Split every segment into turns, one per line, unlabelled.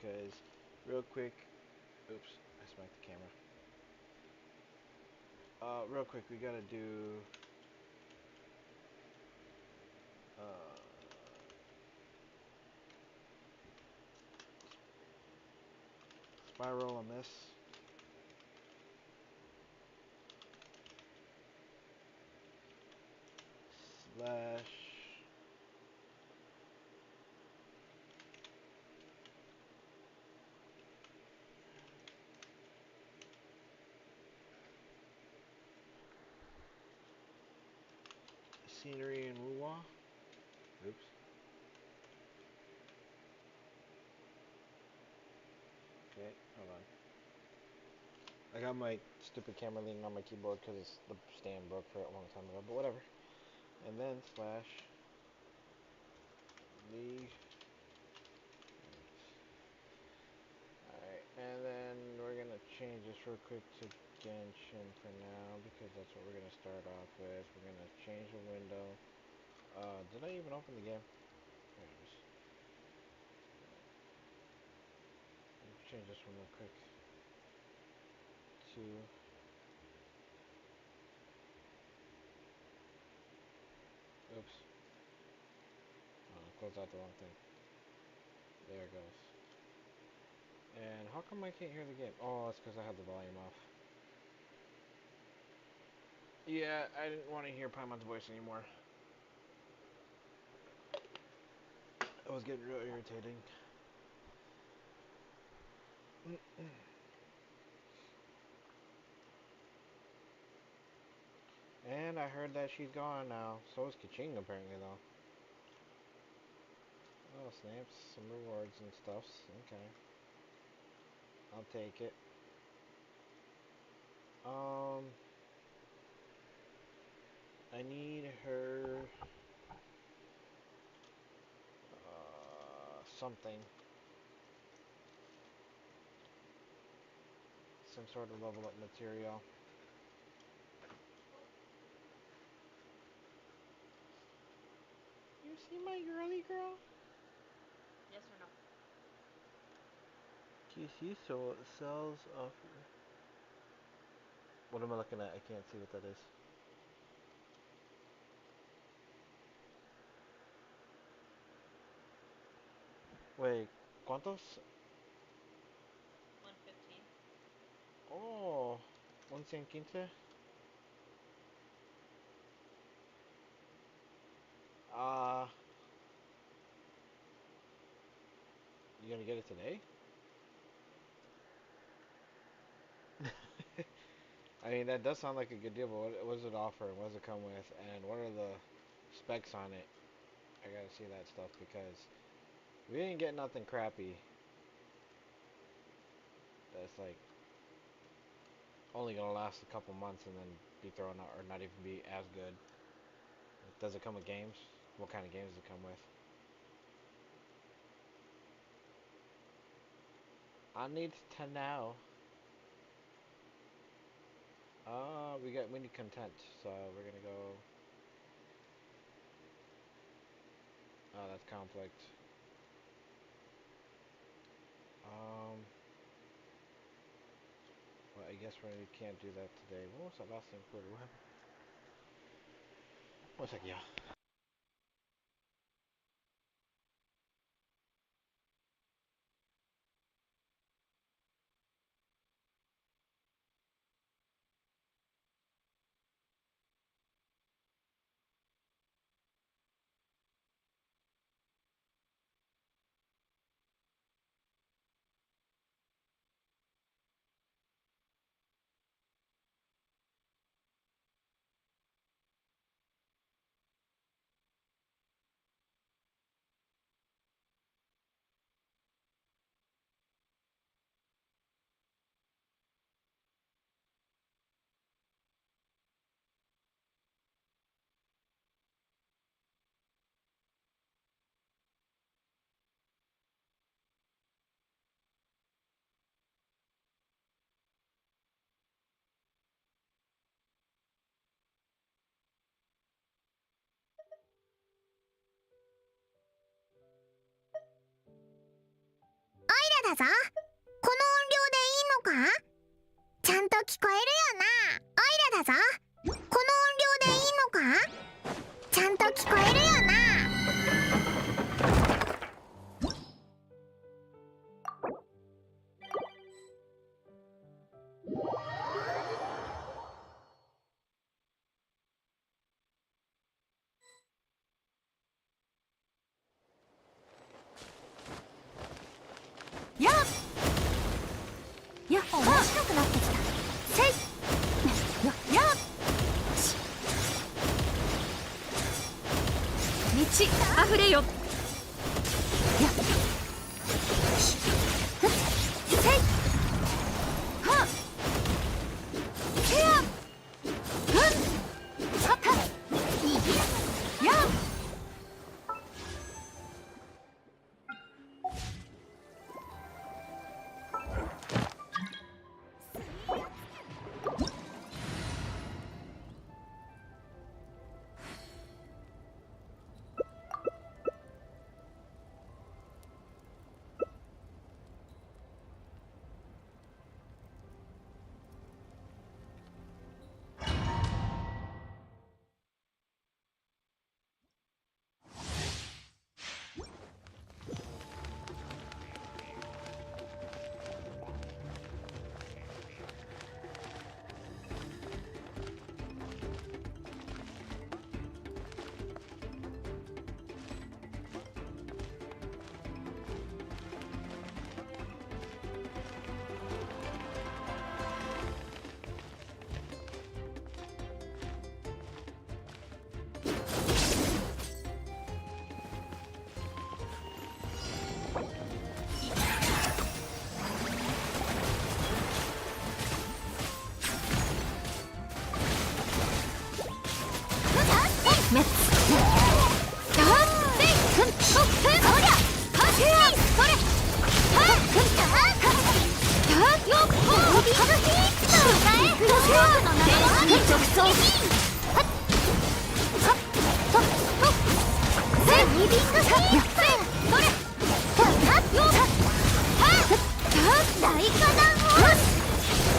because real quick, oops, I smacked the camera. Real quick, we gotta do uh, spiral on this. Slash scenery and woo-wah. Oops. Okay, hold on. I got my stupid camera leaning on my keyboard because the stand broke for it a long time ago, but whatever. And then slash League. Alright, and then we're gonna change this real quick to Genshin for now because that's what we're gonna start off with. We're gonna change the window. Did I even open the game? There it is. Change this one real quick to oops. Close out the wrong thing. There it goes. And how come I can't hear the game? Oh, it's because I have the volume off. Yeah, I didn't want to hear Paimon's voice anymore. It was getting real irritating. And I heard that she's gone now. So is Kaching apparently though. Oh, snaps, some rewards and stuffs. Okay. I'll take it. Um, I need her something. Some sort of level up material. You see my girly girl?
Yes or no?
GC so sells offer. What am I looking at? I can't see what that is. Wait, ¿cuántos?
115.
Oh, 115. Uh, you gonna get it today? I mean, that does sound like a good deal, but what does it offer? What does it come with? And what are the specs on it? I gotta see that stuff because we didn't get nothing crappy that's like only gonna last a couple months and then be thrown out or not even be as good. Does it come with games? What kind of games does it come with? I need to know. We need content, so we're gonna go. Oh, that's conflict. Um, well, I guess we can't do that today. What was that last thing included? What happened? One second, yeah.
だぞ。この音量でいいのか？ちゃんと聞こえるよな。オイラだぞ。この音量でいいのか？ちゃんと聞こえるよな。
やっやっ面白くなってきた。せいやっ満ち溢れよ。やっせいはっせやふんさたいぎやっメッツダーセイフンそりゃはせやそれはフンダーよっほービハドヒーッとえどせや天使に直送はっはっととせビビングヒーッそれはっよっはっ大火弾を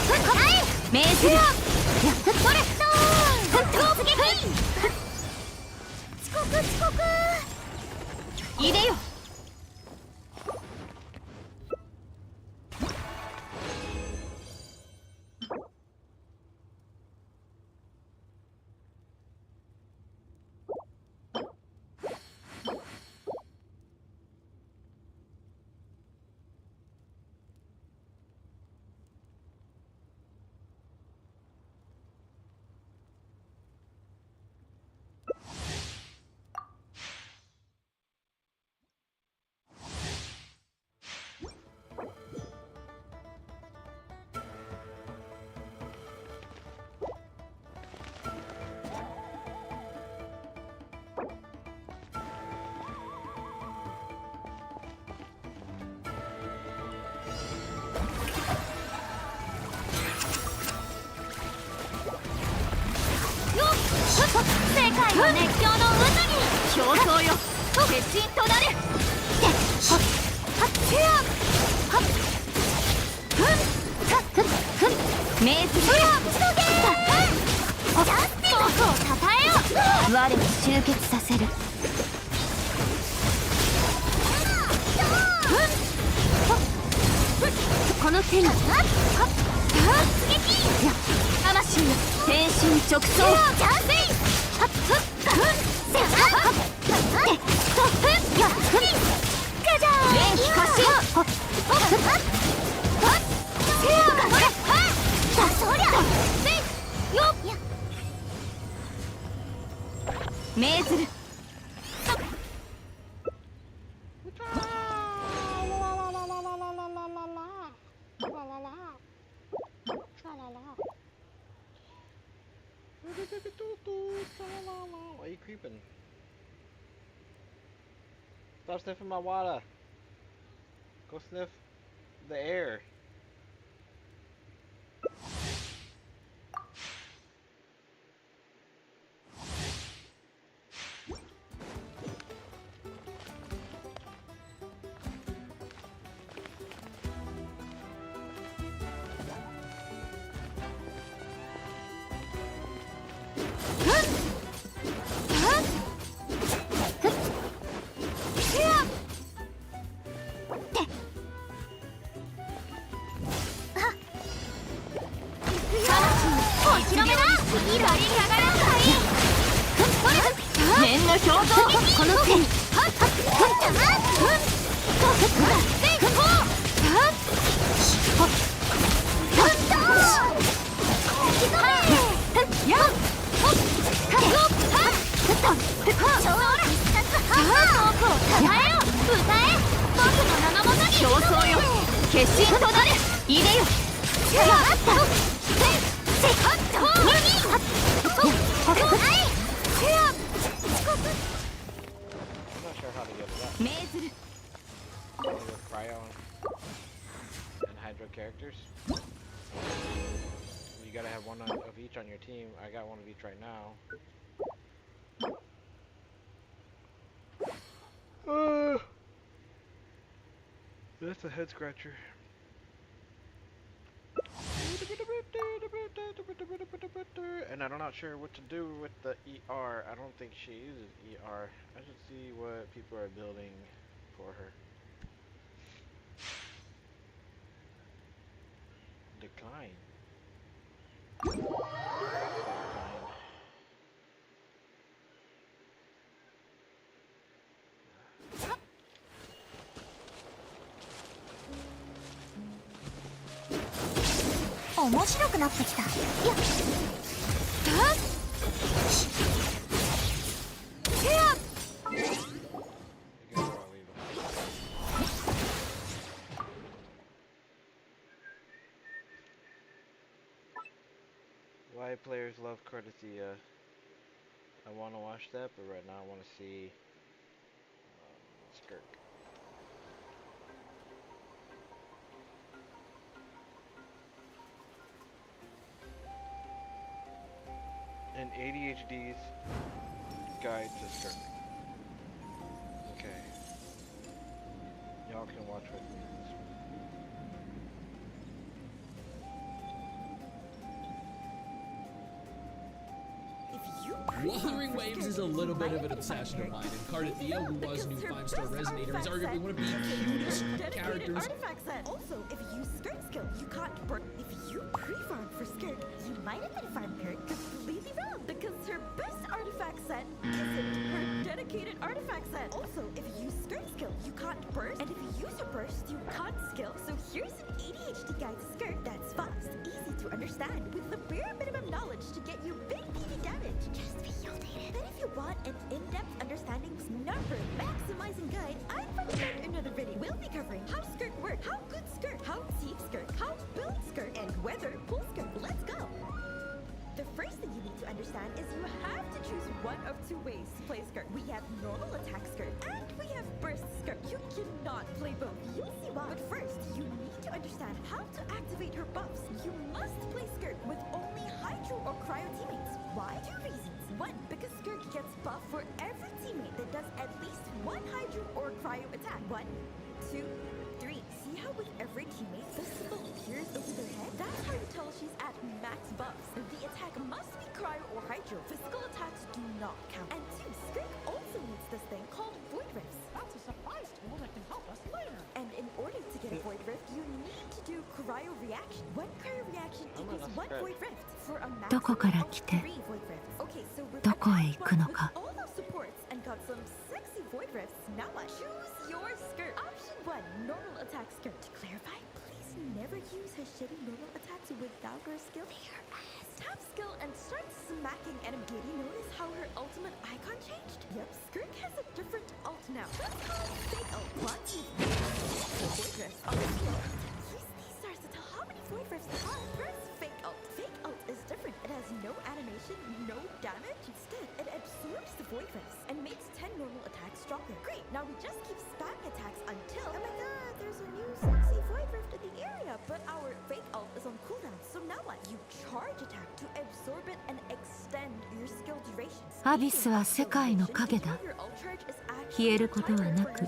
ふんはい命ずるやっそれふんと次ふん遅刻いでよ。世界の熱狂の渦に競争よ鉄人となれではっはっせやはっふんはっふんふん命ずるやつどげージャスティスをたたえよ我を集結させるこの手にはっ突撃や魂よ天心直送ジャスティスはっふっふんせやはっってとふんやっふんガジャー連気発進はっふっはっせやがそれはっだそりゃせいよっ命ずる
Why are you creeping? Stop sniffing my water. Go sniff the air.
念の表情この線競争よ決心となれいでよ
I'm not sure how to get to that.
命ずる
With Cryo and Hydro characters. You gotta have one of each on your team. I got one of each right now. That's a head scratcher. And I'm not sure what to do with the ER. I don't think she uses ER. I should see what people are building for her. Decline. Decline.
面白くなってきた。いや
I guess I'll leave it. Why players love Cardathia. I want to watch that, but right now I want to see Skirk. An ADHD's guide to Skirk. Okay. Y'all can watch with me on this one.
Wuthering Waves is a little bit of an obsession of mine, and Cardathia, who was a new 5-star resonator, is arguably one of the cutest characters.
Artifact set. Also, if you use Skirt skill, you can't burn. If you pre-farm for Skirt, you might have been farming her completely wrong because her best artifact set isn't her dedicated artifact set. Also, if you use Skirt skill, you can't burst, and if you use a burst, you can't skill. So here's an ADHD guide to Skirt that's fast, easy to understand, with the bare minimum knowledge to get you big PV damage. Just feel dated. Then if you want an in-depth understanding number maximizing guide, I'd recommend another video. We'll be covering how Skirt work, how good Skirt, how deep Skirt, how build Skirt, and whether pull Skirt. Let's go! The first thing you need to understand is you have to choose one of two ways to play Skirt. We have normal attack Skirt, and we have burst Skirt. You cannot play both. You'll see why. But first, you need to understand how to activate her buffs. You must play Skirt with only Hydro or Cryo teammates. Why? Two reasons. One, because Skirt gets buff for every teammate that does at least one Hydro or Cryo attack. 1, 2, 3. See how with every teammate, the symbol appears over their head? That's how you tell she's at max buffs. The attack must be Cryo or Hydro. Physical attacks do not count. And 2, Skirt also needs this thing called Void Rifts.
That's a surprise tool that can help us later.
And in order to get a Void Rift, you need to do Cryo Reaction. One Cryo Reaction equals one Void Rift for a
どこから
maximum
来
of
て
3 Void Rifts. Okay, so we're
どこへ行くのか
with all those supports and got some sexy Void Rifts. Now what? Choose your skirt. Option 1, normal attack skirt. To clarify, please never use her shitty normal attacks without her skill. Tap skill and start smacking enemy. Did you notice how her ultimate icon changed? Yep, Skirk has a different ult now. Let's call it fake ult. Once you've Void Rifts on the field, use these stars to tell how many Void Rifts there are. First, fake ult. Fake ult is different. It has no animation, no damage. Instead, it absorbs the Void Rifts and makes 10 normal attacks stronger. Great, now we just keep spamming attacks until... Oh my god, there's a new sexy Void Rift in the area, but our fake ult is on cooldown. So now what? You charge attack to absorb it and extend your skill duration.
アビスは世界の影だ。消えることはなく、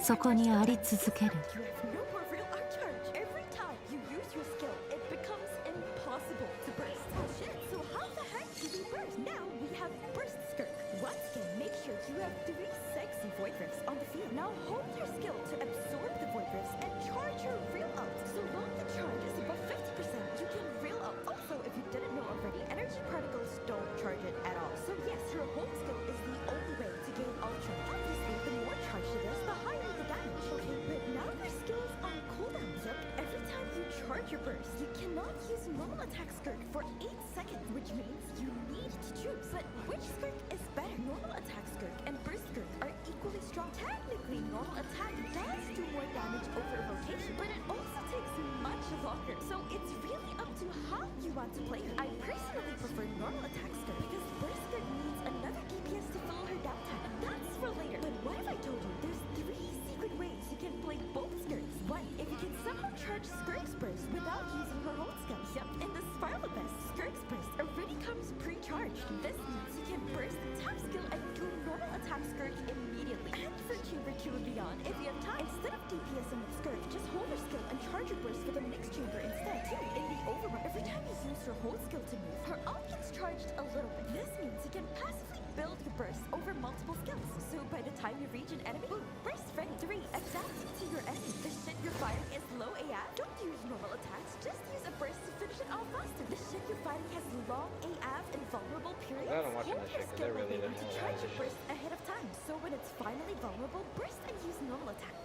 そこにあり続ける。
You have no more real art charge. Every time you use your skill, it becomes impossible to burst. Oh shit, so how the heck do we burst? Now we have burst Skirk. Once again, make sure Skill, you have 3 sexy Void Rifts on the field. Now hold your skill to absorb the Void Rifts and charge your real out. So long the charge is above 50%, you can real out. Also, if you didn't know already, energy particles don't charge it at all. So yes, your hold skill is the only way to gain Ultra. Obviously, the more charged it is, the higher the damage. Okay, but now your skill's on cooldown. Yep, every time you charge your burst, you cannot use normal attack Skirk for 8 seconds, which means you need to choose. But which Skirk is better? Normal attack Skirk and burst Skirk are equally strong. Technically, normal attack does do more damage over rotation, but it also takes much longer. So it's really up to how you want to play her. I personally prefer normal attack Skirk because burst Skirk needs another DPS to fill her downtime. That's for later. But what if I told you there's 3 secret ways you can play both Skirks? 1. If you can somehow charge Skirk's burst without using her hold skill. Yep, in the Spiral Abyss, Skirk's burst already comes pre-charged. This means you can burst the top skill and do normal attack Skirk immediately. And for Chamber 2 and beyond, if you have time, instead of DPSing with Skirk, just hold her skill and charge your burst for the next chamber instead. 2. In the Overrun, every time you use her hold skill to move, her ult gets charged a little bit. This means you can passively build your burst over multiple skills. So by the time you reach an enemy, boom, burst ready. 3. Adapt to your enemy. The shit you're fighting is low AF. Don't use normal attacks, just use a burst to finish it off faster. The shit you're fighting has long AF and vulnerable periods.
I don't watch
Hold
this
your
shit 'cause
skill
they really
ability
don't
to
know
charge
how
your
to
burst ahead of time. So when it's finally vulnerable, burst and use normal attack.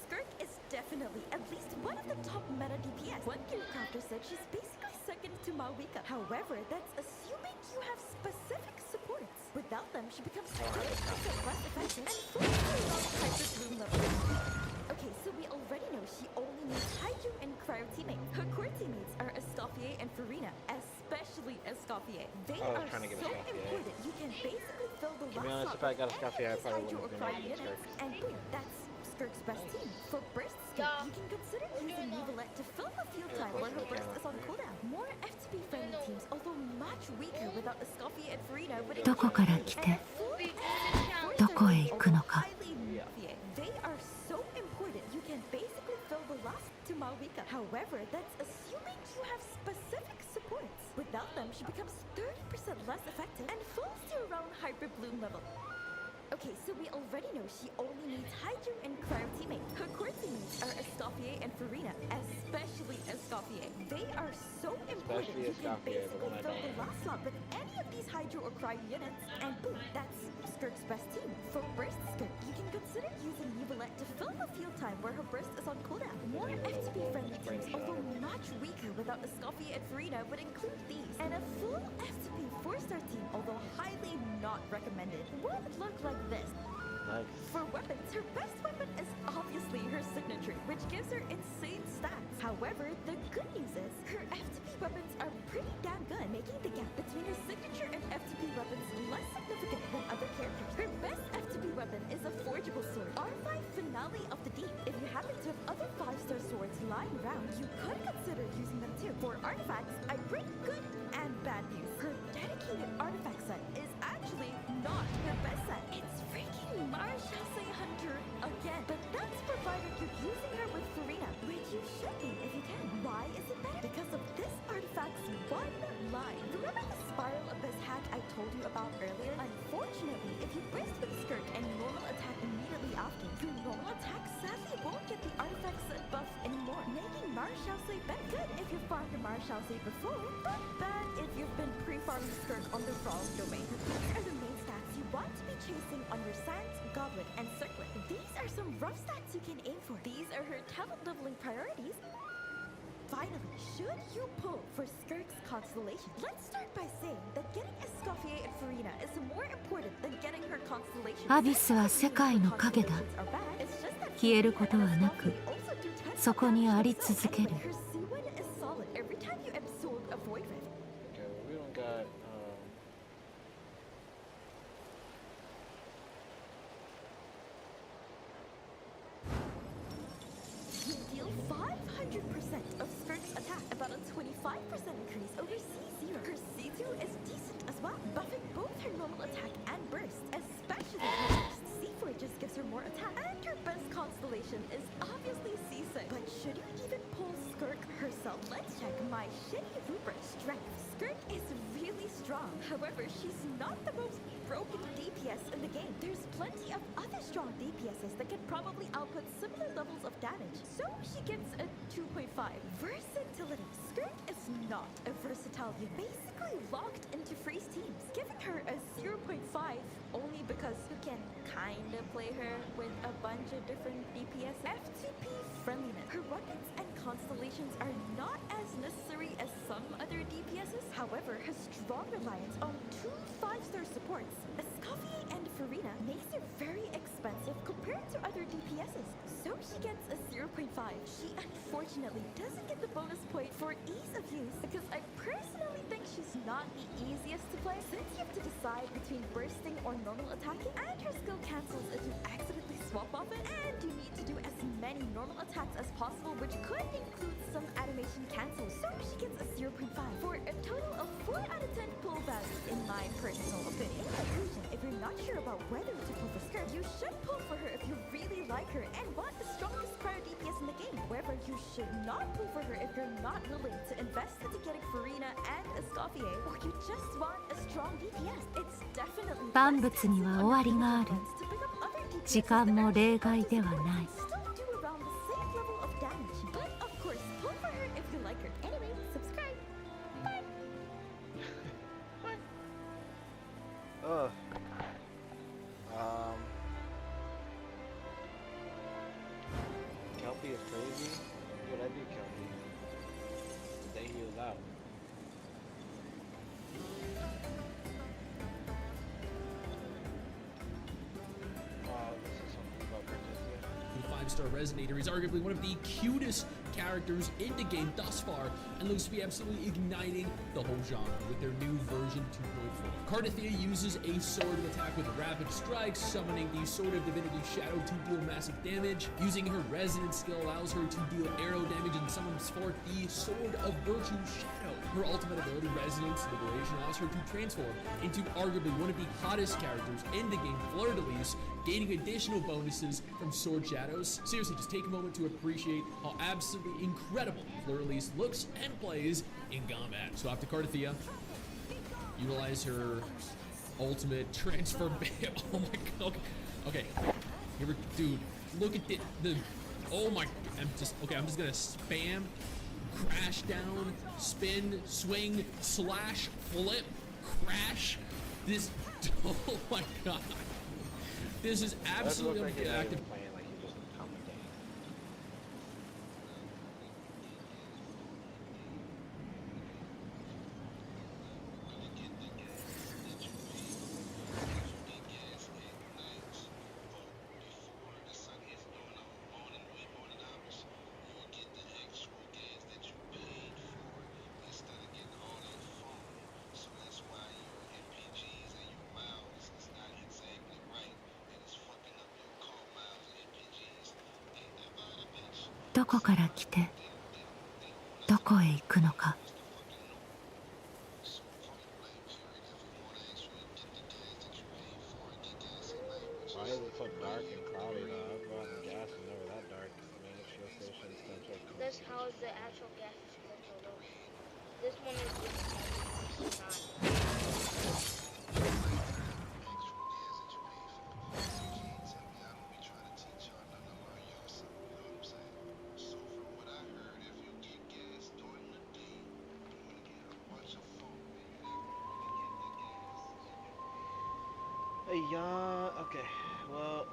Skirk is definitely at least one of the top meta DPS. One gear crafter said she's basically second to Malvika. However, that's assuming you have specific supports. Without them, she becomes 30% less effective and fully on Hyper Bloom level. Okay, so we already know she only needs Hydro and Cryo teammates. Her core teammates are Escoffier and Farina, especially Escoffier. They
I was
are
trying to get
so
Escoffier.
important. You can basically fill the
To be
last
honest,
slot
if I got
with
Escoffier,
any
I
of these
probably
Hydro or
wouldn't have
Cryo
been able to
units,
Skirk.
and boom, that's Skirk's best team. For burst skill, you can consider using Neuvillette to fill the field time where her burst is on cooldown. More FTP friendly teams, although much weaker without Escoffier and Farina, would
どこから来てどこへ行くのか。
They are so important you can basically fill the loss to Malvika. However, that's assuming you have specific supports. Without them, she becomes 30% less effective and falls to around Hyper Bloom level. Okay, so we already know she only needs Hydro and Cryo teammates. Her core teammates are Escoffier and Farina, especially Escoffier. They are so important
Especially
you can
Escoffier, the
basically
one I
fill the
don't
last slot with any of these Hydro or Cryo units, and boom, that's Skirk's best team. For burst Skirk, you can consider using Neuvillette to fill the field time where her burst is on cooldown. More FTP friendly teams, although much weaker without Escoffier and Farina, would include these. And a full FTP 4-star team, although highly not recommended, would look like this.
Nice.
For weapons, her best weapon is obviously her signature, which gives her insane stats. However, the good news is her FTP weapons are pretty damn good, making the gap between her signature and FTP weapons less significant than other characters. Her best FTP weapon is a forgeable sword, R5 Finale of the Deep. If you happen to have other 5-star swords lying around, you could consider using them too. For artifacts, I bring good and bad news. Her dedicated artifact set is actually not her best set. It's freaking Marshall Hunter again. But that's provided you're using her with Farina, which you should be if you can. Why is it better? Because of this artifact's one line. Remember the Spiral Abyss hack I told you about earlier? Unfortunately, if you burst with Skirk and normal attack immediately after, your normal attack sadly won't get the artifact set buff anymore, making Marshall better. Good if you farmed the Marshall before, but bad if you've been pre-farming Skirk on the wrong domain. These are the main stats you want to be chasing on your Sands, Goblet, and Circlet. These are some rough stats you can aim for. These are her talent leveling priorities. Finally, should you pull for Skirk's constellation? Let's start by saying that getting Escoffier and Farina is more important than getting her constellation.
アビスは世界の影だ。消えることはなく、そこにあり続ける。
Okay, we don't got
You deal 500% of Skirk's attack, about a 25% increase over C0. Her C2 is decent as well, buffing both her normal attack and burst, especially her burst. C4 just gives her more attack, and her best constellation is obviously C6. But should you even pull Skirk herself? let's check my shitty Rupert strength. Skirt is really strong. However, she's not the most broken DPS in the game. There's plenty of other strong DPSs that can probably output similar levels of damage. So she gets a 2.5. Versatility. Skirt is not a versatile unit. Basically locked into freeze teams, giving her a 0.5 only because you can kinda play her with a bunch of different DPS. FTP friendliness. Her weapons and constellations are not as necessary as some other DPSs. However, her strong reliance on 2 5-star supports, Escoffier and Farina, makes her very expensive compared to other DPSs. So she gets a 0.5. She unfortunately doesn't get the bonus point for ease of use because I personally think she's not the easiest to play, since you have to decide between bursting or normal attacking, and her skill cancels if you accidentally swap off it, and you need to do as many normal attacks as possible, which could include some animation cancels. So she gets a 0.5 for a total of 4 out of 10 pull value in my personal opinion. In conclusion, if you're not sure about whether to pull for Skirt, you should pull for her if you really like her and want the strongest prior DPS in the game. However, you should not pull for her if you're not willing to invest into getting Farina and Escoffier, or you just want a strong DPS. It's definitely
万物には終わりがある。時間も例外ではない。
still do around the same level of damage. But of course, pull for her if you like her. Anyway, subscribe. Bye.
Ugh. Kelpie is crazy. Dude, I do Kelpie. The day he was out. This is something about Bertizia.
The 5-star Resonator is arguably one of the cutest characters in the game thus far, and looks to be absolutely igniting the whole genre with their new version 2.4. Cardithea uses a sword to attack with rapid strikes, summoning the Sword of Divinity Shadow to deal massive damage. Using her Resonance skill allows her to deal arrow damage and summons forth the Sword of Virtue Shadow. Her ultimate ability, Resonance Liberation, allows her to transform into arguably one of the hottest characters in the game, Fleur de Lis, gaining additional bonuses from Sword Shadows. Seriously, just take a moment to appreciate how absolutely incredible Fleur de Lis looks and plays in combat. So after Cardithea, utilize her ultimate transfer. Oh my god. Okay. Here we, dude, look at the oh my, I'm just gonna spam, crash down, spin, swing, slash, flip, crash. This, oh my god. This is absolutely
like
active.
playing like he just commentating.
「どこから来てどこへ行くのか」
Why is it so dark and cloudy though? I've gone in gas and never that dark. I mean, it's fuel stations,
That's how the actual gas dispenser looks. This one is not.
Yeah, okay. Well,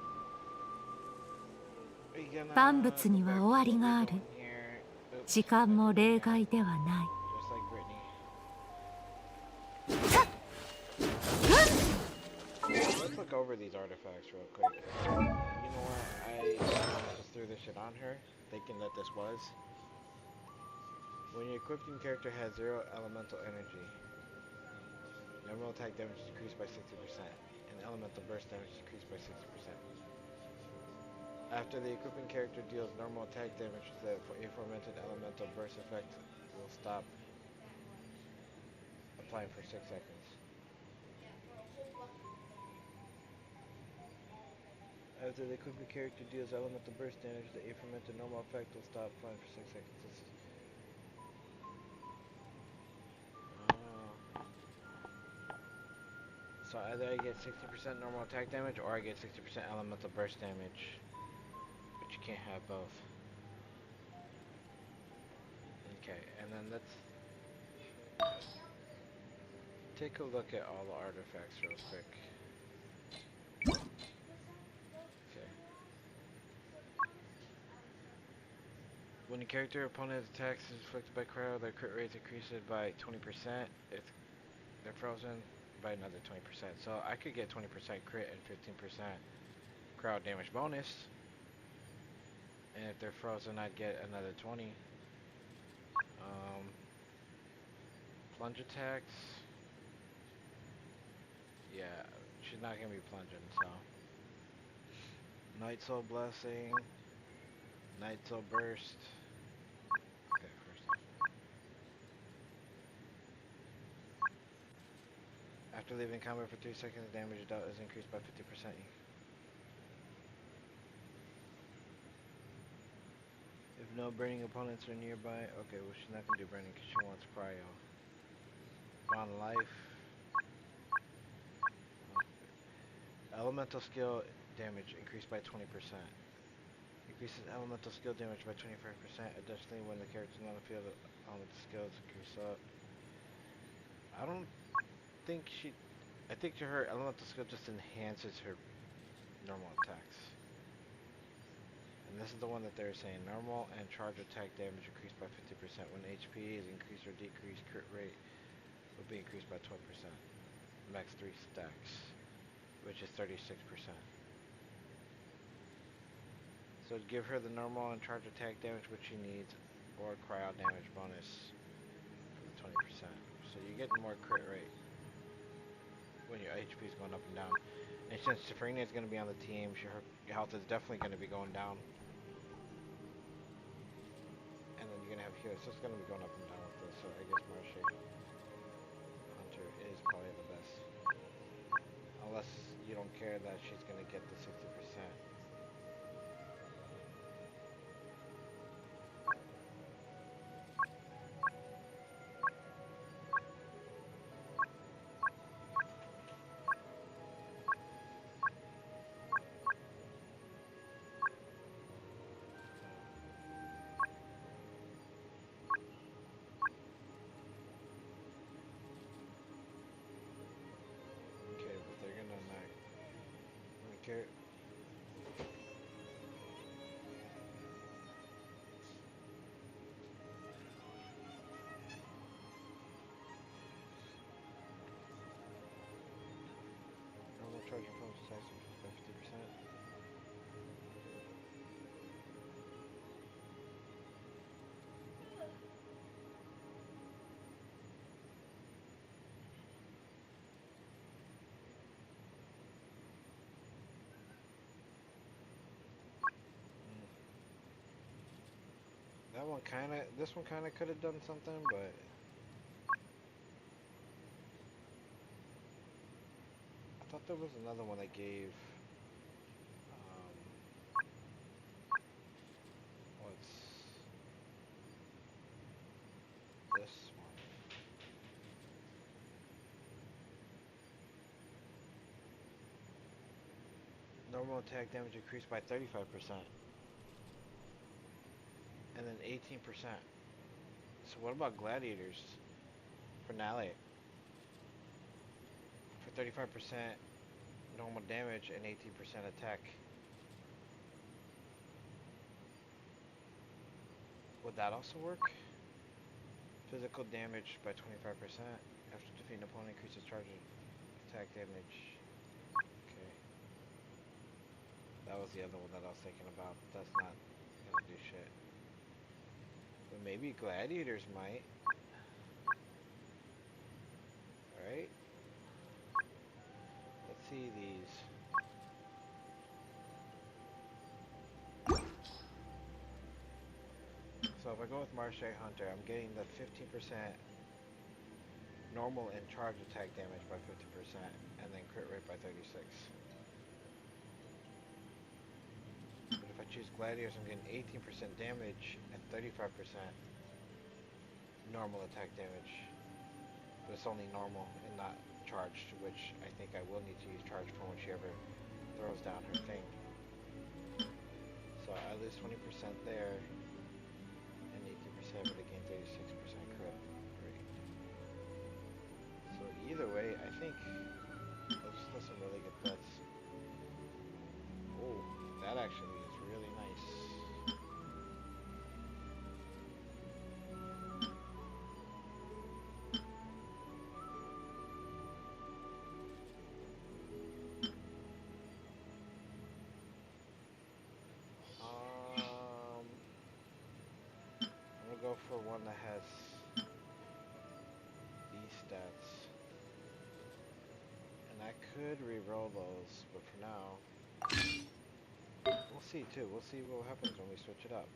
万物には終わりがある。時間も例外ではない。
Just like Brittany. Let's look over these artifacts real quick. You know what? I just threw this shit on her, thinking that this was. When your equipping character has 0 elemental energy, normal attack damage is decreased by 60%, and elemental burst damage is decreased by 60%. After the equipping character deals normal attack damage, the aforementioned elemental burst effect will stop applying for 6 seconds. After the equipping character deals elemental burst damage, the aforementioned normal effect will stop applying for 6 seconds. So either I get 60% normal attack damage or I get 60% elemental burst damage. But you can't have both. Okay, and then let's take a look at all the artifacts real quick. Okay. When a character or opponent attacks is inflicted by cryo, their crit rate increases by 20%. If they're frozen, by another 20%. So I could get 20% crit and 15% crowd damage bonus. And if they're frozen, I'd get another 20. Plunge attacks. Yeah, she's not gonna be plunging, so. Night Soul Blessing. Night Soul Burst. Okay, first off. After leaving combat for 3 seconds, the damage dealt is increased by 50%. If no burning opponents are nearby, okay, well she's not gonna do burning because she wants cryo. Bond life. Elemental skill damage increased by 20%. Increases elemental skill damage by 25%. Additionally, when the character is on the field, elemental skills increase up. I don't think she. I think her elemental skill just enhances her normal attacks. And this is the one that they're saying. Normal and charge attack damage increased by 50%. When HP is increased or decreased, crit rate will be increased by 12%. Max 3 stacks, which is 36%. So give her the normal and charge attack damage which she needs, or cryo damage bonus for the 20%. So you're getting more crit rate when your HP is going up and down. And since Sabrina is going to be on the team, her health is definitely going to be going down. And then you're going to have healers, so it's going to be going up and down with this. So I guess Marche Hunter is probably the best. Unless you don't care that she's going to get the 60%. Okay. Normal charge your phone's attacks by 50%. That one kinda, this one kinda could have done something, but I thought there was another one that gave, what's this one? Normal attack damage increased by 35%. And then 18%. So what about gladiators? Finale. For 35% normal damage and 18% attack. Would that also work? Physical damage by 25%. After defeating an opponent, increases charge attack damage. Okay. That was the other one that I was thinking about. That's not gonna do shit. But maybe gladiators might. Alright. Let's see these. So if I go with Marche Hunter, I'm getting the 15% normal and charge attack damage by 50%, and then crit rate by 36. But if I choose Gladiators, I'm getting 18% damage and 35% normal attack damage. But it's only normal and not charged, which I think I will need to use charge for when she ever throws down her thing. So I lose 20% there, and 18%, but I gain 36% crit rate. So either way, I think those are some really good bets. Oh, that actually is really nice. I'm gonna go for one that has these stats. And I could re-roll those, but for now, we'll see too. We'll see what happens when we switch it up.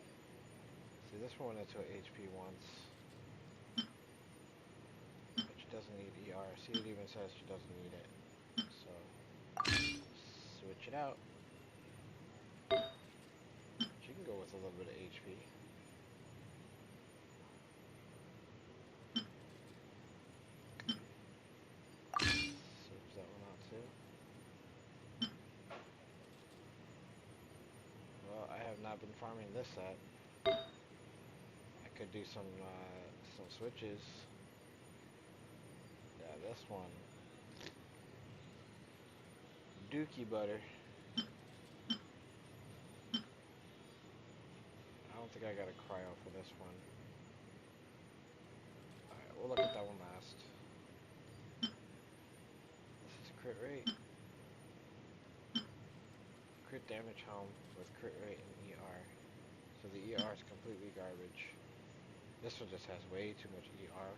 See, this one went into HP once, but she doesn't need ER. See, it even says she doesn't need it. So, switch it out. She can go with a little bit of HP. Switch that one out too. Well, I have not been farming this set. I could do some switches. Yeah, this one. Dookie butter. I don't think I got a cryo for this one. Alright, we'll look at that one last. This is crit rate. Crit damage home with crit rate and ER. So the ER is completely garbage. This one just has way too much ER.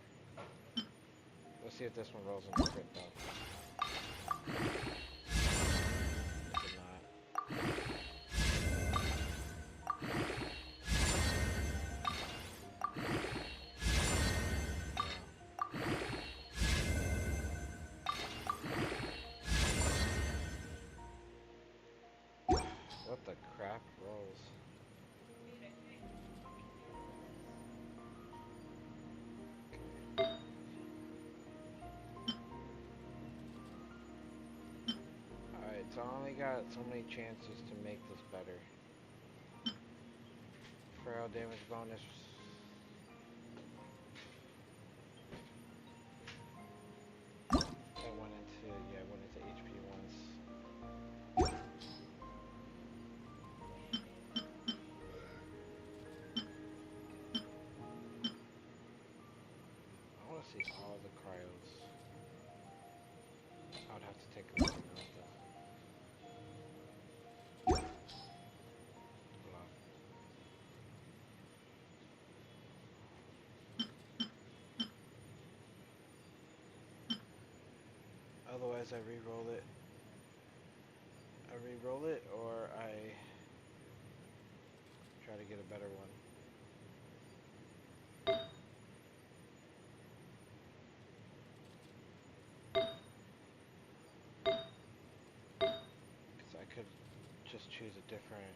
Let's see if this one rolls into crit though. It did not. What the crap rolls? Alright, so I only got so many chances to make this better. Cryo damage bonus. I went into HP once. I want to see all the cryos. I would have to take a look at them though. Hold on. Otherwise I re-roll it. I re-roll it or I try to get a better one. Because I could just choose a different.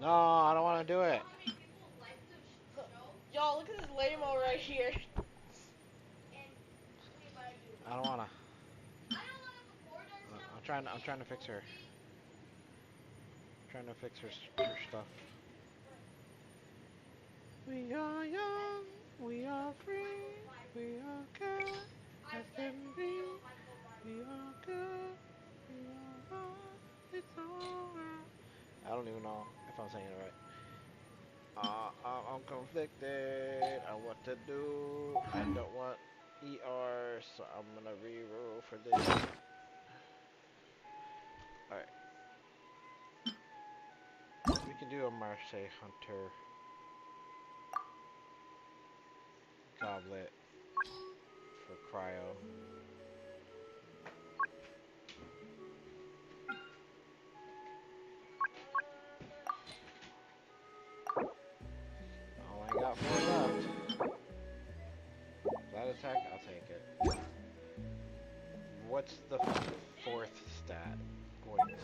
No, I don't want to do it.
Y'all, look at this lame-o right here.
I don't wanna. I'm trying to fix her. Trying to fix her stuff. We are young, we are free, we are good, SMB, we are good, we are wrong, it's alright. I don't even know if I'm saying it right. I'm conflicted on what to do. I don't want ER, so I'm gonna reroll for this. Alright. We can do a Marseille Hunter Goblet for cryo. what's the fourth stat going to?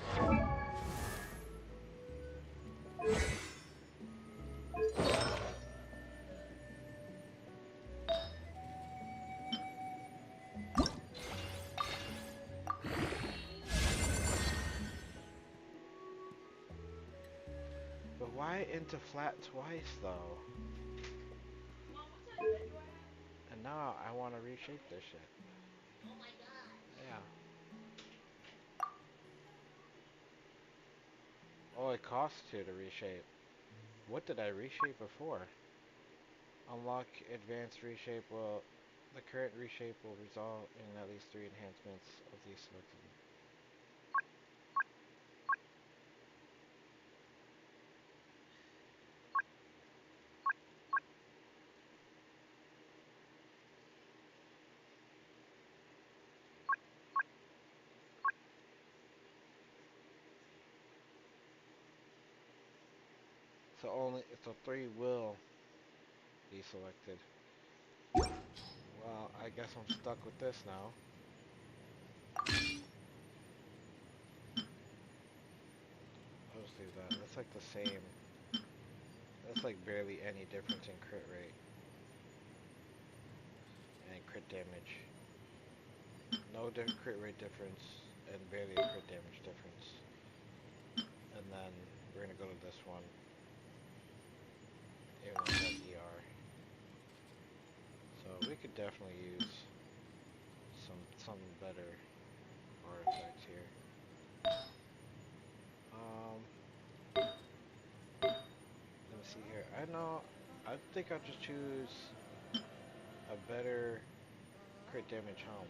But why into flat twice though? And now I want to reshape this shit. Yeah. Oh, it costs 2 to reshape. What did I reshape before? Unlock advanced reshape. Well, the current reshape will result in at least 3 enhancements of these selected. So 3 will be selected. Well, I guess I'm stuck with this now. I'll just leave that. That's like the same. That's like barely any difference in crit rate and crit damage. No crit rate difference and barely a crit damage difference. And then we're gonna go to this one. Even though it has ER. So we could definitely use some better artifacts here. Let me see here. I think I'll just choose a better crit damage helm.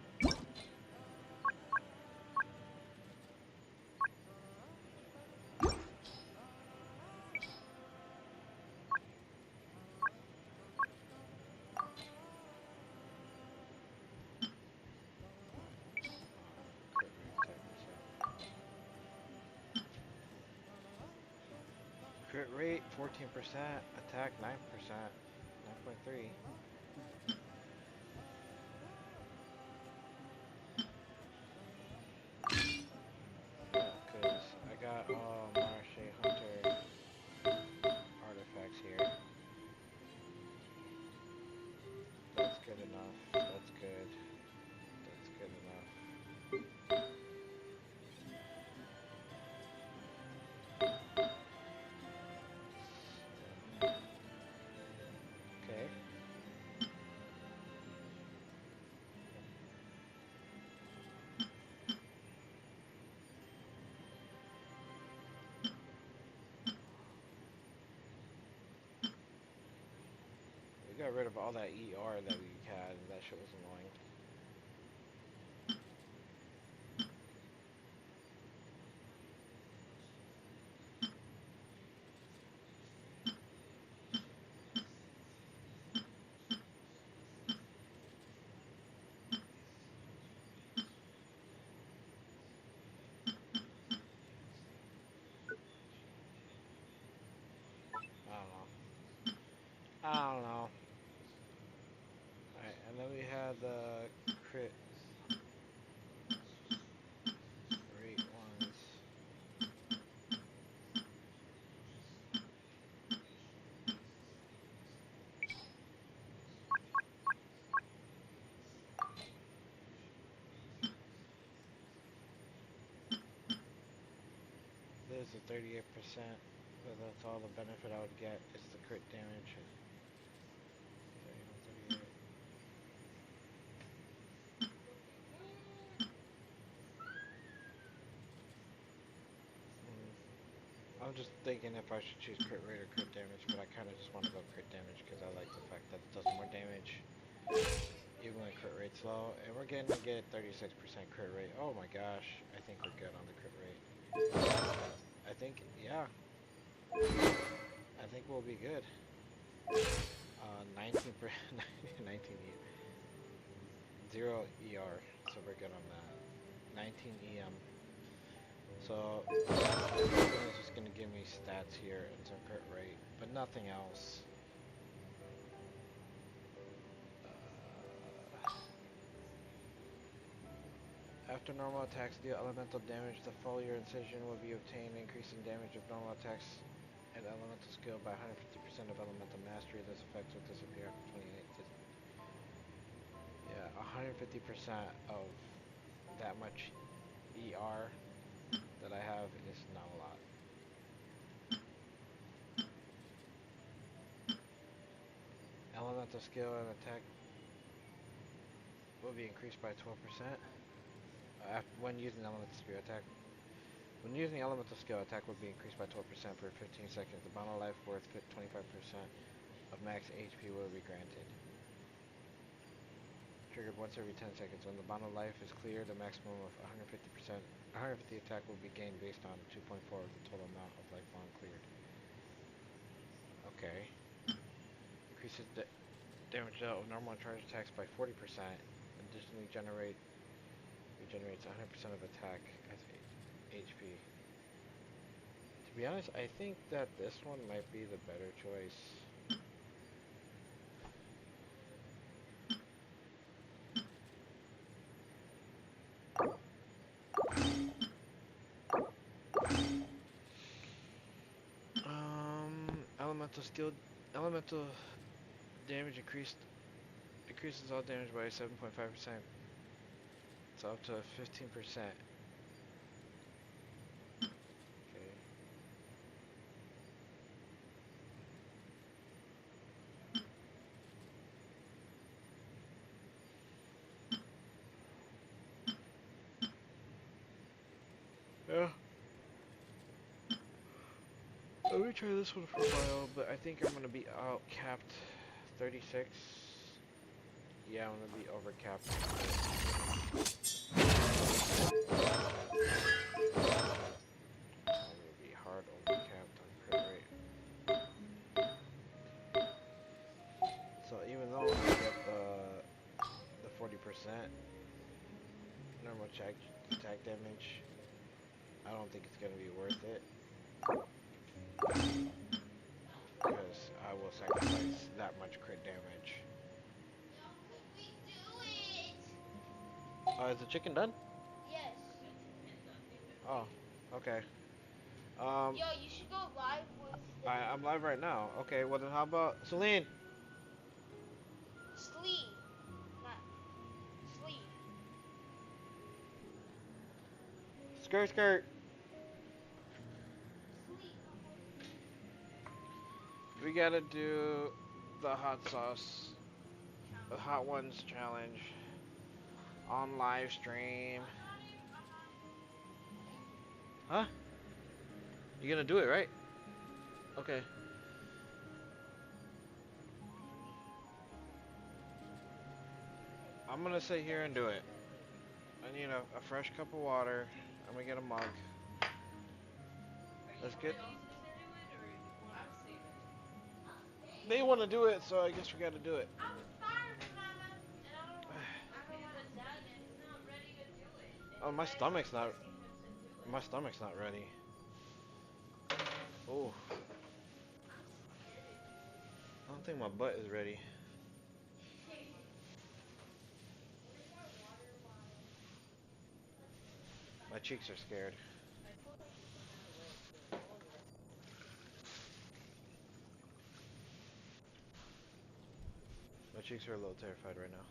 Crit rate 14%, attack 9%, 9.3. Because I got Marche Hunter artifacts here. That's good enough. That's good. That's good enough. Okay. We got rid of all that ER that we had, and that shit was annoying. I don't know. Alright, and then we had the crit rate ones. There's a 38%, but that's all the benefit I would get is the crit damage. 38. I'm just thinking if I should choose crit rate or crit damage, but I kind of just want to go crit damage because I like the fact that it does more damage even when crit rate's low. And we're getting to get 36% crit rate. Oh my gosh, I think we're good on the crit rate. I think, yeah. I think we'll be good. 19 19 0 ER, so we're good on that. 19 EM. So it's just gonna give me stats here and some crit rate, but nothing else. After normal attacks deal elemental damage, the foliar incision will be obtained, increasing damage of normal attacks and elemental skill by 150% of elemental mastery. This effect will disappear after 28. Yeah, 150% of that much ER that I have is not a lot. Elemental skill and attack will be increased by 12% when using elemental skill attack. When using elemental skill, attack will be increased by 12% for 15 seconds. The bound of life worth 25% of max HP will be granted. Triggered once every 10 seconds. When the bound of life is cleared, a maximum of 150 attack will be gained based on 2.4 of the total amount of life bond cleared. Okay. Increases the damage dealt of normal and charge attacks by 40%. Additionally, regenerates 100% of attack as HP. To be honest, I think that this one might be the better choice. Elemental damage increases all damage by 7.5%. So up to 15%. Okay. Yeah. Let me try this one for a while, but I think I'm gonna be out capped 36. Yeah, I'm gonna be over capped. I'm gonna be hard over capped on crit rate. So even though I get the 40% normal attack damage, I don't think it's gonna be worth it. Because I will sacrifice that much crit damage. Is the chicken done?
Yes.
Oh, okay.
Yo, you should go live with
I'm live right now. Okay, well then how about Celine?
Sleep. Not sleep.
Skirt.
Sleep.
We gotta do the hot sauce, the hot ones challenge on live stream. Huh? You gonna do it, right? Okay. I'm gonna sit here and do it. I need a fresh cup of water. I'm gonna get a mug. That's good. They want to do it, so I guess we gotta do it. Oh, my stomach's not ready. Oh. I don't think my butt is ready. My cheeks are scared. My cheeks are a little terrified right now.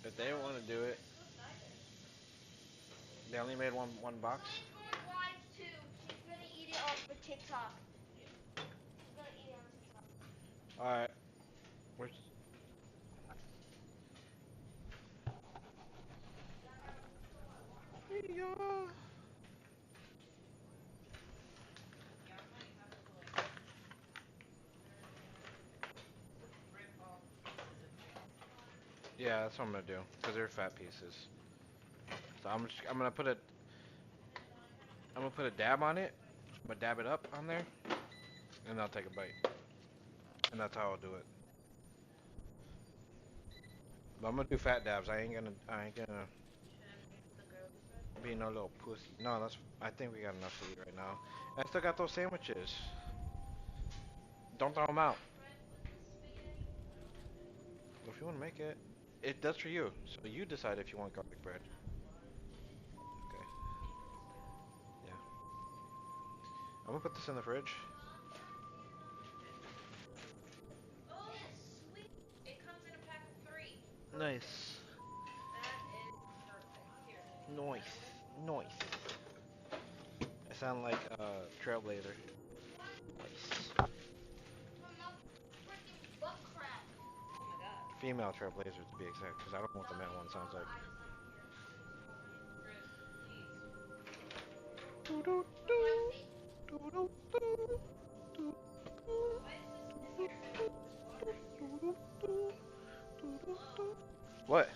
If they don't want to do it, they only made one box.
She's gonna eat it off for TikTok. She's gonna eat it on TikTok.
All right. Where's? Yeah. Yeah, that's what I'm gonna do, cause they're fat pieces. So I'm gonna put a dab on it. I'm gonna dab it up on there, and I'll take a bite. And that's how I'll do it. But I'm gonna do fat dabs. I ain't gonna. Being a little pussy. No, that's. I think we got enough to eat right now. I still got those sandwiches. Don't throw them out. Well, if you want to make it, it does for you. So you decide if you want garlic bread. Okay. Yeah. I'm gonna put this in the fridge. Nice. Nice. Nice. I sound like a trailblazer. Nice. Female trailblazer to be exact, because I don't know what the male one sounds like. What?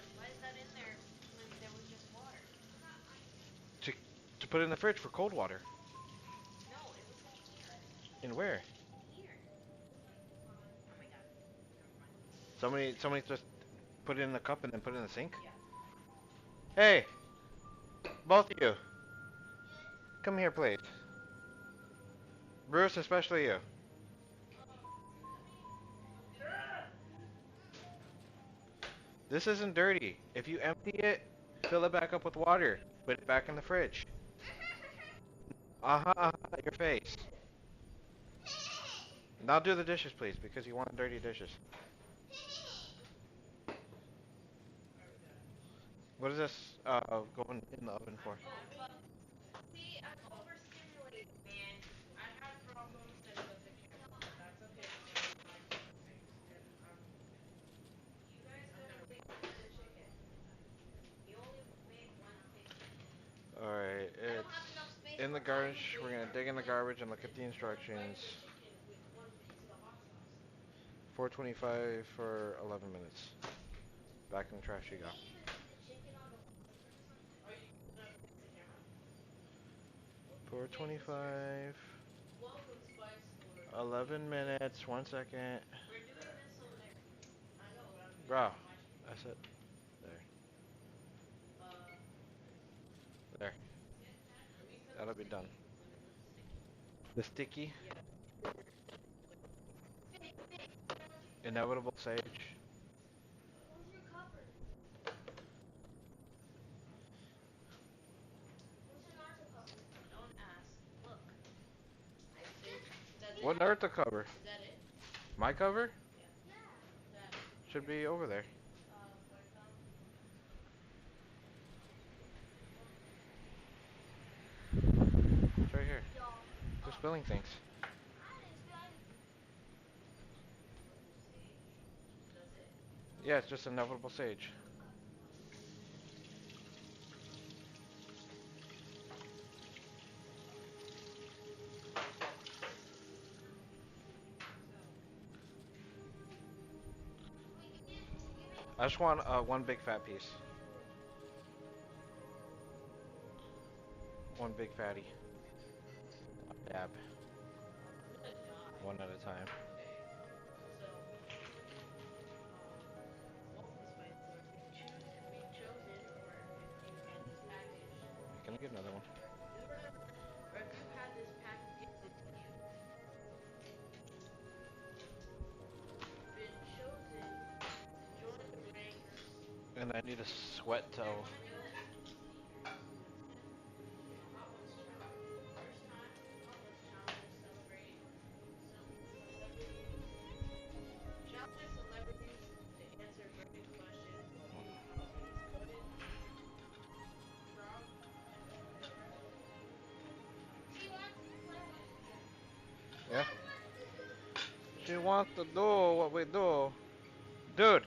To put it in the fridge for cold water. In where? Somebody just put it in the cup and then put it in the sink? Hey! Both of you. Come here, please. Bruce, especially you. This isn't dirty. If you empty it, fill it back up with water. Put it back in the fridge. Your face. Now do the dishes, please, because you want dirty dishes. What is this going in the oven for? Alright, it's in the garbage. We're gonna dig in the garbage and look at the instructions. 4:25 for 11 minutes. Back in the trash you go. 4:25. 11 minutes. 1 second. Bro, that's it. There. There. That'll be done. The sticky. Inevitable sage. What Naruto cover? My cover? Should be over there. It's right here. Just spilling things. Yeah, it's just inevitable sage. I just want one big fat piece. One big fatty. Dab. One at a time. Can I get another one? And I need a sweat toe. Yeah? She wants to do what we do. Dude!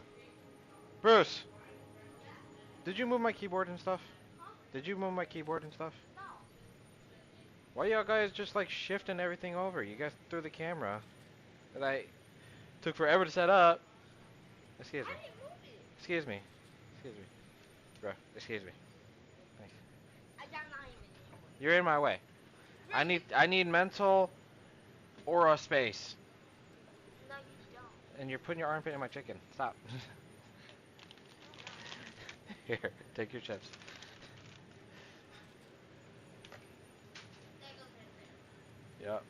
Bruce! Did you move my keyboard and stuff? Did you move my keyboard and stuff?
No.
Why y'all guys just like shifting everything over? You guys threw the camera that I took forever to set up. Excuse me. Excuse me. Excuse me. Bro, excuse me. Thanks. You're in my way. I need mental aura space.
No, you don't.
And you're putting your armpit in my chicken. Stop. Here, take your chips. Yep.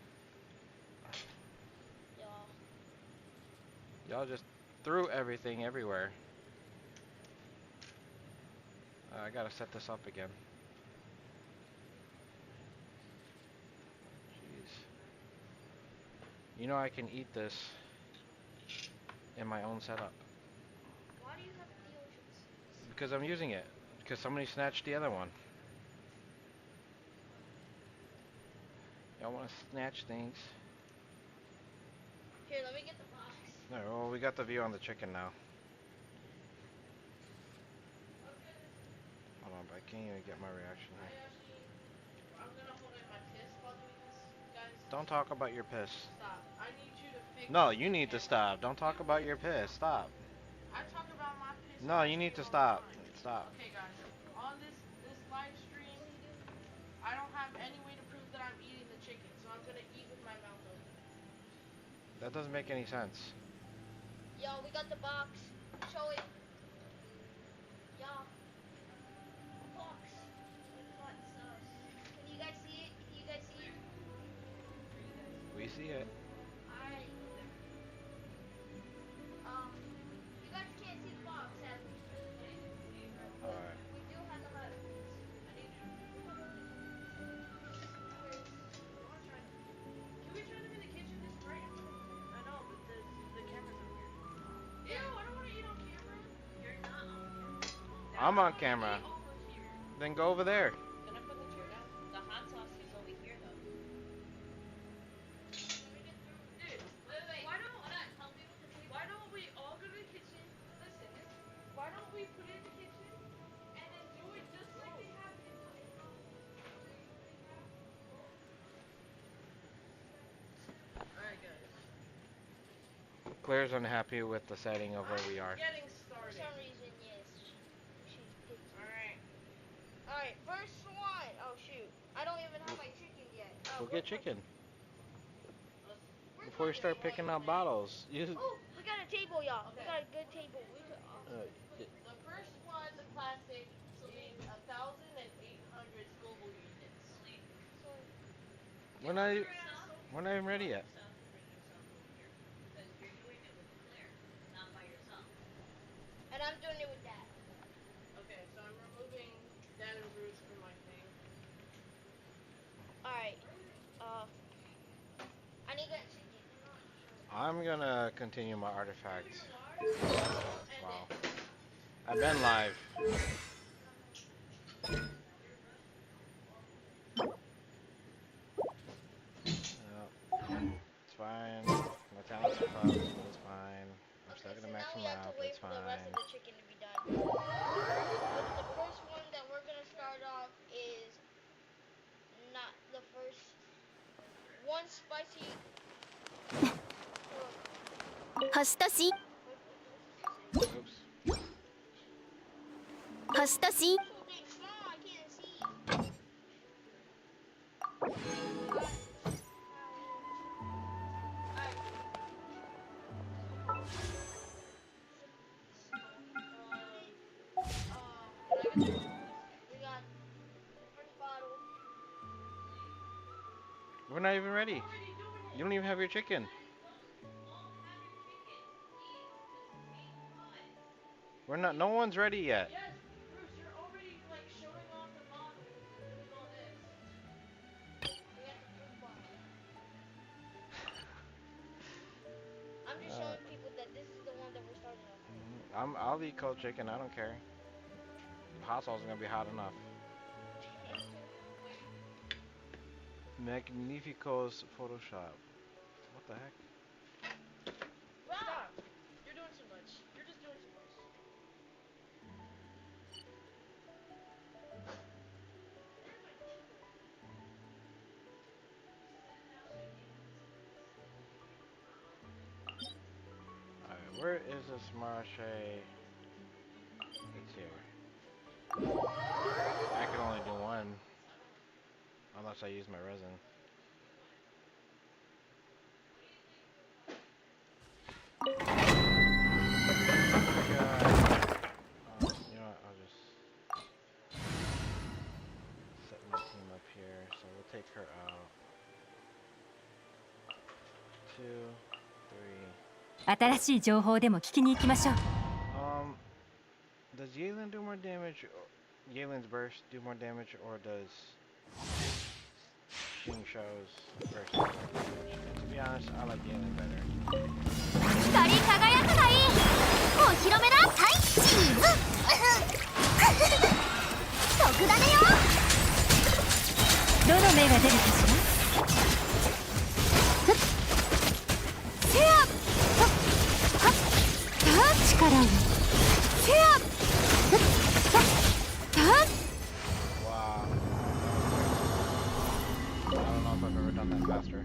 Y'all.
Y'all just threw everything everywhere. I gotta set this up again. Jeez. You know I can eat this in my own setup.
Why do you have the oceans?
Because I'm using it. Because somebody snatched the other one. Y'all wanna snatch things?
Here, let me get the box.
No, well, we got the view on the chicken now. Hold on, but I can't even get my reaction here.
I'm gonna hold in my piss while doing this, guys.
Don't talk about your piss.
Stop. I need you to fix.
No, you need to stop. Don't talk about your piss. Stop.
I talk about my piss.
No,
on
you need to
stream all the
stop.
time.
Stop.
Okay, guys. On this live stream, I don't have any way to prove that I'm eating the chicken, so I'm gonna eat with my mouth open.
That doesn't make any sense.
Yo, we got the box. Show it. Yo. Box. Can you guys see it? Can you guys see it?
We see it.
Alright. You guys can't see the box, sadly.
Alright.
We do have the hut.
Can we try them in the kitchen? This right in front of me? I know, but the camera's over here. Ew, I don't want to eat on camera. You're not on camera.
I'm on camera.
Eat over here.
Then go over there.
Gonna put the chair down. The hot sauce is over here though.
Dude, why don't we all go to the kitchen? Listen, why don't we put it in the kitchen and then do it just like they have it in Alright, guys.
Claire's unhappy with the setting of where we are.
Getting
For
started.
some reason, yes. She's picky.
Alright.
Alright, first one. Oh, shoot. I don't even have my chicken yet.
Go get chicken.
Where's
Before
my
you start
chicken?
picking out bottles. You.
Oh, we got a table, y'all. We
Okay.
got a good table. We could,
The first one, the classic, is 1,800 Scoville units.
We're not even ready yet.
Because you're doing it with Claire, not by yourself.
and I'm doing it with that.
Okay, so I'm removing Dan and Bruce from my thing.
Alright. I need that chicken.
I'm gonna continue my artifacts.
And
Wow. I've been live. It's fine. My talents are up, it's fine. I'm still
Okay,
gonna
so
max
now we
them
have to
out,
wait
it's
for the rest
fine.
of the chicken to be done. The first one that we're gonna start off is not the first one spicy.
ホストシ
Oops.
ホストシ
So dang small, I can't see. We got the first bottle.
We're not even ready. You don't even have your chicken. We're not, no one's ready yet.
yes, Bruce, you're already like showing off the bottle with all this.
We got the fruit bottle. I'm just showing people that this is the one that we're starting off with.
I'll eat cold chicken, I don't care. Hot sauce is gonna be hot enough. Magnificos Photoshop. What the heck?
Stop! You're doing too much. You're just doing too much.
Alright, where is this marche? It's here. I can only do one. Unless I use my resin. You know what, I'll just set my team up here, so we'll take her out. 3.
新しい情報でも聞きに行きましょう。
Does Yalen do more damage? Yalen's burst do more damage, or does Xingqiu's burst do more damage? And to be honest, I like Yalen better.
光り輝くがいい。お披露目だ。はいチーズ特ダネよ。どの目が出るかしら。ふっせやっはっ力をせやっふっはっ
Wow. I don't know if I've ever done that faster.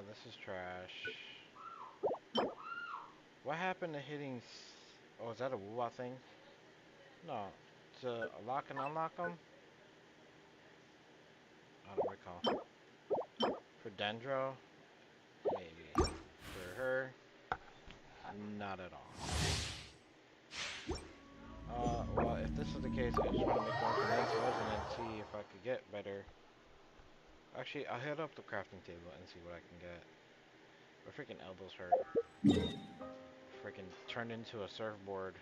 This is trash. What happened to hitting? Oh, is that a Wuwa thing? No, to lock and unlock them. I don't recall. For Dendro, maybe. For her, not at all. Well, if this is the case, I just want to make one for Lance Resident and see if I could get better. Actually, I'll hit up the crafting table and see what I can get. My freaking elbows hurt. Freaking turned into a surfboard.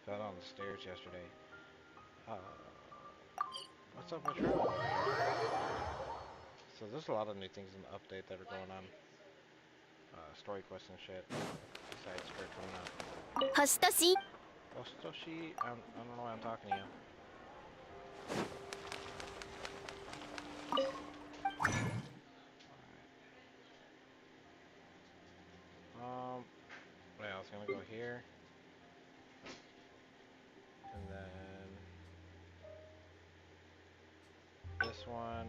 Fell down the stairs yesterday. What's up with Charlotte over here? So there's a lot of new things in the update that are going on. Story quests and shit. Besides Skirt coming out.
星とし
Ostoshi, I don't know why I'm talking to you. Wait, I was gonna go here. And then this one.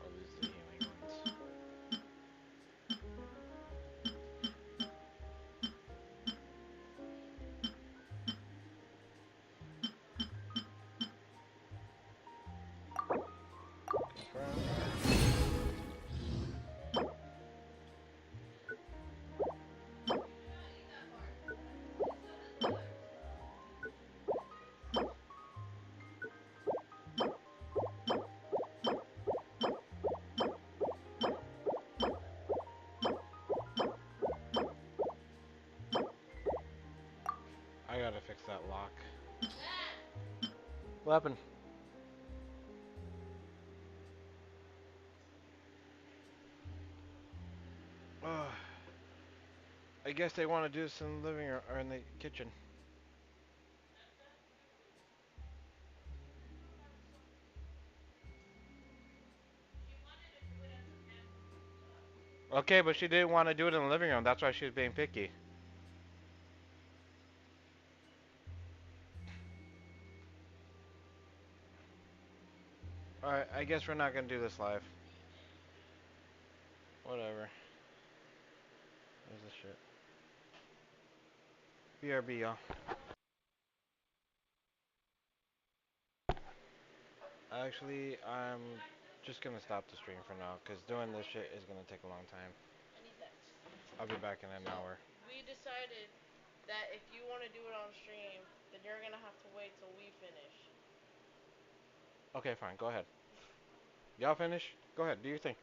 Oh, these are the healing ones. I gotta fix that lock. What happened? I guess they want to do this in the living room or in the kitchen. Okay, but she didn't want to do it in the living room. That's why she was being picky. Alright, I guess we're not gonna do this live. Whatever. Where's this shit? BRB, y'all. Actually, I'm just gonna stop the stream for now, because doing this shit is gonna take a long time. I'll be back in an hour.
We decided that if you want to do it on stream, then you're gonna have to wait till we finish.
Okay, fine, go ahead. Y'all finish? Go ahead, do your thing.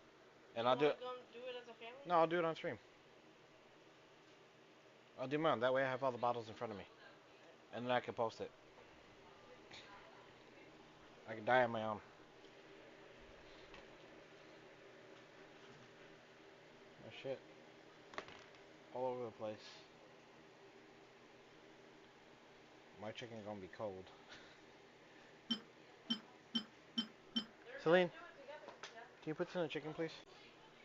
And
You
I'll do
wanna
it.
go do it as a family?
No, I'll do it on stream. I'll do mine. That way I have all the bottles in front of me. And then I can post it. I can die on my own. Oh shit. All over the place. My chicken gonna be cold. Celine, can you put this in the chicken, please?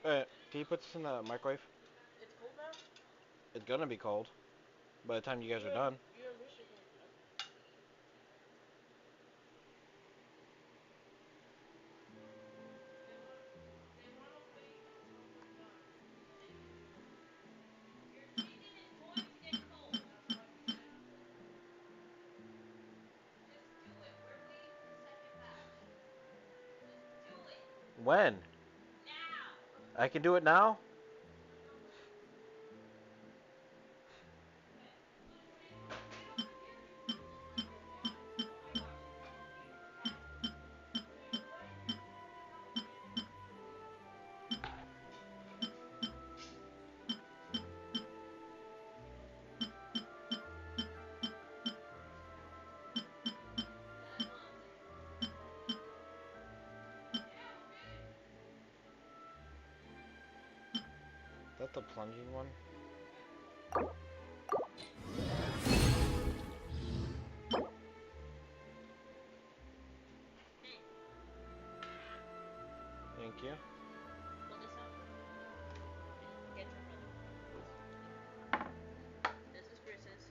Can you put this in the microwave?
It's cold now?
It's gonna be cold by the time you guys are done.
You're in Michigan.
When? I can do it now? Is that the plunging one? Thank you.
Pull this out. And get your brother one, please. This is Bruce's.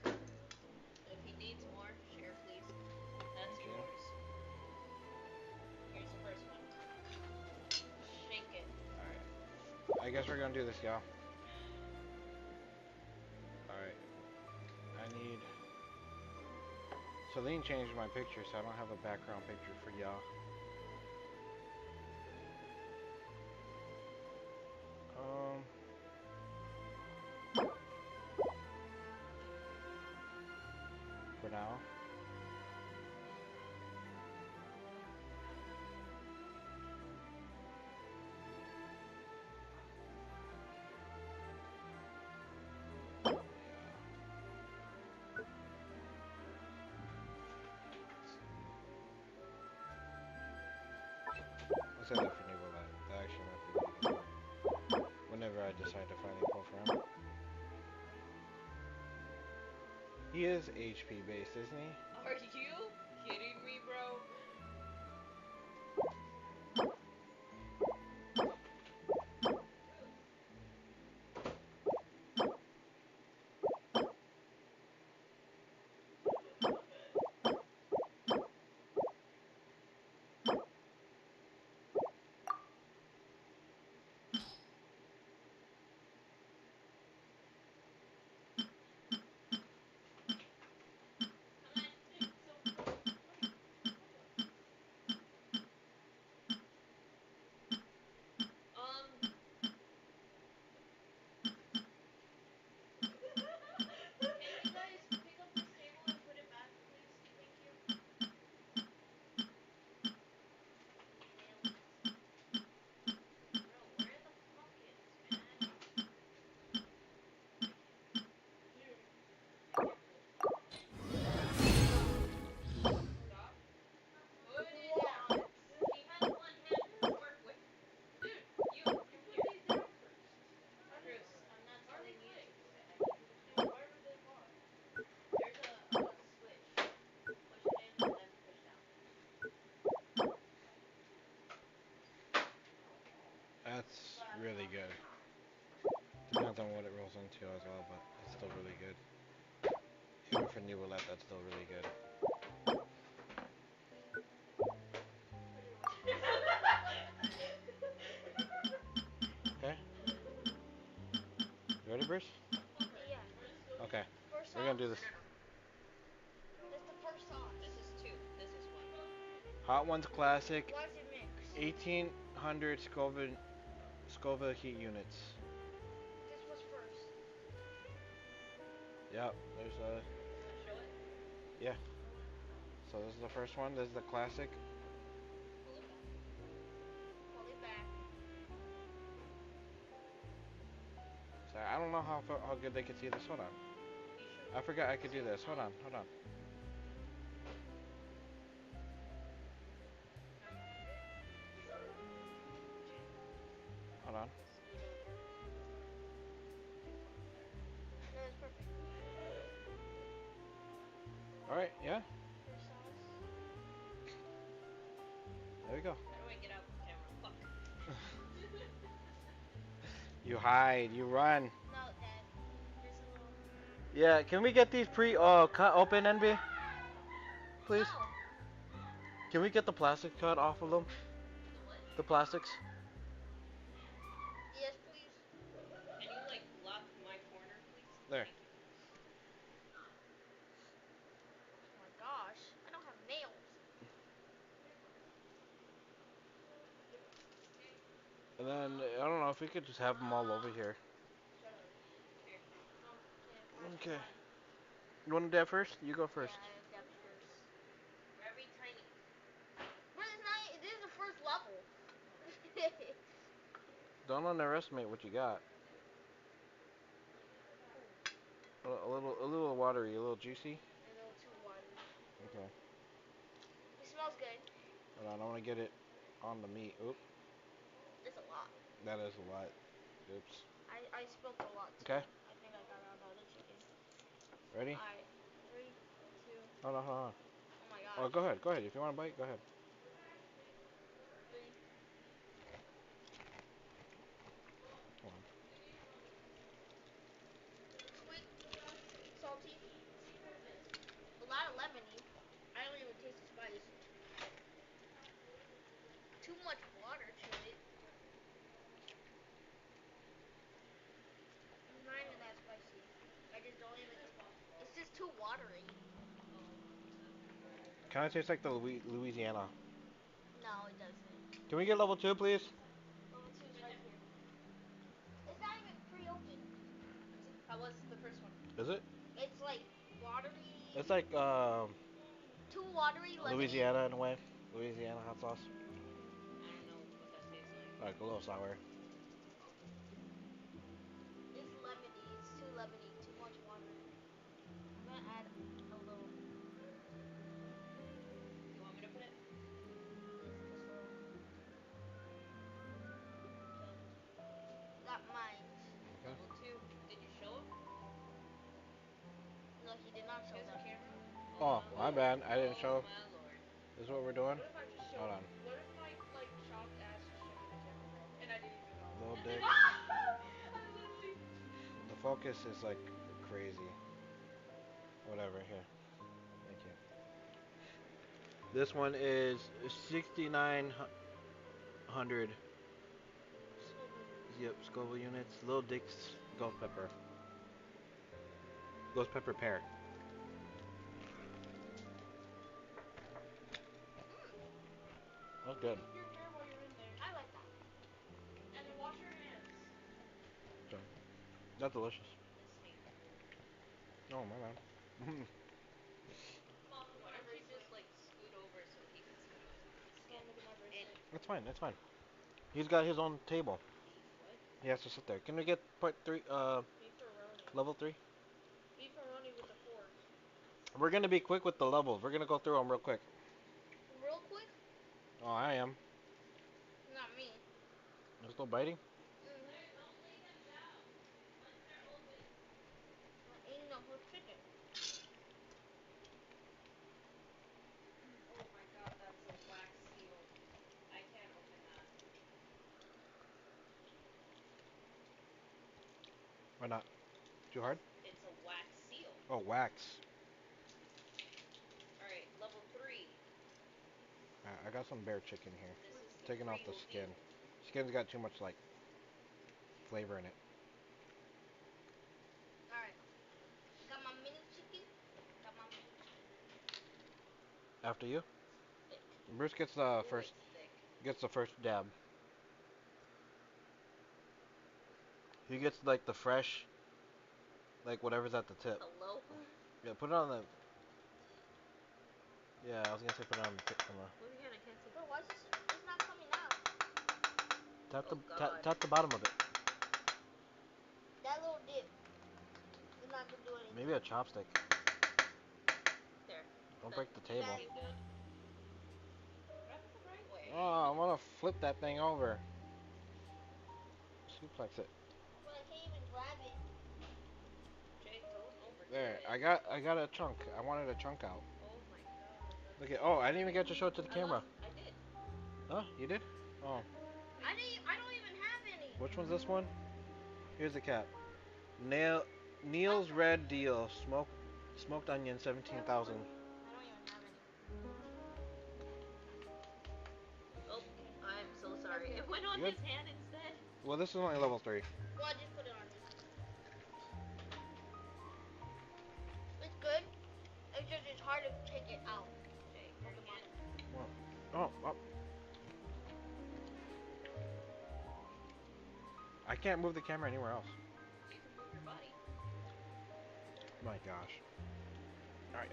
If he needs more, share, please. That's
Thank you.
yours. Here's the first one. Shake it.
Alright. I guess we're gonna do this, y'all. Alright. I need... Celine changed my picture, so I don't have a background picture for y'all. For now. I'll say that for Nicolette. That actually might be really good. Whenever I decide to finally pull for him. He is HP based, isn't he?
Are you kidding me, bro? Can you guys pick up this table and put it back, please? Thank you. Nail it. Bro, where are the pumpkins, man? Dude. Careful. Stop. Put it down. He has one hand to work with.
Dude, you put these down first.
Bruce, I'm not
Why are they
telling you to
placed?
do it. I need you to do
Dude,
it.
wherever they are.
There's a switch. Push it in and then push down.
That's really good. Depends on what it rolls into as well, but it's still really good. Even for Nicolette, that's still really good. Okay? You ready, Bruce?
Yeah.
Okay.
First
We're gonna
sauce?
do this.
That's the first sauce.
This is two. This is one.
Hot Ones Classic,
Why is it mixed?
1800 Scoville heat units.
This was first.
Yep, there's a...
Wanna show it?
Yeah. So this is the first one. This is the classic.
Pull it back.
Pull it back.
Sorry, I don't know how good they can see this. Hold on.
He should.
I forgot I could do this. Hold on, hold on. Hold on.
Scoot over.
No, it's perfect.
Alright, yeah.
First sauce.
There we go.
How do I get out of the camera? Fuck.
You hide, you run.
No, Dad. There's a little.
Yeah, can we get these cut open, NB? Please?
No.
Can we get the plastic cut off of them?
The what?
The plastics?
Yes, please.
Can you like block my corner, please?
There.
Thank you.
Oh my gosh. I don't have nails.
if we could just have them all over here.
Shut up.
Here.
No, yeah, pass
Okay.
mine.
You want to dab first? You go first.
Yeah, I dabbed first.
Very tiny.
But it's not. This is the first level.
Don't underestimate what you got. A little watery, a little juicy.
A little too watery.
Okay.
It smells good.
Hold on, I want to get it on the meat. Oop,
It's a lot.
that is a lot. Oops.
I spilled a lot too.
Okay.
I think I got it on the other chicken.
Ready?
Alright. 3, 2.
Hold on, hold on.
Oh my gosh.
Oh, go ahead, go ahead. If you want to bite, go ahead.
3.
Hold on.
Sweet. Salty. A lot of lemony. I don't even taste the spice. Too much water to it. It's not even that spicy. I just don't even. It's just too watery.
Kind of tastes like the Louisiana.
No, it doesn't.
Can we get level 2, please?
Level 2 is right here. It's not even pre-opened.
How was the first one?
Is it?
It's like watery.
It's like
Too watery, lemony.
Louisiana in a way. Louisiana hot sauce.
I don't know what that tastes like.
Like a little sour.
It's lemony. It's too lemony. Too much water. I'm gonna add a little.
You want me to put it?
This little. Got mine.
Okay.
Level 2. Did you show him?
No, he did not
He
show
has a
them.
camera?
Oh, my bad. I didn't show.
Oh my lord.
This is what we're doing.
What if I just showed?
Hold on.
What if my like chopped ass just showed in the camera, bro? And I didn't even know.
Little dick.
I literally.
The focus is like crazy. Whatever, here. Thank you. This one is 6,900. Yep, Scoville units. Little Dick's ghost pepper. Ghost pepper pear. That's good.
Comb your hair while you're in there,
I like that.
and then wash your hands.
That's delicious.
This thing.
Oh, my bad.
Mom, look
Why
at my
don't you
bracelet.
just like scoot over so he can scoot the skin
Mom, look at my
in?
bracelet.
That's fine, that's fine. He's got his own table.
Beef what?
He has to sit there. Can we get part 3,
Beefaroni.
level 3?
Beefaroni with the fork.
We're gonna be quick with the levels. We're gonna go through them real quick.
Real quick.
Oh, I am.
Not me.
You're still biting?
I'm eating the whole chicken.
Oh my god, that's a wax seal. I can't open that.
Why not? Too hard?
It's a wax seal.
Oh, wax.
Alright, level 3.
I got some bear chicken here.
This is the
Taking off the
real
skin.
deal.
Skin's got too much, like, flavor in it.
Alright. Got my mini chicken. Got my mini chicken.
After you?
Thick.
Bruce gets the
Ooh,
first
it's thick.
dab. He gets like the fresh, like whatever's at the tip.
Hello?
Yeah, put it on the. Yeah, I was gonna say put it on the tip.
Move your hand, I can't see.
Bro, why is this? It's not coming out.
Oh god.
Tap the bottom of it.
That little dip is not gonna do anything.
Maybe a chopstick.
There.
Don't
That
break the table.
seemed good. Grab it the right way.
Oh, I wanna flip that thing over. Suplex it.
But I can't even grab it.
Jay, don't overdo
There,
it.
I got a chunk. I wanted a chunk out.
Oh my god. That's
Look at. Oh, I didn't even get to show it to the camera.
I did.
Huh? You did? Oh.
I don't even have any.
Which one's this one? Here's the cap. Neil's Red Deal. Smoked onion, 17,000.
I don't even have any.
Oh, I'm so sorry. It went on
Good.
his hand instead.
Well, this is only level 3.
Well, I just put it on his. It's good. It's just it's hard to take it out
Jay,
of
your
the
hand.
bottom.
Oh. can't move the camera anywhere else.
You can move your body.
My gosh. Alright,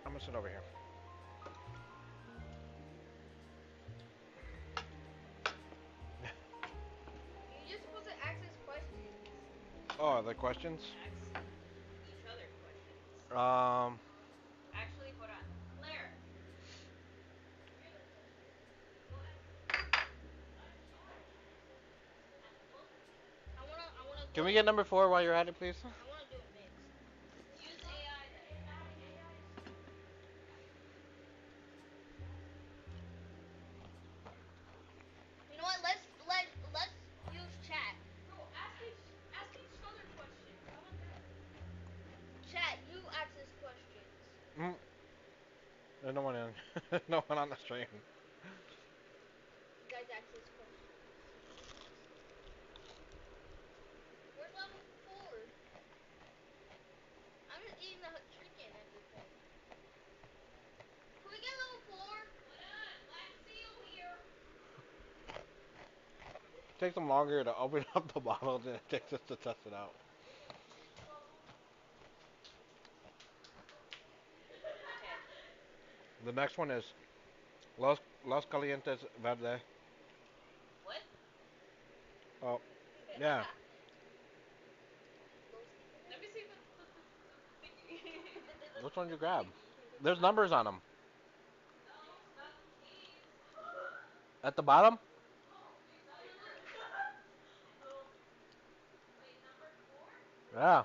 I'm gonna sit over here.
You're just supposed to ask us questions.
Oh, the questions?
Ask each other questions.
Um,
Actually, hold on. Claire.
I wanna
can
do
we
it.
get number 4 while you're at it, please?
I wanna do it mixed.
Use AI then.
You know what? Let's use chat.
No, ask each other questions. How about that?
Chat, you ask us questions.
Mm. There's no one in. No one on the stream.
You guys ask us questions. Where's level 4? I'm just eating the chicken at this point. Can we get level 4?
Hold on. Black seal here.
It takes them longer to open up the bottle than it takes us to test it out.
Okay.
The next one is Los Calientes Verde.
What?
Oh, yeah.
Let me see the thingy.
Which one did you grab? There's numbers on them.
No, not these.
At the bottom?
No, these here. No. Wait, number 4?
Yeah.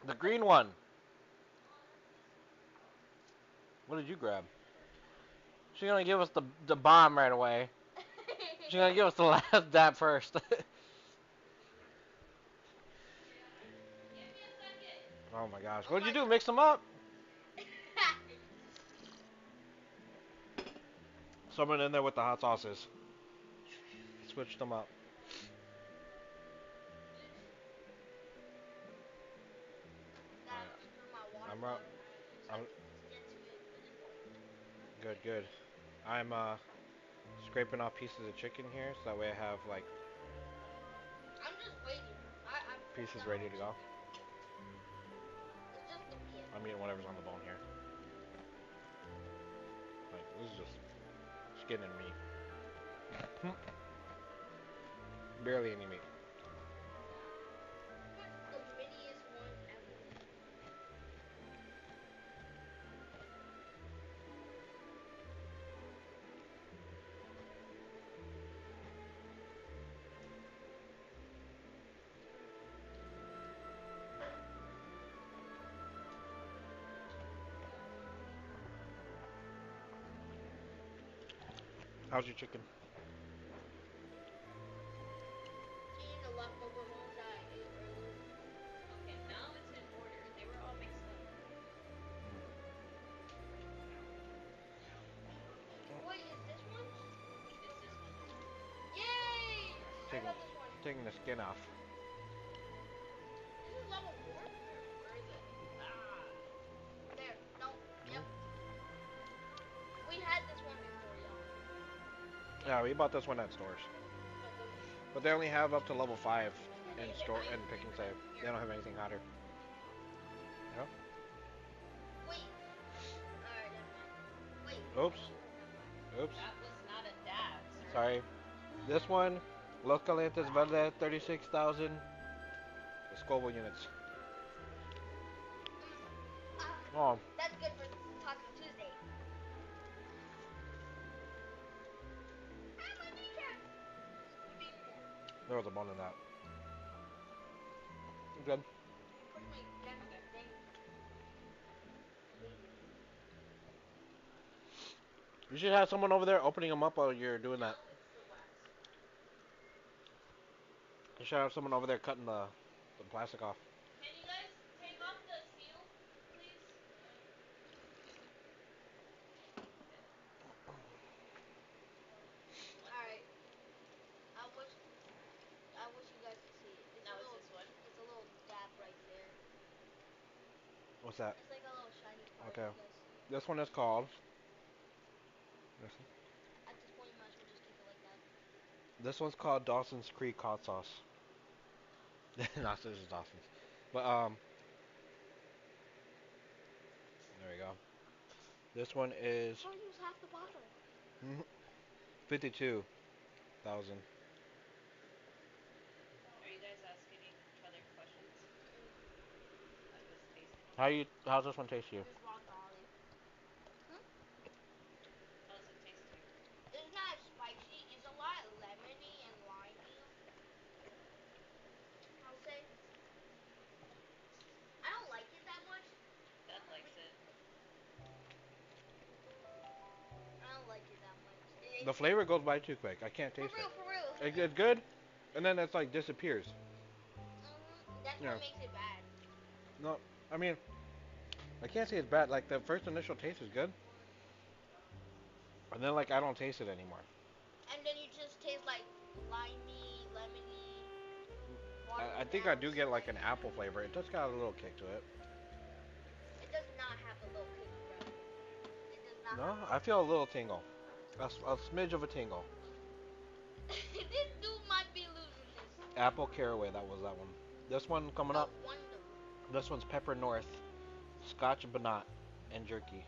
The green one.
Oh, that's this one.
What did you grab? She's gonna give us the bomb right away. She's gonna give us the last dab first.
Give me a second.
Oh my gosh.
Oh
What did
my
you do?
God.
Mix them up? Someone in there with the hot sauces. Switch them up.
Gotta stir my water
I'm up.
bottle so I
I'm
can get to it with it.
good, good. I'm scraping off pieces of chicken here so that way I have like
I'm just waiting. I'm putting
pieces
down
ready
the
to go.
chicken. It's just the meat.
I'm eating whatever's on the bone here. Like this is just skin and meat. Barely any meat.
Put the miniest one ever.
How's your chicken?
Eating the leftover ones that I ate earlier.
Okay, now it's in order. They were all mixed up.
Wait, is this one?
It's this one.
Yay! I
Taking,
got this one.
taking the skin off.
This is level 4?
Where is it? Ah!
There. No. Yep. We had this one before, y'all.
Yeah, we bought this one at stores.
No,
But they only have up to level 5 in
Is it
store
mine?
and pick and save. They don't have anything hotter. Yeah.
wait. Alright, never mind. Wait.
Oops. Oops.
That was not a dab, sir.
Sorry. This one, Los Calientes Verde, 36,000 Scoble units. Oh,
That's good for Taco Tuesday. Ah, my kneecap!
We need more.
there was a bone in that. Good.
Push my dang
Okay.
baby.
You should have someone over there opening them up while you're doing that.
Now it's the wax.
You should have someone over there cutting the plastic off.
Can you guys take off the seal, please? What?
Alright. I wish you guys could see it.
Now it's this one.
It's a little dab right there.
What's that?
It's like a little shiny part.
Okay.
You guys see?
This one is called.
At this point, you might as well just keep it like that.
This one's called Dawson's Creek hot sauce. Not this is Dawson's, but there we go. This one is
I'll use half the bottle.
52,000.
Are you guys asking each other questions? I'm just tasting.
How's this one taste to you?
Just raw garlic.
How does it taste to you?
It's not spicy. It's a lot lemony and limey. I'll say. I don't like it that much.
Dad likes it.
I don't like it that much.
The flavor goes by too quick. I can't taste it.
For real.
It's good, and then it's like disappears.
That's
Yeah.
what makes it bad.
No, I mean, I can't say it's bad. Like the first initial taste is good, and then like I don't taste it anymore.
And then you just taste like limey, lemony,
I think I
watermelon,
do get like an
spicy.
apple flavor. It just got a little kick to it.
It does not have a little kick, bro. It does not
No,
have
I feel a little tingle, a smidge of a tingle.
This dude might be losing this.
Apple caraway, that was that one. This one coming
No
up.
wonder.
This one's Pepper North, Scotch Bonnet, and jerky.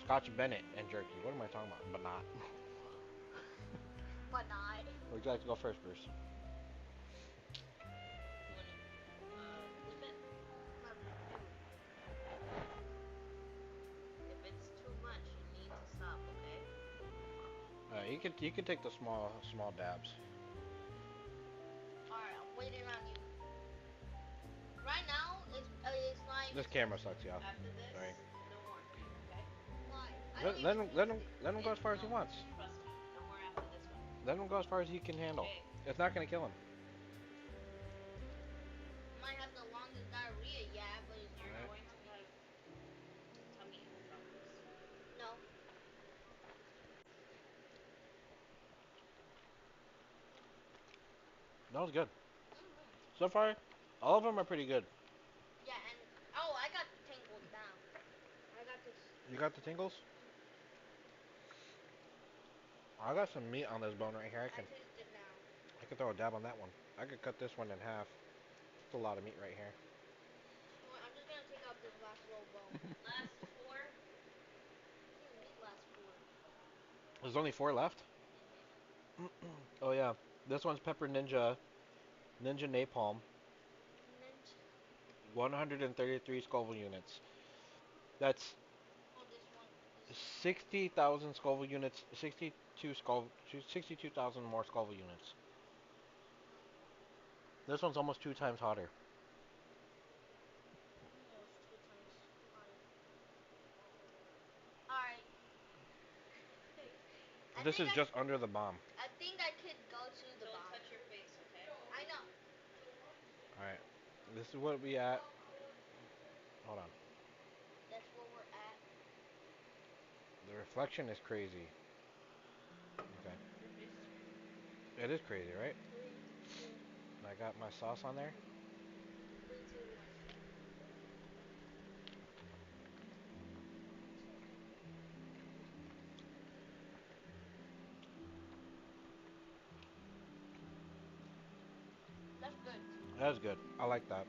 Scotch Bennett and jerky. What am I talking about? Bonnet.
But not.
Would you like to go first, Bruce?
Flip it.
No, do it.
If it's too much, you need to stop, okay?
You can take the small dabs.
Alright, I'm waiting on you. Right now, it's like.
This camera sucks, y'all.
After this,
Sorry.
no more, okay?
Why? I
Let,
don't
let
even
him let him
taste it.
let him go as far as he
No,
wants.
Trust me, no more after this one.
Let him go as far as he can handle.
Okay.
It's not gonna kill him.
Might have the longest diarrhea, yeah, but it's
You're
not.
going to have tummy problems.
No.
That was good. So far, all of them are pretty good.
Yeah, and oh, I got tingles now. I got this.
You got the tingles? I got some meat on this bone right here.
I taste it now.
I could throw a dab on that one. I could cut this one in half. It's a lot of meat right here.
You know what, I'm just gonna take out this last little bone.
Last four.
What do you mean last four?
There's only 4 left. Oh yeah, this one's Pepper Ninja Napalm,
Ninja.
133 Scoville units. That's
Oh, this one. This.
60,000 Scoville units. 62,000 more Scoville units. This one's almost 2 times hotter.
Almost 2 times hotter. Alright.
This is just under the bomb.
I think I could go to the
Don't
bottom.
touch your face, okay?
I know.
All right, this is what we at. Hold on.
That's where we're at.
The reflection is crazy. Okay.
Your face is crazy.
It is crazy, right?
3, 2,
I got my sauce on there.
3, 2, 1. That's good.
That's good. I like that.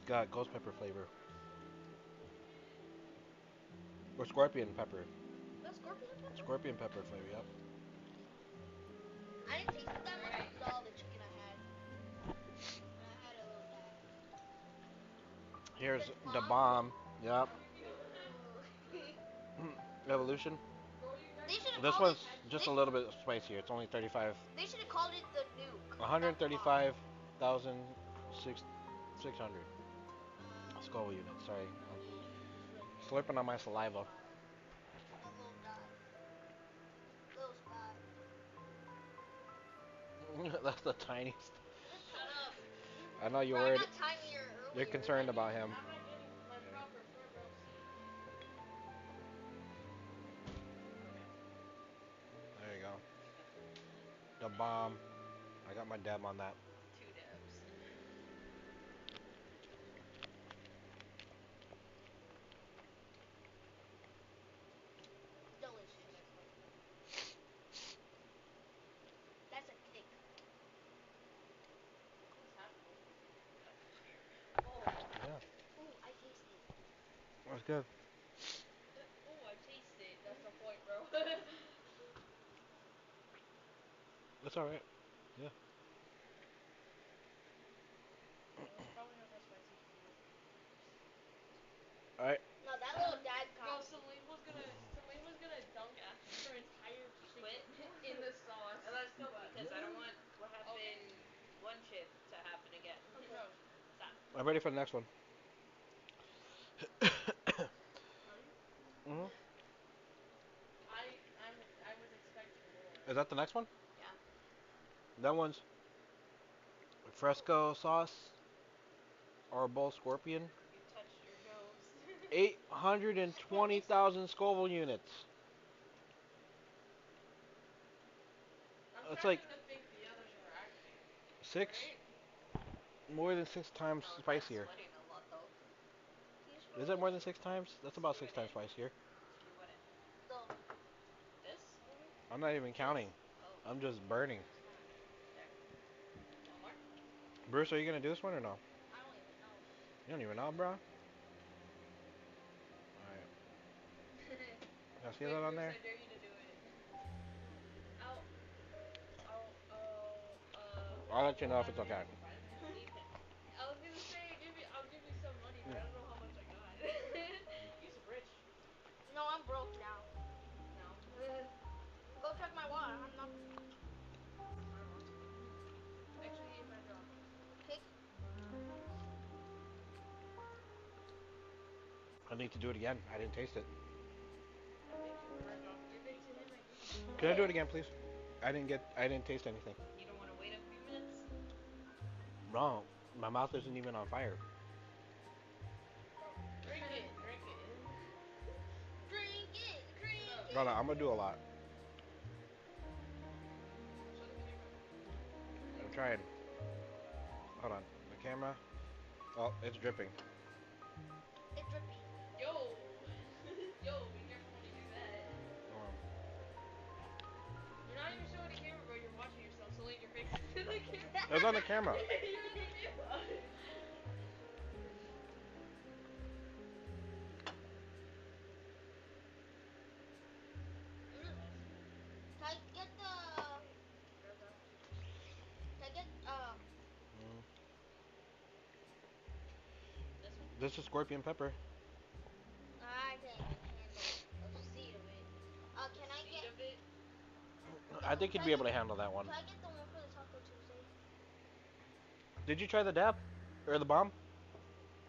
Got ghost pepper flavor. Or scorpion pepper.
That's scorpion pepper?
Scorpion pepper flavor, yep.
I didn't taste it that much because of all the chicken I had. And I had a little dab.
Here's
This
the
bomb?
bomb. Yep.
Ooh.
Evolution.
They should have
This
called
one's
it.
just a little bit spicier. It's only 35.
They should have called it the nuke.
135,600 Scoville units. Sorry. Slurping on my saliva.
That little guy. Little Scott.
That's the tiniest.
Shut up.
I know you're
Bro, I
worried.
got tinier earlier.
You're concerned about him.
I'm not getting my proper front row seat.
There you go. The bomb. I got my dab on that.
2 dabs.
Delicious.
good.
Oh, I taste it. That's the point, bro.
That's all right.
It's probably not that spicy for you.
All right.
No, that little dad
Bro,
caught me.
Celine was gonna dunk
Yeah.
her entire
Quit?
chicken in the sauce.
And let's go because I don't want what happened
Okay.
one chip to happen again.
Okay.
Bro,
Stop.
I'm ready for the next one.
are you?
Hmm.
I was expecting more.
Is that the next one?
Yeah.
That one's fresco sauce or bowl scorpion.
You touched your nose.
820,000 Scoville units.
I'm
That's like
starting to think the others are acting.
six,
Right?
more than 6 times
No, that's
spicier.
sweating a lot though.
He's
Is that more than 6 times? That's about
Screw
six
it
times
in.
spicier.
Screw what in?
the
This?
I'm not even counting.
Oh.
I'm just burning.
There. One more?
Bruce, are you gonna do this one or no?
I don't even know.
You don't even know, bro. All right. Y'all see
Wait,
that on
Bruce,
there?
I dare you to do it. I'll,
I'll let you know if
buy
it's
my
okay.
own friend.
Leave him.
I was gonna say, I'll give you some money, but I don't know how much I got. He's rich.
No, I'm broke now.
No.
Go check my wallet. I have nothing.
I don't want to. Actually, if I drop.
Okay.
I need to do it again. I didn't taste it.
Actually, if I drop, give it to him. I give you.
Can I do it again, please? I didn't taste anything.
You don't want to wait a few minutes?
Wrong. My mouth isn't even on fire.
Bro, drink it. Drink it.
Drink it. Drink
Shut up.
it.
No, no, I'm gonna do a lot.
Show the camera.
I'm trying. Hold on. The camera. Oh, it's dripping.
It's drippy.
Yo. Yo, be careful when you do that.
Hold on.
You're not even showing the camera, bro. You're watching yourself. So lean your face into the camera.
It's on the camera.
You're in the camera.
Can I get the? Can I get
Mm.
This one?
This is scorpion pepper.
I can't even handle a seed of it. Can I
Seed
get?
of it?
I think you'd be able to handle that one.
Can I get the one for the Taco Tuesday?
Did you try the dab? Or the bomb?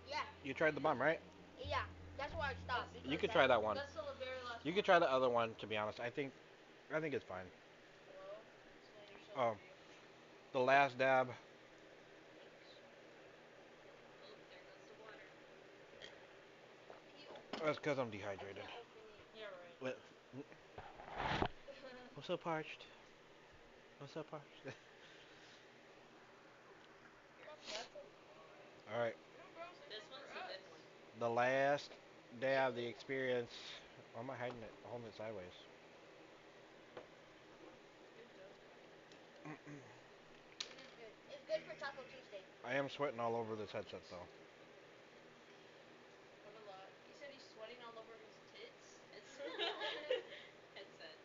Yeah.
You tried the bomb, right?
Yeah. That's why I stopped.
You
Because
could try that one.
That's still the very last
You
one.
could try the other one, to be honest. I think it's fine.
Hello? Celine, you're so
Oh,
pretty.
the last dab.
Thanks. Oh, there goes the water.
Ew.
That's because I'm
I
dehydrated.
can't open it.
Yeah, right.
Wait, I'm so parched. I'm so parched.
That's a lie.
All right,
No, bro, save
This
some for
one's the
us.
good one.
the last dab, the experience. Why am I hiding it, holding it sideways?
It does kind of.
It is good. It's good for Taco Tuesday.
I am sweating all over this headset, though.
Not a lot. He said he's sweating all over his tits.
It's headset.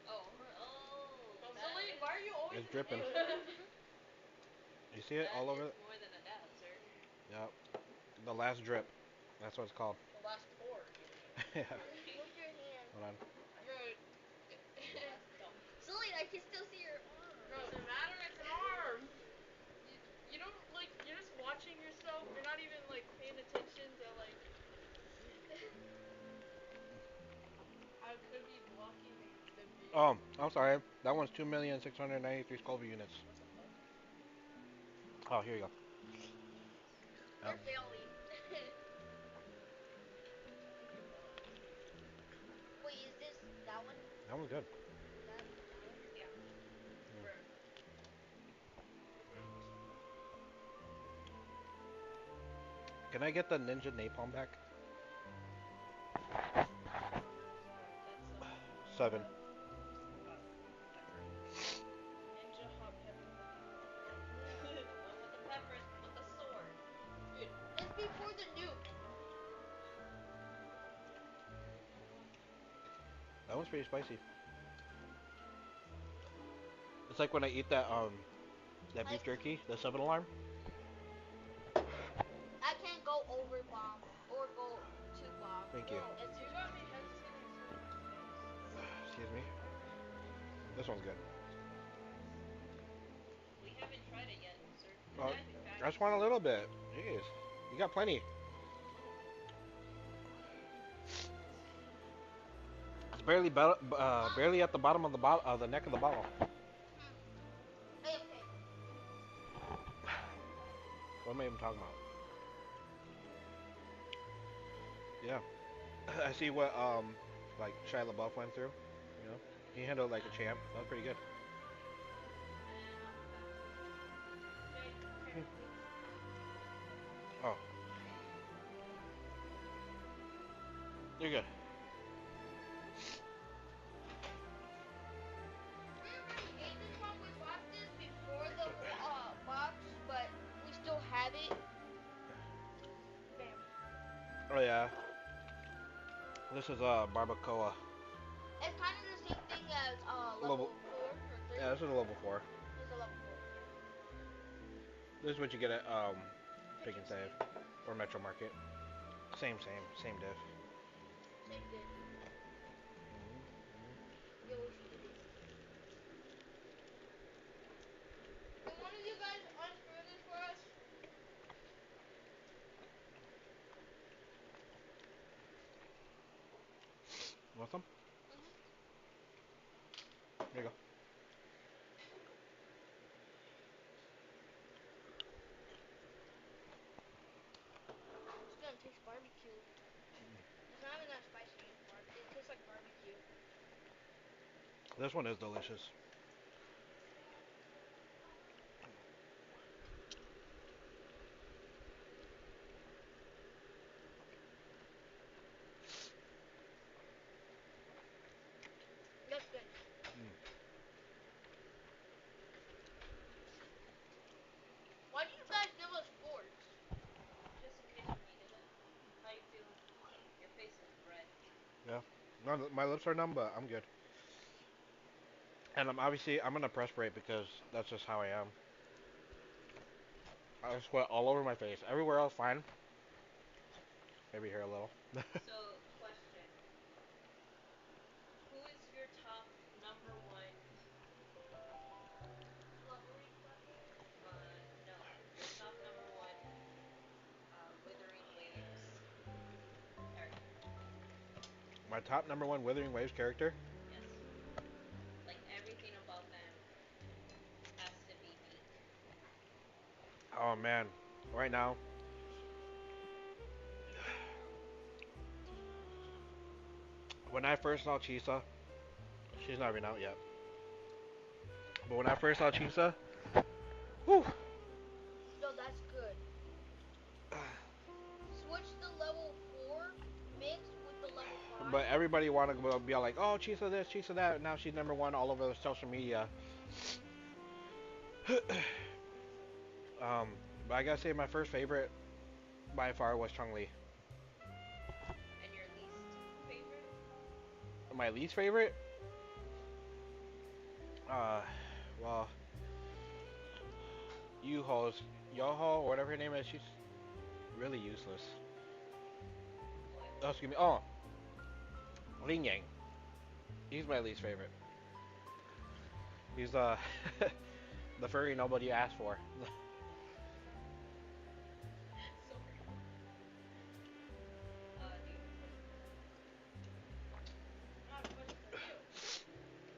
Oh.
Oh,
Bro,
that
Celine,
is,
why are you always
It's
in the
dripping.
camera?
You see it
that
all over?
is more than a dab, sir.
Yep. The last drip. That's what it's called.
The last pour, you mean?
Yeah.
Move your hand.
Hold on.
Bro.
The last dump.
Celine, I can still see your arm.
Doesn't matter, it's an arm. You don't like you're just watching yourself. You're not even like paying attention to like I could be blocking the view.
Oh, I'm sorry. That one's 2,693 Scoville units.
What the fuck?
Oh, here you go.
You're
Yep.
failing.
Thank you, bro.
Wait, is this that one?
That one's good.
That one?
Yeah.
Bruh. You're better than this one.
Can I get the Ninja Napalm back?
How much is that?
That's
7.
hot pepper.
Ninja hot pepper. What the fuck?
The one with the peppers with the sword.
Dude,
It's before the nuke.
That one's pretty spicy. It's like when I eat that beef
Like
jerky, the 7 alarm.
I can't go over bomb or go to bomb.
Thank you.
It's
You got me hesitating so much.
Excuse me. This one's good.
We haven't tried it yet, sir.
Oh,
Happy
I just want a little bit. Jeez, you got plenty. It's barely at the bottom of the neck of the bottle.
Hey, okay.
What am I even talking about? Yeah, I see what like Shia LaBeouf went through. You know, he handled it like a champ. That was pretty good. Oh, you're good.
We already ate this one. We bought this before the box, but we still have it. Bam.
Oh yeah, this is barbacoa.
It's kind of the same thing as
Level.
level 4 or 3.
Yeah, this is a level 4.
It's a level 4.
This is what you get at Pick
Pick
and
and
Save
Save.
or Metro Market. Same diff.
Same dish. Yo, we should eat this. Can one of you guys unscrew this for us?
Want some?
Mhm.
There you go.
It's gonna taste barbecue. It's not even that spicy. It tastes like barbecue.
This one is delicious.
That's good. Why do you guys give us forks?
Just in case we needed it. How you feeling? Your face is red.
Yeah. No, my lips are numb, but I'm good. And I'm gonna perspirate because that's just how I am. I sweat all over my face. Everywhere else fine. Maybe here a little.
So, question. Who is your top number one,
Flubbery flubber.
no, your top number one, Withering Waves character?
My top number one Withering Waves character.
Yes. Like, everything about them has to be peak.
Oh man, right now. When I first saw Chisa, she's not even out yet. But when I first saw Chisa, whew,
No, that's good. Switch the level 4 mixed with the level 5.
but everybody wanted to be all like, oh, Chisa this, Chisa that. Now she's number one all over the social media. um, but I gotta say, my first favorite by far was Chun Li.
And your least favorite?
My least favorite, uh, well, Yuho's Yoho, whatever her name is, she's really useless.
What?
Oh, excuse me. Oh, Ling Yang. He's my least favorite. He's the furry nobody asked for.
Sorry. Do you have a question for her?
I have a question for you.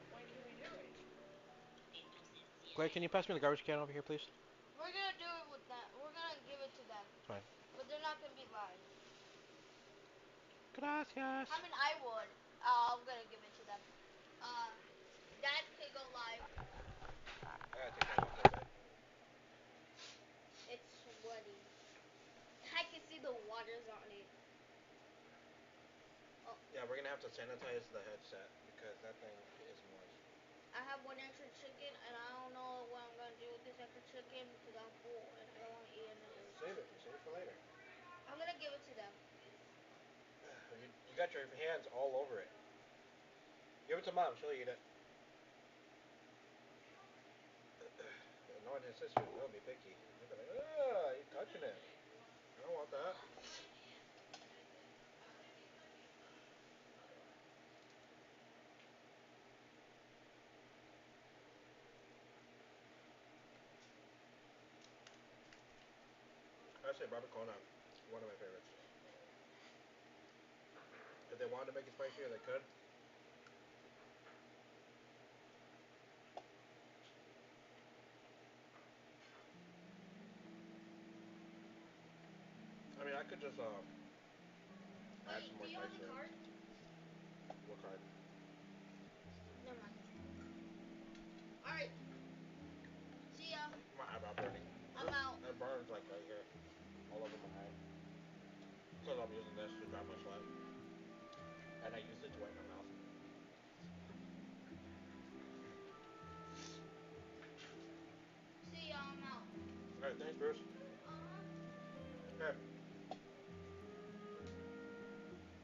When can we do it?
Clay, can you pass me the garbage can over here, please?
We're gonna do it with that. We're gonna give it to them.
Fine.
But they're not gonna be live.
Gracias.
I mean, I would. I'm gonna give it to them. Uh, Dad could go live.
I gotta take that off a bit.
It's sweaty. I can see the waters on it. Oh,
Yeah, we're gonna have to sanitize the headset because that thing is moist.
I have one extra chicken, and I don't know what I'm gonna do with this extra chicken because I'm full and I don't want to eat another
Save it.
chicken.
Save it for later.
I'm gonna give it to them.
You got your hands all over it. Give it to mom. She'll eat it. Knowing his sisters, they'll be picky. They'll be like, "Ah, you touching it? I don't want that." I say barbacoa, one of my favorites. If they wanted to make it spicier, they could. I mean, I could just add
Wait,
some
do
more
you
spice
have a
to it.
card?
What card?
Never mind. Alright. See ya.
My eyebrow burning.
I'm out.
It burns like right here, all over my eye. Because I'm using this to dry my sweat, and I use it to wipe my mouth.
See ya, I'm out.
All right, thanks, Bruce.
Uh-huh.
Here,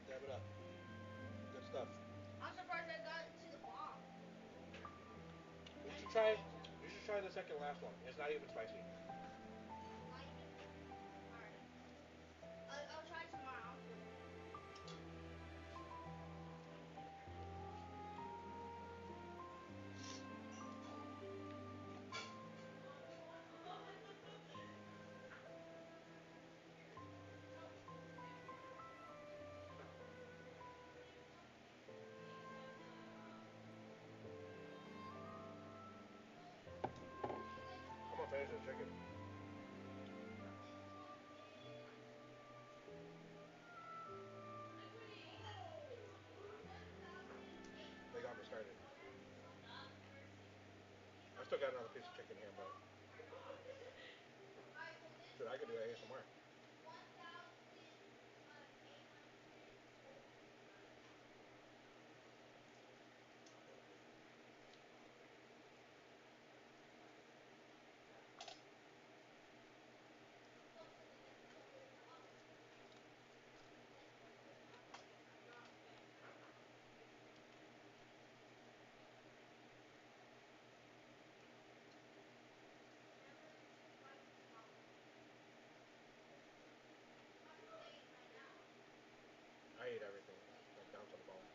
dab it up. Good stuff.
I'm surprised I got to the bomb.
You should try. You should try the second last one. It's not even spicy.
Not even? Alright. I'll try tomorrow. I'm free.
I'm gonna finish this chicken. They got me started. I still got another piece of chicken here, but dude, I could do ASMR. I ate everything, like down to the bone.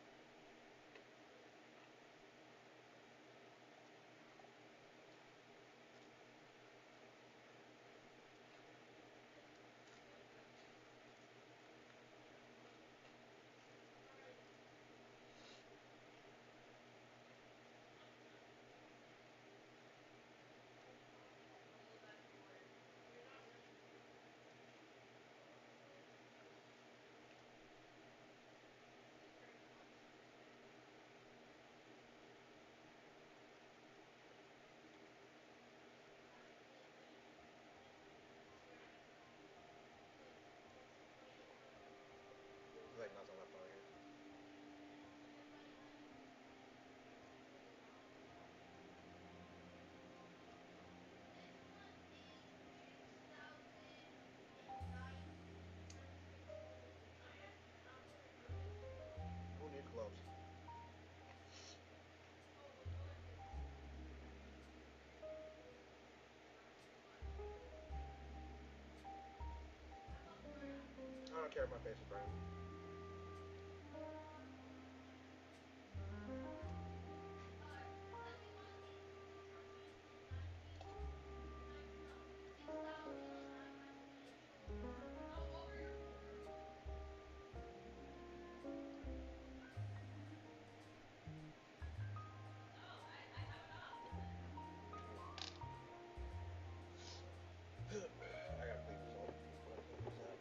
There's like nothing left over here. Who needs gloves? I don't care if my face is burning. I gotta clean this up. Where the fuck is that?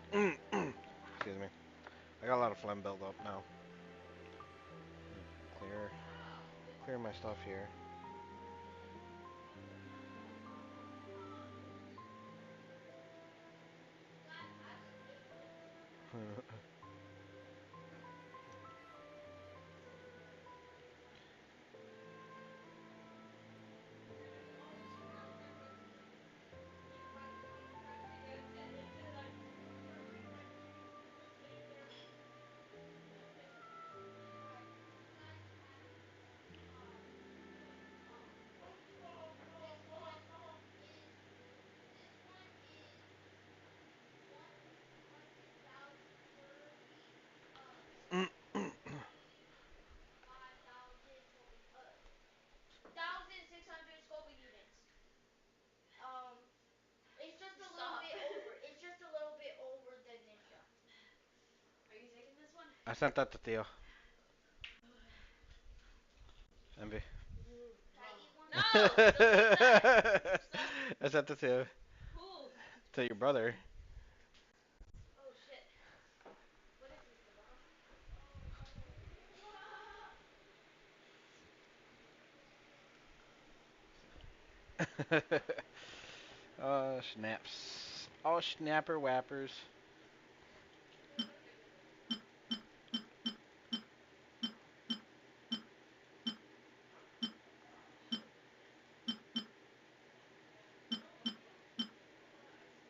Excuse me. I got a lot of phlegm build up now. Clear, clear my stuff here.
Thousand six hundred scoping units. It's just a little bit over. It's just a little bit over the ninja.
Are you taking this one?
I sent that to Theo. Envy.
Can I eat one?
No! Don't eat that!
I sent it
Who?
to your brother.
Oh shit.
What is this, the bomb?
Oh, snaps. Oh, snapper whappers.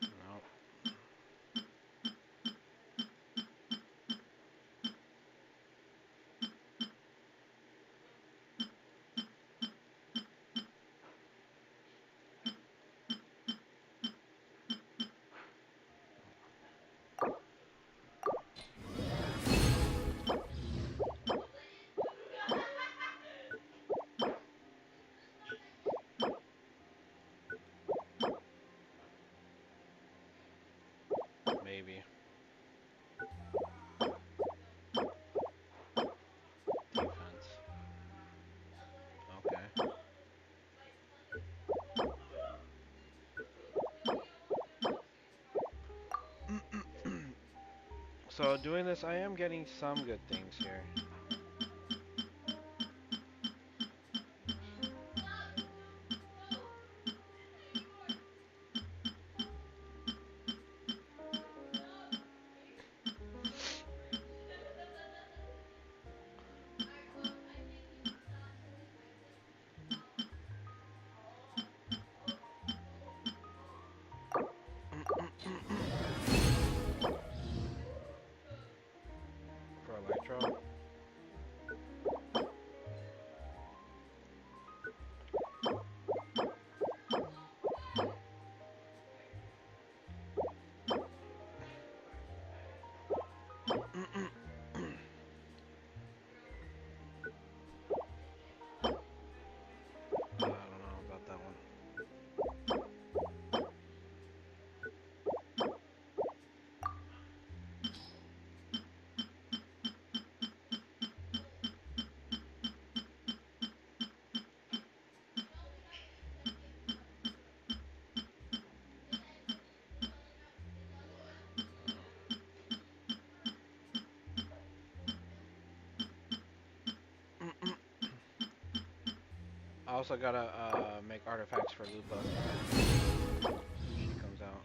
No. Maybe. Defense. Okay. So doing this, I am getting some good things here. I also gotta make artifacts for Lupa. She comes out.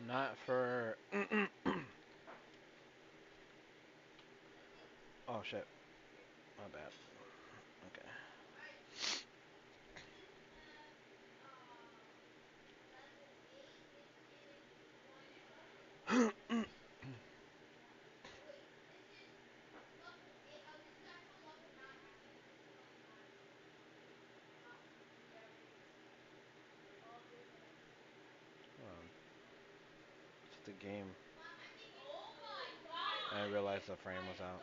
Not for. Oh shit. My bad. Okay. It's the game. I didn't realize the frame was out.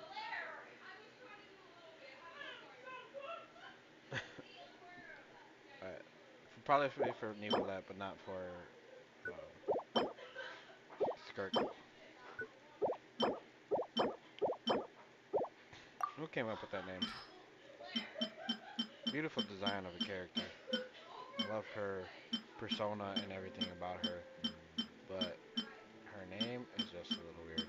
Alright. Probably for Nicolette, but not for Skirk. Who came up with that name? Beautiful design of a character. I love her persona and everything about her, but her name is just a little weird.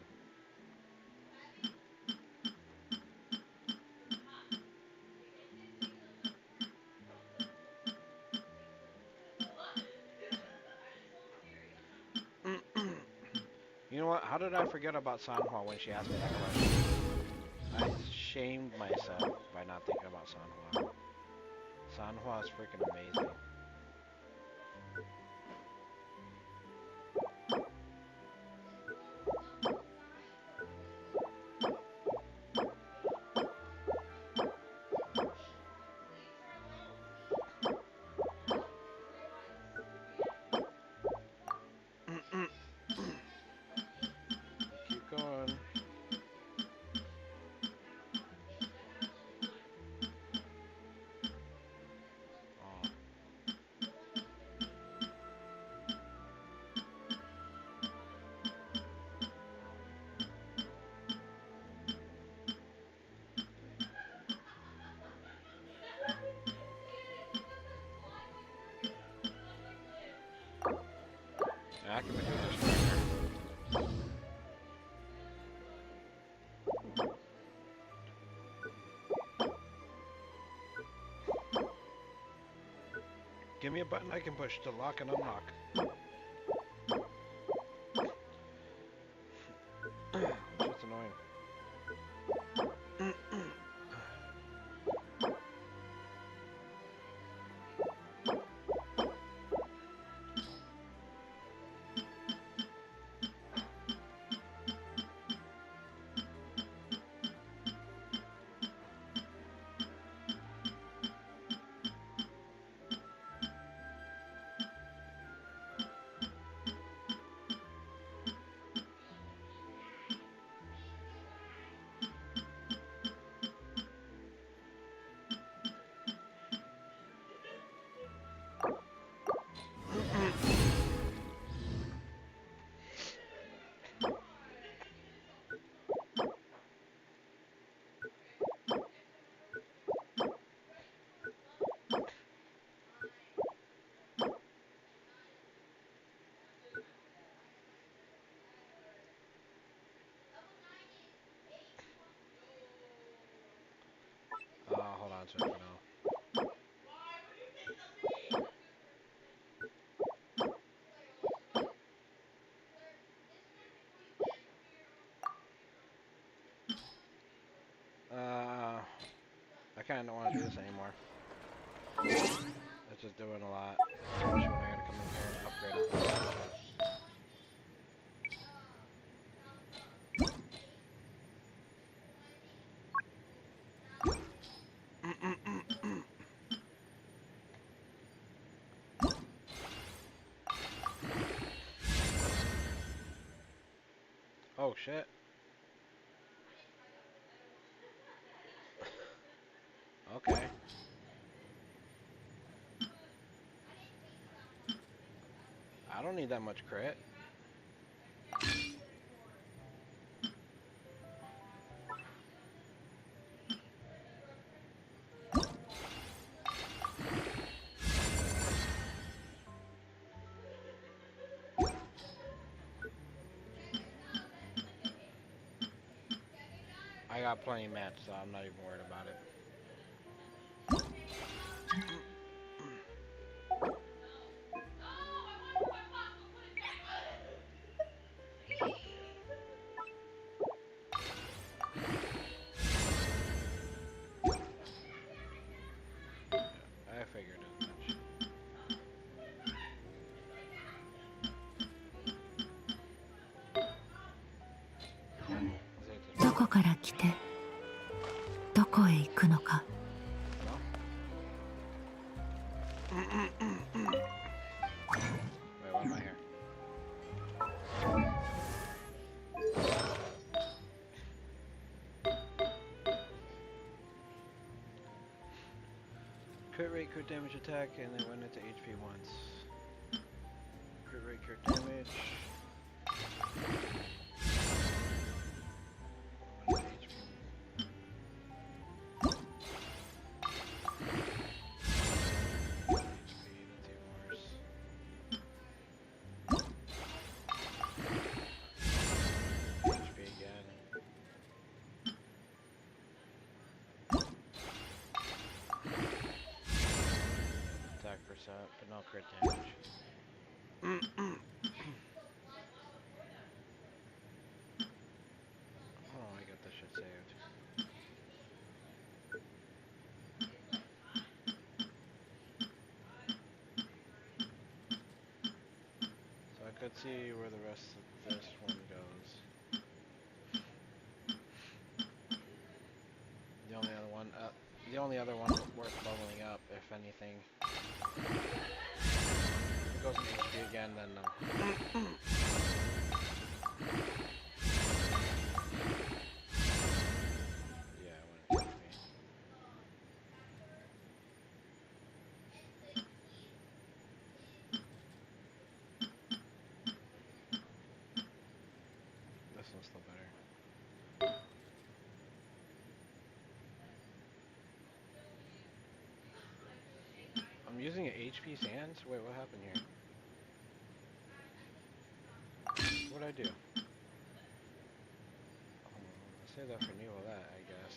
You know what? How did I forget about Sanhua when she asked me that question? I shamed myself by not thinking about Sanhua. Sanhua is freaking amazing. Keep going. Oh. Yeah, I can do this forever. Give me a button I can push to lock and unlock. Shit's annoying. Hold on to it for now. I kind of don't want to do this anymore. It's just doing a lot. Especially when I gotta come in here and upgrade it. Oh shit. Okay. I don't need that much crit. got plenty match, so I'm not even worried about it. I figured as much.
どこから来てどこへ行くのか。
Wait, what am I here? Crit rate, crit damage attack, and then went into HP once. Crit rate, crit damage. Went into HP. HP, that's even worse. HP again. Attack percent, but no crit damage. Oh, I got this shit saved. So I could see where the rest of this one goes. The only other one worth leveling up, if anything. If it goes in HP again, then no. Yeah, it went in HP. This one's still better. I'm using an HP Sands? Wait, what happened here? What'd I do? I'll save that for Neil that, I guess.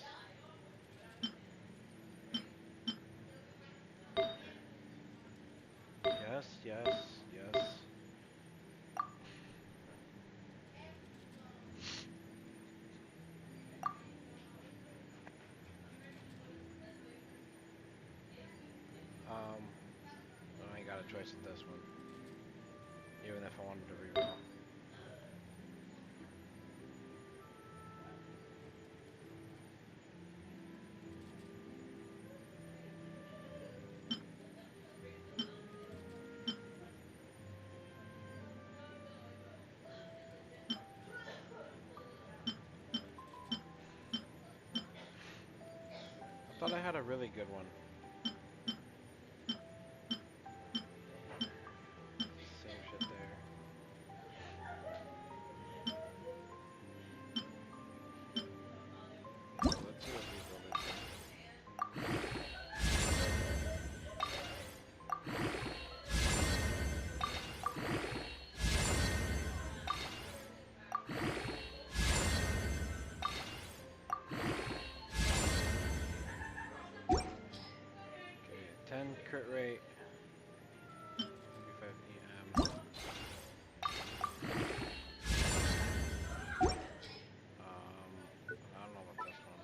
Yes, yes, yes. I ain't got a choice with this one. Even if I wanted to reroll. I thought I had a really good one. Same shit there. Let's see what these will do. Okay, 10 crit rate. 35 EM. I don't know about this one.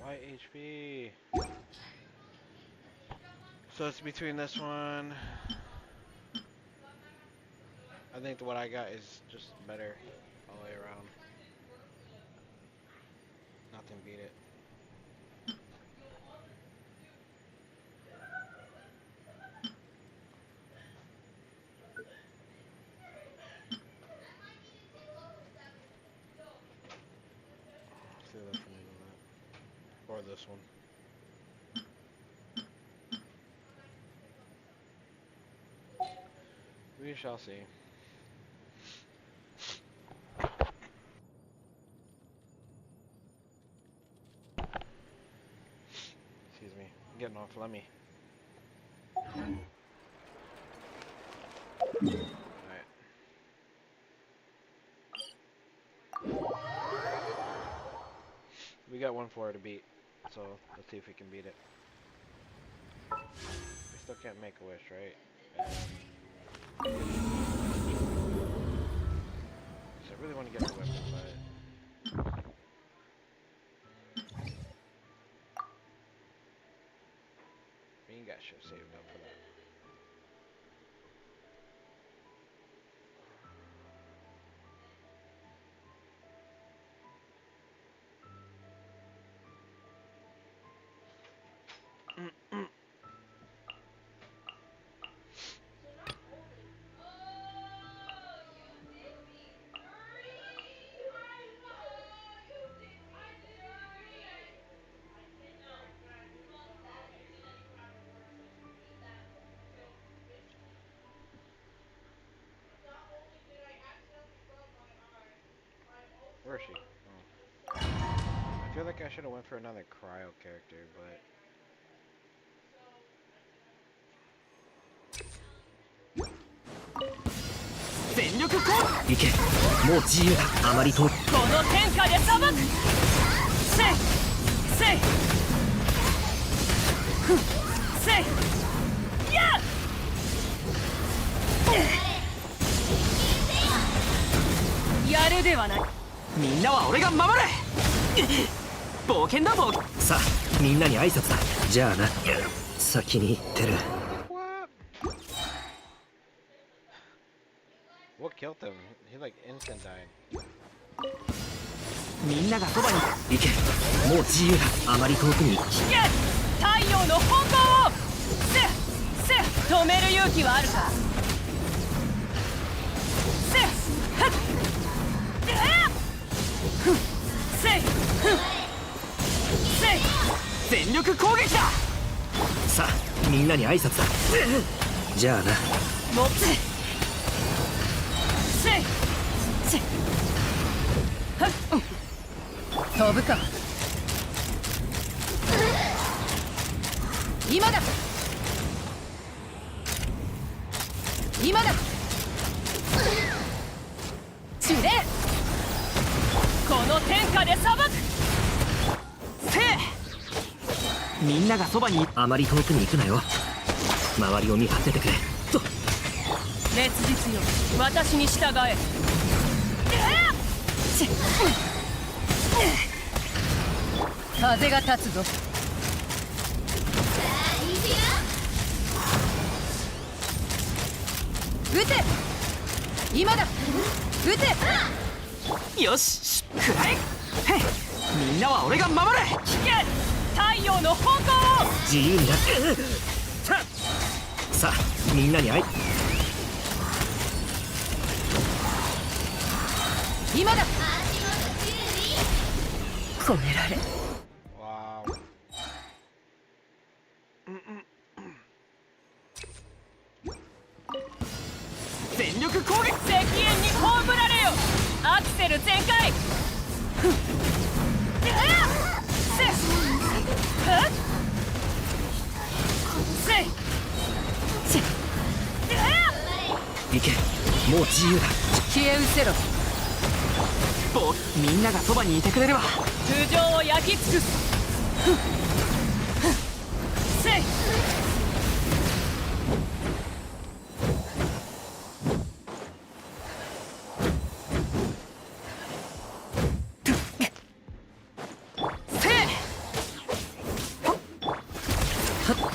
Why HP? So it's between this one. I think what I got is just better all the way around. Nothing beat it. See this one or that. Or this one. We shall see. getting off. Let me. We got 1 floor to beat, so let's see if we can beat it. We still can't make a wish, right? So I really want to get the weapon, but we ain't got shit saved up for that. Where is she? Oh. I feel like I should have went for another cryo character, but
全力攻撃。いけ、もう自由だ。あまり遠く。この天下で裁く。せい、せい。ふん、せい。やっ。やるではない。みんなは俺が守る。冒険だ冒険。さあ、みんなに挨拶だ。じゃあな。先に行ってる。
what killed him? He like instant died.
みんながそばに行け。もう自由だ。あまり遠くに。太陽の方向を。せ止める勇気はあるか。せはっ。せい。せい。全力攻撃だ。さあ、みんなに挨拶だ。じゃあな。もつ。せい。せい。はっ。飛ぶか。今だ。今だ。チュレ。この天下で裁く。せい。みんながそばに。あまり遠くに行くなよ。周りを見張っててくれ。と。烈日よ、私に従え。風が立つぞ。撃て。今だ。撃て。よし、くらえ。みんなは俺が守る。引け。太陽の方向を。自由になって。さあ、みんなに会い。今だ。こねられ。
Wow.
全力攻撃。石煙に葬られよ。アクセル全開。行け、もう自由だ。消え失せろ。みんながそばにいてくれるわ。頭上を焼き尽くす。せい。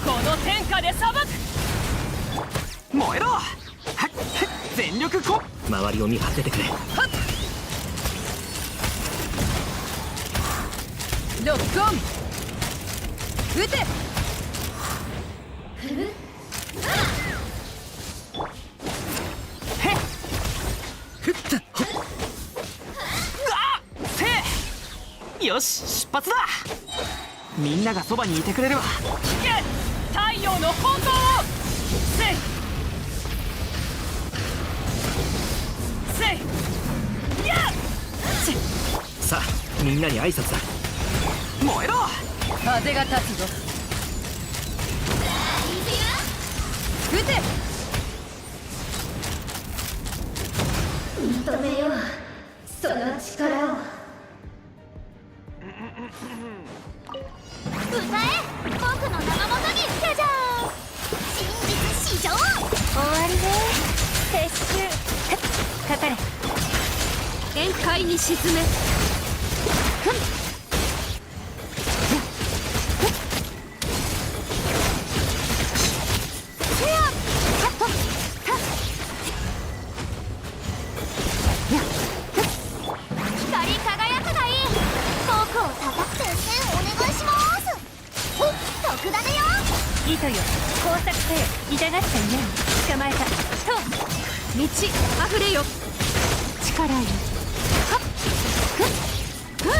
この天下で裁く。燃えろ。全力こ。周りを見張っててくれ。ロックオン。撃て。へっ。ふったほっ。せい。よし、出発だ。みんながそばにいてくれるわ。太陽の方向を。せい。せい。やっ。さあ、みんなに挨拶だ。燃えろ。風が立つぞ。
て認めようその力を歌え僕の名のもとにじゃじゃーん真実至上終わりね撤収かかれ限界に沈めふん光り輝くがいい僕を叩く先生お願いしますお特ダネよ糸よ工作せよ痛がっちゃいね捕まえたと道あふれよ力よはっふんふん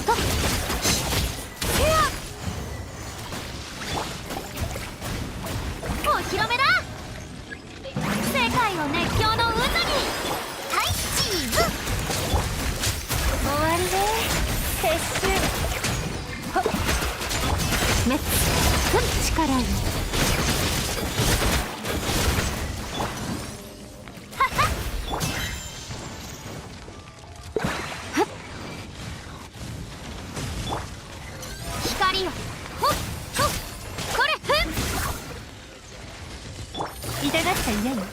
とせやお披露目だ世界を熱狂の渦にはいチーズ終わりね撤収ほっ滅ふん力よはっはっはっ光よほっほっこれふん痛がっちゃいないのと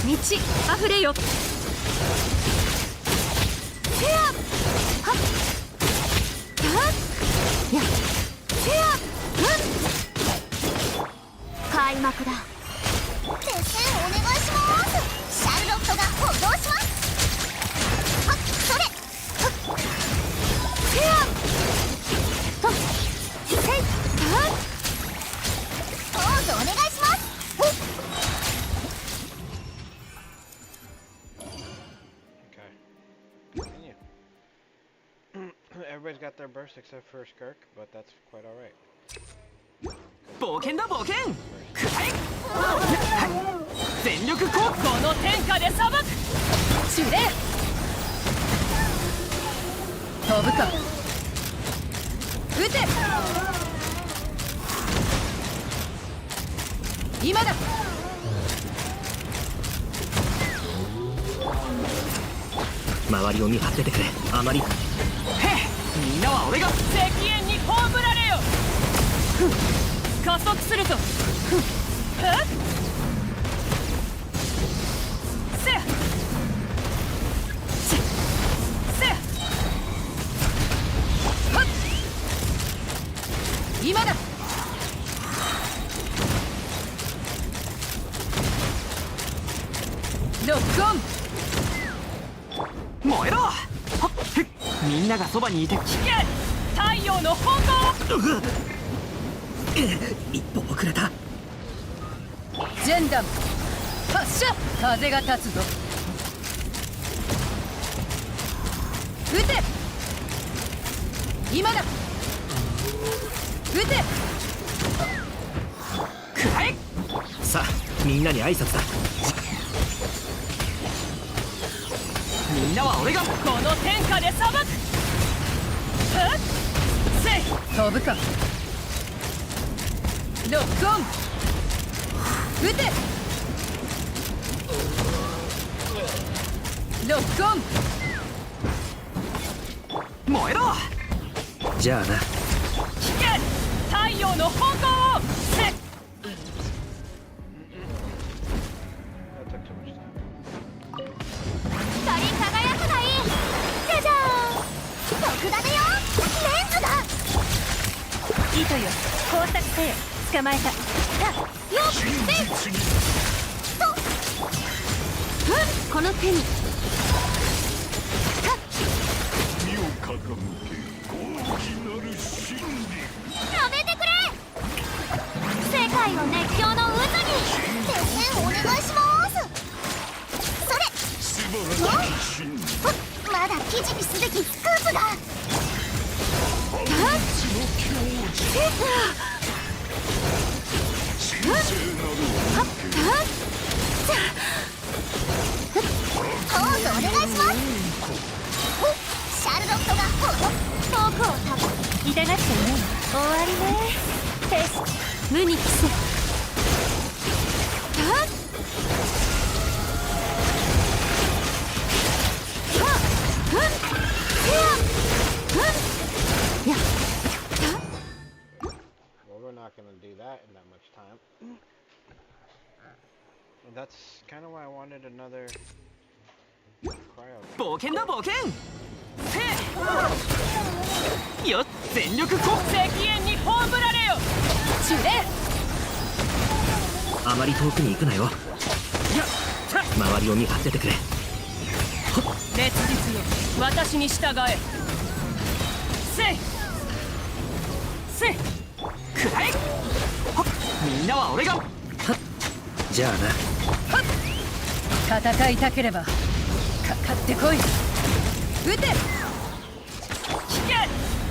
道あふれよせやはっやせや開幕だ先生お願いしますシャルロットが補導しますはっそれはっせやとせいはっポーズお願いしますほっ
Okay. Continue. Everybody's got their burst except for Skirk, but that's quite alright.
冒険だ冒険くらえ全力この天下で裁くシュレ飛ぶか撃て今だ周りを見張っててくれあまりへえみんなは俺が石煙に葬られよ加速するぞせやせやはっ今だロックオン燃えろみんながそばにいて聞け太陽の炎一歩遅れたジェンダム発射風が立つぞ撃て今だ撃てくらえさあみんなに挨拶だみんなは俺がこの天下で裁くせい飛ぶかロックオン撃てロックオン燃えろじゃあな聞け太陽の炎をせ
That took too much time.
光り輝くがいいじゃじゃーん特ダネよレンズだ糸よ工作せよ捕まえたよっせいとこの手に
身を傾け大きなる真理
やめてくれ世界を熱狂の渦に先生お願いしますそれ
素晴らしい真理
まだ記事にすべきスクープが
パンチの強靭神聖なる
ポーズお願いしますシャルロットが僕をたぶ痛がってね終わりね無に帰せ。
Well, we're not gonna do that in that much time. That's kind of why I wanted another cryo.
冒険だ冒険。よっ全力こ
石煙に葬られよ。ジュレ。
あまり遠くに行くなよ。周りを見張っててくれ。
烈日よ、私に従え。せいせい
くらえ。みんなは俺が。じゃあな。
戦いたければかかってこい。撃て。引け。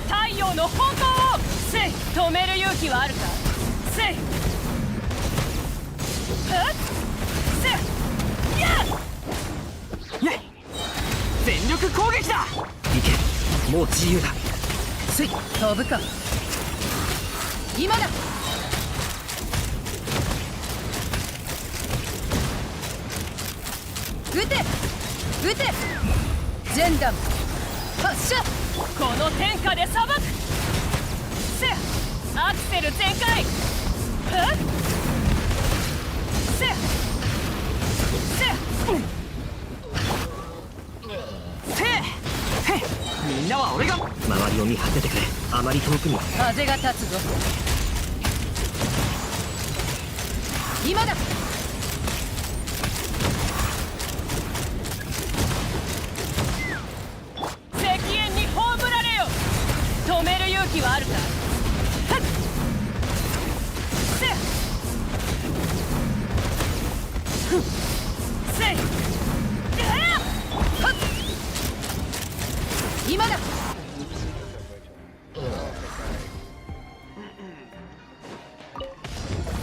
太陽の方向を。せい止める勇気はあるか。せいせいやっ
全力攻撃だ。行け、もう自由だ。
せい飛ぶか。今だ。撃て撃て。全弾発射。この天下で裁く。せやアクセル全開。せやせや
みんなは俺が。周りを見張っててくれ。あまり遠くに。
風が立つぞ。今だ。石煙に葬られよ。止める勇気はあるか。せやせい今だ。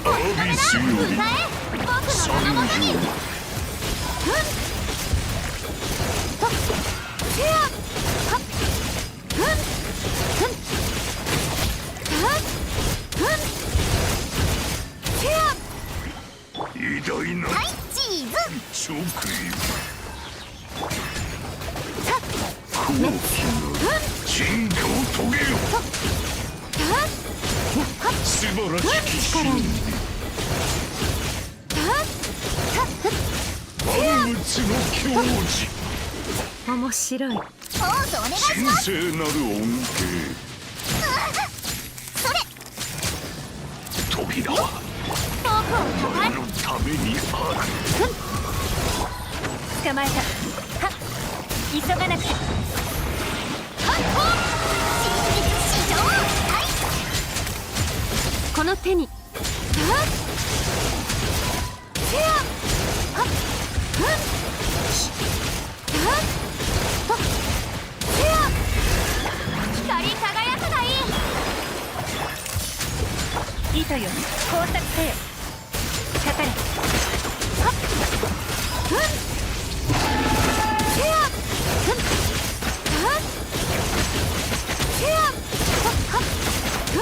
アビスより参上。偉大なチョクよ。高貴な進化を遂げよ。素晴らしき真理。万物の矜持。
面白い。
ポーズお願いし
神
ます。
聖なる恩
それ。
恵。扉は前のためにある。
捕まえた。はっ急がなくて。はっほっ史上この手に。はっせやはっふんはっほっせや光り輝くがいい。糸よ工作せよ。かかれ。はっふんせやふんはっせやはっふん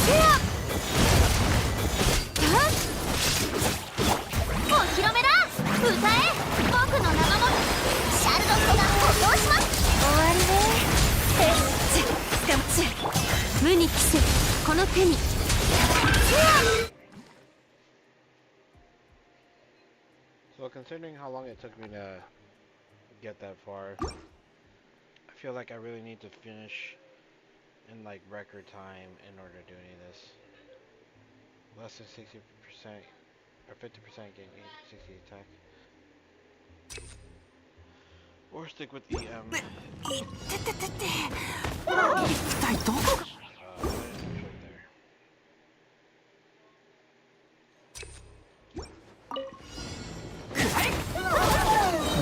せや
お披露目だ。歌え。僕の名守りシャルドットが補強します。
終わりね。つかまち無に着せこの手に。
So considering how long it took me to get that far, I feel like I really need to finish in like record time in order to do any of this. Less than 60% or 50% gain 60 attack. Or stick with the
いってててて。一体どこが。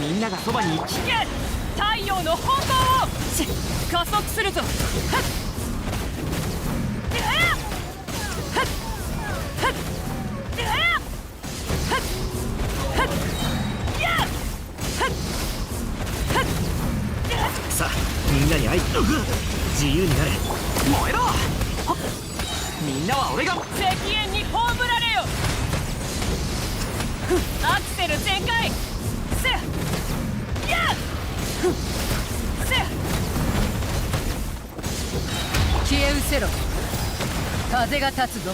みんながそばに。
引け。太陽の方向を。加速するぞ。はっ
さあみんなに会い自由になれ。燃えろ。みんなは俺が
赤煙に葬られよ。アクセル全開。せやせや消え失せろ。風が立つぞ。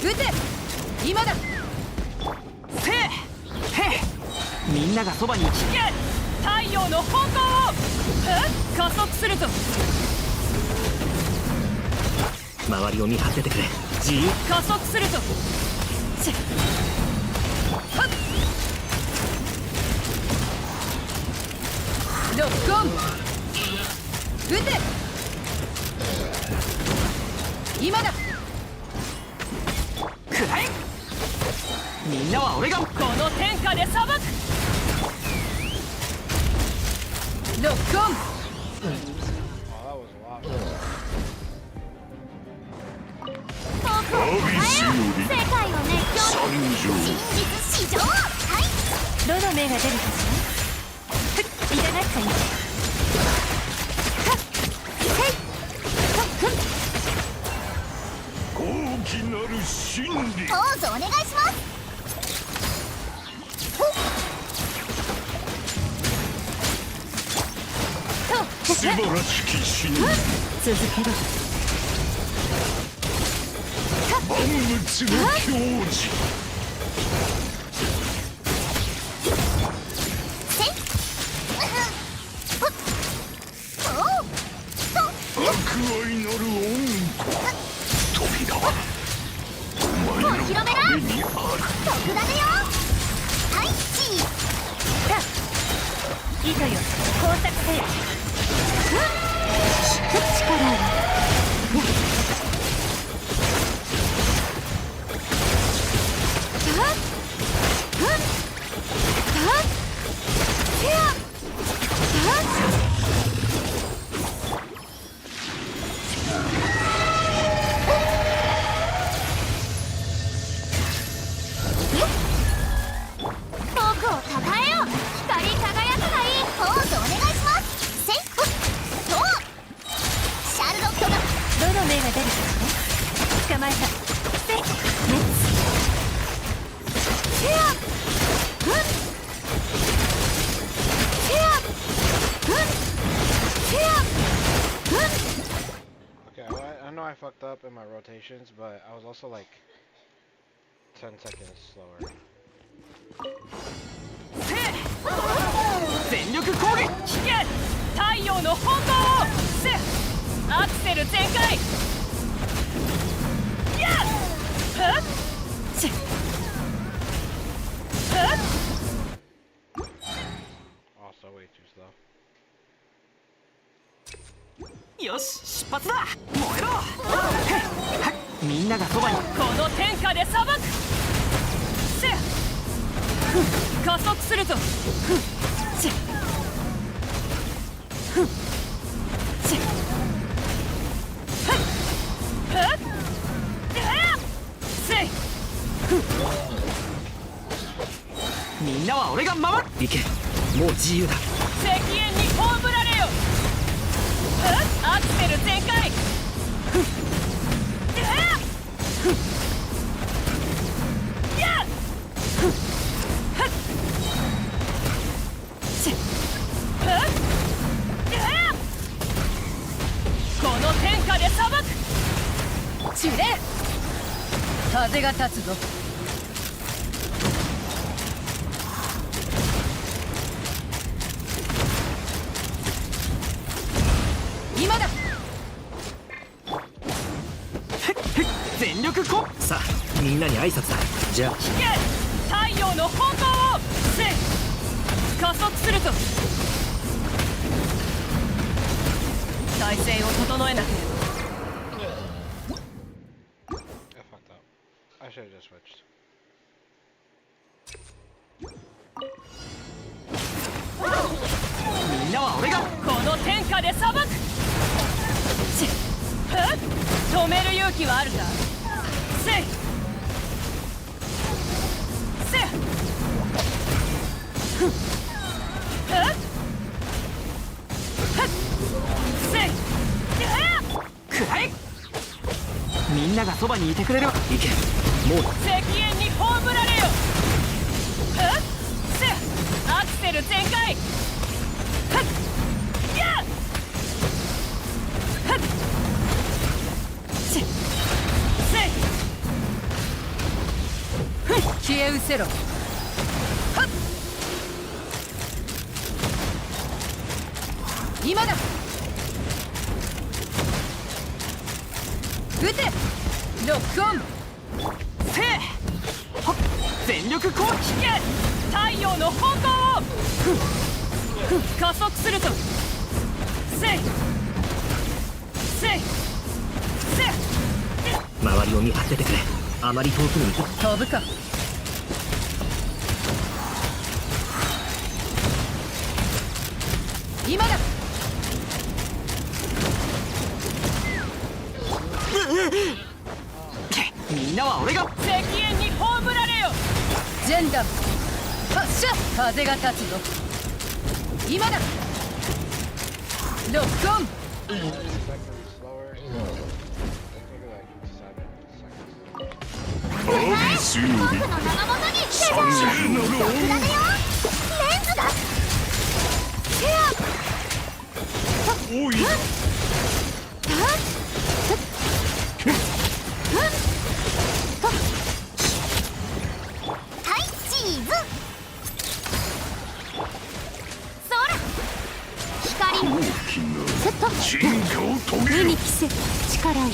撃て今だ。せへ
みんながそばにいて
太陽の方向を加速すると。
周りを見張っててくれ。自由
加速すると。はっロックオン。撃て今だ。
くらえ。みんなは俺が
この天下で裁く。ロックオン。
アビスより
世界を熱狂
参上。
真実史上。はい
どの目が出るかしら。いただくかに。
大きなる真理。
ポーズお願いします。
素晴らしき真理。
続けろ。
万物の矜持。悪愛なる恩子。扉はお前のためにある。
特ダネよ。はいチー
糸よ工作せよ。力を。
僕をたたえよ。光り輝くがいい。ポーズお願いします。せっほっとシャルロットが
どの目が出るか捕まえた。せっシェアシェアシェア
Okay, I know I fucked up in my rotations, but I was also like 10 seconds slower.
全力攻撃。
太陽の方向をせアクセル全開。やっはっしはっ
Also way too slow.
よし出発だ。燃えろ。みんながそばに。
この天下で裁く。せや加速すると。せやせやはっせい
みんなは俺が守る。行けもう自由だ。
赤煙に葬られよ。アクセル全開。やっこの天下で裁く。ジュレ風が立つぞ。今だ。
全力こさあみんなに挨拶だ。じゃあ
太陽の方向をせ加速すると。体勢を整えなければ。
I fucked up. I should have just switched.
みんなは俺が
この天下で裁く。止める勇気はあるか。せいせい
ながそばにいてくれれば。行け、もうだ。
赤煙に葬られよ。はっせアクセル全開。はっやっはっせ消え失せろ。はっ今だ。撃てロックオン。
せいはっ全力攻撃。
危険太陽の炎を加速するぞ。せいせいせい
周りを見張っててくれ。あまり遠くに行く。
飛ぶか。今だ。
みんなは俺が。
赤煙に葬られよ。ジェンダム発射。風が立つぞ。今だ。ロックオン。
seconds slower. Maybe like 7 seconds.
アビスより
僕の名が元に
聖なる恩。
レンズだ。
おい
はいチーズ。そら光の
大きな進化を遂げよ。
着せ力を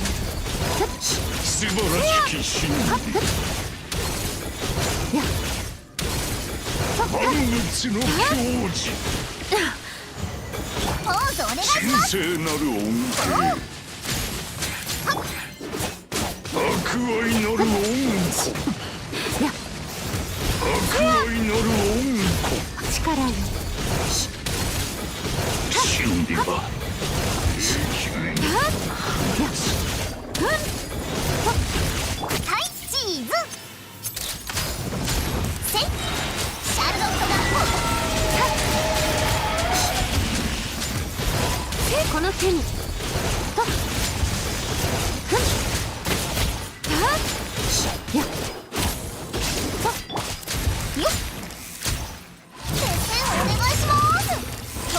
素晴らしき真理。万物の矜持。
ポーズお願いし
神
ます。
聖なる恩恵。悪愛なる恩子。悪愛なる恩子。
力よ
真理は
はいチーズ。せいシャルロットがこの手にとふんはっやっとよっ決戦お願いしますと。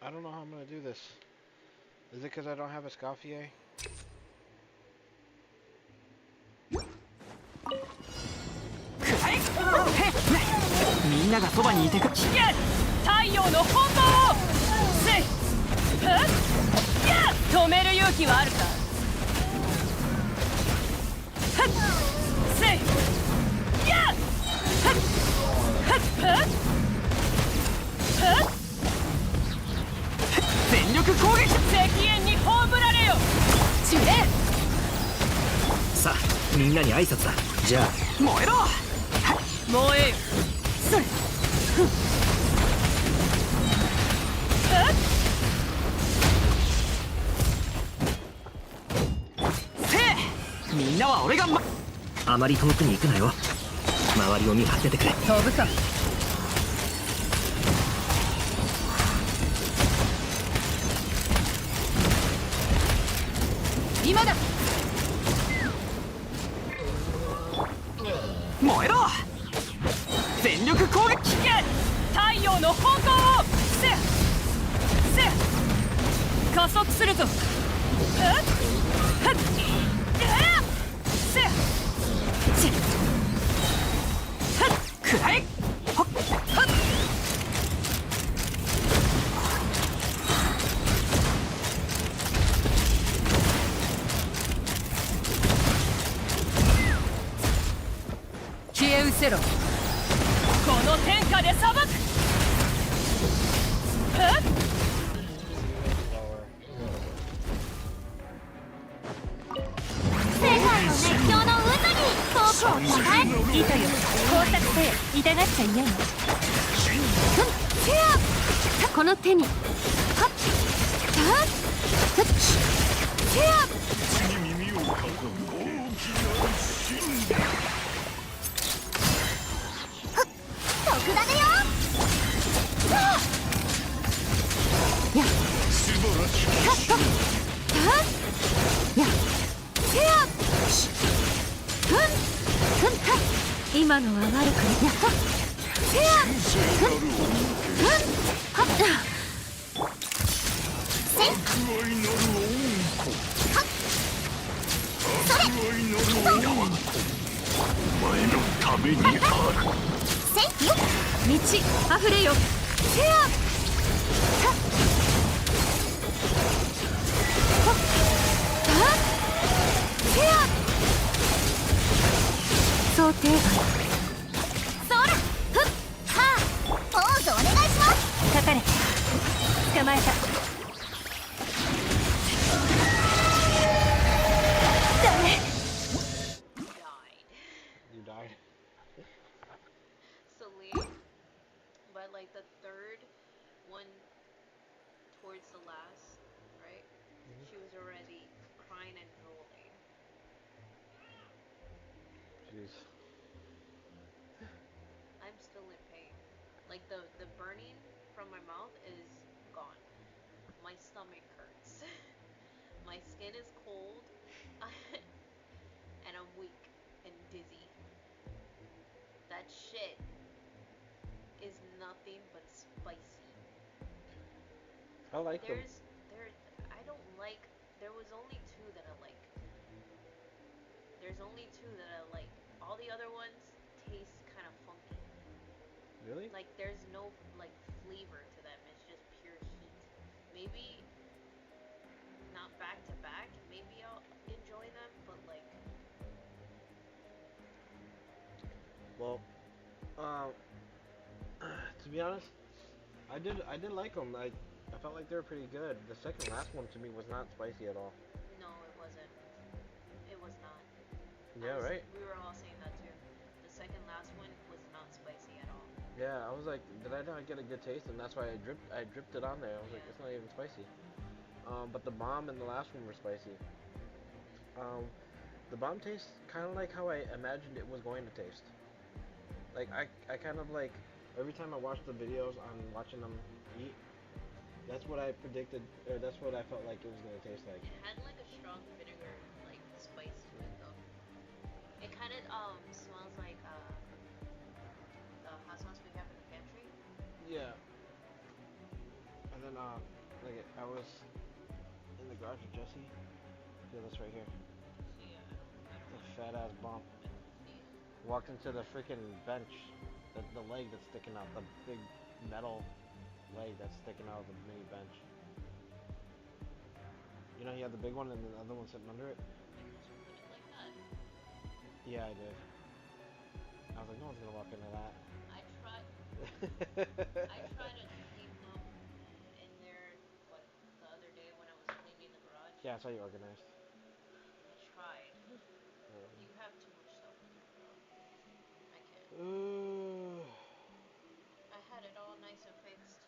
I don't know how I'm gonna do this. Is it because I don't have a Scaffier?
みんながそばにいてくれ。
危険太陽の炎をせいはっやっ止める勇気はあるか。はっせいやっはっはっはっはっ
全力攻撃。
赤煙に葬られよ。ジュレ
さあみんなに挨拶だ。じゃあ燃えろ。
燃えよ。それはっ
せいみんなは俺があまり遠くに行くなよ。周りを見張っててくれ。
飛ぶか。今だ。
燃えろ。全力攻撃。
危険太陽の炎をせせ加速するぞ。はっはっせせはっ
くらえ。はっ
はっ消え失せろ。この天下で裁く。はっ
Slower.
世界の熱狂の渦にトークを伝え。
糸よ工作せよ。痛がっちゃ嫌よ。
せやこの手にはっはっふっせや
地に耳を傾け大きな真理。
特ダネよ。
素晴らしき真理。
今のは悪くないやっほせやはっ
悪愛なる恩子悪愛なる恩子お前のためにある
せよ道あふれよせやはっせや想定外そらふっはあポーズお願いしますかかれ捕まえたダメ
You died.
Celine, but like the third one towards the last, right? She was already crying and drooling.
Jeez.
I'm still in pain. Like the burning from my mouth is gone. My stomach hurts. My skin is cold. And I'm weak and dizzy. That shit is nothing but spicy.
I like them.
I don't like, there was only two that I like. There's only two that I like. All the other ones taste kind of funky.
Really?
Like there's no like flavor to them. It's just pure heat. Maybe not back to back. Maybe I'll enjoy them, but like.
Well, to be honest, I did like them. I felt like they were pretty good. The second last one to me was not spicy at all.
No, it wasn't. It was not.
Yeah, right?
We were all saying that too. The second last one was not spicy at all.
Yeah, I was like, did I not get a good taste? And that's why I dripped it on there. I was like, it's not even spicy. But the bomb and the last one were spicy. The bomb tastes kind of like how I imagined it was going to taste. Like, I kind of like, every time I watch the videos on watching them eat, that's what I predicted, or that's what I felt like it was going to taste like.
It had like a strong vinegar, like spice to it though. It kind of smells like the hot sauce we have in the pantry.
Yeah. And then like I was in the garage with Jesse. Feel this right here.
Yeah.
It's a fat ass bomb. Walked into the freaking bench, the leg that's sticking out, the big metal leg that's sticking out of the mini bench. You know, he had the big one and the other one sitting under it.
Like that.
Yeah, I did. I was like, no one's gonna walk into that.
I tried to clean up in there, what, the other day when I was cleaning the garage.
Yeah, that's how you organized.
I tried. You have too much stuff in there, bro. I can't. I had it all nice and fixed.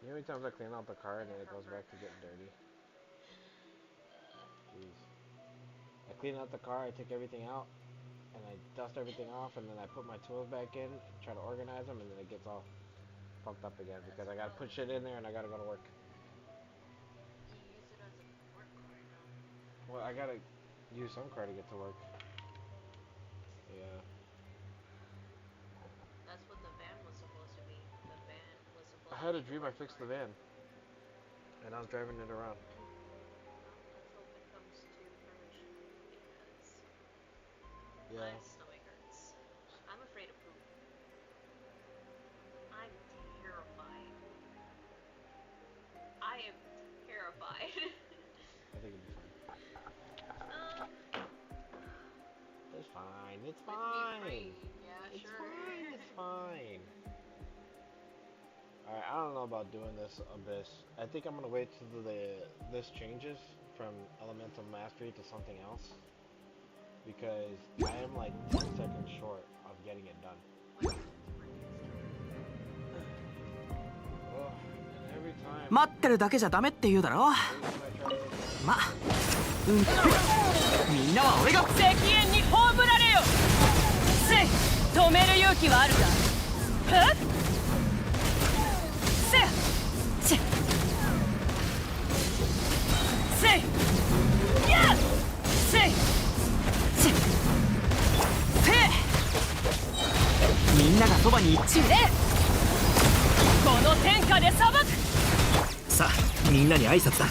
You know how many times I clean out the car and then it goes back to getting dirty? Jeez. I clean out the car, I take everything out, and I dust everything off, and then I put my tools back in, try to organize them, and then it gets all fucked up again because I gotta put shit in there and I gotta go to work.
You use it as a work car now.
Well, I gotta use some car to get to work. Yeah.
That's what the van was supposed to be. The van was supposed
I
to
had a
be
dream I fixed the van, and I was driving it around.
Let's hope it comes to fruition because
Yeah.
my stomach hurts. I'm afraid of poop. I'm terrified. I am terrified.
I think it'll be fine. It's fine. It's
with me
fine.
praying, yeah,
It's
sure.
fine. It's fine. Alright, I don't know about doing this Abyss. I think I'm gonna wait till this changes from Elemental Mastery to something else. Because I am like 10 seconds short of getting it done. Oh, and every time
待ってるだけじゃダメって言うだろ。 ま、みんなは俺が
石煙に葬られよ。せい、止める勇気はあるか。はっ。せや。せ。せい。いやせいせ
みんながそばに
ジュレこの天下で裁く
さあみんなに挨拶だ。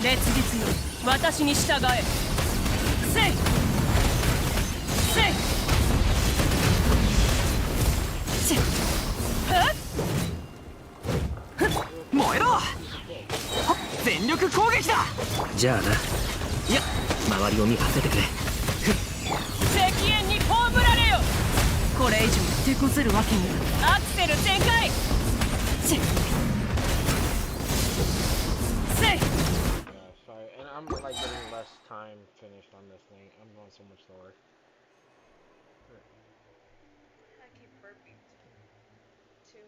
烈日よ私に従えせいせいせい
燃えろ。全力攻撃だ。じゃあないや周りを見張っててくれ。
赤煙に葬られよこれ以上手こずるわけにアクセル全開せいせい
Sorry, and I'm like getting less time finished on this thing. I'm going so much slower.
I keep burping too.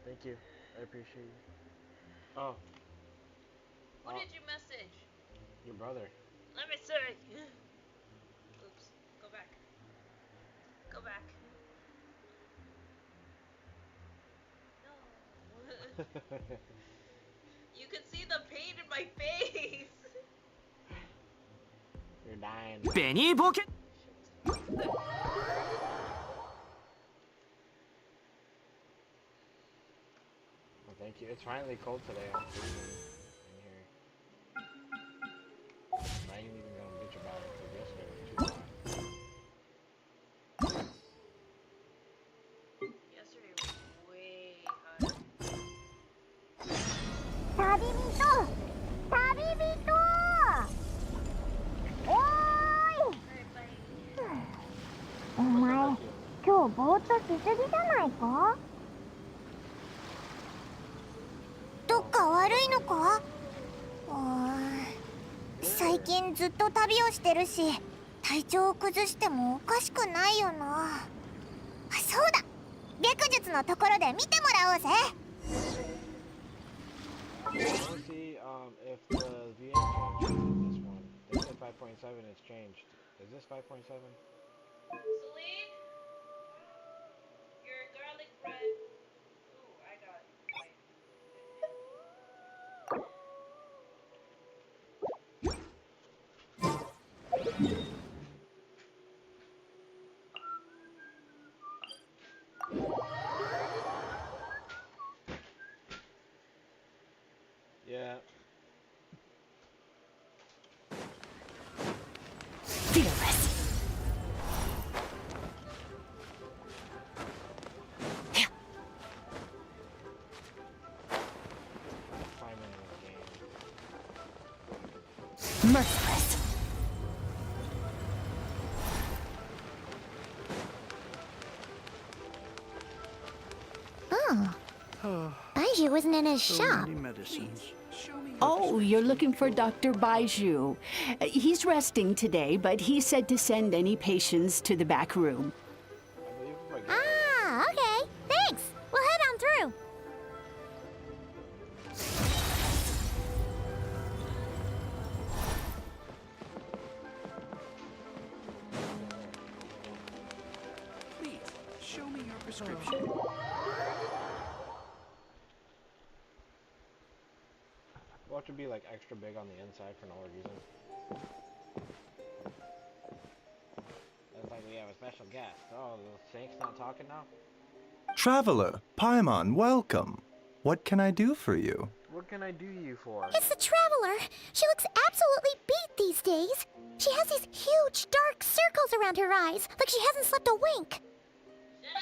Thank you. I appreciate you. Oh.
Who did you message?
Your brother.
Let me see. Oops. Go back. Go back. No. You can see the pain in my face.
You're dying.
ベニー冒険。
Well, thank you. It's finally cold today. I'm freezing in here. I ain't even gonna bitch about it because yesterday was too hot.
Yesterday was way hot.
旅人おーいお前今日ぼーっとしすぎじゃないか。どっか悪いのか。最近ずっと旅をしてるし体調を崩してもおかしくないよな。あ、そうだ白術のところで見てもらおうぜ。
I want to see if the VN changed in this one. They said 5.7 has changed. Is this 5.7?
Celine? Your garlic bread. Ooh, I got mine.
Yeah.
fearless
5 minutes game.
merciless
Oh, Baiju wasn't in his shop.
Oh, you're looking for Dr. Baiju. He's resting today, but he said to send any patients to the back room.
I believe if I get
Ah, okay. Thanks. We'll head on through.
Please, show me your prescription.
Watch it be like extra big on the inside for no reason. It's like we have a special guest. Oh, the Saint's not talking now?
Traveler, Paimon, welcome. What can I do for you?
What can I do you for?
It's the Traveler. She looks absolutely beat these days. She has these huge dark circles around her eyes, like she hasn't slept a wink.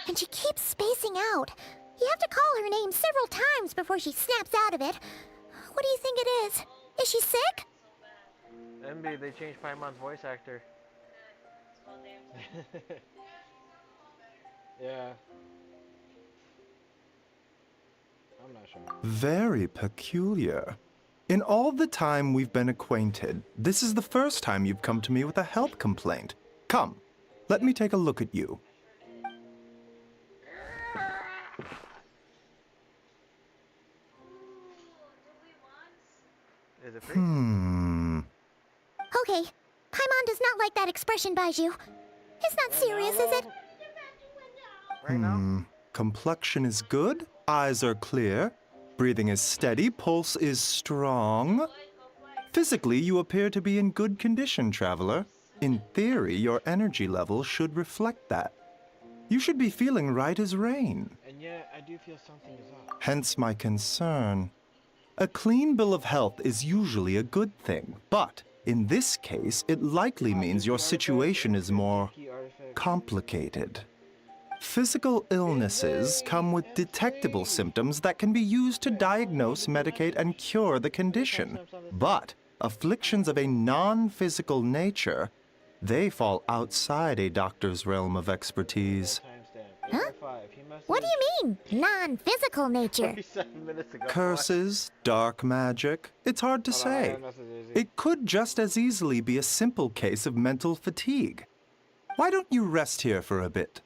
And she keeps spacing out. You have to call her name several times before she snaps out of it. What do you think it is? Is she sick?
MB, they changed Paimon's voice actor. Yeah. I'm not sure.
Very peculiar. In all the time we've been acquainted, this is the first time you've come to me with a health complaint. Come, let me take a look at you.
Is it free?
Okay. Paimon does not like that expression, Baiju. It's not serious, is it?
Right now?
Complexion is good, eyes are clear, breathing is steady, pulse is strong. Physically, you appear to be in good condition, traveler. In theory, your energy level should reflect that. You should be feeling right as rain.
And yet, I do feel something is up.
Hence my concern. A clean bill of health is usually a good thing, but in this case, it likely means your situation is more complicated. Physical illnesses come with detectable symptoms that can be used to diagnose, medicate, and cure the condition. But afflictions of a non-physical nature, they fall outside a doctor's realm of expertise.
Huh? What do you mean, non-physical nature?
47 minutes ago.
Curses, dark magic, it's hard to say. It could just as easily be a simple case of mental fatigue. Why don't you rest here for a bit?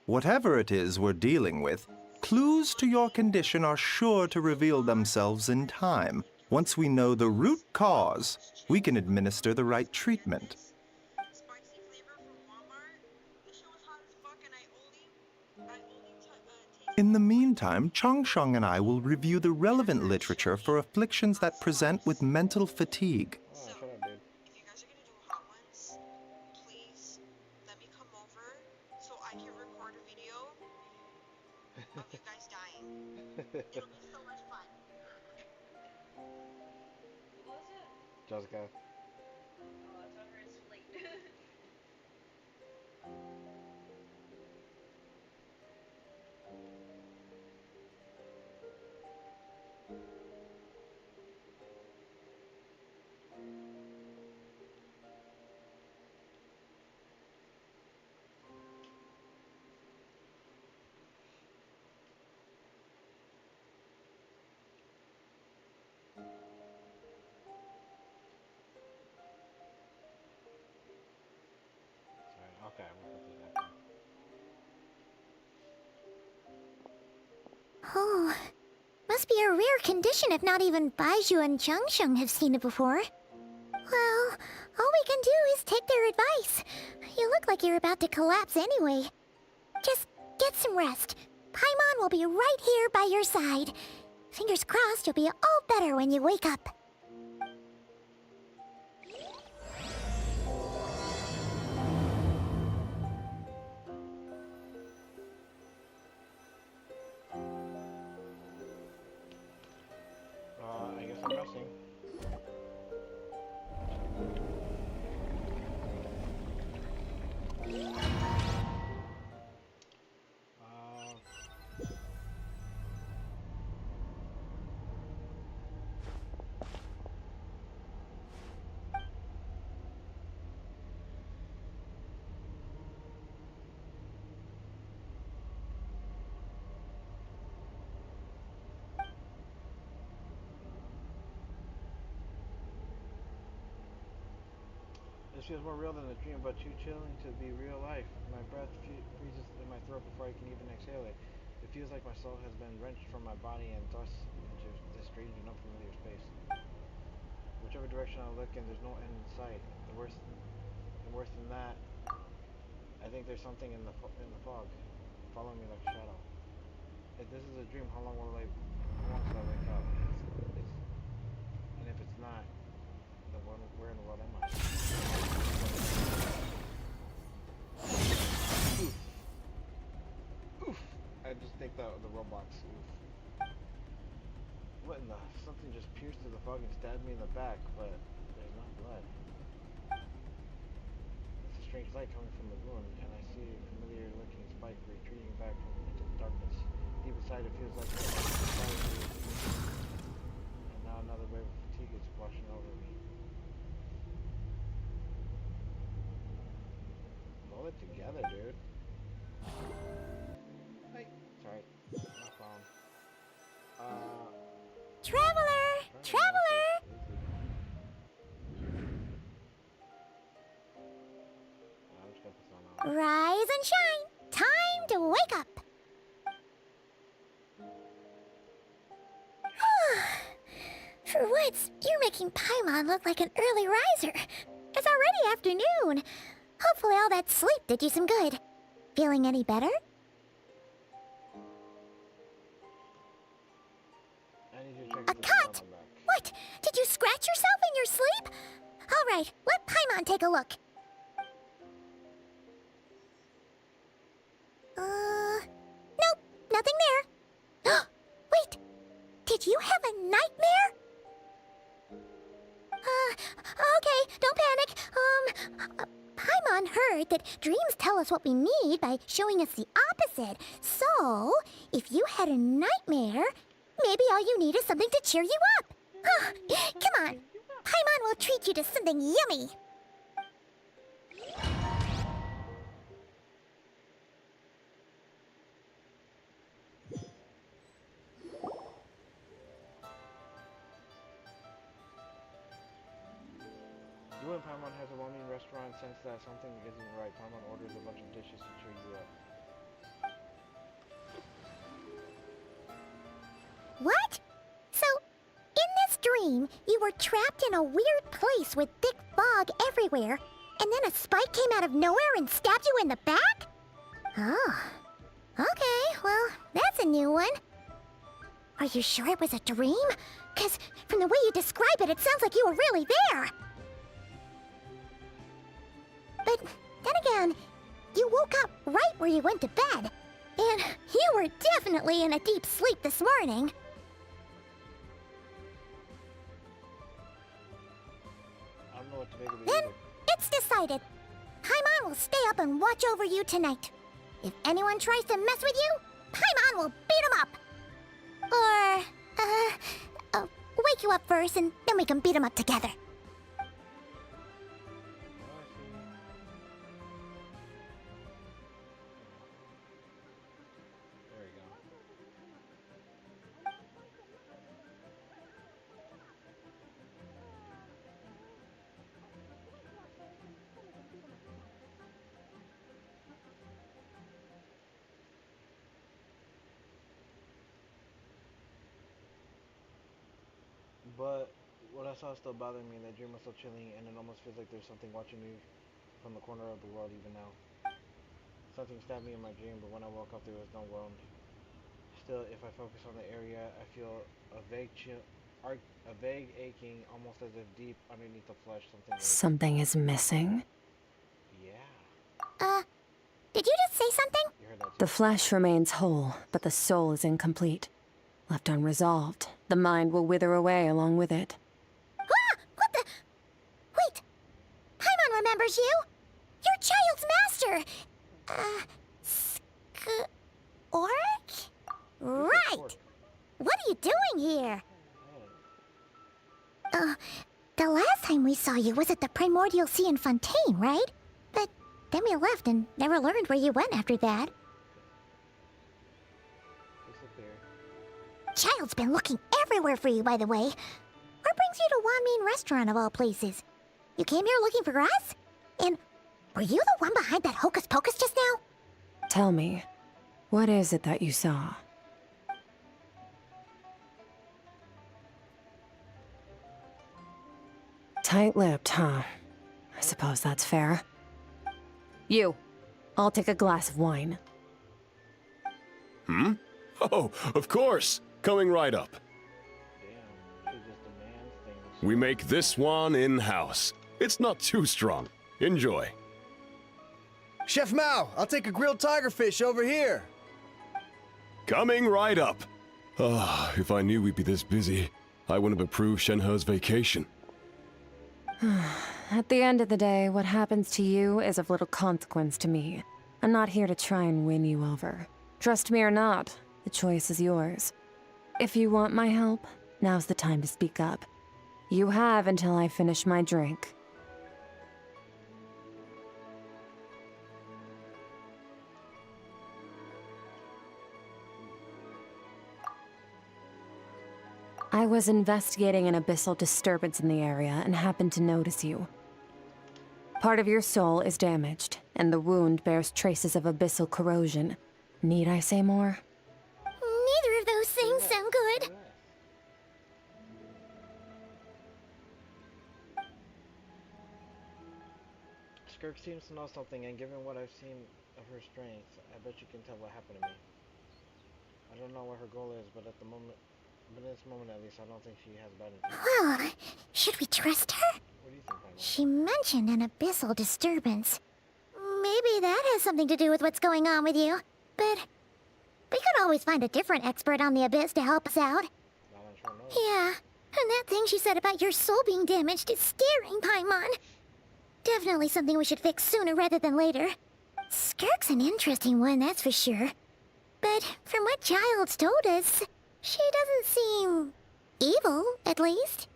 Whatever it is we're dealing with, clues to your condition are sure to reveal themselves in time. Once we know the root cause, we can administer the right treatment. In the meantime, Changsheng and I will review the relevant literature for afflictions that present with mental fatigue.
Oh, shut up, dude.
If you guys are gonna do hot ones, please let me come over so I can record a video of you guys dying. It'll be so much fun.
Who was it?
Jessica.
Oh, it's over his plate.
Sorry, okay, we'll put this back.
Oh, must be a rare condition if not even Baizhu and Changsheng have seen it before. Well, all we can do is take their advice. You look like you're about to collapse anyway. Just get some rest. Paimon will be right here by your side. Fingers crossed you'll be all better when you wake up.
I guess I'm resting. This feels more real than a dream, but too chilling to be real life. My breath freezes in my throat before I can even exhale it. It feels like my soul has been wrenched from my body and thrust into this strange and unfamiliar space. Whichever direction I look in, there's no end in sight. And worse than that, I think there's something in the fog, following me like a shadow. If this is a dream, how long till I wake up? And if it's not, then where in the world am I? Oof. I just think the Roblox. Oof. What in the? Something just pierced through the fog and stabbed me in the back, but there's not blood. It's a strange light coming from the wound, and I see a familiar-looking spike retreating back into the darkness. Deep inside, it feels like and now another wave of fatigue is washing over me. Hold it together, dude. Hey, sorry, my phone.
Traveler! Traveler!
I'm just gonna put this on.
Rise and shine! Time to wake up! For once, you're making Paimon look like an early riser. It's already afternoon. Hopefully all that sleep did you some good. Feeling any better?
I need you to check
A cut! What? Did you scratch yourself in your sleep? All right, let Paimon take a look. Nope, nothing there. Wait, did you have a nightmare? Okay, don't panic. Paimon heard that dreams tell us what we need by showing us the opposite. So, if you had a nightmare, maybe all you need is something to cheer you up. Come on, Paimon will treat you to something yummy.
You and Paimon has a well-meaning restaurant sense that something isn't right. Paimon orders a bunch of dishes to cheer you up.
What? So, in this dream, you were trapped in a weird place with thick fog everywhere, and then a spike came out of nowhere and stabbed you in the back? Oh. Okay, well, that's a new one. Are you sure it was a dream? 'Cause from the way you describe it, it sounds like you were really there. But then again, you woke up right where you went to bed. And you were definitely in a deep sleep this morning.
I don't know what to make of it
Then
either.
it's decided. Paimon will stay up and watch over you tonight. If anyone tries to mess with you, Paimon will beat him up. Or, wake you up first and then we can beat him up together.
There we go. But what I saw is still bothering me, and that dream was so chilling, and it almost feels like there's something watching me from the corner of the world even now. Something stabbed me in my dream, but when I woke up there was no wound. Still, if I focus on the area, I feel a vague aching, almost as if deep underneath the flesh
Something is missing?
Yeah.
Did you just say something?
You heard that too.
The flesh remains whole, but the soul is incomplete. Left unresolved, the mind will wither away along with it.
Ah! What the? Wait! Paimon remembers you! Your child's master! Oric? Right! What are you doing here? The last time we saw you was at the Primordial Sea in Fontaine, right? But then we left and never learned where you went after that. Child's been looking everywhere for you, by the way. What brings you to Wanmin Restaurant of all places? You came here looking for us? And were you the one behind that hocus pocus just now?
Tell me, what is it that you saw? Tight-lipped, huh? I suppose that's fair. You, I'll take a glass of wine.
Hmm? Oh, of course. Coming right up.
Damn, she just demands things.
We make this one in-house. It's not too strong. Enjoy.
Chef Mao, I'll take a grilled tiger fish over here.
Coming right up. Ah, if I knew we'd be this busy, I wouldn't have approved Shenhe's vacation.
At the end of the day, what happens to you is of little consequence to me. I'm not here to try and win you over. Trust me or not, the choice is yours. If you want my help, now's the time to speak up. You have until I finish my drink. I was investigating an abyssal disturbance in the area and happened to notice you. Part of your soul is damaged, and the wound bears traces of abyssal corrosion. Need I say more?
Neither of those things sound good.
Skirk seems to know something, and given what I've seen of her strength, I bet you can tell what happened to me. I don't know what her goal is, but But in this moment, at least, I don't think she has bad intentions.
Well, should we trust her?
What do you think, Paimon?
She mentioned an abyssal disturbance. Maybe that has something to do with what's going on with you. But we could always find a different expert on the abyss to help us out. Yeah, and that thing she said about your soul being damaged is scaring, Paimon. Definitely something we should fix sooner rather than later. Skirk's an interesting one, that's for sure. But from what Childs told us, she doesn't seem evil, at least.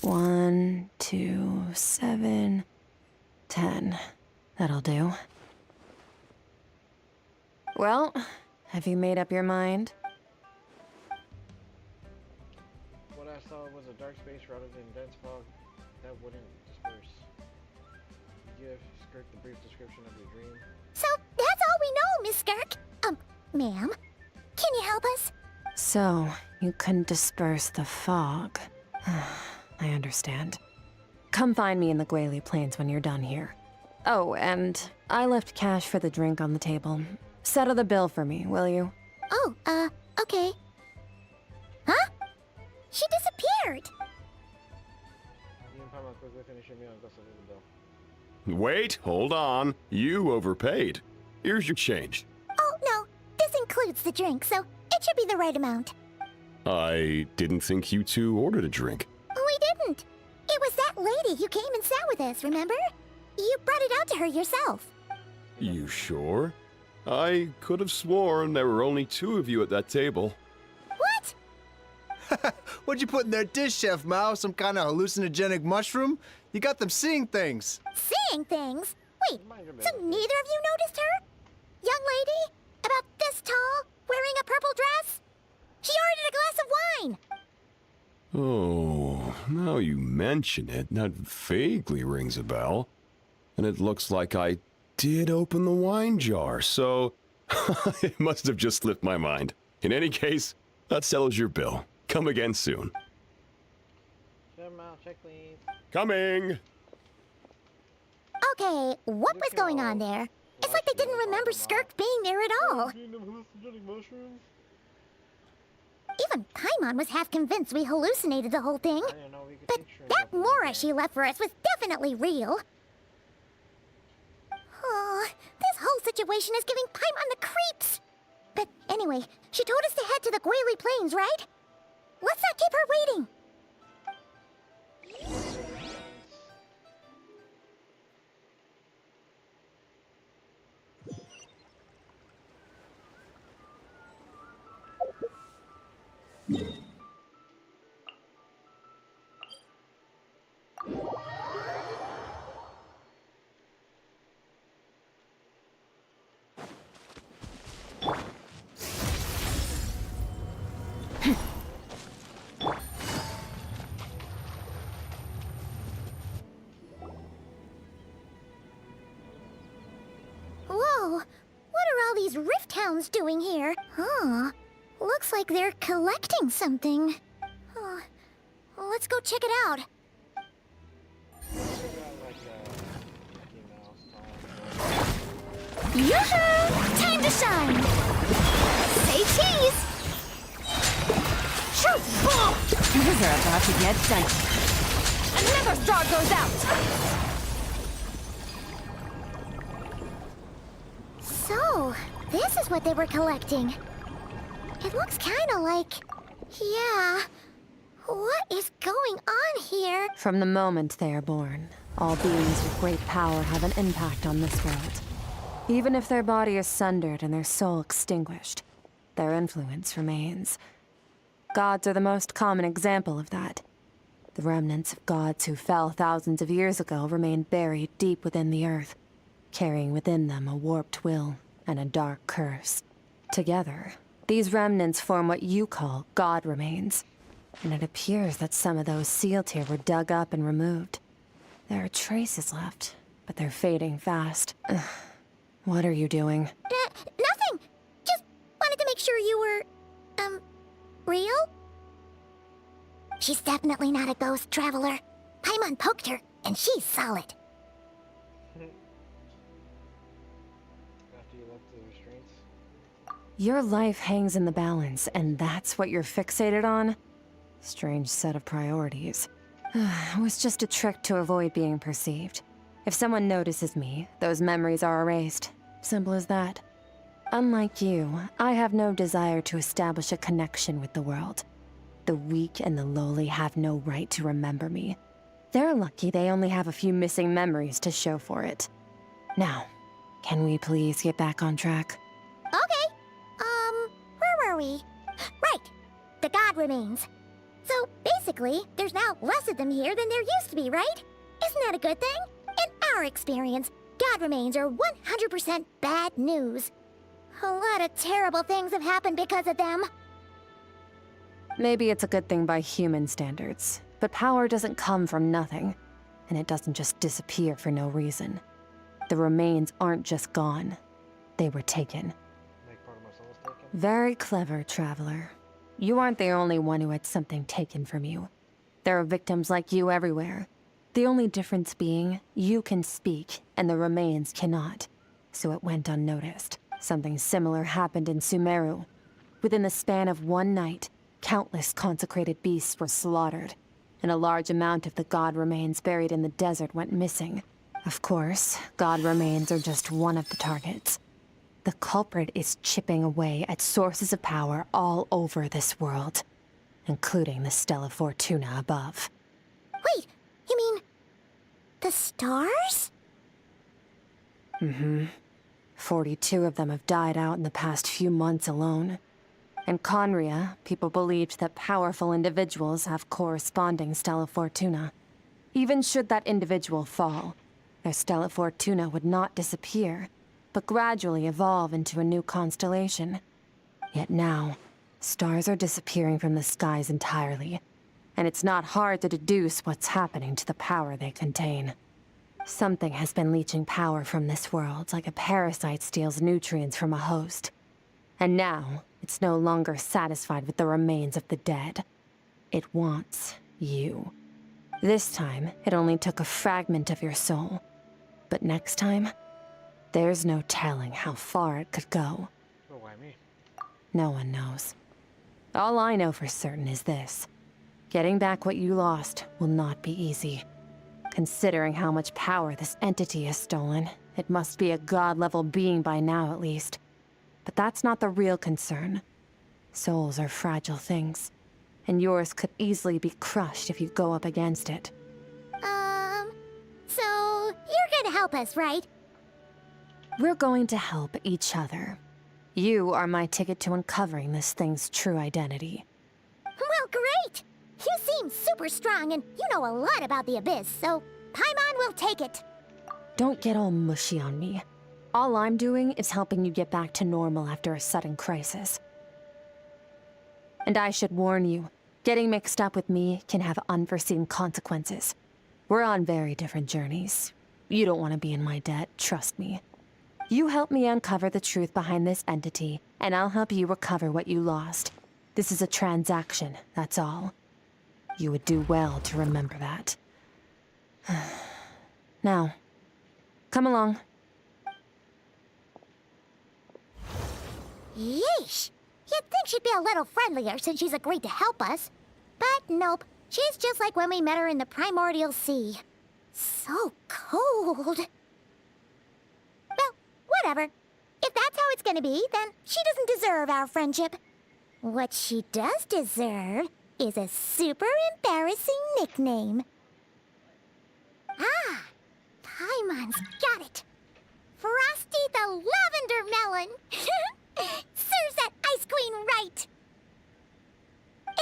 1, 2, 7, 10. That'll do. Well, have you made up your mind?
What I saw was a dark space rather than dense fog that wouldn't disperse. Give Skirk the brief description of your dream.
So, that's all we know, Miss Skirk. Ma'am, can you help us?
So, you couldn't disperse the fog. I understand. Come find me in the Guili Plains when you're done here. Oh, and I left cash for the drink on the table. Settle the bill for me, will you?
Oh, okay. Huh? She disappeared!
You and Paimon quickly finish your meal and go settle the bill.
Wait, hold on. You overpaid. Here's your change.
Oh, no. This includes the drink, so it should be the right amount.
I didn't think you two ordered a drink.
We didn't. It was that lady who came and sat with us, remember? You brought it out to her yourself.
You sure? I could have sworn there were only 2 of you at that table.
What?
What'd you put in their dish, Chef Mao? Some kind of hallucinogenic mushroom? You got them seeing things.
Seeing things? Wait, so neither of you noticed her? Young lady? About this tall? Wearing a purple dress? She ordered a glass of wine!
Oh, now you mention it, that vaguely rings a bell. And it looks like I did open the wine jar, so it must have just slipped my mind. In any case, that settles your bill. Come again soon.
Check, please.
Coming!
Okay, what was going on there? It's like they didn't remember Skirk being there at all. Even Paimon was half convinced we hallucinated the whole thing. But that Mora she left for us was definitely real. Oh, this whole situation is giving Paimon the creeps. But anyway, she told us to head to the Guili Plains, right? Let's not keep her waiting. Whoa, what are all these Rift Hounds doing here? Huh, looks like they're collecting something. Oh, let's go check it out. Yoo-hoo! Time to shine! Say cheese! Shoot! Boom!
You're about to get sent.
Another star goes out! So, this is what they were collecting. It looks kinda like... yeah... What is going on here?
From the moment they are born, all beings with great power have an impact on this world. Even if their body is sundered and their soul extinguished, their influence remains. Gods are the most common example of that. The remnants of gods who fell thousands of years ago remain buried deep within the earth, carrying within them a warped will and a dark curse. Together, these remnants form what you call God remains. And it appears that some of those sealed here were dug up and removed. There are traces left, but they're fading fast. Ugh. What are you doing?
Nothing! Just wanted to make sure you were... real? She's definitely not a ghost traveler. Paimon poked her, and she's solid.
After you left the restraints?
Your life hangs in the balance, and that's what you're fixated on? Strange set of priorities. It was just a trick to avoid being perceived. If someone notices me, those memories are erased. Simple as that. Unlike you, I have no desire to establish a connection with the world. The weak and the lowly have no right to remember me. They're lucky they only have a few missing memories to show for it. Now, can we please get back on track?
Okay. Where were we? Right. The god remains. So, basically, there's now less of them here than there used to be, right? Isn't that a good thing? In our experience, god remains are 100% bad news. A lot of terrible things have happened because of them.
Maybe it's a good thing by human standards, but power doesn't come from nothing, and it doesn't just disappear for no reason. The remains aren't just gone. They were taken. Very clever, Traveler. You aren't the only one who had something taken from you. There are victims like you everywhere. The only difference being, you can speak, and the remains cannot. So it went unnoticed. Something similar happened in Sumeru. Within the span of one night, countless consecrated beasts were slaughtered, and a large amount of the god remains buried in the desert went missing. Of course, god remains are just one of the targets. The culprit is chipping away at sources of power all over this world, including the Stella Fortuna above.
Wait, you mean... the stars?
Mm-hmm. 42 of them have died out in the past few months alone. In Conria, people believed that powerful individuals have corresponding Stella Fortuna. Even should that individual fall, their Stella Fortuna would not disappear, but gradually evolve into a new constellation. Yet now, stars are disappearing from the skies entirely, and it's not hard to deduce what's happening to the power they contain. Something has been leeching power from this world like a parasite steals nutrients from a host. And now, it's no longer satisfied with the remains of the dead. It wants you. This time, it only took a fragment of your soul. But next time, there's no telling how far it could go.
Oh, why me?
No one knows. All I know for certain is this. Getting back what you lost will not be easy. Considering how much power this entity has stolen, it must be a god-level being by now at least. But that's not the real concern. Souls are fragile things, and yours could easily be crushed if you go up against it.
So you're gonna help us, right?
We're going to help each other. You are my ticket to uncovering this thing's true identity.
Well, great! You seem super strong, and you know a lot about the Abyss, so Paimon will take it.
Don't get all mushy on me. All I'm doing is helping you get back to normal after a sudden crisis. And I should warn you, getting mixed up with me can have unforeseen consequences. We're on very different journeys. You don't want to be in my debt, trust me. You help me uncover the truth behind this entity, and I'll help you recover what you lost. This is a transaction, that's all. You would do well to remember that. Now, come along.
Yeesh! You'd think she'd be a little friendlier since she's agreed to help us. But nope, she's just like when we met her in the Primordial Sea. So cold. Well, whatever. If that's how it's gonna be, then she doesn't deserve our friendship. What she does deserve is a super embarrassing nickname. Ah, Paimon's got it. Frosty the Lavender Melon. Serves that Ice Queen right.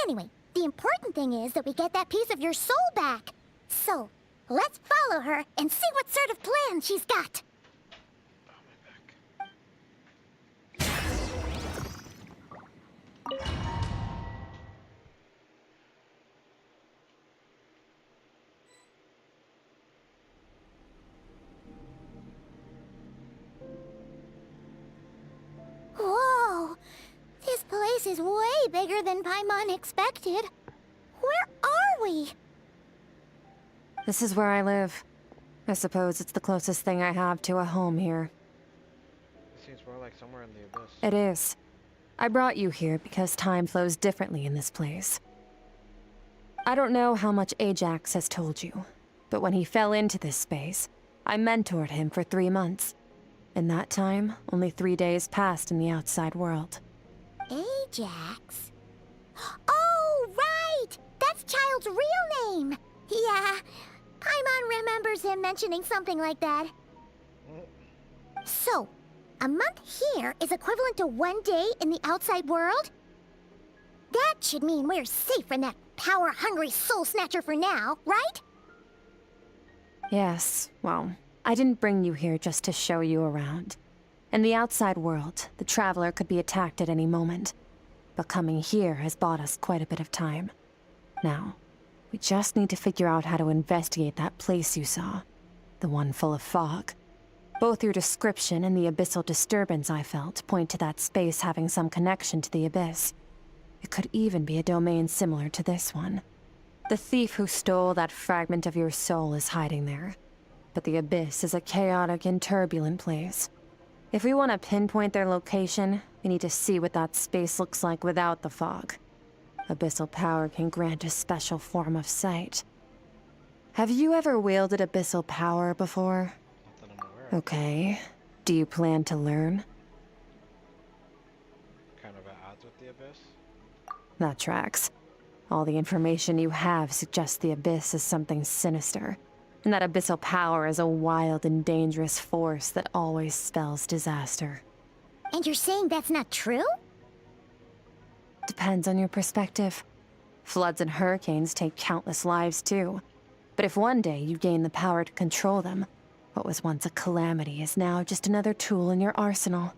Anyway, the important thing is that we get that piece of your soul back. So, let's follow her and see what sort of plan she's got. Whoa! This place is way bigger than Paimon expected. Where are we?
This is where I live. I suppose it's the closest thing I have to a home here.
It seems more like somewhere in the Abyss.
It is. I brought you here because time flows differently in this place. I don't know how much Ajax has told you, but when he fell into this space, I mentored him for 3 months. In that time, only 3 days passed in the outside world.
Ajax? Oh, right! That's Child's real name! Yeah, Paimon remembers him mentioning something like that. So, a month here is equivalent to 1 day in the outside world? That should mean we're safe from that power-hungry soul snatcher for now, right?
Yes, well, I didn't bring you here just to show you around. In the outside world, the Traveler could be attacked at any moment. But coming here has bought us quite a bit of time. Now, we just need to figure out how to investigate that place you saw. The one full of fog. Both your description and the abyssal disturbance I felt point to that space having some connection to the Abyss. It could even be a domain similar to this one. The thief who stole that fragment of your soul is hiding there. But the Abyss is a chaotic and turbulent place. If we want to pinpoint their location, we need to see what that space looks like without the fog. Abyssal power can grant a special form of sight. Have you ever wielded abyssal power before? Okay. Do you plan to learn?
Kind of at odds with the Abyss?
That tracks. All the information you have suggests the Abyss is something sinister, and that abyssal power is a wild and dangerous force that always spells disaster.
And you're saying that's not true?
Depends on your perspective. Floods and hurricanes take countless lives too. But if one day you gain the power to control them, what was once a calamity is now just another tool in your arsenal.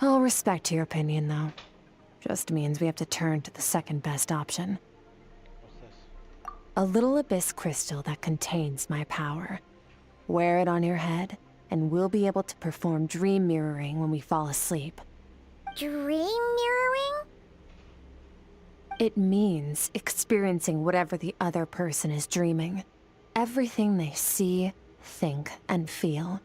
All respect to your opinion, though. Just means we have to turn to the second best option.
What's this?
A little abyss crystal that contains my power. Wear it on your head, and we'll be able to perform dream mirroring when we fall asleep.
Dream mirroring?
It means experiencing whatever the other person is dreaming. Everything they see, think, and feel.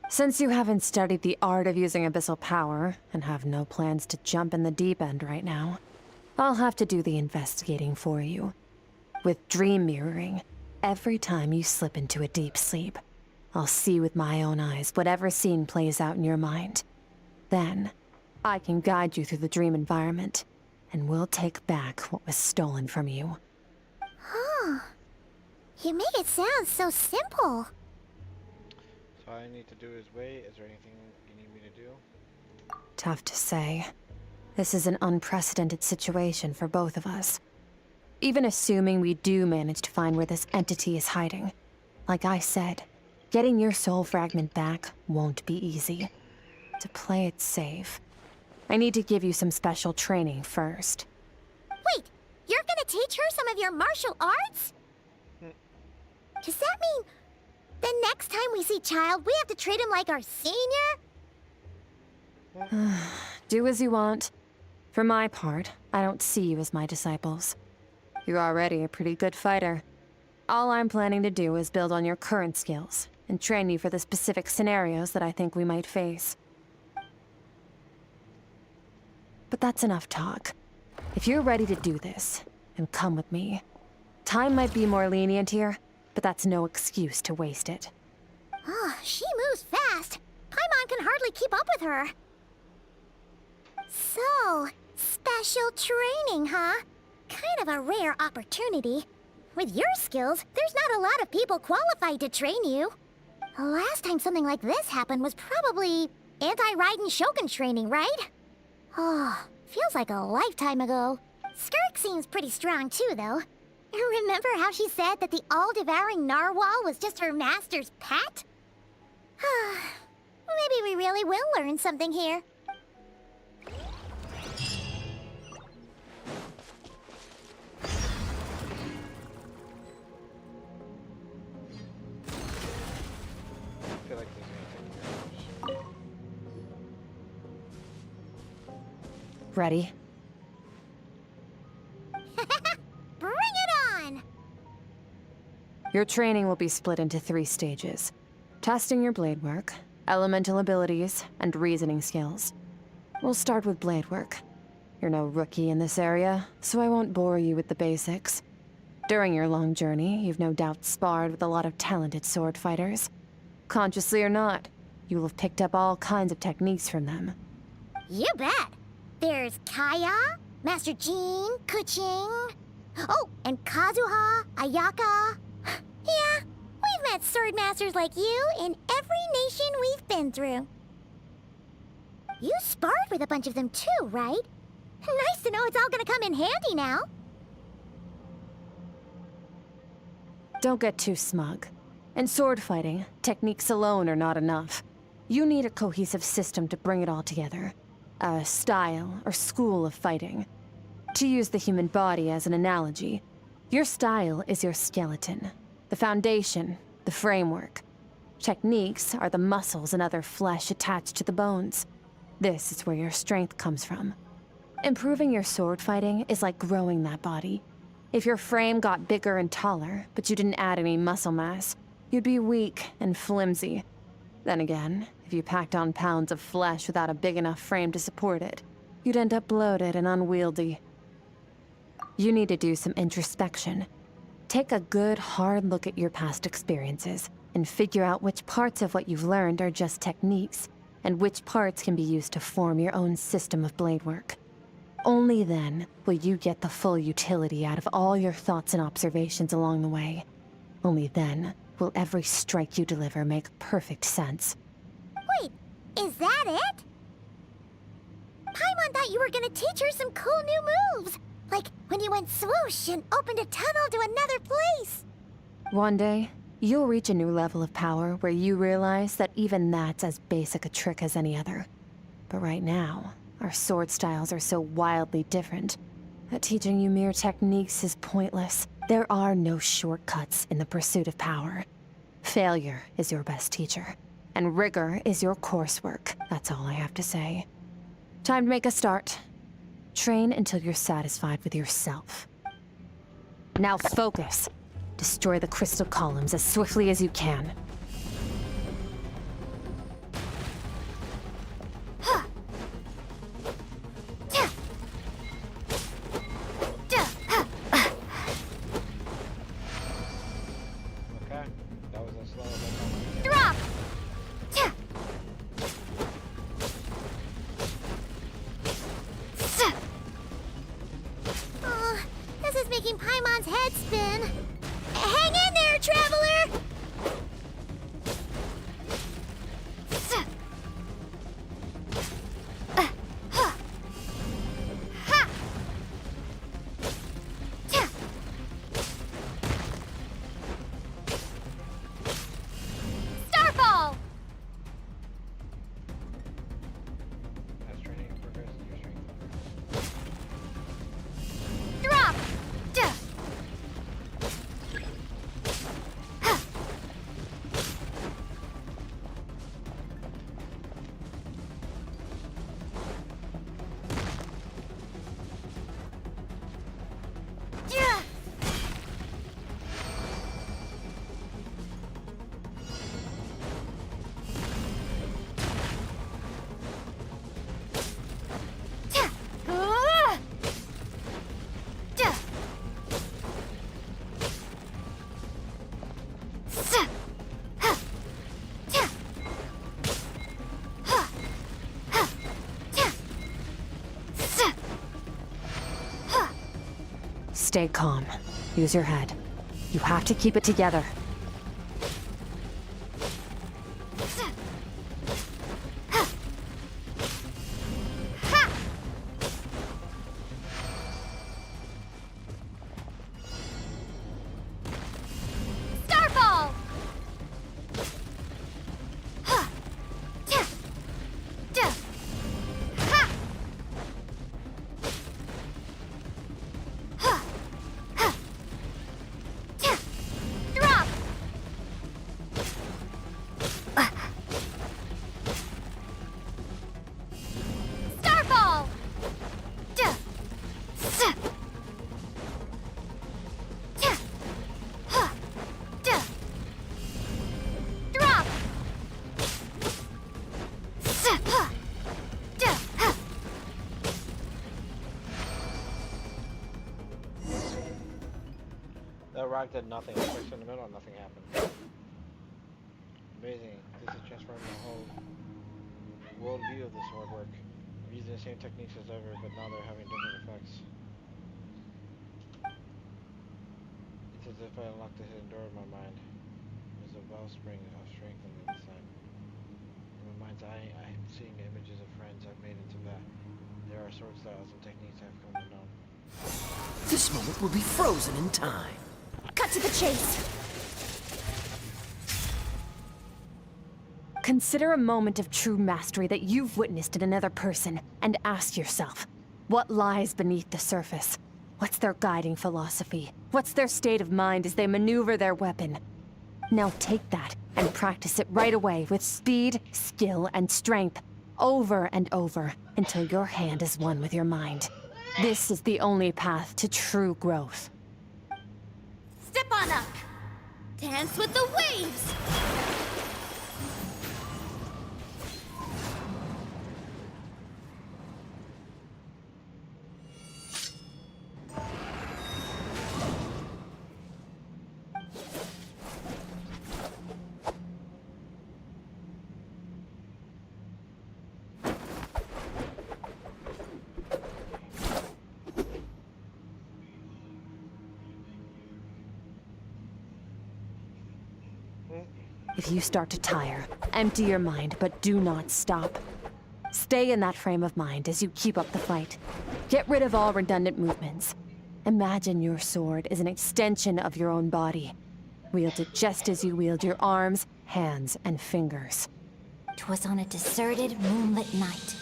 Since you haven't studied the art of using abyssal power, and have no plans to jump in the deep end right now, I'll have to do the investigating for you. With dream mirroring, every time you slip into a deep sleep, I'll see with my own eyes whatever scene plays out in your mind. Then, I can guide you through the dream environment, and we'll take back what was stolen from you.
Huh. You make it sound so simple.
So all I need to do is wait. Is there anything you need me to do?
Tough to say. This is an unprecedented situation for both of us. Even assuming we do manage to find where this entity is hiding. Like I said, getting your soul fragment back won't be easy. To play it safe, I need to give you some special training first.
Wait, you're gonna teach her some of your martial arts? Does that mean the next time we see Child, we have to treat him like our senior?
Do as you want. For my part, I don't see you as my disciples. You're already a pretty good fighter. All I'm planning to do is build on your current skills, and train you for the specific scenarios that I think we might face. But that's enough talk. If you're ready to do this, then come with me. Time might be more lenient here, but that's no excuse to waste it.
Oh, she moves fast. Paimon can hardly keep up with her. So, special training, huh? Kind of a rare opportunity. With your skills, there's not a lot of people qualified to train you. The last time something like this happened was probably anti-Raiden Shogun training, right? Oh, feels like a lifetime ago. Skirk seems pretty strong too, though. Remember how she said that the all-devouring narwhal was just her master's pet? Maybe we really will learn something here.
I feel like this is gonna take me hours.
Ready?
Bring it on!
Your training will be split into 3 stages. Testing your blade work, elemental abilities, and reasoning skills. We'll start with blade work. You're no rookie in this area, so I won't bore you with the basics. During your long journey, you've no doubt sparred with a lot of talented sword fighters. Consciously or not, you will have picked up all kinds of techniques from them.
You bet. There's Kaya, Master Jean, Kuching. Oh, and Kazuha, Ayaka. Yeah, we've met sword masters like you in every nation we've been through. You sparred with a bunch of them too, right? Nice to know it's all gonna come in handy now.
Don't get too smug. In sword fighting, techniques alone are not enough. You need a cohesive system to bring it all together. A style or school of fighting. To use the human body as an analogy, your style is your skeleton, the foundation, the framework. Techniques are the muscles and other flesh attached to the bones. This is where your strength comes from. Improving your sword fighting is like growing that body. If your frame got bigger and taller, but you didn't add any muscle mass, you'd be weak and flimsy. Then again, if you packed on pounds of flesh without a big enough frame to support it, you'd end up bloated and unwieldy. You need to do some introspection. Take a good, hard look at your past experiences and figure out which parts of what you've learned are just techniques, and which parts can be used to form your own system of blade work. Only then will you get the full utility out of all your thoughts and observations along the way. Only then will every strike you deliver make perfect sense.
Wait, is that it? Paimon thought you were gonna teach her some cool new moves. Like when you went swoosh and opened a tunnel to another place.
One day, you'll reach a new level of power where you realize that even that's as basic a trick as any other. But right now, our sword styles are so wildly different that teaching you mere techniques is pointless. There are no shortcuts in the pursuit of power. Failure is your best teacher, and rigor is your coursework. That's all I have to say. Time to make a start. Train until you're satisfied with yourself. Now focus. Destroy the crystal columns as swiftly as you can.
Okay, that was as slow as I thought.
Drop! Oh, this is making Paimon's head spin. Hang in there, traveler! Starfall!
As training progresses, your strength.
Drop!
Stay calm. Use your head. You have to keep it together.
Starfall! Drop!
That rock did nothing. I pushed in the middle and nothing happened. Amazing. This is transforming the whole world view of the sword work. I'm using the same techniques as ever, but now they're having different effects. It's as if I unlocked a hidden door in my mind. There's a wellspring of strength on the inside. In my mind's eye, I am seeing images of friends I've made into that. There are sword styles and techniques I've come to know.
This moment will be frozen in time.
Cut to the chase.
Consider a moment of true mastery that you've witnessed in another person, and ask yourself, what lies beneath the surface? What's their guiding philosophy? What's their state of mind as they maneuver their weapon? Now take that and practice it right away with speed, skill, and strength, over and over, until your hand is one with your mind. This is the only path to true growth.
Step on up! Dance with the waves!
If you start to tire, empty your mind, but do not stop. Stay in that frame of mind as you keep up the fight. Get rid of all redundant movements. Imagine your sword is an extension of your own body. Wield it just as you wield your arms, hands, and fingers.
'Twas on a deserted, moonlit night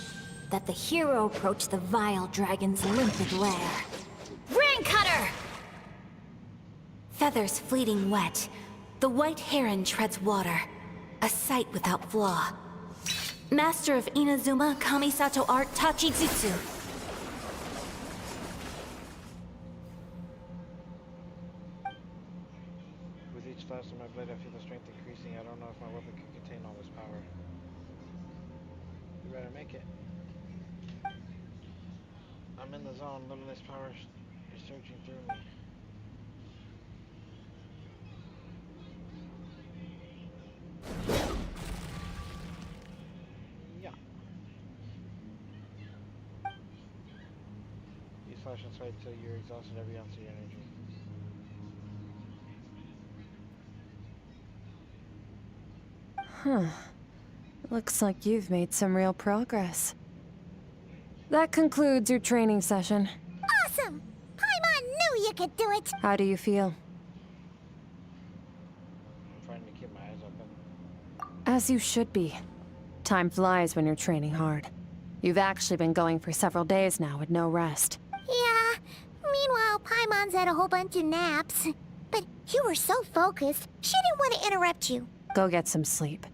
that the hero approached the vile dragon's limpid lair. Rain Cutter! Feathers fleeting wet, the white heron treads water, a sight without flaw. Master of Inazuma Kamisato art Tachijutsu.
With each thrust of my blade, I feel the strength increasing. I don't know if my weapon can contain all this power. You better make it. I'm in the zone. Limitless power is surging through me. Yeah. Use flash and sight till you're exhausted every ounce of your energy.
Huh. Looks like you've made some real progress. That concludes your training session.
Awesome! Paimon knew you could do it!
How do you feel?
I'm trying to keep my eyes open.
As you should be. Time flies when you're training hard. You've actually been going for several days now with no rest.
Yeah. Meanwhile, Paimon's had a whole bunch of naps. But you were so focused, she didn't want to interrupt you.
Go get some sleep.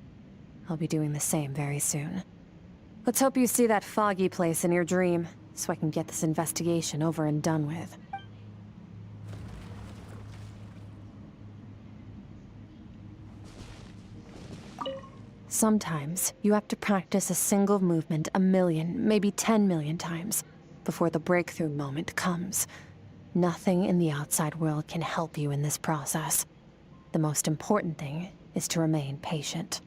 I'll be doing the same very soon. Let's hope you see that foggy place in your dream, so I can get this investigation over and done with. Sometimes, you have to practice a single movement 1,000,000, maybe 10,000,000 times, before the breakthrough moment comes. Nothing in the outside world can help you in this process. The most important thing is to remain patient.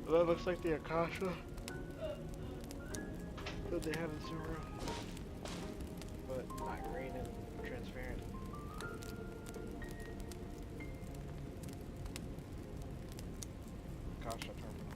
That looks like the Akasha that they have in Sumeru, but not green and transparent. Akasha terminal.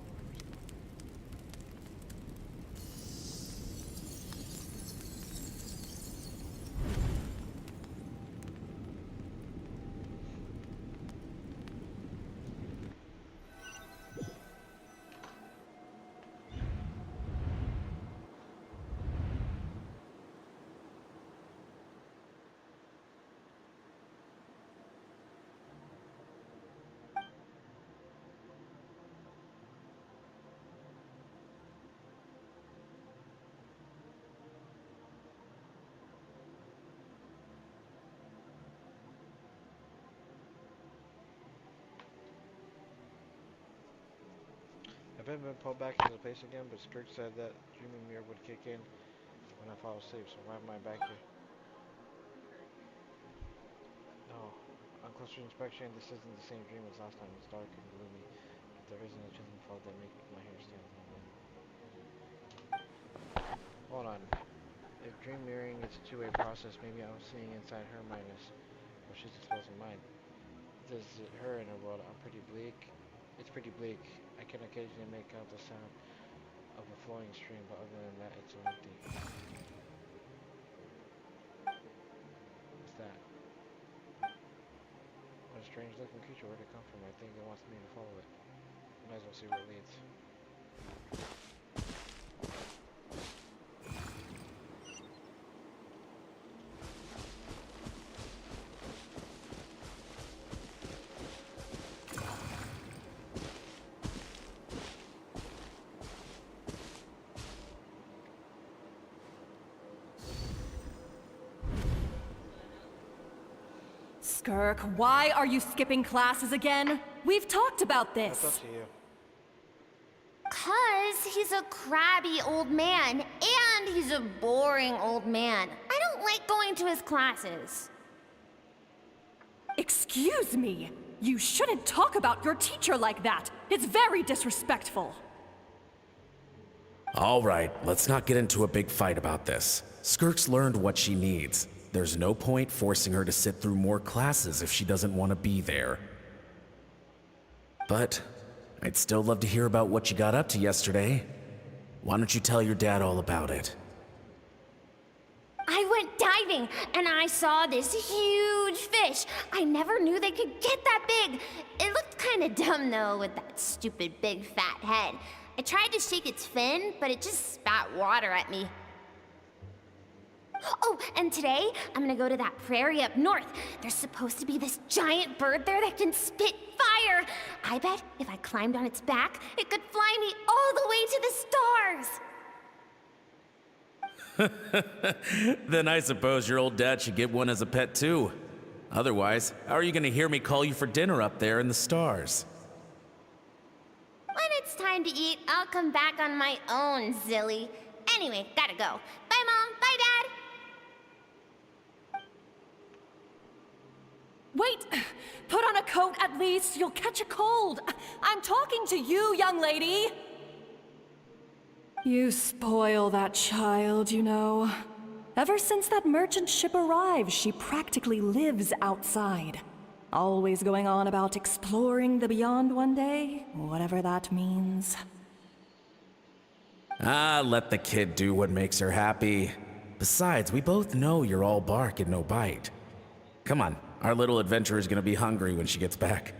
vent been pulled back into place again, but Skirk said that dreaming mirror would kick in when I fall asleep, so why am I back here? No. On closer inspection, this isn't the same dream as last time. It's dark and gloomy. But there isn't a chilling fall that makes my hair stand on end. Hold on. If dream mirroring is a two-way process, maybe I was seeing inside her minus what she's exposing mine. This is her inner world. I'm pretty bleak. It's pretty bleak. I can occasionally make out the sound of a flowing stream, but other than that, it's so empty. What's that? What a strange looking creature. Where'd it come from? I think it wants me to follow it. Might as well see where it leads.
Skirk, why are you skipping classes again? We've talked about this.
That's up to you.
'Cause he's a crabby old man, and he's a boring old man. I don't like going to his classes.
Excuse me. You shouldn't talk about your teacher like that. It's very disrespectful.
All right, let's not get into a big fight about this. Skirk's learned what she needs. There's no point forcing her to sit through more classes if she doesn't want to be there. But I'd still love to hear about what you got up to yesterday. Why don't you tell your dad all about it?
I went diving, and I saw this huge fish. I never knew they could get that big. It looked kind of dumb, though, with that stupid big fat head. I tried to shake its fin, but it just spat water at me. Oh, and today, I'm gonna go to that prairie up north. There's supposed to be this giant bird there that can spit fire. I bet if I climbed on its back, it could fly me all the way to the stars.
Then I suppose your old dad should get one as a pet too. Otherwise, how are you gonna hear me call you for dinner up there in the stars?
When it's time to eat, I'll come back on my own, Zilly. Anyway, gotta go. Bye, Mom. Bye, Dad.
Wait! Put on a coat at least. You'll catch a cold. I'm talking to you, young lady. You spoil that child, you know. Ever since that merchant ship arrived, she practically lives outside. Always going on about exploring the beyond one day, whatever that means.
Ah, let the kid do what makes her happy. Besides, we both know you're all bark and no bite. Come on, our little adventurer's gonna be hungry when she gets back.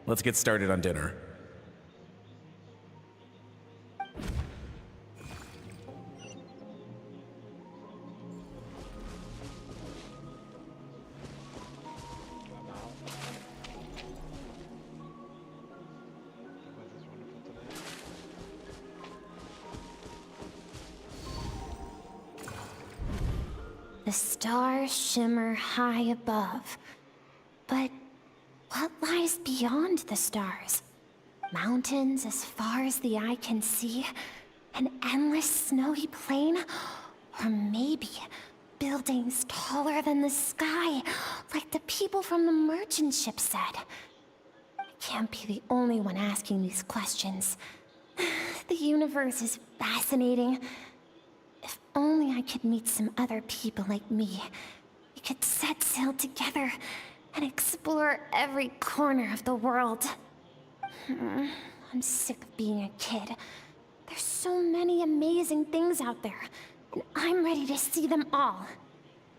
Let's get started on dinner.
The stars shimmer high above. But what lies beyond the stars? Mountains as far as the eye can see? An endless snowy plain? Or maybe buildings taller than the sky, like the people from the merchant ship said? I can't be the only one asking these questions. The universe is fascinating. If only I could meet some other people like me. We could set sail together and explore every corner of the world. I'm sick of being a kid. There's so many amazing things out there, and I'm ready to see them all.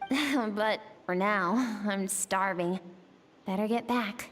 But for now, I'm starving. Better get back.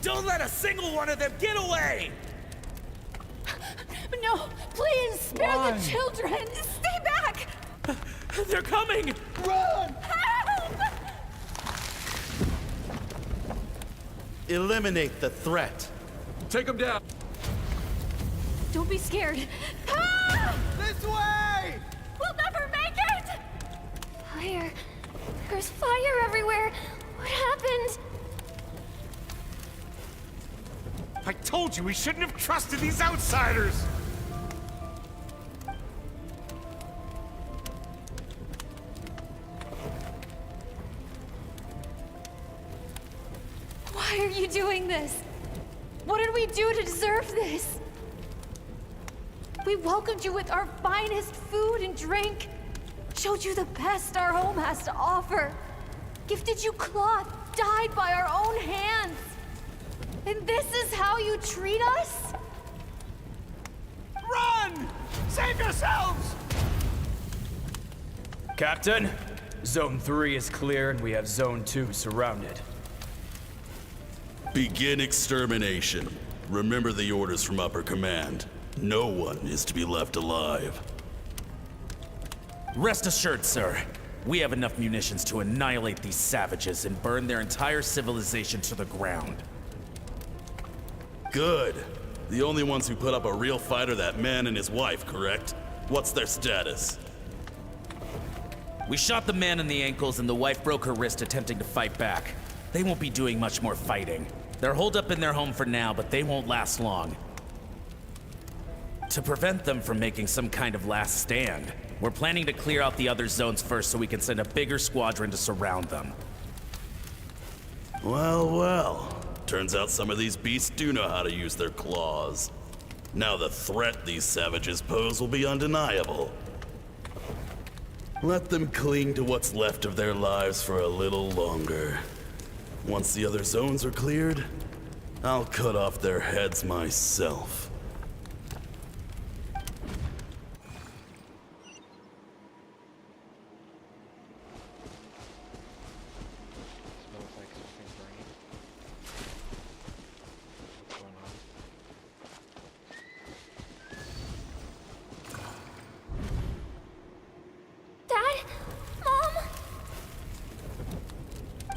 Don't let a single one of them get away!
No, please, spare
Why?
the children! Stay back!
They're coming!
Run!
Help!
Eliminate the threat.
Take them down.
Don't be scared. Ah!
This way!
We'll never make it!
Fire. There's fire everywhere. What happened?
I told you we shouldn't have trusted these outsiders!
Why are you doing this? What did we do to deserve this? We welcomed you with our finest food and drink, showed you the best our home has to offer, gifted you cloth dyed by our own hands. And this is how you treat us?
Run! Save yourselves!
Captain, Zone 3 is clear and we have Zone 2 surrounded.
Begin extermination. Remember the orders from upper command. No one is to be left alive.
Rest assured, sir. We have enough munitions to annihilate these savages and burn their entire civilization to the ground.
Good. The only ones who put up a real fight are that man and his wife, correct? What's their status?
We shot the man in the ankles and the wife broke her wrist attempting to fight back. They won't be doing much more fighting. They're holed up in their home for now, but they won't last long. To prevent them from making some kind of last stand, we're planning to clear out the other zones first so we can send a bigger squadron to surround them.
Well, well. Turns out some of these beasts do know how to use their claws. Now the threat these savages pose will be undeniable. Let them cling to what's left of their lives for a little longer. Once the other zones are cleared, I'll cut off their heads myself.
Smells like something burning. What's going on?
Dad? Mom?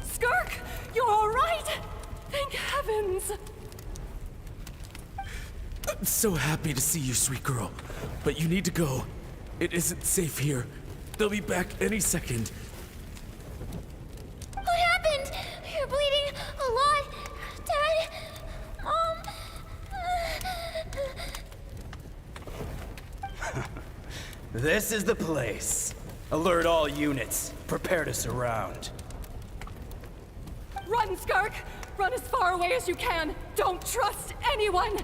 Skirk, you're all right? Thank heavens.
I'm so happy to see you, sweet girl. But you need to go. It isn't safe here. They'll be back any second.
What happened? You're bleeding a lot. Dad? Mom?
This is the place. Alert all units. Prepare to surround.
Run, Skirk! Run as far away as you can! Don't trust anyone!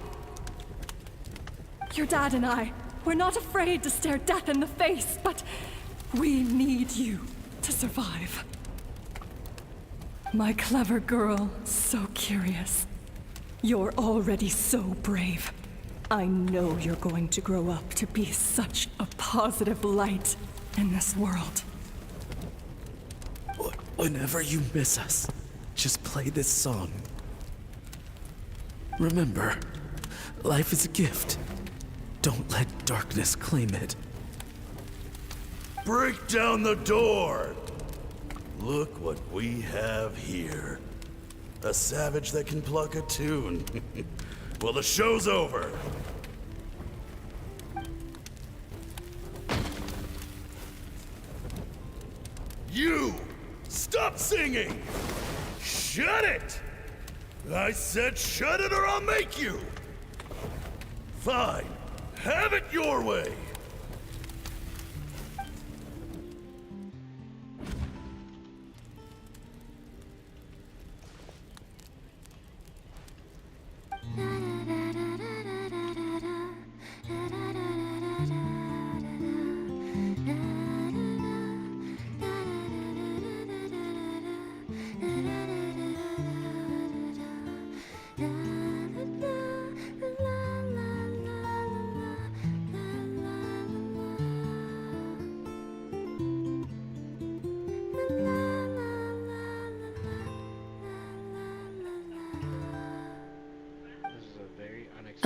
Your dad and I, we're not afraid to stare death in the face, but we need you to survive. My clever girl, so curious. You're already so brave. I know you're going to grow up to be such a positive light in this world.
Whenever you miss us, just play this song. Remember, life is a gift. Don't let darkness claim it.
Break down the door! Look what we have here. A savage that can pluck a tune. Well, the show's over. You! Stop singing! Shut it! I said shut it or I'll make you! Fine. Have it your way!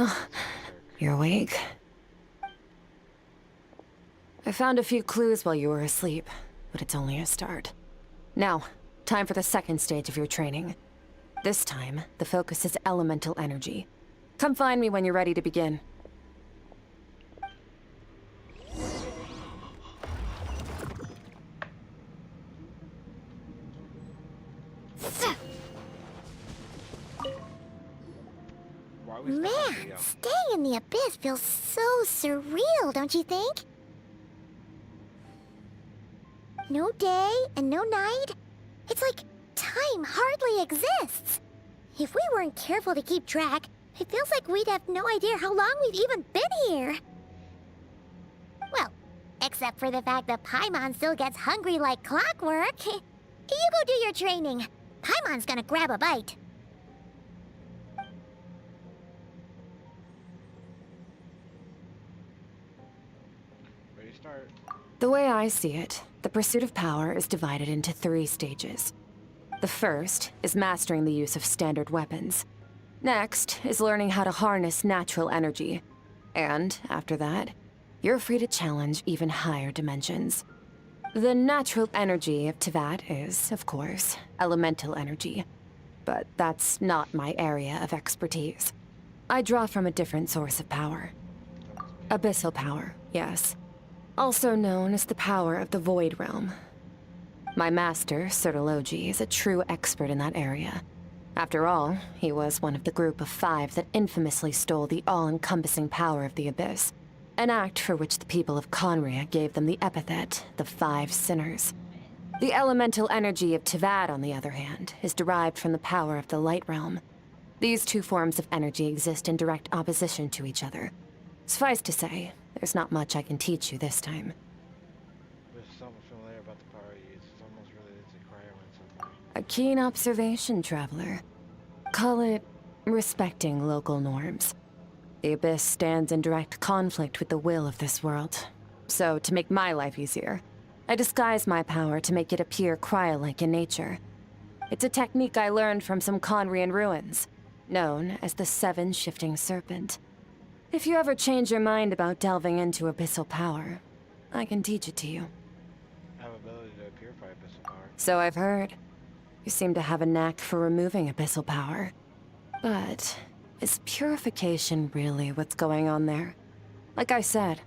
Oh, you're awake. I found a few clues while you were asleep, but it's only a start. Now, time for the second stage of your training. This time, the focus is elemental energy. Come find me when you're ready to begin.
Man, staying in the abyss feels so surreal, don't you think? No day and no night. It's like time hardly exists. If we weren't careful to keep track, it feels like we'd have no idea how long we've even been here. Well, except for the fact that Paimon still gets hungry like clockwork. You go do your training. Paimon's gonna grab a bite.
Ready, start.
The way I see it, the pursuit of power is divided into 3 stages. The first is mastering the use of standard weapons. Next is learning how to harness natural energy. And after that, you're free to challenge even higher dimensions. The natural energy of Teyvat is, of course, elemental energy. But that's not my area of expertise. I draw from a different source of power. Abyssal power, yes. Also known as the power of the Void Realm. My master, Sertologi, is a true expert in that area. After all, he was one of the group of 5 that infamously stole the all-encompassing power of the Abyss, an act for which the people of Khaenri'ah gave them the epithet, the 5 Sinners. The elemental energy of Teyvat, on the other hand, is derived from the power of the Light Realm. These 2 forms of energy exist in direct opposition to each other. Suffice to say, there's not much I can teach you this time.
There's something familiar about the power you use. It's almost related to Cryo in some way.
A keen observation, traveler. Call it respecting local norms. The Abyss stands in direct conflict with the will of this world. So, to make my life easier, I disguise my power to make it appear cryo-like in nature. It's a technique I learned from some Khaenri'ah ruins, known as the 7 Shifting Serpent. If you ever change your mind about delving into abyssal power, I can teach it to you.
I have ability to purify abyssal power.
So I've heard. You seem to have a knack for removing abyssal power. But is purification really what's going on there? Like I said,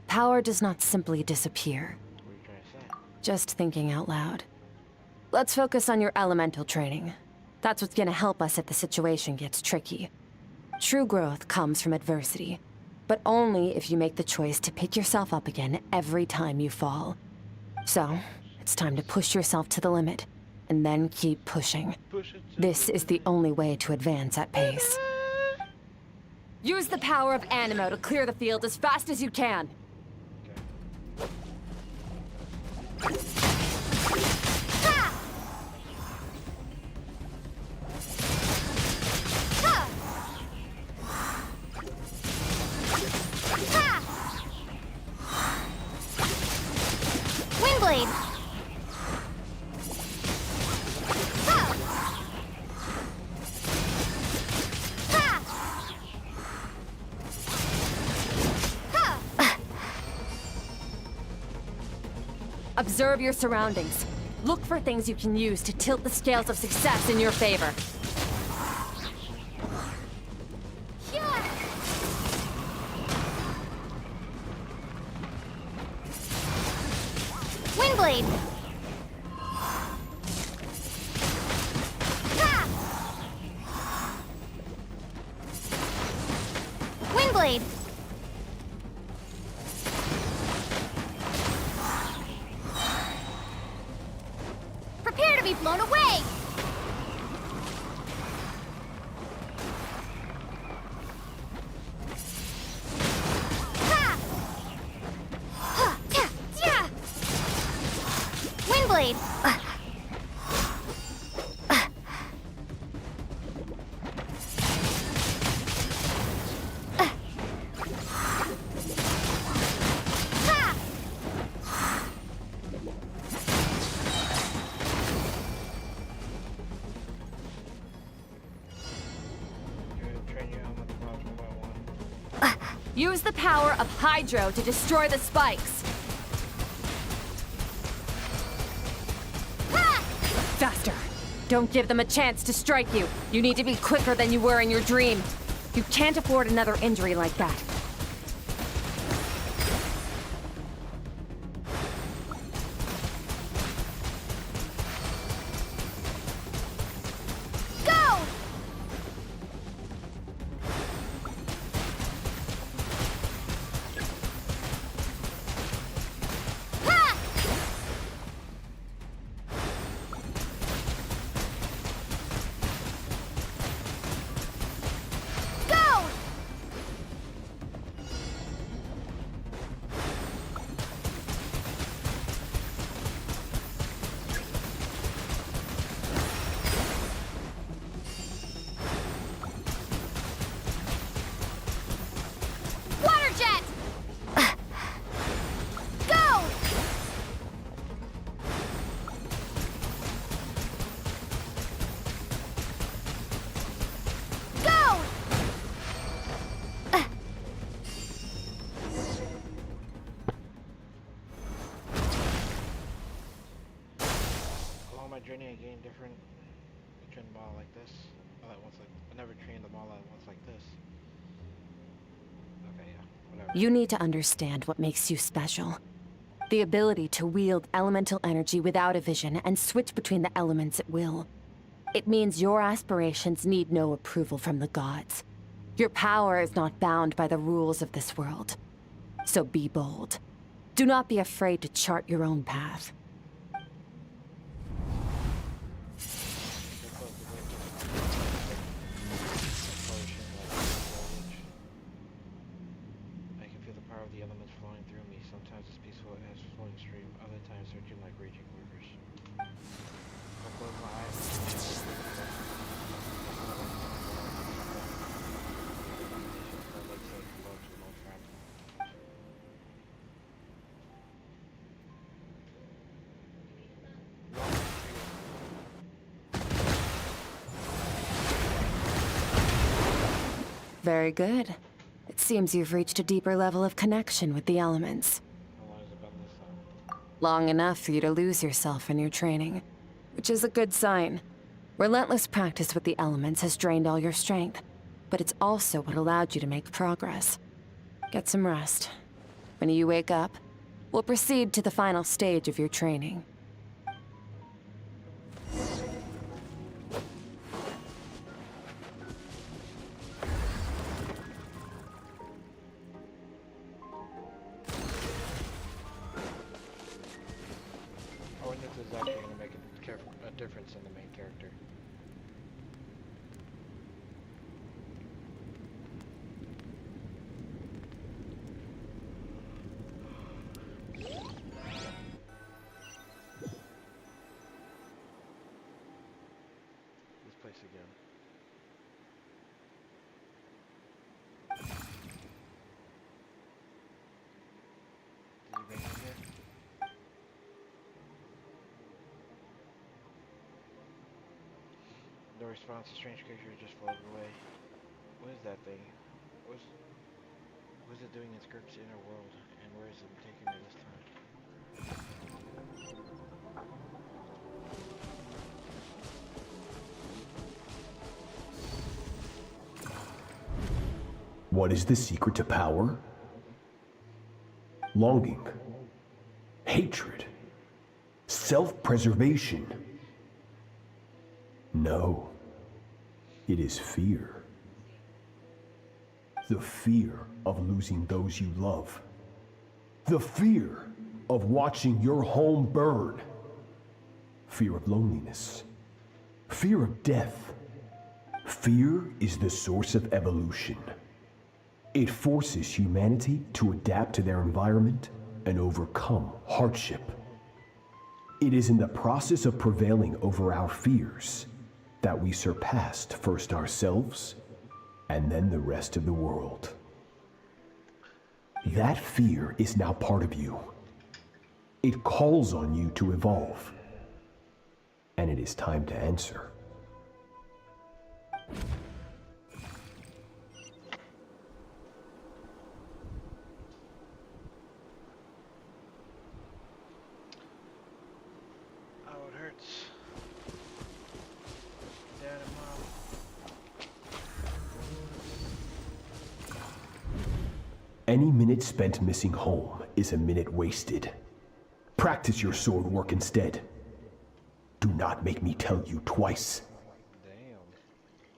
power does not simply disappear.
What are you trying to say?
Just thinking out loud. Let's focus on your elemental training. That's what's gonna help us if the situation gets tricky. True growth comes from adversity, but only if you make the choice to pick yourself up again every time you fall. So, it's time to push yourself to the limit, and then keep pushing. This is the only way to advance at pace. Use the power of Anemo to clear the field as fast as you can.
Windblade!
Observe your surroundings. Look for things you can use to tilt the scales of success in your favor.
Windblade! Windblade! Prepare to be blown away! Windblade!
You're gonna train your elemental powers one by one.
Use the power of Hydro to destroy the spikes.
Ha!
Faster. Don't give them a chance to strike you. You need to be quicker than you were in your dream. You can't afford another injury like that.
Go! Ha! Go! Water jet! Go! Go!
Along my journey, I gained different train them all like this. All at once, like I never trained them all at once like this. Okay, yeah, whatever.
You need to understand what makes you special. The ability to wield elemental energy without a vision and switch between the elements at will. It means your aspirations need no approval from the gods. Your power is not bound by the rules of this world. So be bold. Do not be afraid to chart your own path.
I can feel the power of the elements flowing through me. Sometimes it's peaceful as a flowing stream, other times surging like raging rivers. I close my eyes.
Very good. It seems you've reached a deeper level of connection with the elements. Long enough for you to lose yourself in your training, which is a good sign. Relentless practice with the elements has drained all your strength, but it's also what allowed you to make progress. Get some rest. When you wake up, we'll proceed to the final stage of your training.
I wonder if this is actually going to make a difference in the main character. This place again. Did you bring him here? No response, a strange creature just floated away. What is that thing? What is it doing in Skirk's inner world? And where is it taking me this time?
What is the secret to power? Longing, hatred, self-preservation. No, it is fear. The fear of losing those you love. The fear of watching your home burn. Fear of loneliness. Fear of death. Fear is the source of evolution. It forces humanity to adapt to their environment and overcome hardship. It is in the process of prevailing over our fears that we surpassed first ourselves and then the rest of the world. That fear is now part of you. It calls on you to evolve. And it is time to answer. Any minute spent missing home is a minute wasted. Practice your sword work instead. Do not make me tell you twice.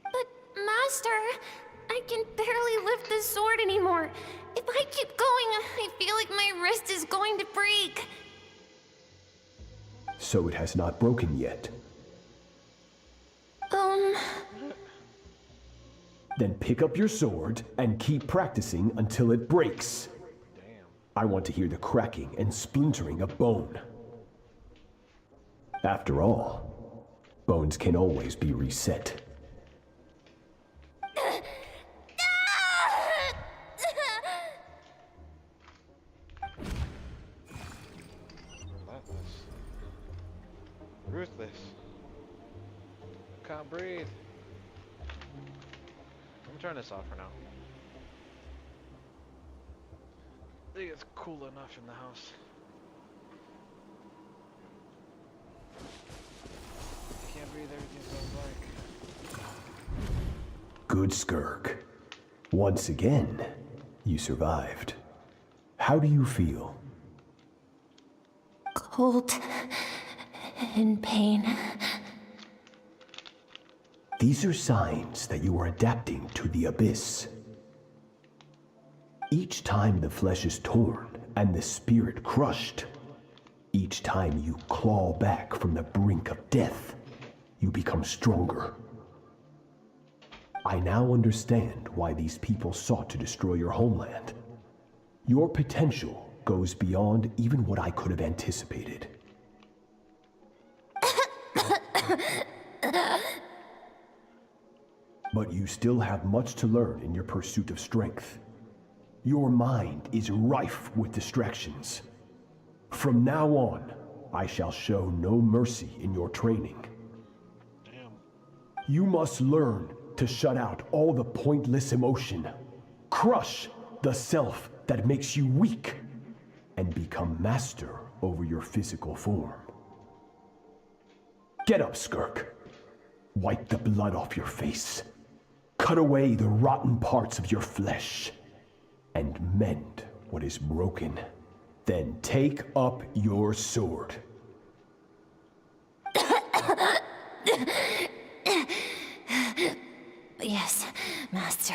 But, Master, I can barely lift the sword anymore. If I keep going, I feel like my wrist is going to break.
So it has not broken yet. Then pick up your sword and keep practicing until it breaks. I want to hear the cracking and splintering of bone. After all, bones can always be reset.
Relentless. Ruthless. Can't breathe. I'm gonna turn this off for now. I think it's cool enough in the house. Can't breathe, everything's going black.
Good Skirk. Once again, you survived. How do you feel?
Cold. In pain.
These are signs that you are adapting to the abyss. Each time the flesh is torn and the spirit crushed, each time you claw back from the brink of death, you become stronger. I now understand why these people sought to destroy your homeland. Your potential goes beyond even what I could have anticipated. But you still have much to learn in your pursuit of strength. Your mind is rife with distractions. From now on, I shall show no mercy in your training. You must learn to shut out all the pointless emotion, crush the self that makes you weak, and become master over your physical form. Get up, Skirk. Wipe the blood off your face. Cut away the rotten parts of your flesh. And mend what is broken. Then take up your sword.
Yes, Master.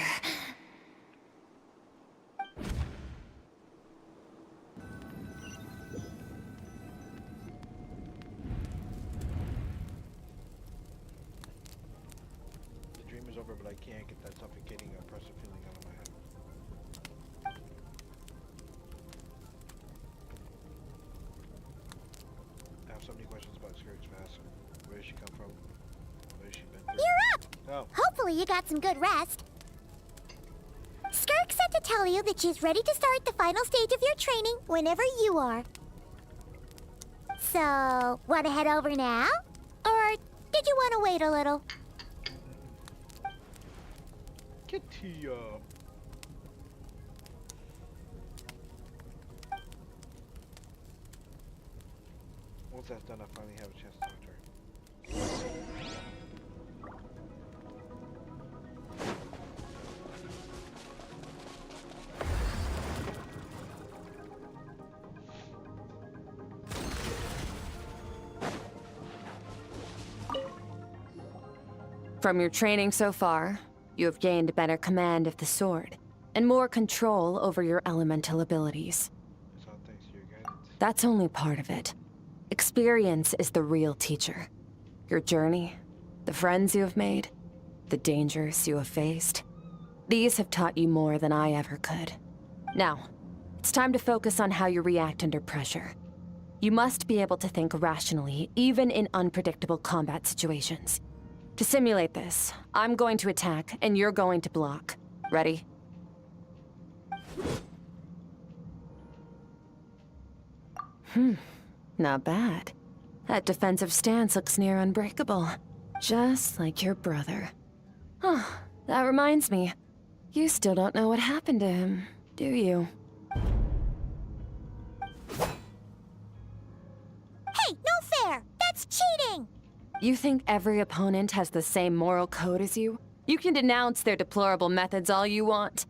The dream is over, but I can't get that suffocating, oppressive feeling out of my head. I have so many questions about Skirk's past. Where did she come from? What has she been through?
You're up!
Oh.
Hopefully you got some good rest. Skirk said to tell you that she's ready to start the final stage of your training whenever you are. So, want to head over now? Or did you want to wait a little?
Kitty, once that's done, I finally have a chance to talk to her.
From your training so far, you have gained better command of the sword, and more control over your elemental abilities.
It's all thanks to your guidance.
That's only part of it. Experience is the real teacher. Your journey, the friends you have made, the dangers you have faced. These have taught you more than I ever could. Now, it's time to focus on how you react under pressure. You must be able to think rationally, even in unpredictable combat situations. To simulate this, I'm going to attack, and you're going to block. Ready? Not bad. That defensive stance looks near unbreakable. Just like your brother. Oh, that reminds me. You still don't know what happened to him, do you?
Hey, no fair! That's cheating!
You think every opponent has the same moral code as you? You can denounce their deplorable methods all you want.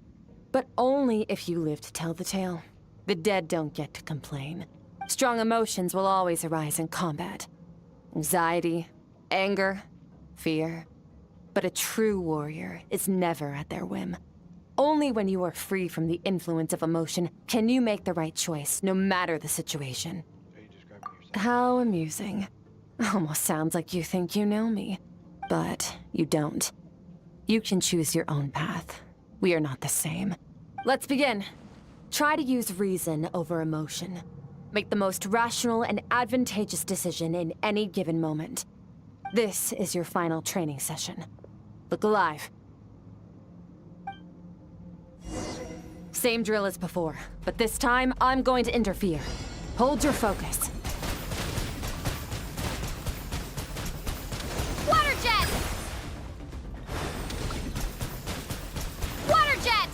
But only if you live to tell the tale. The dead don't get to complain. Strong emotions will always arise in combat. Anxiety, anger, fear. But a true warrior is never at their whim. Only when you are free from the influence of emotion can you make the right choice, no matter the situation. How amusing. Almost sounds like you think you know me. But you don't. You can choose your own path. We are not the same. Let's begin. Try to use reason over emotion. Make the most rational and advantageous decision in any given moment. This is your final training session. Look alive. Same drill as before, but this time I'm going to interfere. Hold your focus.
Water jet! Water jet!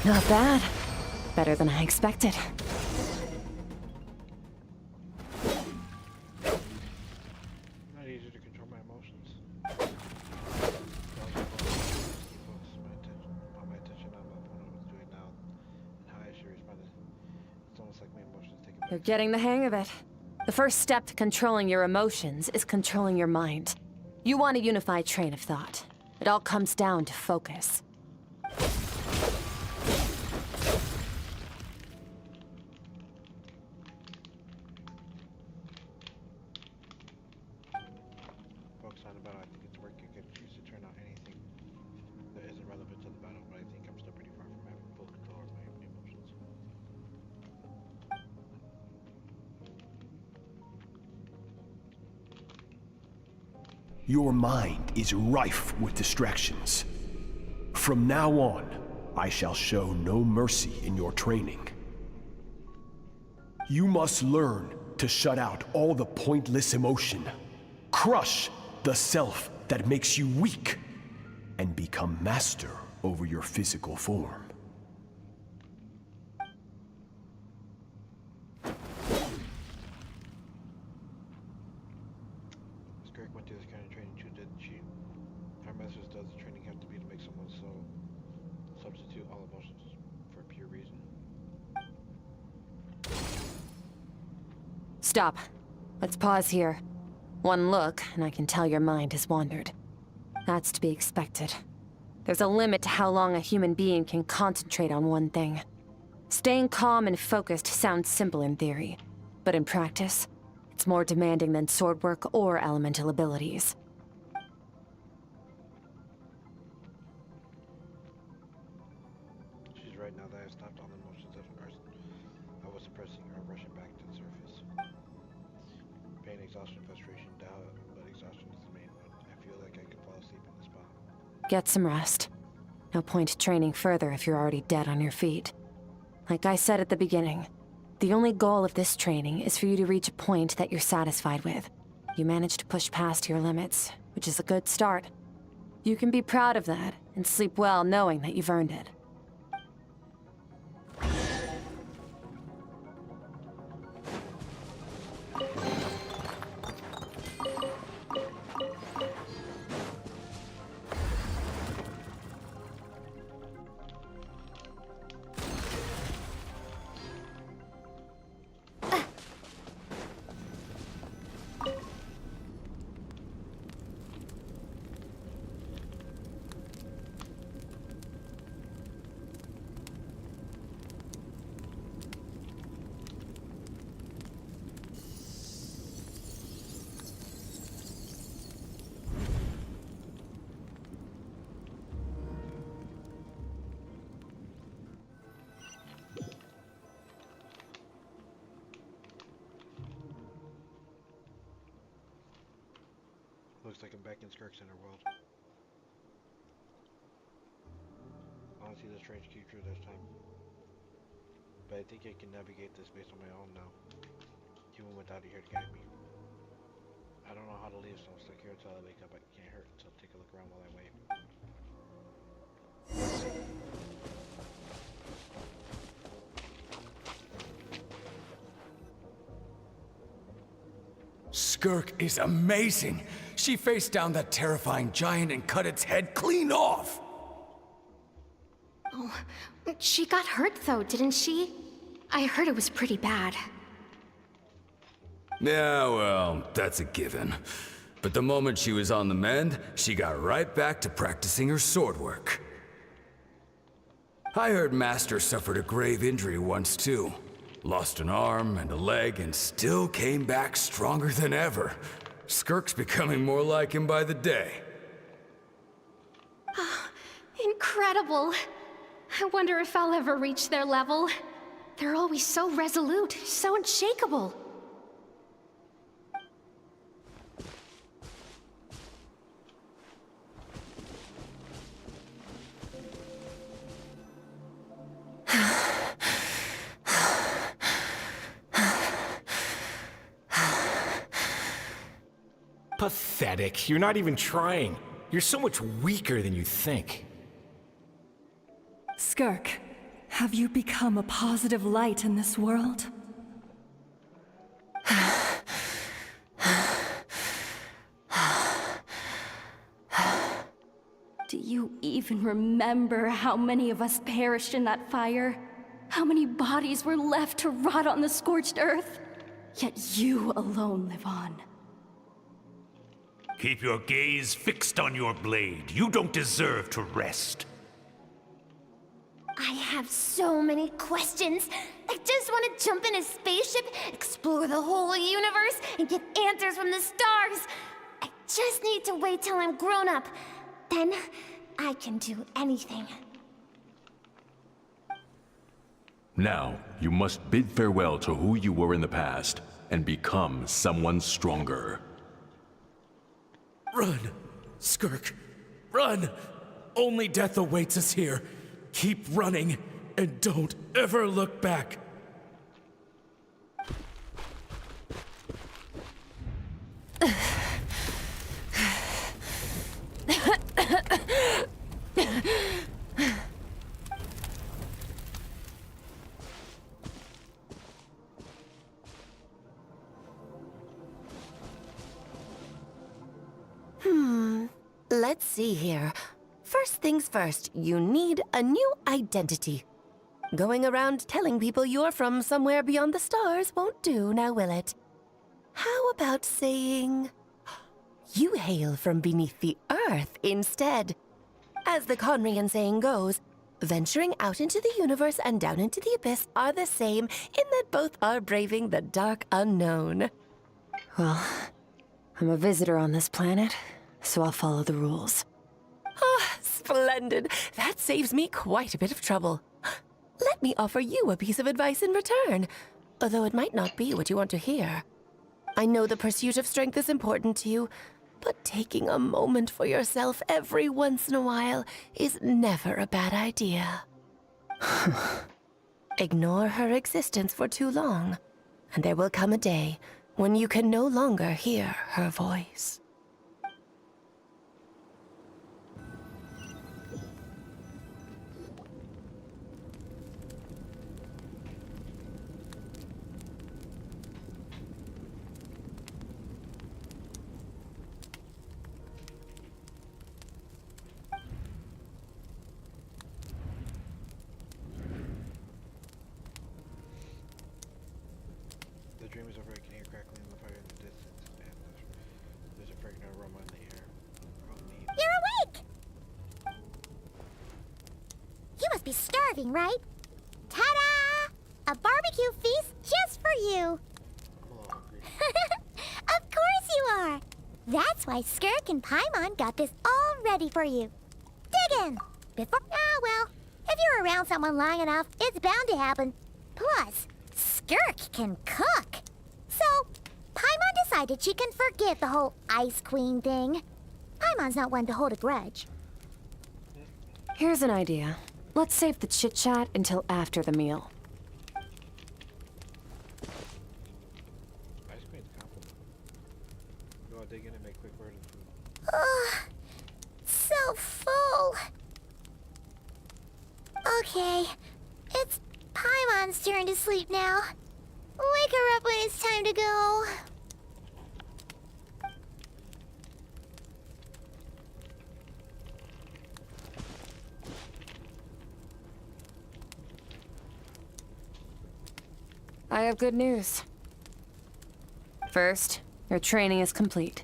Not bad. Better than I expected.
Not easy to control my emotions. My attention on what my opponent was doing now and how I should respond. It's almost like my emotions take a
You're getting the hang of it. The first step to controlling your emotions is controlling your mind. You want a unified train of thought. It all comes down to focus.
focus on the battle. I think it's working. I could choose to turn on anything that isn't relevant to the battle, but I think I'm still pretty far from having full control of my emotions.
Your mind is rife with distractions. From now on, I shall show no mercy in your training. You must learn to shut out all the pointless emotion, crush the self that makes you weak, and become master over your physical form.
Skirk went through this kind of training too, didn't she? Our masters does the training have to be to make someone so substitute all emotions for pure reason?
Stop. Let's pause here. One look, and I can tell your mind has wandered. That's to be expected. There's a limit to how long a human being can concentrate on one thing. Staying calm and focused sounds simple in theory, but in practice, it's more demanding than sword work or elemental abilities.
She's right now that I stopped all the emotions at first. I was suppressing or rushing back to the surface. Pain, exhaustion, frustration, doubt, but exhaustion is the main one. I feel like I could fall asleep in the spot.
Get some rest. No point training further if you're already dead on your feet. Like I said at the beginning, the only goal of this training is for you to reach a point that you're satisfied with. You managed to push past your limits, which is a good start. You can be proud of that and sleep well knowing that you've earned it.
like I'm back in Skirk Center world. I want to see the strange creature this time. But I think I can navigate this based on my own now. Even without it here to guide me. I don't know how to leave, so I'm stuck here until I wake up. I can't hurt, so I'll take a look around while I wait.
Skirk is amazing. She faced down that terrifying giant and cut its head clean off.
Oh, she got hurt though, didn't she? I heard it was pretty bad.
Yeah, well, that's a given. But the moment she was on the mend, she got right back to practicing her sword work. I heard Master suffered a grave injury once too. Lost an arm and a leg and still came back stronger than ever. Skirk's becoming more like him by the day.
Incredible. I wonder if I'll ever reach their level. They're always so resolute, so unshakable.
Pathetic. You're not even trying. You're so much weaker than you think.
Skirk, have you become a positive light in this world?
Do you even remember how many of us perished in that fire? How many bodies were left to rot on the scorched earth? Yet you alone live on.
Keep your gaze fixed on your blade. You don't deserve to rest.
I have so many questions. I just want to jump in a spaceship, explore the whole universe, and get answers from the stars. I just need to wait till I'm grown up. Then I can do anything.
Now, you must bid farewell to who you were in the past and become someone stronger.
Run, Skirk, run! Only death awaits us here. Keep running, and don't ever look back.
Let's see here. First things first, you need a new identity. Going around telling people you're from somewhere beyond the stars won't do, now will it? How about saying you hail from beneath the earth instead? As the Conrian saying goes, venturing out into the universe and down into the abyss are the same in that both are braving the dark unknown.
Well, I'm a visitor on this planet, so I'll follow the rules.
Ah, splendid. That saves me quite a bit of trouble. Let me offer you a piece of advice in return, although it might not be what you want to hear. I know the pursuit of strength is important to you, but taking a moment for yourself every once in a while is never a bad idea. Ignore her existence for too long, and there will come a day when you can no longer hear her voice.
The dream is over. I can hear crackling in the fire in the distance, and there's a fragrant aroma in the air.
You're awake! You must be starving, right? Ta-da! A barbecue feast just for you! Of course you are! That's why Skirk and Paimon got this all ready for you. Dig in! Before... Ah, well, if you're around someone long enough, it's bound to happen. Plus, Skirk can cook. So, Paimon decided she can forget the whole Ice Queen thing. Paimon's not one to hold a grudge.
Here's an idea. Let's save the chit-chat until after the meal.
Ice cream's compliment. You want to dig in and make quick word of food?
Ugh, so full. Okay, it's Paimon's turn to sleep now. Wake her up when it's time to go.
I have good news. First, your training is complete.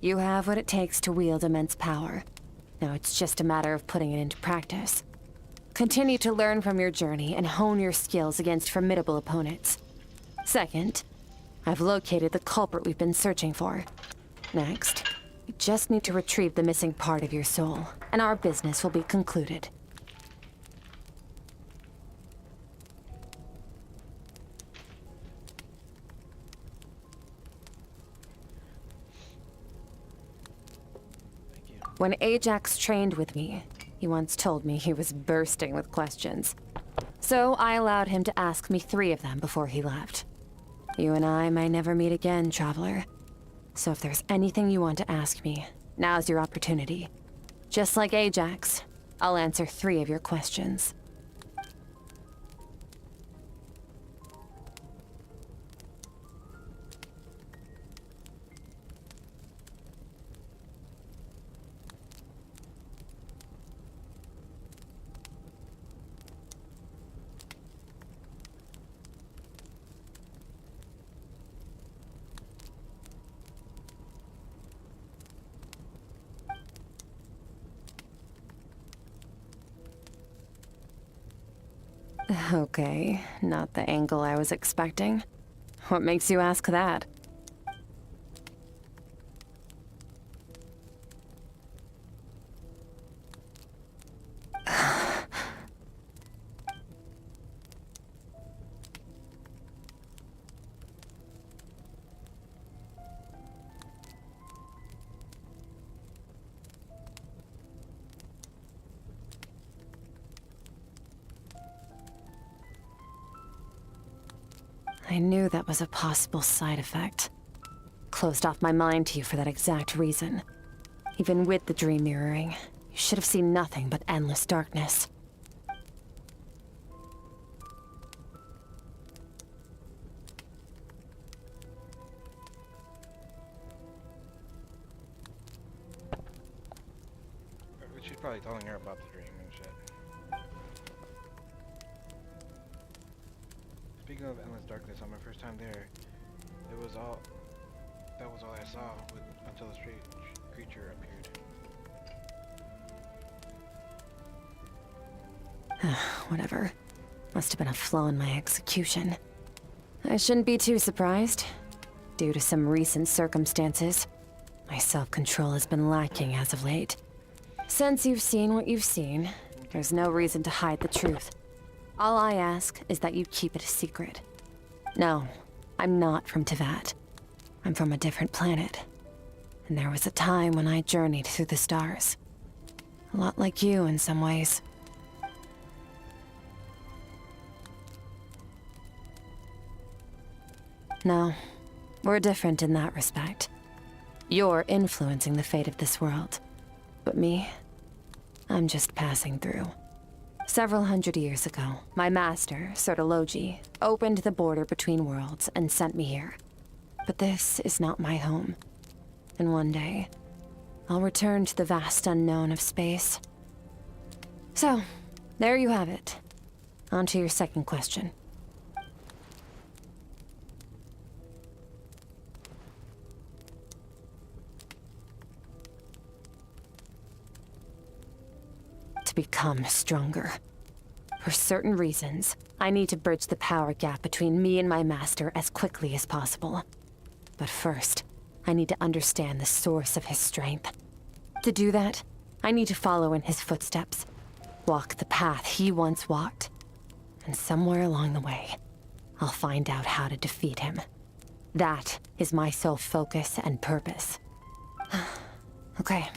You have what it takes to wield immense power. Now it's just a matter of putting it into practice. Continue to learn from your journey and hone your skills against formidable opponents. Second, I've located the culprit we've been searching for. Next, you just need to retrieve the missing part of your soul, and our business will be concluded. When Ajax trained with me, he once told me he was bursting with questions. So I allowed him to ask me 3 of them before he left. You and I may never meet again, Traveler. So if there's anything you want to ask me, now's your opportunity. Just like Ajax, I'll answer 3 of your questions. Okay, not the angle I was expecting. What makes you ask that? I knew that was a possible side effect. Closed off my mind to you for that exact reason. Even with the dream mirroring, you should have seen nothing but endless darkness.
She's probably telling her about the dream and shit. Speaking of endless darkness, on my first time there, that was all I saw until a strange creature appeared.
Whatever. Must have been a flaw in my execution. I shouldn't be too surprised. Due to some recent circumstances, my self-control has been lacking as of late. Since you've seen what you've seen, there's no reason to hide the truth. All I ask is that you keep it a secret. No, I'm not from Teyvat. I'm from a different planet. And there was a time when I journeyed through the stars. A lot like you in some ways. No, we're different in that respect. You're influencing the fate of this world. But me, I'm just passing through. Several hundred years ago, my master, Sertologi, opened the border between worlds and sent me here. But this is not my home. And one day, I'll return to the vast unknown of space. So, there you have it. On to your second question. To become stronger. For certain reasons, I need to bridge the power gap between me and my master as quickly as possible. But first, I need to understand the source of his strength. To do that, I need to follow in his footsteps, walk the path he once walked. And somewhere along the way, I'll find out how to defeat him. That is my sole focus and purpose. Okay,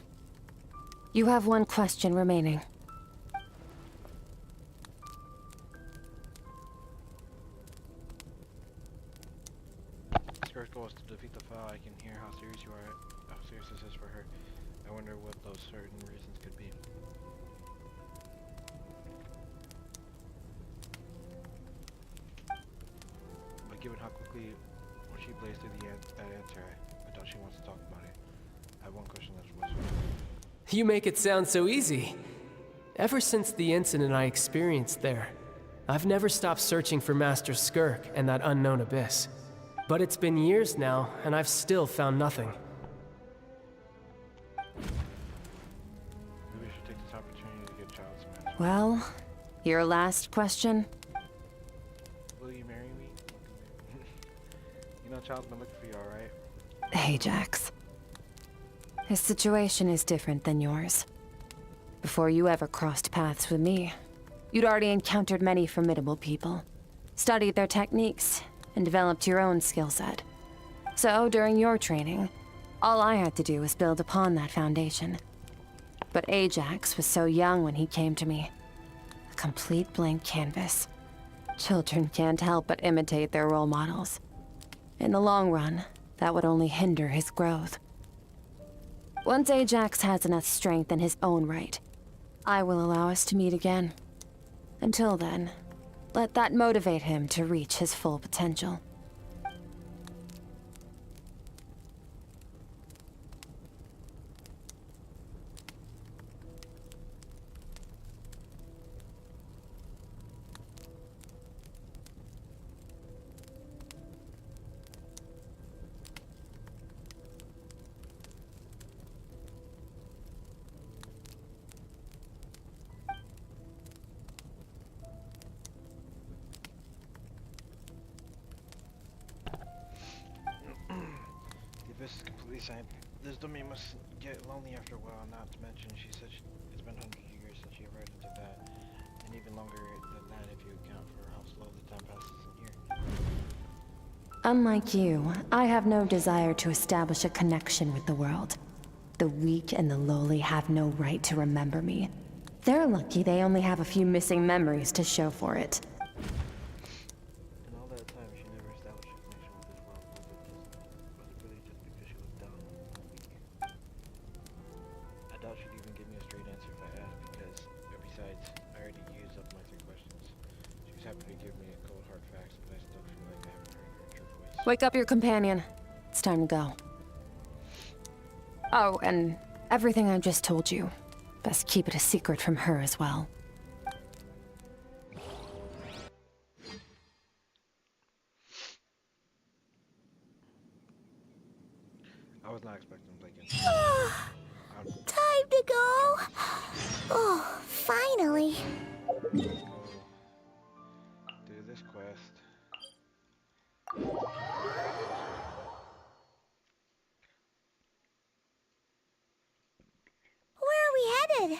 You have one question remaining.
Skirk's goal is to defeat the foe. I can hear how serious you are, how serious this is for her. I wonder what those certain reasons could be. But given how quickly when she blazed through that answer, I doubt she wants to talk about it. I have one question left.
You make it sound so easy. Ever since the incident I experienced there, I've never stopped searching for Master Skirk and that unknown abyss. But it's been years now, and I've still found nothing.
Maybe we should take this opportunity to get Child some answers.
Well, your last question?
Will you marry me? You know Child's been looking for you, alright?
Ajax. His situation is different than yours. Before you ever crossed paths with me, you'd already encountered many formidable people, studied their techniques, and developed your own skill set. So, during your training, all I had to do was build upon that foundation. But Ajax was so young when he came to me. A complete blank canvas. Children can't help but imitate their role models. In the long run, that would only hinder his growth. Once Ajax has enough strength in his own right, I will allow us to meet again. Until then, let that motivate him to reach his full potential.
This is completely silent. This domain must get lonely after a while, not to mention she said it's been hundreds of years since she arrived into that, and even longer than that if you account for how slow the time passes in here.
Unlike you, I have no desire to establish a connection with the world. The weak and the lowly have no right to remember me. They're lucky they only have a few missing memories to show for it.
In all that time, she never established a connection with this world. Was it really just because she looked down on the weak? I doubt she'd even give me a straight answer if I asked, because, besides, I already used up my 3 questions. She was happy to give me a cold hard facts, but I still feel like I haven't heard her true voice.
Wake up your companion. It's time to go. Oh, and everything I just told you, best keep it a secret from her as well.
I was not expecting Lincoln.
Time to go. Oh, finally.
Let's go do this quest.
Where are we headed?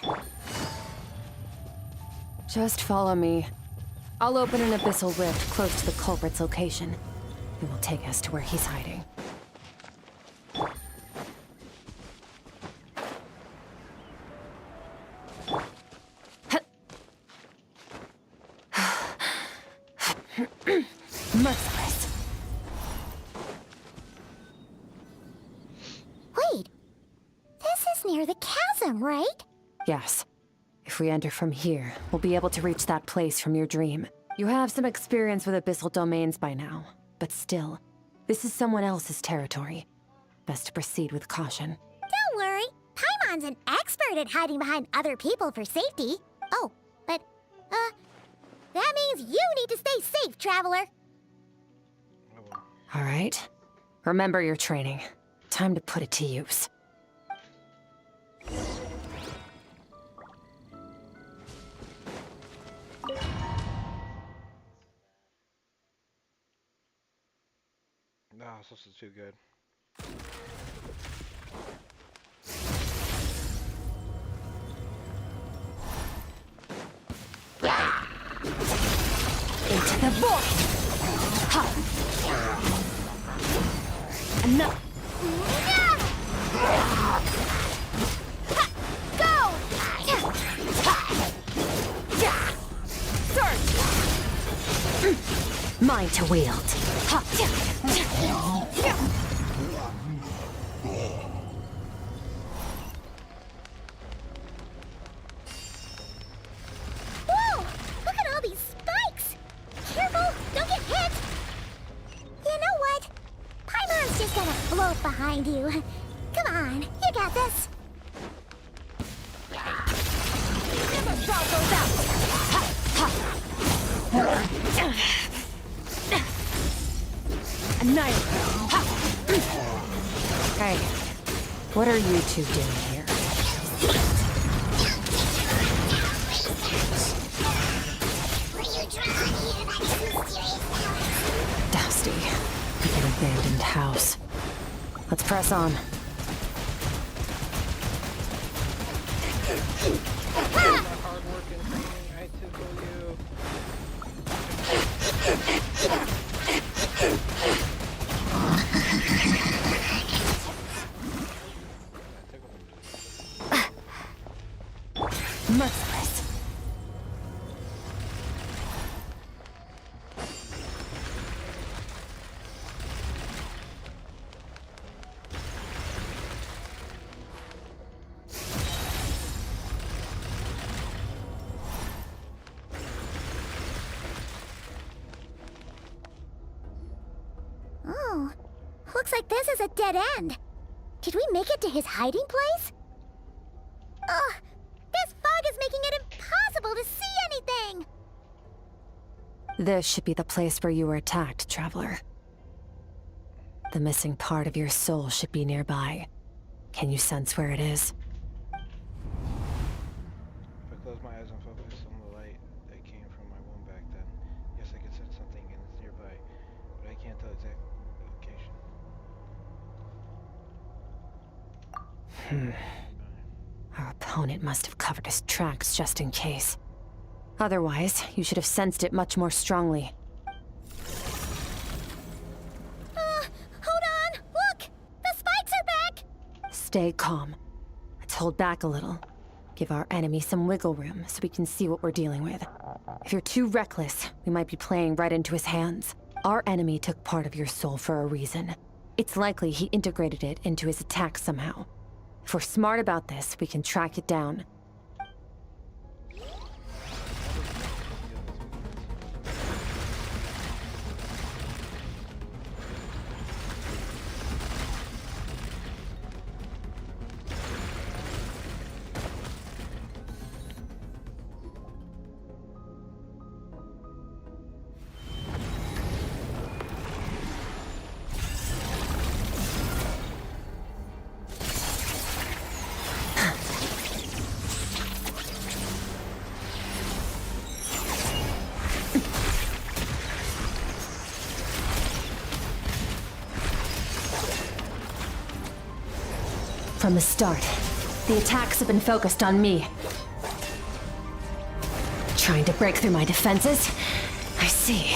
Just follow me. I'll open an abyssal rift close to the culprit's location. It will take us to where he's hiding. Merciless.
Wait. This is near the chasm, right?
Yes. If we enter from here, we'll be able to reach that place from your dream. You have some experience with abyssal domains by now, but still, this is someone else's territory. Best to proceed with caution.
Don't worry. Paimon's an expert at hiding behind other people for safety. Oh, but, that means you need to stay safe, traveler.
All right. Remember your training. Time to put it to use.
Nah, this is too good.
Into the void! Ha! Enough!
Go!
Mine to wield.
Whoa! Look at all these spikes! Careful! Don't get hit! You know what? Paimon's just gonna float behind you. Come on, you got this. Never throw those out!
Hey, what are you two doing here? Dusty, like an abandoned house. Let's press on.
Merciless. Oh, looks like this is a dead end. Did we make it to his hiding place? Ugh, this fog is making it impossible to see anything!
This should be the place where you were attacked, Traveler. The missing part of your soul should be nearby. Can you sense where it is?
If I close my eyes and focus on the light that came from my womb back then, yes, I can sense something and it's nearby, but I can't tell exact location.
Our opponent must have covered his tracks just in case. Otherwise, you should have sensed it much more strongly.
Hold on! Look! The spikes are back!
Stay calm. Let's hold back a little. Give our enemy some wiggle room so we can see what we're dealing with. If you're too reckless, we might be playing right into his hands. Our enemy took part of your soul for a reason. It's likely he integrated it into his attack somehow. If we're smart about this, we can track it down. From the start, the attacks have been focused on me. Trying to break through my defenses? I see.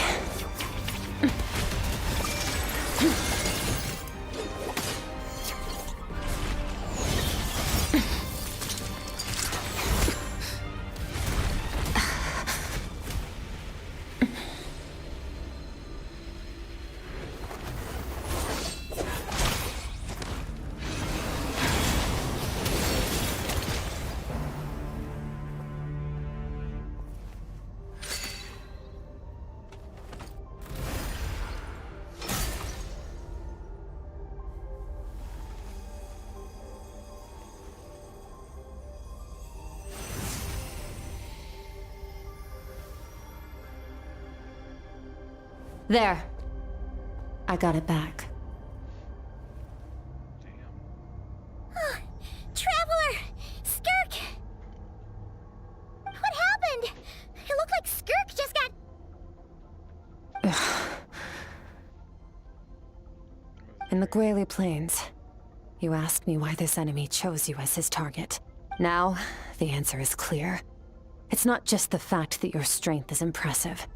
There. I got it back.
Traveler! Skirk! What happened? It looked like Skirk just got...
In the Guili Plains, you asked me why this enemy chose you as his target. Now, the answer is clear. It's not just the fact that your strength is impressive.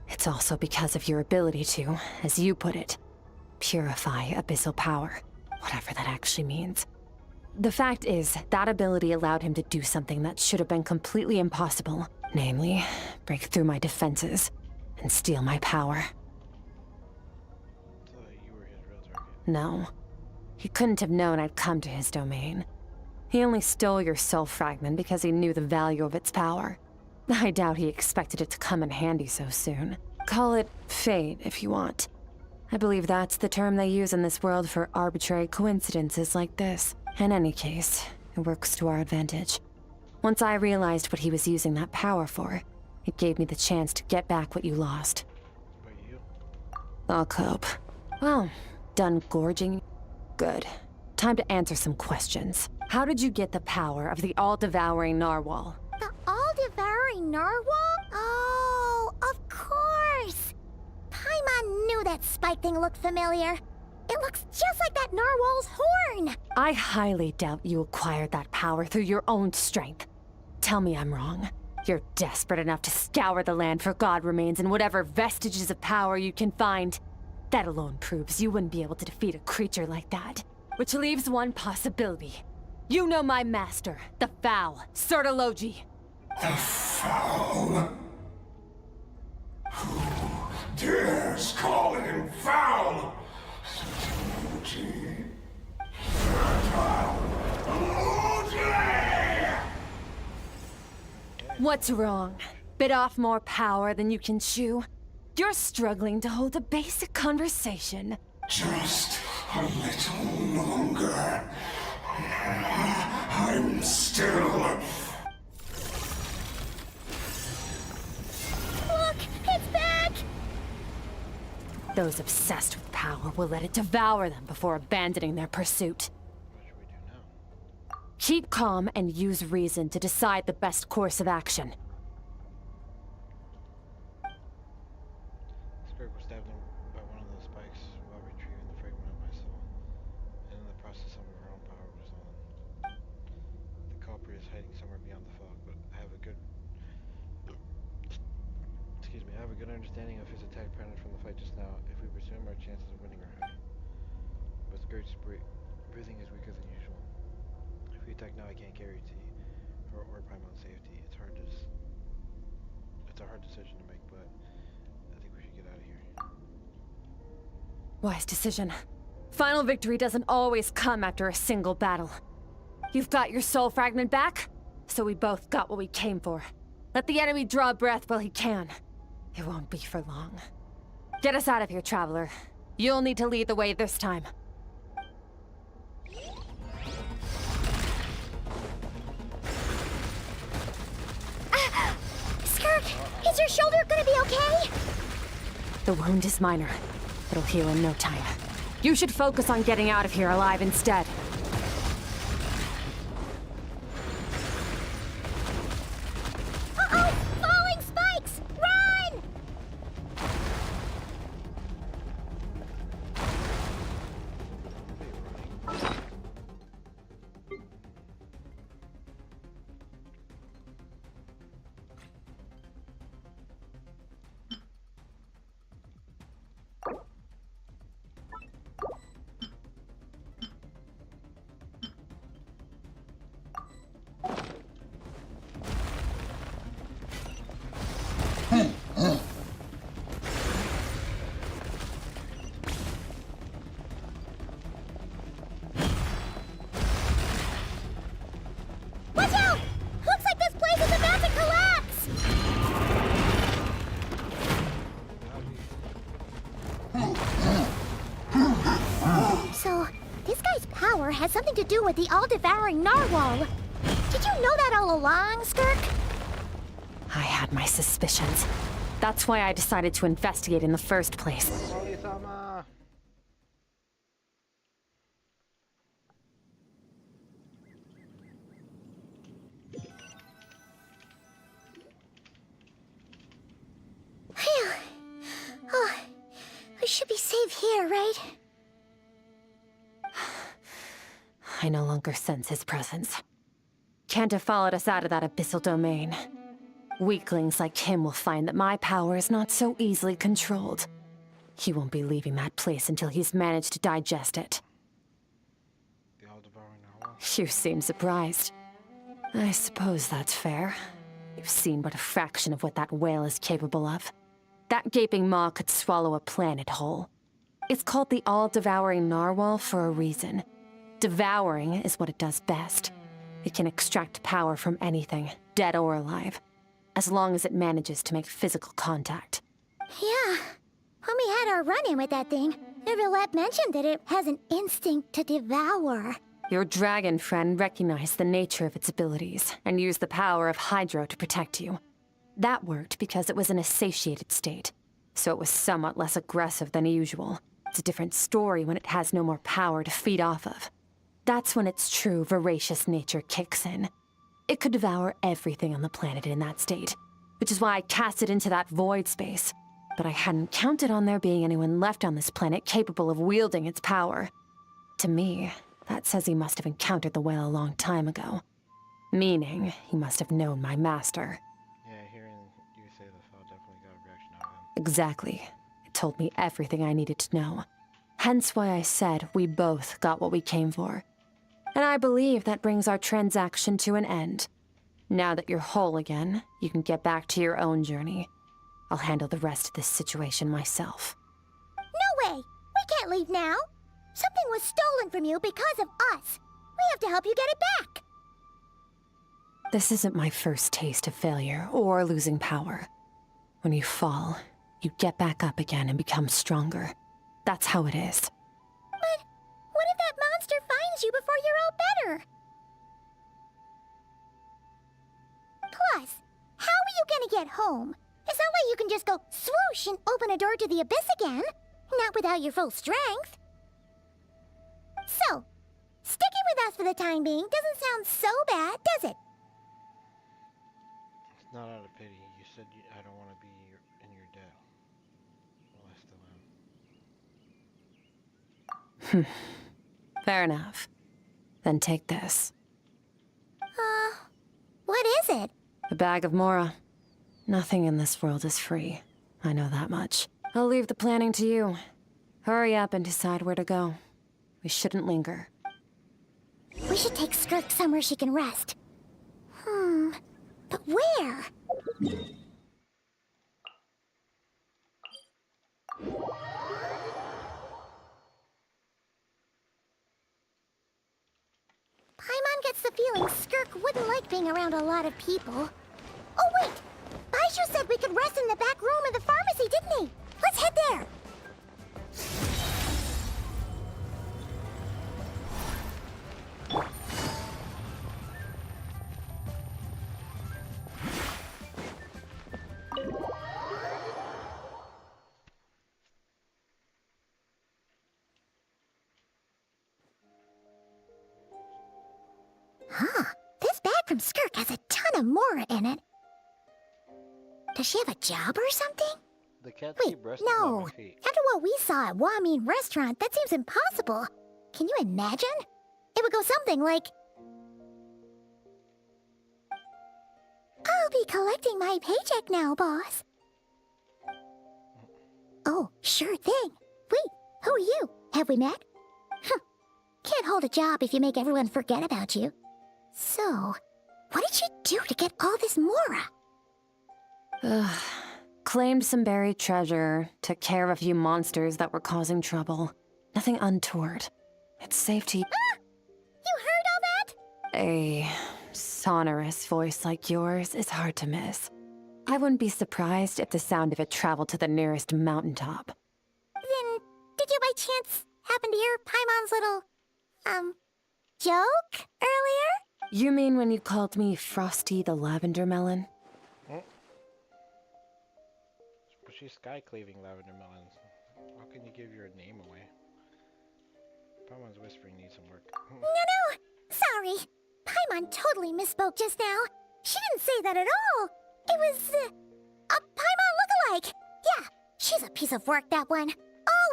It's also because of your ability to, as you put it, purify abyssal power, whatever that actually means. The fact is, that ability allowed him to do something that should have been completely impossible, namely, break through my defenses and steal my power. No. He couldn't have known I'd come to his domain. He only stole your soul fragment because he knew the value of its power. I doubt he expected it to come in handy so soon. Call it fate, if you want. I believe that's the term they use in this world for arbitrary coincidences like this. In any case, it works to our advantage. Once I realized what he was using that power for, it gave me the chance to get back what you lost. I'll cope. Well, done gorging? Good. Time to answer some questions. How did you get the power of the all-devouring narwhal?
The all-devouring narwhal? Oh, of course! Paimon knew that spike thing looked familiar. It looks just like that narwhal's horn!
I highly doubt you acquired that power through your own strength. Tell me I'm wrong. You're desperate enough to scour the land for god remains and whatever vestiges of power you can find. That alone proves you wouldn't be able to defeat a creature like that. Which leaves one possibility. You know my master, the Foul, Sirtologi.
The Foul? Who dares call him foul? Sirtologi.
What's wrong? Bit off more power than you can chew? You're struggling to hold a basic conversation.
Just a little longer. I'm still...
Look! It's back!
Those obsessed with power will let it devour them before abandoning their pursuit. Keep calm and use reason to decide the best course of action.
Skirk was stabbed by one of those spikes while retrieving the fragment of my soul, and in the process some of her own power was stolen. The culprit is hiding somewhere beyond the fog, but I have a good understanding of his attack pattern from the fight just now. If we pursue him, our chances of winning are high. But Skirk's breathing is weaker than usual. If we attack now, I can't guarantee her or Paimon's safety. It's a hard decision to make, but I think we should get out of here.
Wise decision. Final victory doesn't always come after a single battle. You've got your soul fragment back, so we both got what we came for. Let the enemy draw breath while he can. It won't be for long. Get us out of here, traveler. You'll need to lead the way this time.
Skirk, is your shoulder gonna be okay?
The wound is minor. It'll heal in no time. You should focus on getting out of here alive instead.
Uh-oh! Falling spikes! Run! Watch out! Looks like this place is about to collapse! So, this guy's power has something to do with the all-devouring narwhal. Did you know that all along, Skirk?
I had my suspicions. That's why I decided to investigate in the first place.
Phew. Oh, we should be safe here, right?
I no longer sense his presence. Can't have followed us out of that abyssal domain. Weaklings like him will find that my power is not so easily controlled. He won't be leaving that place until he's managed to digest it. You seem surprised. I suppose that's fair. You've seen but a fraction of what that whale is capable of. That gaping maw could swallow a planet whole. It's called the All-Devouring Narwhal for a reason. Devouring is what it does best. It can extract power from anything, dead or alive, as long as it manages to make physical contact.
Yeah. When we had our run-in with that thing, Neverlet mentioned that it has an instinct to devour.
Your dragon friend recognized the nature of its abilities and used the power of Hydro to protect you. That worked because it was in a satiated state, so it was somewhat less aggressive than usual. It's a different story when it has no more power to feed off of. That's when its true voracious nature kicks in. It could devour everything on the planet in that state, which is why I cast it into that void space. But I hadn't counted on there being anyone left on this planet capable of wielding its power. To me, that says he must have encountered the whale a long time ago. Meaning, he must have known my master.
Yeah, hearing you say the file definitely got a reaction out of him.
Exactly. It told me everything I needed to know. Hence why I said we both got what we came for. And I believe that brings our transaction to an end. Now that you're whole again, you can get back to your own journey. I'll handle the rest of this situation myself.
No way! We can't leave now! Something was stolen from you because of us! We have to help you get it back!
This isn't my first taste of failure or losing power. When you fall, you get back up again and become stronger. That's how it is.
But what if that monster finds you before you're all better? Plus, how are you gonna get home? It's not like you can just go swoosh and open a door to the abyss again. Not without your full strength. So, sticking with us for the time being doesn't sound so bad, does it?
It's not out of pity. You said I don't want to be in your debt. Well, I still am.
Fair enough. Then take this.
What is it?
A bag of Mora. Nothing in this world is free. I know that much. I'll leave the planning to you. Hurry up and decide where to go. We shouldn't linger.
We should take Skirk somewhere she can rest. But where? Paimon gets the feeling Skirk wouldn't like being around a lot of people. Oh wait! Baishu said we could rest in the back room of the pharmacy, didn't he? Let's head there! Huh. This bag from Skirk has a ton of Mora in it. Does she have a job or something?
The cats
Wait,
keep resting
no.
by my feet.
After what we saw at Wamin Restaurant, that seems impossible. Can you imagine? It would go something like... I'll be collecting my paycheck now, boss. Oh, sure thing. Wait, who are you? Have we met? Can't hold a job if you make everyone forget about you. So, what did she do to get all this Mora?
Ugh. Claimed some buried treasure, took care of a few monsters that were causing trouble. Nothing untoward. It's safe to...
Ah! You heard all that?
A sonorous voice like yours is hard to miss. I wouldn't be surprised if the sound of it traveled to the nearest mountaintop.
Then, did you by chance happen to hear Paimon's little, joke earlier?
You mean when you called me Frosty the Lavender Melon?
But she's sky-cleaving lavender melons. How can you give your name away? Paimon's whispering needs some work.
No, sorry. Paimon totally misspoke just now. She didn't say that at all. It was, a Paimon lookalike. Yeah, she's a piece of work, that one.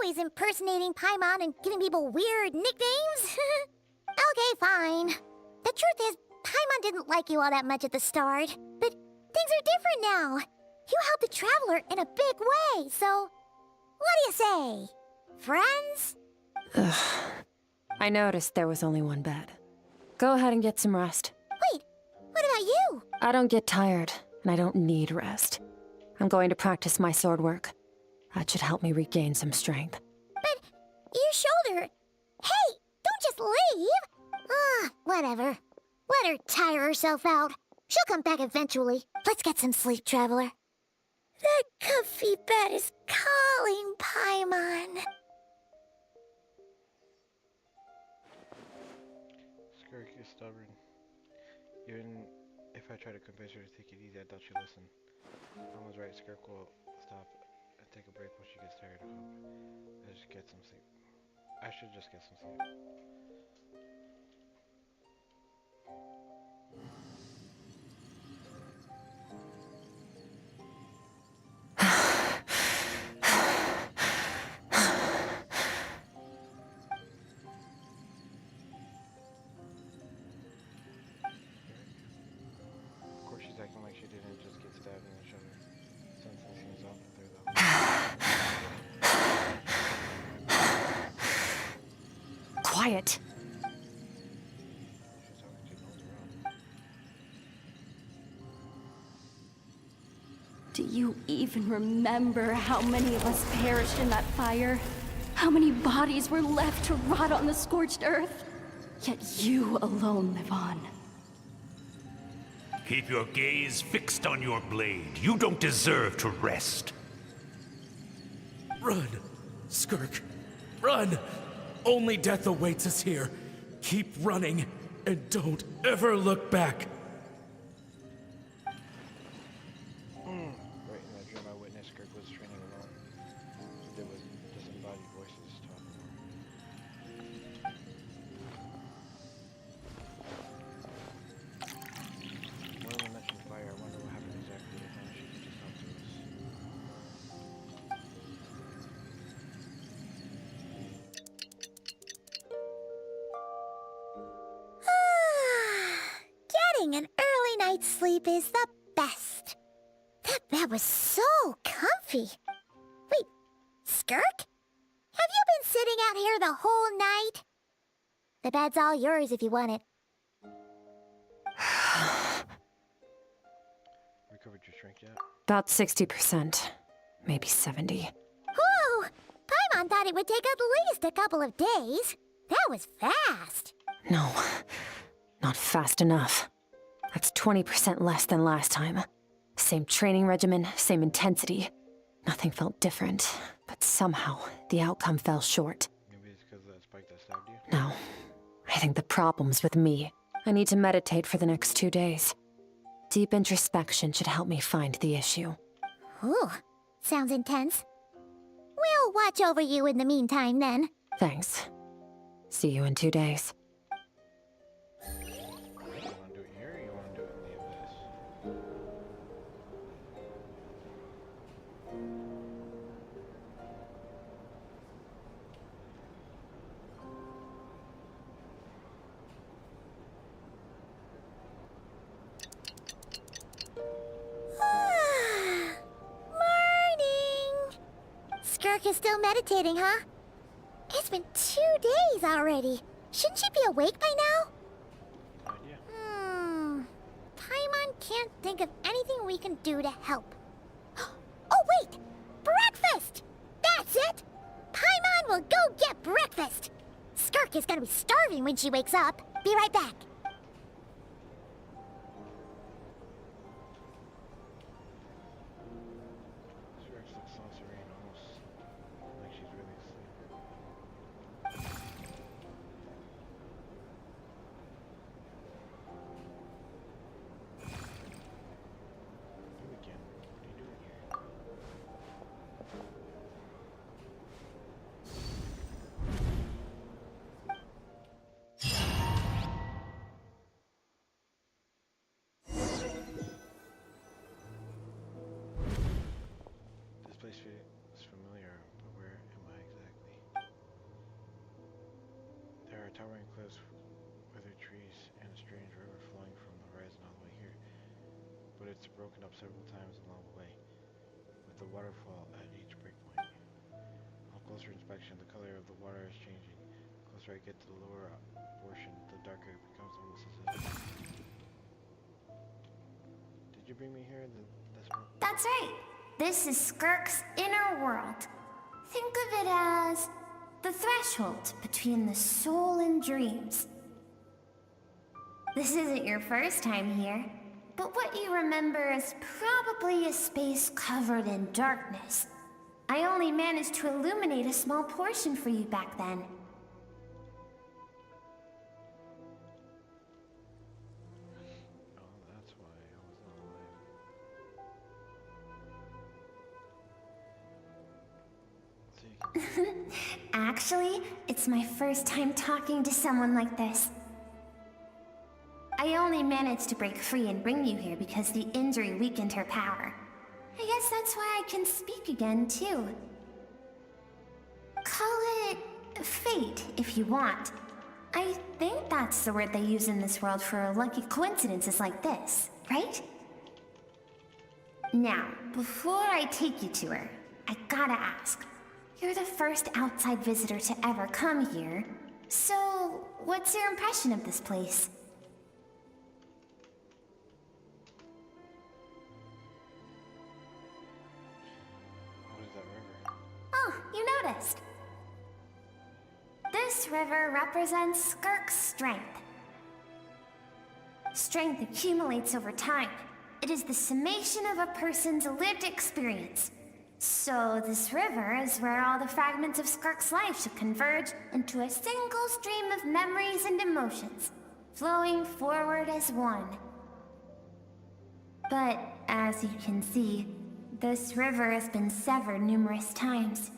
Always impersonating Paimon and giving people weird nicknames. Okay, fine. The truth is, Paimon didn't like you all that much at the start. But things are different now. You helped the Traveler in a big way, so... What do you say? Friends?
Ugh. I noticed there was only one bed. Go ahead and get some rest.
Wait, what about you?
I don't get tired, and I don't need rest. I'm going to practice my sword work. That should help me regain some strength.
But Your shoulder. Hey, don't just leave. Whatever. Let her tire herself out. She'll come back eventually. Let's get some sleep, Traveler. That comfy bed is calling, Paimon.
Skirk is stubborn. Even if I try to convince her to take it easy, I doubt she'll listen. Mom was right. Skirk will stop and take a break when she gets tired. I hope. I just get some sleep. I should just get some sleep. Of course, she's acting like she didn't just get stabbed in the shoulder. Something seems off with her, though.
Quiet.
Do you even remember how many of us perished in that fire? How many bodies were left to rot on the scorched earth? Yet you alone live on.
Keep your gaze fixed on your blade. You don't deserve to rest.
Run, Skirk. Run! Only death awaits us here. Keep running, and don't ever look back.
Right in that dream I witnessed, Skirk was training alone. There was disembodied voices talking to her. One of them mentioned fire. I wonder what happened exactly. If only she could just talk to us.
Getting an early night's sleep is the best. That bed was so comfy. Wait, Skirk? Have you been sitting out here the whole night? The bed's all yours if you want it.
Recovered your strength yet?
About 60%. Maybe 70.
Whew! Paimon thought it would take at least a couple of days. That was fast.
No, not fast enough. That's 20% less than last time. Same training regimen, same intensity. Nothing felt different, but somehow the outcome fell short.
Maybe it's because of that spike that stabbed you?
No, I think the problem's with me. I need to meditate for the next 2 days. Deep introspection should help me find the issue.
Ooh, sounds intense. We'll watch over you in the meantime, then.
Thanks. See you in 2 days.
You want to do it here, or you want to do it in the abyss?
Morning! Skirk is still meditating, huh? It's been 2 days already. Shouldn't she be awake by now? Paimon can't think of anything we can do to help. Oh, wait! Breakfast! That's it! Paimon will go get breakfast! Skirk is gonna be starving when she wakes up. Be right back.
Skirk looks so serene, almost like she's really asleep. You again. What are you doing here? This place feels familiar, but where am I exactly? There are towering cliffs, withered trees, and a strange river flowing from the horizon all the way here. But it's broken up several times along the way, with the waterfall at each breakpoint. On closer inspection, the color of the water is changing. The closer I get to the lower portion, the darker it becomes, almost as if... Did you bring me here?
That's right. This is Skirk's inner world. Think of it as
The threshold between the soul and dreams. This isn't your first time here, but what you remember is probably a space covered in darkness. I only managed to illuminate a small portion for you back then.
That's why I was not alive.
Actually, it's my first time talking to someone like this. I only managed to break free and bring you here because the injury weakened her power. I guess that's why I can speak again, too. Call it fate, if you want. I think that's the word they use in this world for lucky coincidences like this, right? Now, before I take you to her, I gotta ask. You're the first outside visitor to ever come here, so what's your impression of this place?
What is that river?
Oh, you noticed. This river represents Skirk's strength. Strength accumulates over time. It is the summation of a person's lived experience. So this river is where all the fragments of Skirk's life should converge into a single stream of memories and emotions, flowing forward as one. But as you can see, this river has been severed numerous times.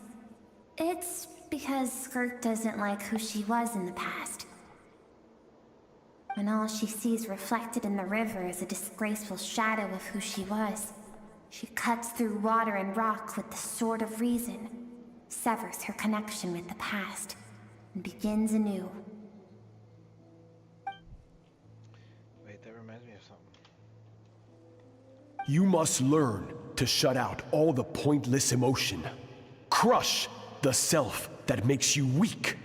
It's because Skirk doesn't like who she was in the past. When all she sees reflected in the river is a disgraceful shadow of who she was, she cuts through water and rock with the sword of reason, severs her connection with the past, and begins anew.
Wait, that reminds me of something.
You must learn to shut out all the pointless emotion. Crush the self that makes you weak,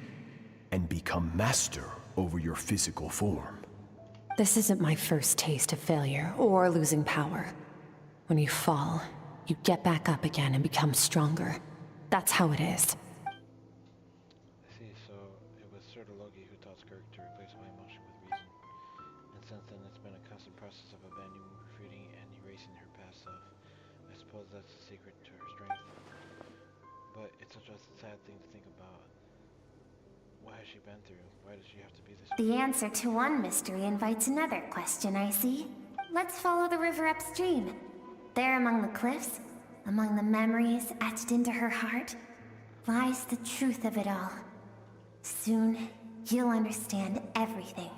and become master over your physical form.
This isn't my first taste of failure or losing power. When you fall, you get back up again and become stronger. That's how it is.
I see, so it was Sir Logi who taught Skirk to replace my emotion with reason. And since then it's been a constant process of abandoning, recruiting, and erasing her past self. I suppose that's the secret to her strength. But it's such a sad thing to think about. What has she been through? Why does she have to be this way?
The answer to one mystery invites another question, I see. Let's follow the river upstream. There among the cliffs, among the memories etched into her heart, lies the truth of it all. Soon, you'll understand everything.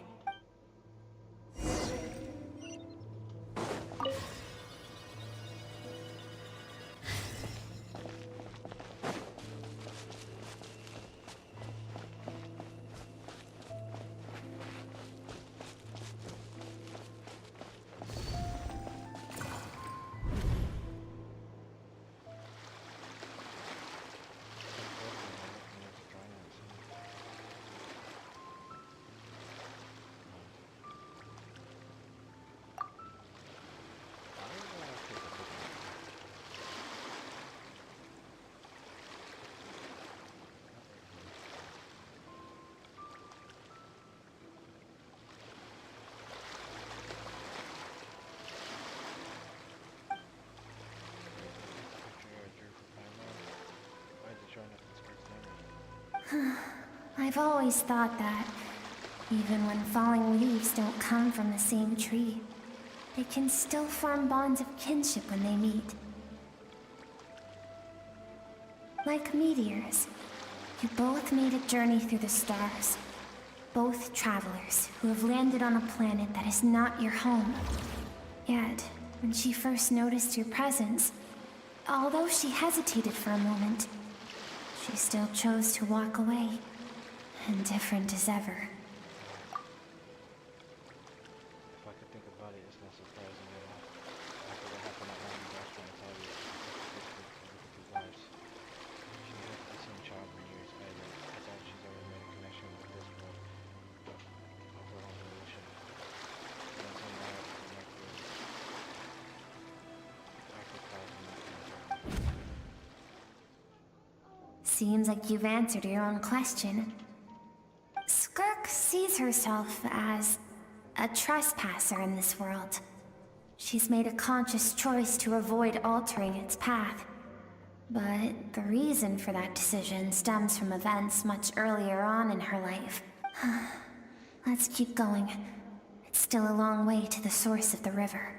I've always thought that, even when falling leaves don't come from the same tree, they can still form bonds of kinship when they meet. Like meteors, you both made a journey through the stars. Both travelers who have landed on a planet that is not your home. Yet, when she first noticed your presence, although she hesitated for a moment, she still chose to walk away, indifferent as ever.
If I could think about it, it's not surprising at all. After what happened at home, the restaurant, it's obvious it's lives. She hasn't seen a child for years either. I thought she's already made a connection with this world, but of her own volition. And until now, it's connected. It's occupied in that
Seems like you've answered your own question. Skirk sees herself as a trespasser in this world. She's made a conscious choice to avoid altering its path. But the reason for that decision stems from events much earlier on in her life. Let's keep going. It's still a long way to the source of the river.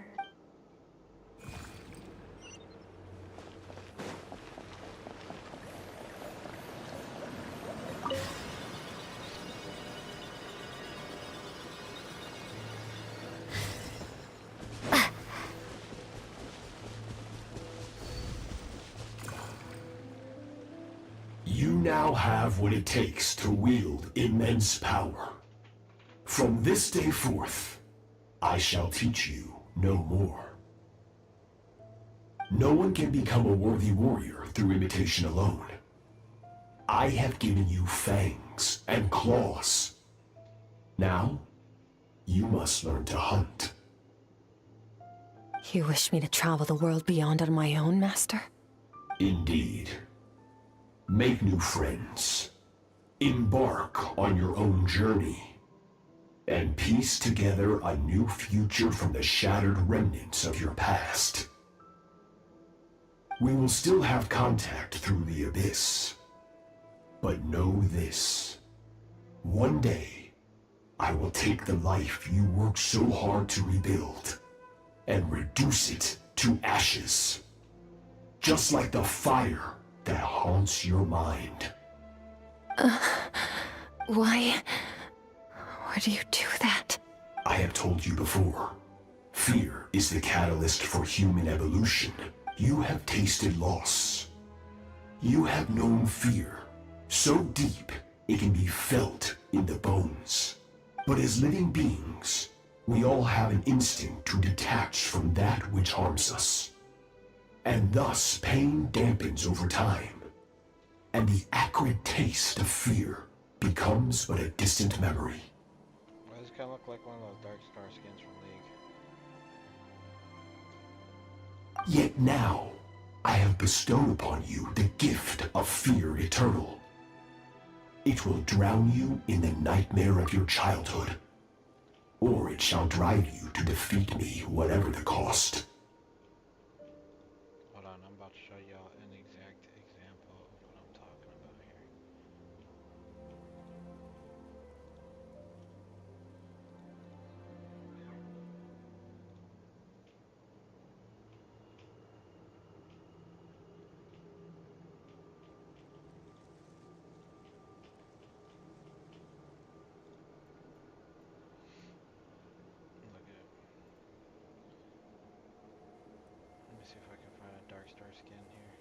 You now have what it takes to wield immense power. From this day forth, I shall teach you no more. No one can become a worthy warrior through imitation alone. I have given you fangs and claws. Now, you must learn to hunt.
You wish me to travel the world beyond on my own, Master?
Indeed. Make new friends. Embark on your own journey. And piece together a new future from the shattered remnants of your past. We will still have contact through the Abyss. But know this. One day, I will take the life you worked so hard to rebuild and reduce it to ashes. Just like the fire that haunts your mind.
Why do you do that?
I have told you before. Fear is the catalyst for human evolution. You have tasted loss. You have known fear. So deep, it can be felt in the bones. But as living beings, we all have an instinct to detach from that which harms us. And thus, pain dampens over time. And the acrid taste of fear becomes but a distant memory.
Why does this kind of look like one of those Dark Star skins from League?
Yet now, I have bestowed upon you the gift of fear eternal. It will drown you in the nightmare of your childhood. Or it shall drive you to defeat me, whatever the cost.
Hold on, I'm about to show y'all an exact example of what I'm talking about here. Let me see if I can find a Dark Star skin here.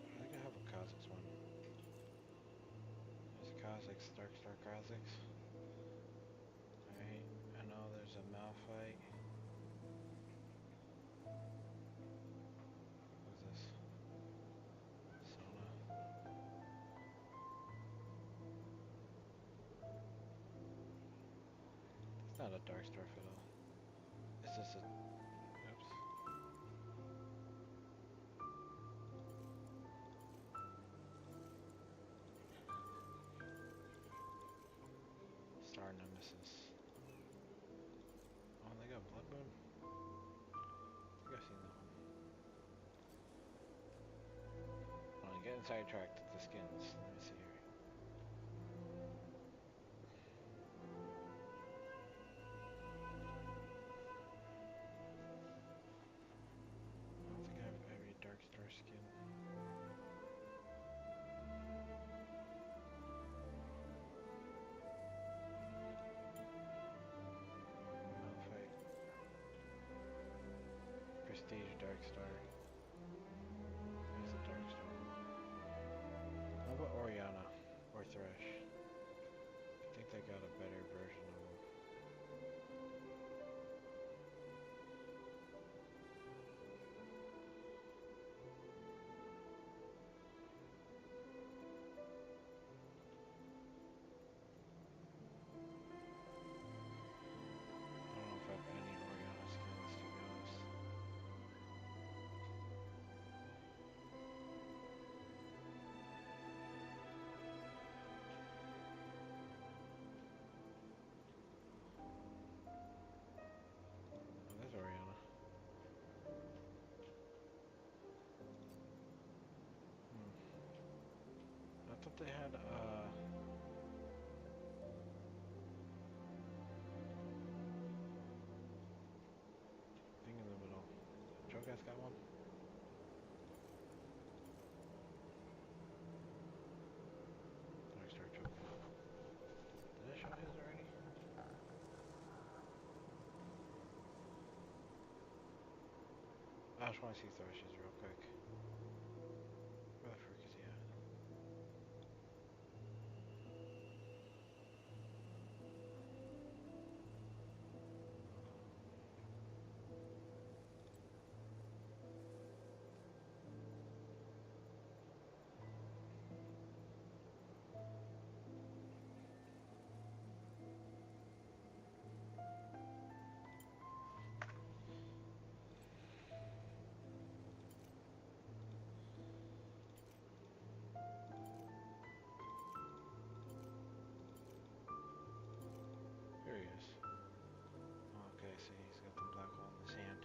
I think I have a Kha'Zix one. There's a Kha'Zix, Dark Star Kha'Zix. Alright, I know there's a Malphite. Who's this? Sona. It's not a Dark Star Fiddle. It's just a... Oops. Star Nemesis. Oh, they got Blood Moon? I think I've seen that one. Oh, I'm getting sidetracked with the skins. Let me see here. I don't think I have every Dark Star skin. Malphite. Prestige Dark Star. There's a Dark Star. How about Oriana? I just want to see Thrashes real quick. Where the frick is he at? Here he is. Okay, see, he's got the black hole in his hand.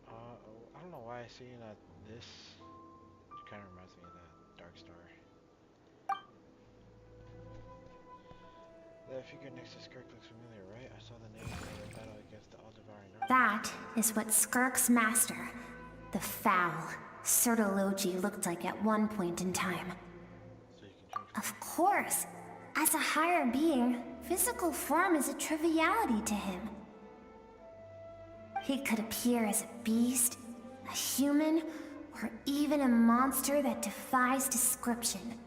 I don't know why I see that this kind of reminds me of that Dark Star. That figure next to Skirk looks familiar, right? I saw the name in the battle against the all-devouring army.
That is what Skirk's master, the foul Sertology, looked like at one point in time. Of course, as a higher being, physical form is a triviality to him. He could appear as a beast, a human, or even a monster that defies description.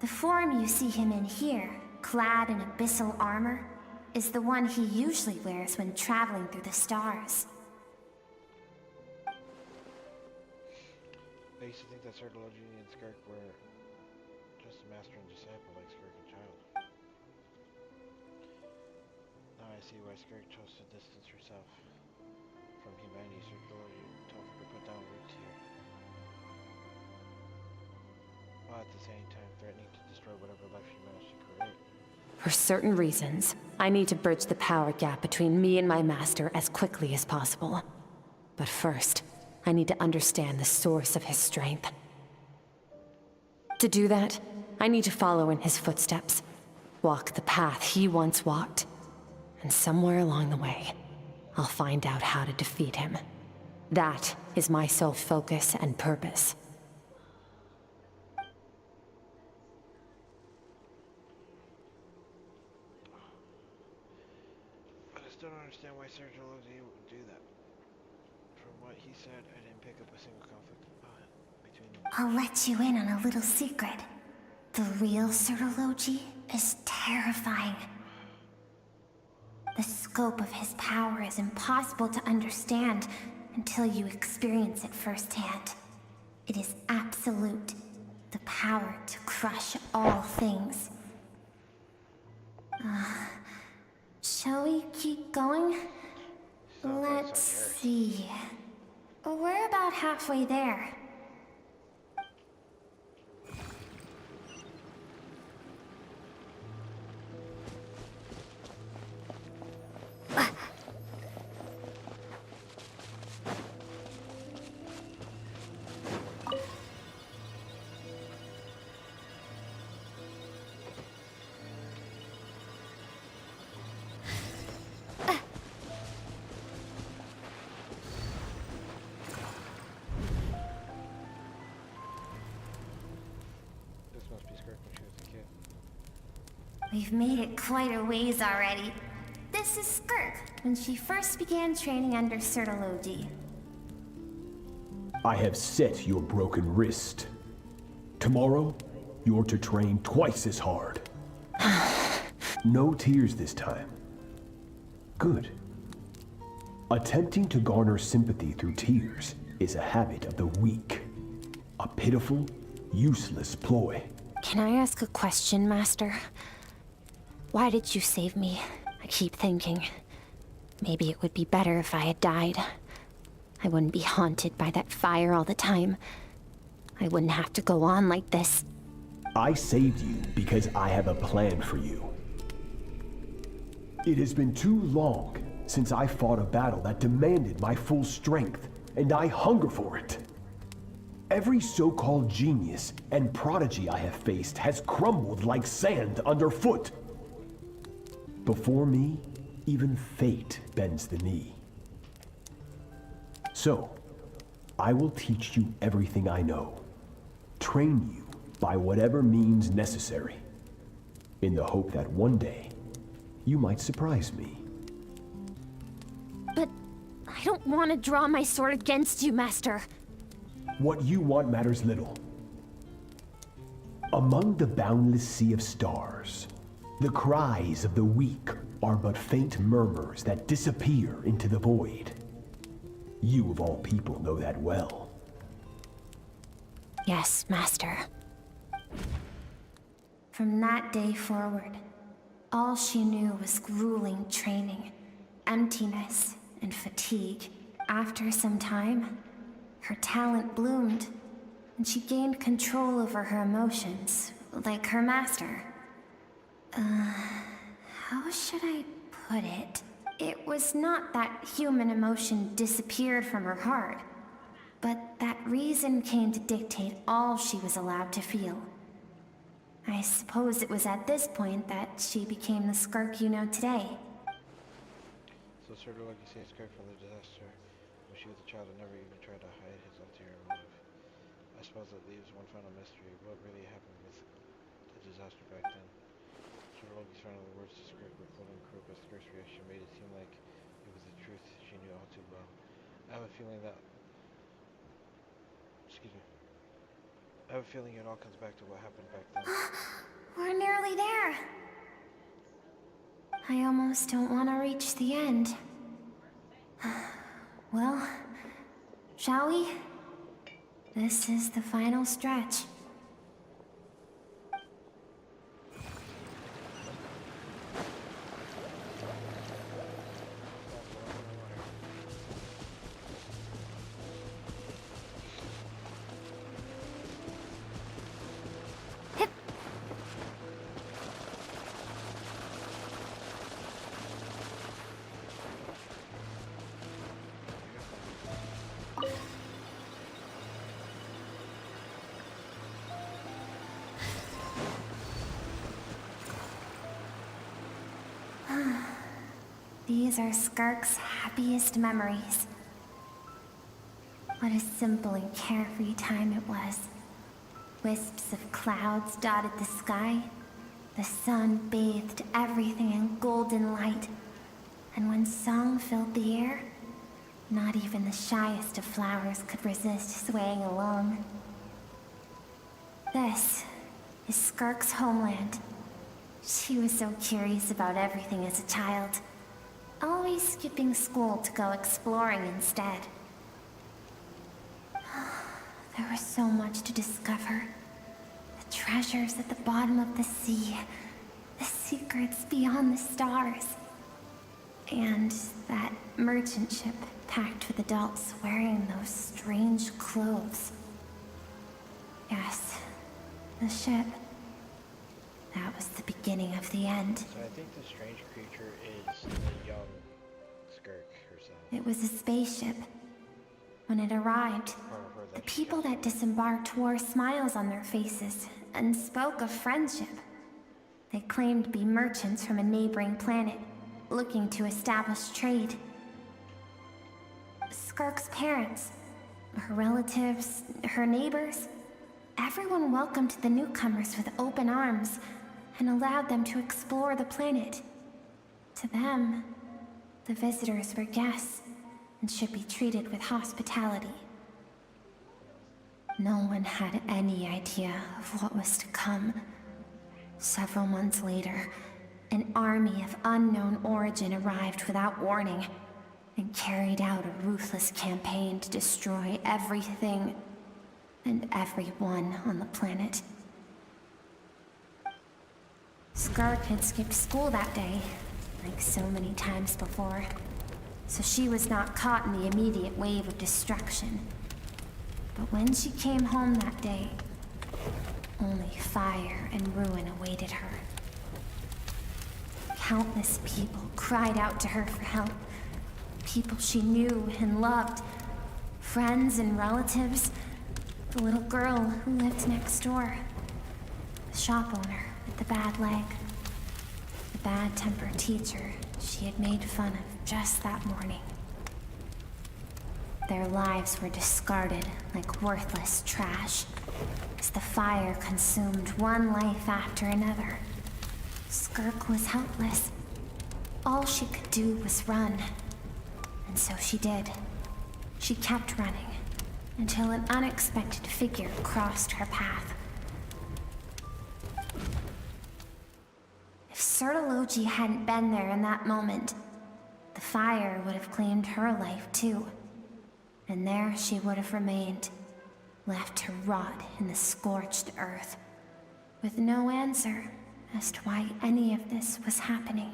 The form you see him in here, clad in abyssal armor, is the one he usually wears when traveling through the stars.
I used to think that Sertology and Skirk were just a master and disciple like Skirk and Child. Now I see why Skirk chose to distance herself from humanity. Sertology told her to put down roots here, while at the same time threatening to destroy whatever life she managed to create.
For certain reasons, I need to bridge the power gap between me and my master as quickly as possible. But first, I need to understand the source of his strength. To do that, I need to follow in his footsteps, walk the path he once walked, and somewhere along the way, I'll find out how to defeat him. That is my sole focus and purpose.
I still don't understand why Sertology would do that. From what he said, I didn't pick up a single conflict between them.
I'll let you in on a little secret. The real Sertology is terrifying. The scope of his power is impossible to understand until you experience it firsthand. It is absolute, the power to crush all things. Shall we keep going? Let's see. We're about halfway there. We've made it quite a ways already. This is Skirk, when she first began training under Sertology.
I have set your broken wrist. Tomorrow, you're to train twice as hard. No tears this time. Good. Attempting to garner sympathy through tears is a habit of the weak. A pitiful, useless ploy.
Can I ask a question, Master? Why did you save me? I keep thinking, maybe it would be better if I had died. I wouldn't be haunted by that fire all the time. I wouldn't have to go on like this.
I saved you because I have a plan for you. It has been too long since I fought a battle that demanded my full strength, and I hunger for it. Every so-called genius and prodigy I have faced has crumbled like sand underfoot. Before me, even fate bends the knee. So, I will teach you everything I know. Train you by whatever means necessary, in the hope that one day, you might surprise me.
But don't want to draw my sword against you, Master.
What you want matters little. Among the boundless sea of stars, the cries of the weak are but faint murmurs that disappear into the void. You of all people know that well.
Yes, Master. From that day forward, all she knew was grueling training, emptiness, and fatigue. After some time, her talent bloomed, and she gained control over her emotions, like her master. How should I put it? It was not that human emotion disappeared from her heart, but that reason came to dictate all she was allowed to feel. I suppose it was at this point that she became the Skirk you know today.
So sort of like you say, Skirk from the disaster. When she was a child and never even tried to hide his ulterior motive. I suppose that leaves one final mystery. What really happened with the disaster back then? Sort of like you found the words to Skirk were quote unquote, but Skirk's reaction made it seem like it was the truth she knew all too well. I have a feeling that... Excuse me. I have a feeling it all comes back to what happened back then.
We're nearly there. I almost don't want to reach the end. Well, shall we? This is the final stretch. These are Skirk's happiest memories. What a simple and carefree time it was. Wisps of clouds dotted the sky. The sun bathed everything in golden light. And when song filled the air, not even the shyest of flowers could resist swaying along. This is Skirk's homeland. She was so curious about everything as a child. Always skipping school to go exploring instead. There was so much to discover. The treasures at the bottom of the sea. The secrets beyond the stars. And that merchant ship packed with adults wearing those strange clothes. Yes, the ship. That was the beginning of the end.
So I think the strange creature is the young Skirk herself.
It was a spaceship. When it arrived, the people that disembarked wore smiles on their faces and spoke of friendship. They claimed to be merchants from a neighboring planet, looking to establish trade. Skirk's parents, her relatives, her neighbors, everyone welcomed the newcomers with open arms and allowed them to explore the planet. To them, the visitors were guests and should be treated with hospitality. No one had any idea of what was to come. Several months later, an army of unknown origin arrived without warning and carried out a ruthless campaign to destroy everything and everyone on the planet. Skirk had skipped school that day, like so many times before, so she was not caught in the immediate wave of destruction. But when she came home that day, only fire and ruin awaited her. Countless people cried out to her for help. People she knew and loved. Friends and relatives. The little girl who lived next door. The shop owner with the bad leg. The bad-tempered teacher she had made fun of just that morning. Their lives were discarded like worthless trash as the fire consumed one life after another. Skirk was helpless. All she could do was run. And so she did. She kept running, until an unexpected figure crossed her path. If Sertology hadn't been there in that moment, the fire would have claimed her life too. And there she would have remained, left to rot in the scorched earth, with no answer as to why any of this was happening.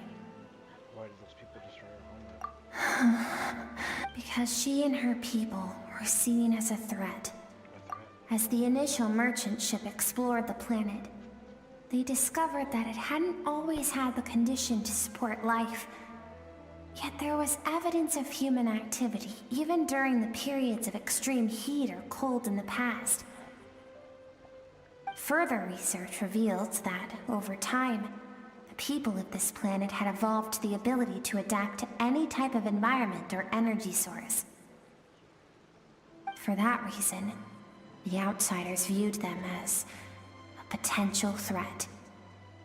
Why did those people destroy her homeland?
Because she and her people were seen as a threat. As the initial merchant ship explored the planet, they discovered that it hadn't always had the condition to support life. Yet there was evidence of human activity, even during the periods of extreme heat or cold in the past. Further research revealed that, over time, the people of this planet had evolved the ability to adapt to any type of environment or energy source. For that reason, the outsiders viewed them as a potential threat,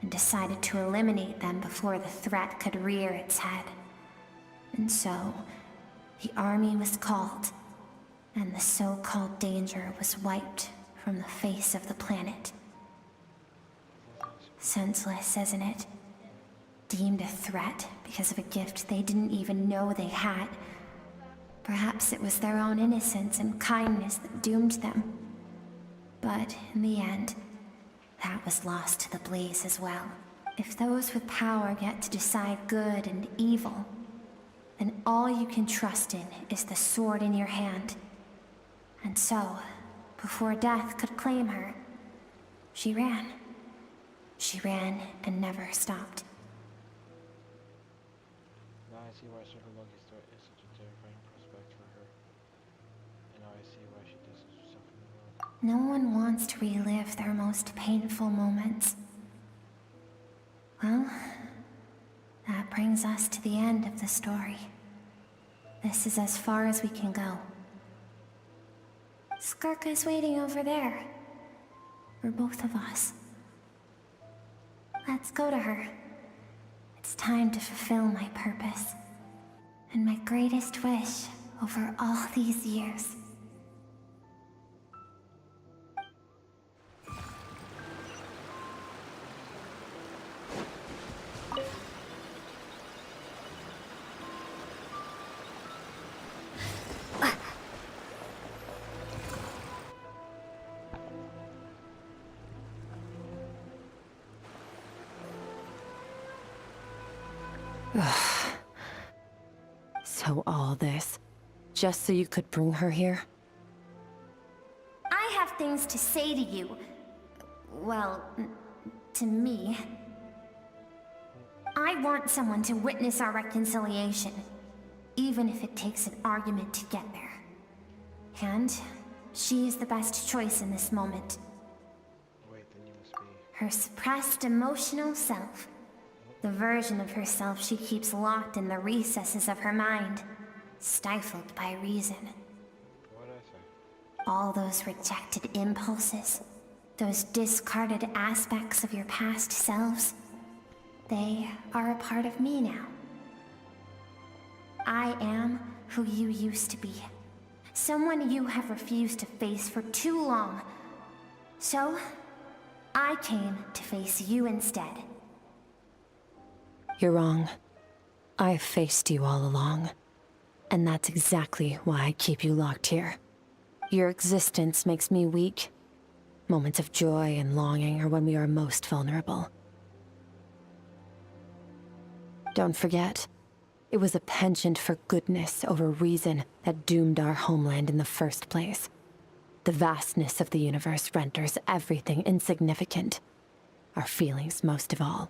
and decided to eliminate them before the threat could rear its head. And so, the army was called, and the so-called danger was wiped from the face of the planet. Senseless, isn't it? Deemed a threat because of a gift they didn't even know they had. Perhaps it was their own innocence and kindness that doomed them. But in the end, that was lost to the blaze as well. If those with power get to decide good and evil, then all you can trust in is the sword in your hand. And so, before death could claim her, she ran. She ran and never stopped.
Now I see why Sertology's threat is such a terrifying prospect for her. And now I see why she distanced herself from the world.
No one wants to relive their most painful moments. Well, that brings us to the end of the story. This is as far as we can go. Skirka's waiting over there. For both of us. Let's go to her. It's time to fulfill my purpose. And my greatest wish over all these years.
So all this, just so you could bring her here?
I have things to say to you. Well, to me. I want someone to witness our reconciliation, even if it takes an argument to get there. And she is the best choice in this moment.
Wait, then you must be...
Her suppressed emotional self. The version of herself she keeps locked in the recesses of her mind, stifled by reason.
What'd I say?
All those rejected impulses, those discarded aspects of your past selves, they are a part of me now. I am who you used to be. Someone you have refused to face for too long. So, I came to face you instead.
You're wrong. I've faced you all along. And that's exactly why I keep you locked here. Your existence makes me weak. Moments of joy and longing are when we are most vulnerable. Don't forget, it was a penchant for goodness over reason that doomed our homeland in the first place. The vastness of the universe renders everything insignificant. Our feelings most of all.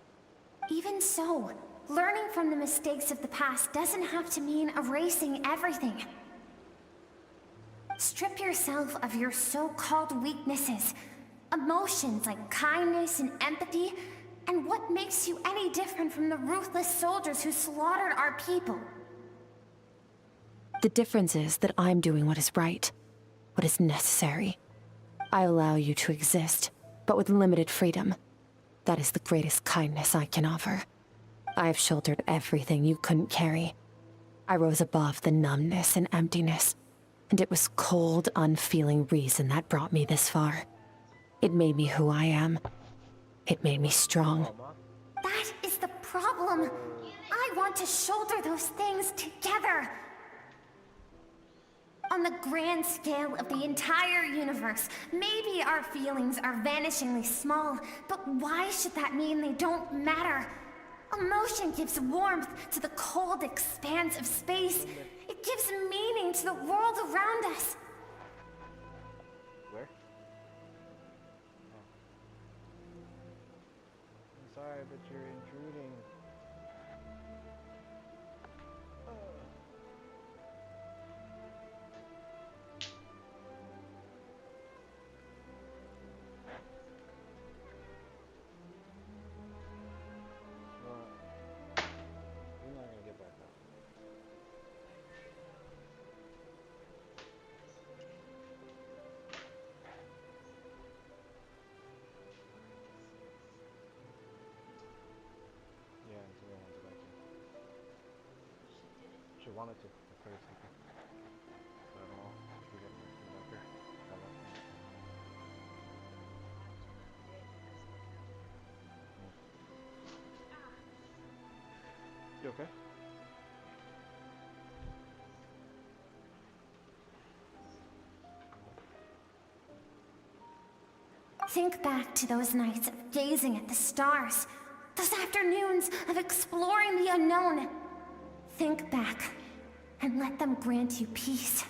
Even so, learning from the mistakes of the past doesn't have to mean erasing everything. Strip yourself of your so-called weaknesses, emotions like kindness and empathy, and what makes you any different from the ruthless soldiers who slaughtered our people?
The difference is that I'm doing what is right, what is necessary. I allow you to exist, but with limited freedom. That is the greatest kindness I can offer. I have shouldered everything you couldn't carry. I rose above the numbness and emptiness. And it was cold, unfeeling reason that brought me this far. It made me who I am. It made me strong.
That is the problem. I want to shoulder those things together. On the grand scale of the entire universe, maybe our feelings are vanishingly small, but why should that mean they don't matter? Emotion gives warmth to the cold expanse of space. It gives meaning to the world around us.
Where? I'm sorry, but you're intruding. You're not gonna get back up. Yeah, so we want to back in. She wanted to. That's what I was thinking. So I don't know if we get back there. You okay?
Think back to those nights of gazing at the stars, those afternoons of exploring the unknown. Think back and let them grant you peace.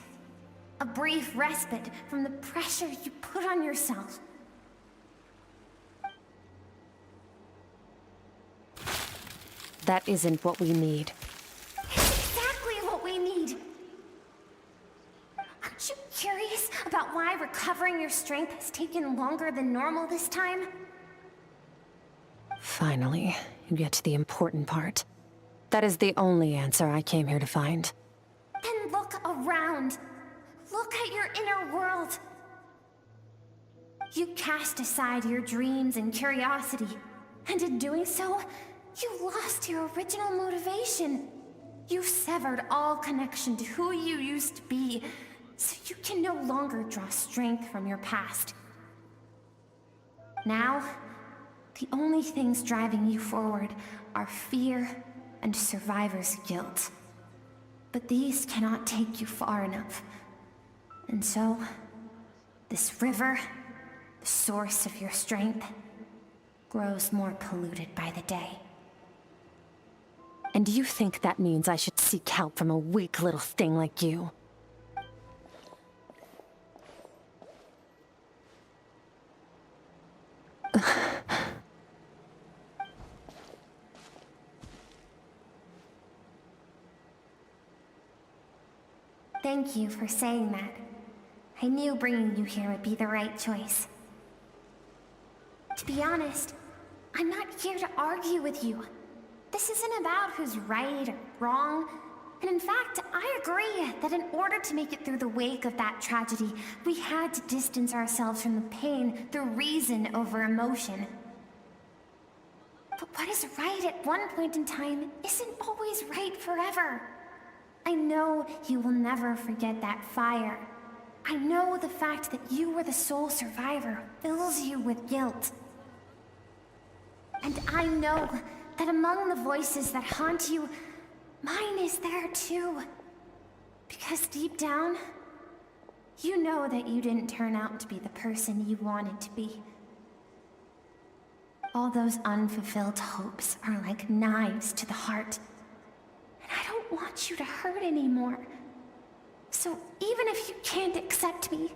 A brief respite from the pressure you put on yourself.
That isn't what we need.
It's exactly what we need. Aren't you curious about why recovering your strength has taken longer than normal this time?
Finally, you get to the important part. That is the only answer I came here to find.
Then look around. Look at your inner world. You cast aside your dreams and curiosity, and in doing so, you lost your original motivation. You severed all connection to who you used to be, so you can no longer draw strength from your past. Now, the only things driving you forward are fear and survivor's guilt. But these cannot take you far enough. And so, this river, the source of your strength, grows more polluted by the day.
And you think that means I should seek help from a weak little thing like you?
Thank you for saying that. I knew bringing you here would be the right choice. To be honest, I'm not here to argue with you. This isn't about who's right or wrong. And in fact, I agree that in order to make it through the wake of that tragedy, we had to distance ourselves from the pain through reason over emotion. But what is right at one point in time isn't always right forever. I know you will never forget that fire. I know the fact that you were the sole survivor fills you with guilt. And I know that among the voices that haunt you, mine is there too. Because deep down, you know that you didn't turn out to be the person you wanted to be. All those unfulfilled hopes are like knives to the heart. And I don't want you to hurt anymore. So even if you can't accept me,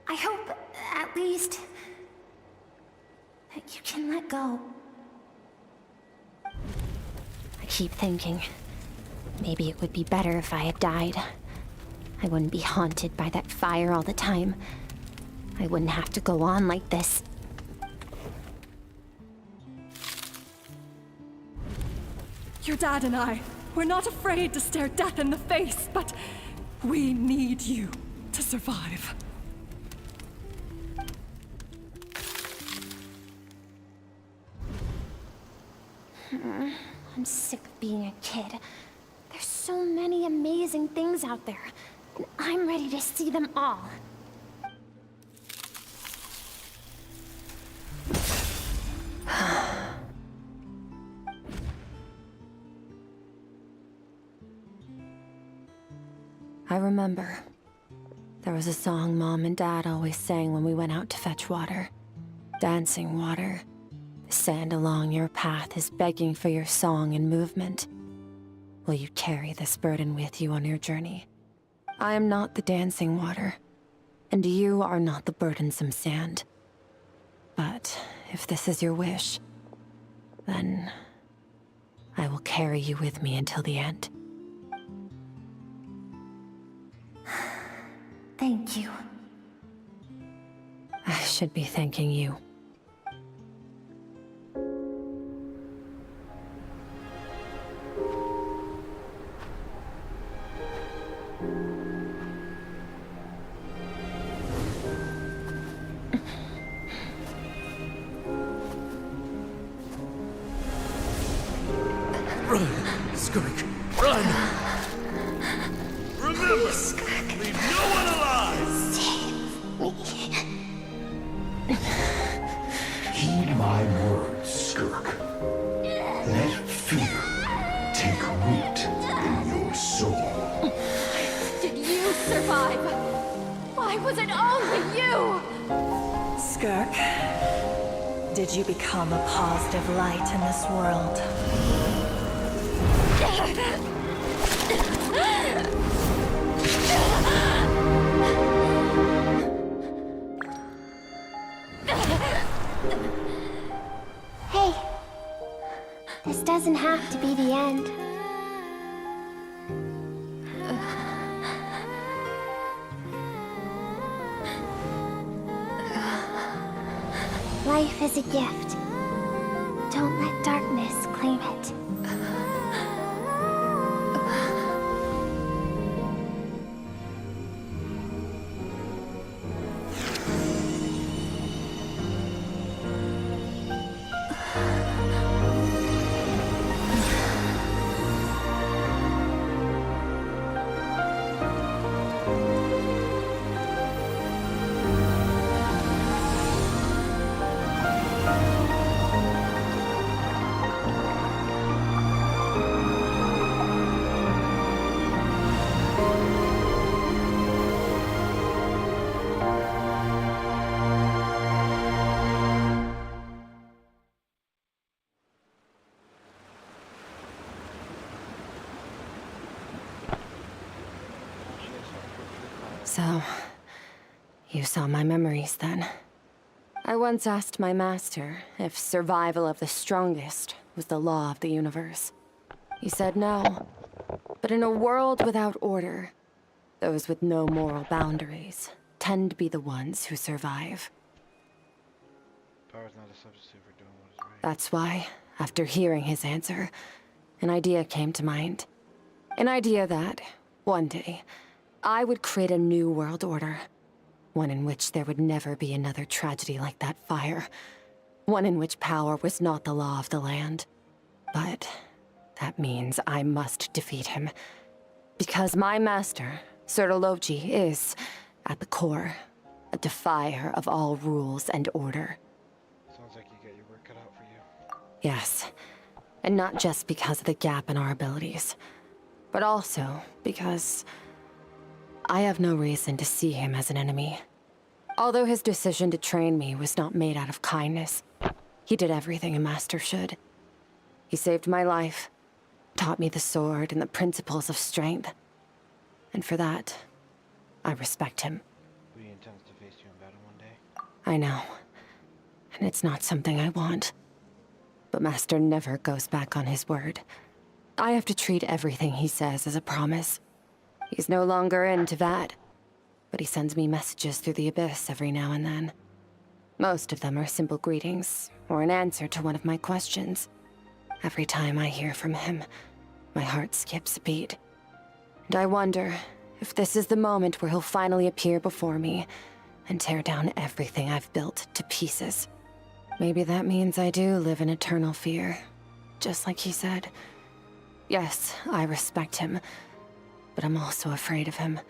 I hope, at least, that you can let go.
I keep thinking, maybe it would be better if I had died. I wouldn't be haunted by that fire all the time. I wouldn't have to go on like this.
Your dad and I, we're not afraid to stare death in the face, but we need you to survive.
I'm sick of being a kid. There's so many amazing things out there. I'm ready to see them all.
I remember. There was a song Mom and Dad always sang when we went out to fetch water. Dancing water. The sand along your path is begging for your song and movement. Will you carry this burden with you on your journey? I am not the dancing water, and you are not the burdensome sand. But if this is your wish, then I will carry you with me until the end.
Thank you.
I should be thanking you.
Run, Skirk, run! Remember, leave no one alive!
Heed my words, Skirk. Let fear take root in your soul.
Did you survive? Why was it only you?
Skirk, did you become a positive light in this world?
Hey, this doesn't have to be the end. Life is a gift. Don't let darkness claim it.
So, you saw my memories then. I once asked my master if survival of the strongest was the law of the universe. He said no. But in a world without order, those with no moral boundaries tend to be the ones who survive.
Power's not a substitute for doing what is right.
That's why, after hearing his answer, an idea came to mind. An idea that, one day, I would create a new world order. One in which there would never be another tragedy like that fire. One in which power was not the law of the land. But that means I must defeat him. Because my master, Surtology, is, at the core, a defier of all rules and order.
Sounds like you got your work cut out for you.
Yes. And not just because of the gap in our abilities, but also because I have no reason to see him as an enemy. Although his decision to train me was not made out of kindness, he did everything a master should. He saved my life, taught me the sword and the principles of strength. And for that, I respect him.
He intends to face you in battle one day.
I know. And it's not something I want. But Master never goes back on his word. I have to treat everything he says as a promise. He's no longer into that, but he sends me messages through the Abyss every now and then. Most of them are simple greetings, or an answer to one of my questions. Every time I hear from him, my heart skips a beat. And I wonder if this is the moment where he'll finally appear before me and tear down everything I've built to pieces. Maybe that means I do live in eternal fear, just like he said. Yes, I respect him, but I'm also afraid of him.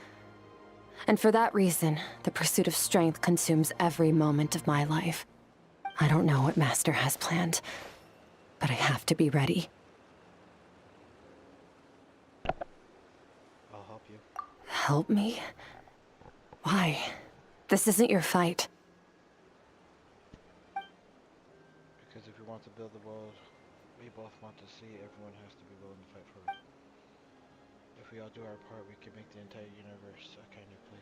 And for that reason, the pursuit of strength consumes every moment of my life. I don't know what Master has planned, but I have to be ready.
I'll help you.
Help me? Why? This isn't your fight.
Because if you want to build the world we both want to see, everyone has to be willing to fight for it. If we all do our part, we can make the entire universe a kinder place.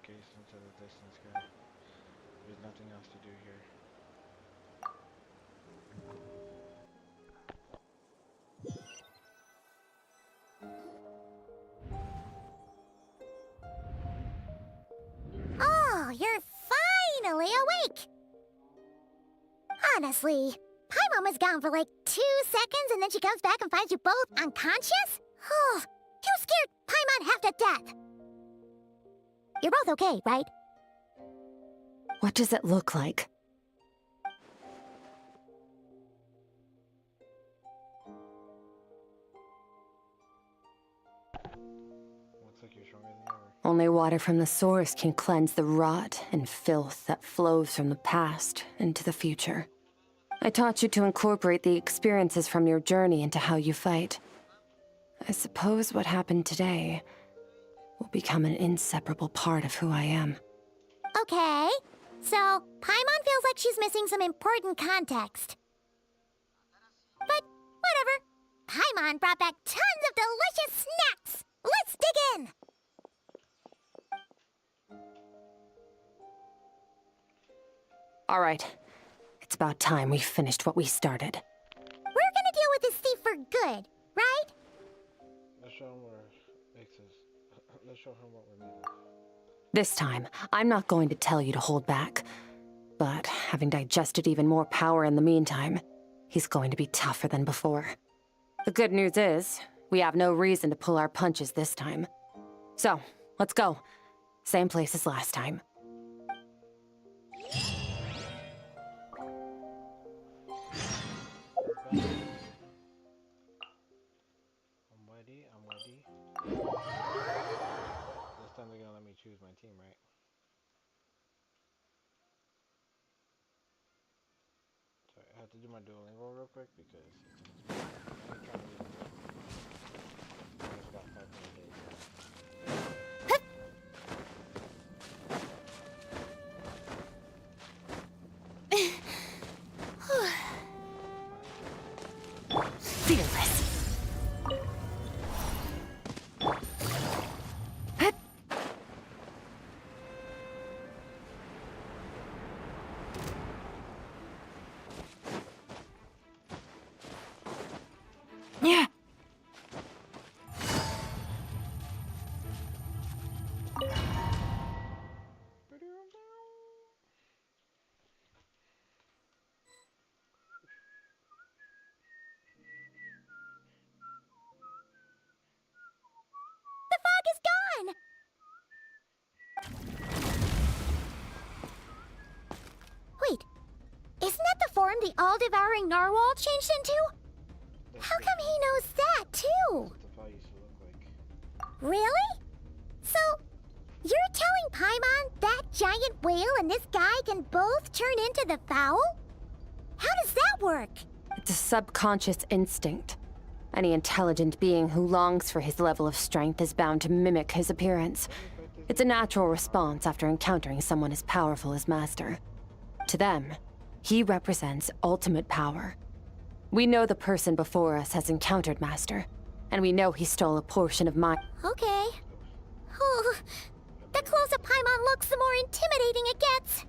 Gaze into the distance, guy. There's nothing else to do here.
Oh, you're finally awake! Honestly, Paimon was gone for like 2 seconds and then she comes back and finds you both unconscious? Oh, you scared Paimon half to death! You're both okay, right?
What does it look like?
Looks like you're stronger than ever.
Only water from the source can cleanse the rot and filth that flows from the past into the future. I taught you to incorporate the experiences from your journey into how you fight. I suppose what happened today will become an inseparable part of who I am.
Okay, so Paimon feels like she's missing some important context. But whatever. Paimon brought back tons of delicious snacks! Let's dig in!
All right. It's about time we finished what we started.
We're gonna deal with this thief for good, right?
Let's show him Let's show him what we're made of.
This time, I'm not going to tell you to hold back. But having digested even more power in the meantime, he's going to be tougher than before. The good news is, we have no reason to pull our punches this time. So, let's go. Same place as last time.
I'm ready. This time they're gonna let me choose my team, right? Sorry, I have to do my Duolingo real quick because I ain't trying to leave. I just got 5 more days left.
Fearless. Yeah.
The fog is gone! Wait, isn't that the form the all-devouring narwhal changed into? How come he knows that, too? Really? So, you're telling Paimon that giant whale and this guy can both turn into the fowl? How does that work?
It's a subconscious instinct. Any intelligent being who longs for his level of strength is bound to mimic his appearance. It's a natural response after encountering someone as powerful as Master. To them, he represents ultimate power. We know the person before us has encountered Master, and we know he stole a portion of my—
Okay. Oh, the closer Paimon looks, the more intimidating it gets.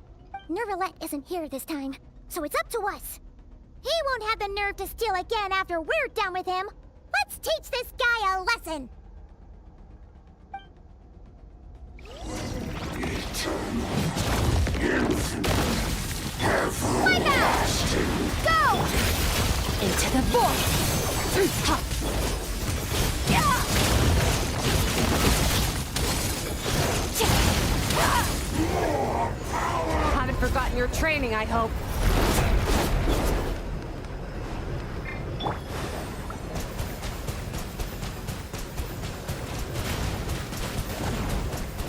Neuvillette isn't here this time, so it's up to us. He won't have the nerve to steal again after we're done with him. Let's teach this guy a lesson.
Everlasting.
Go!
Into the void!
Haven't forgotten your training, I hope.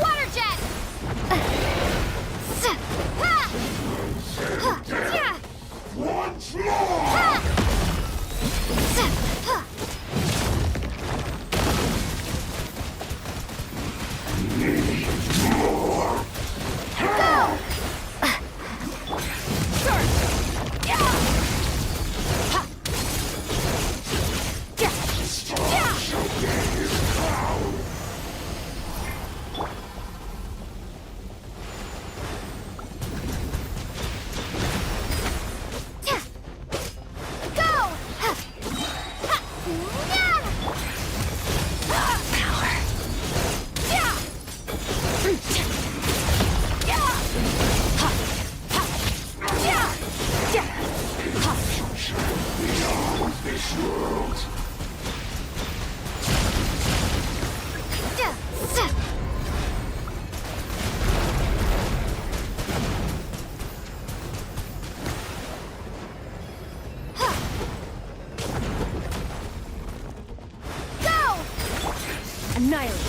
Water jet!
Once more! Need more!
Go!
Star shall get his crown! Beyond this world!
Annihilate.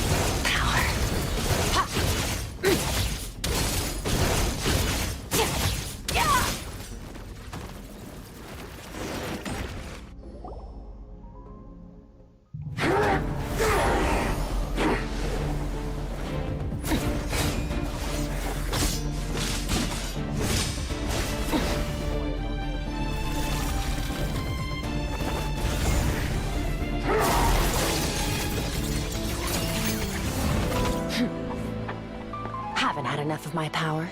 Haven't had enough of my power.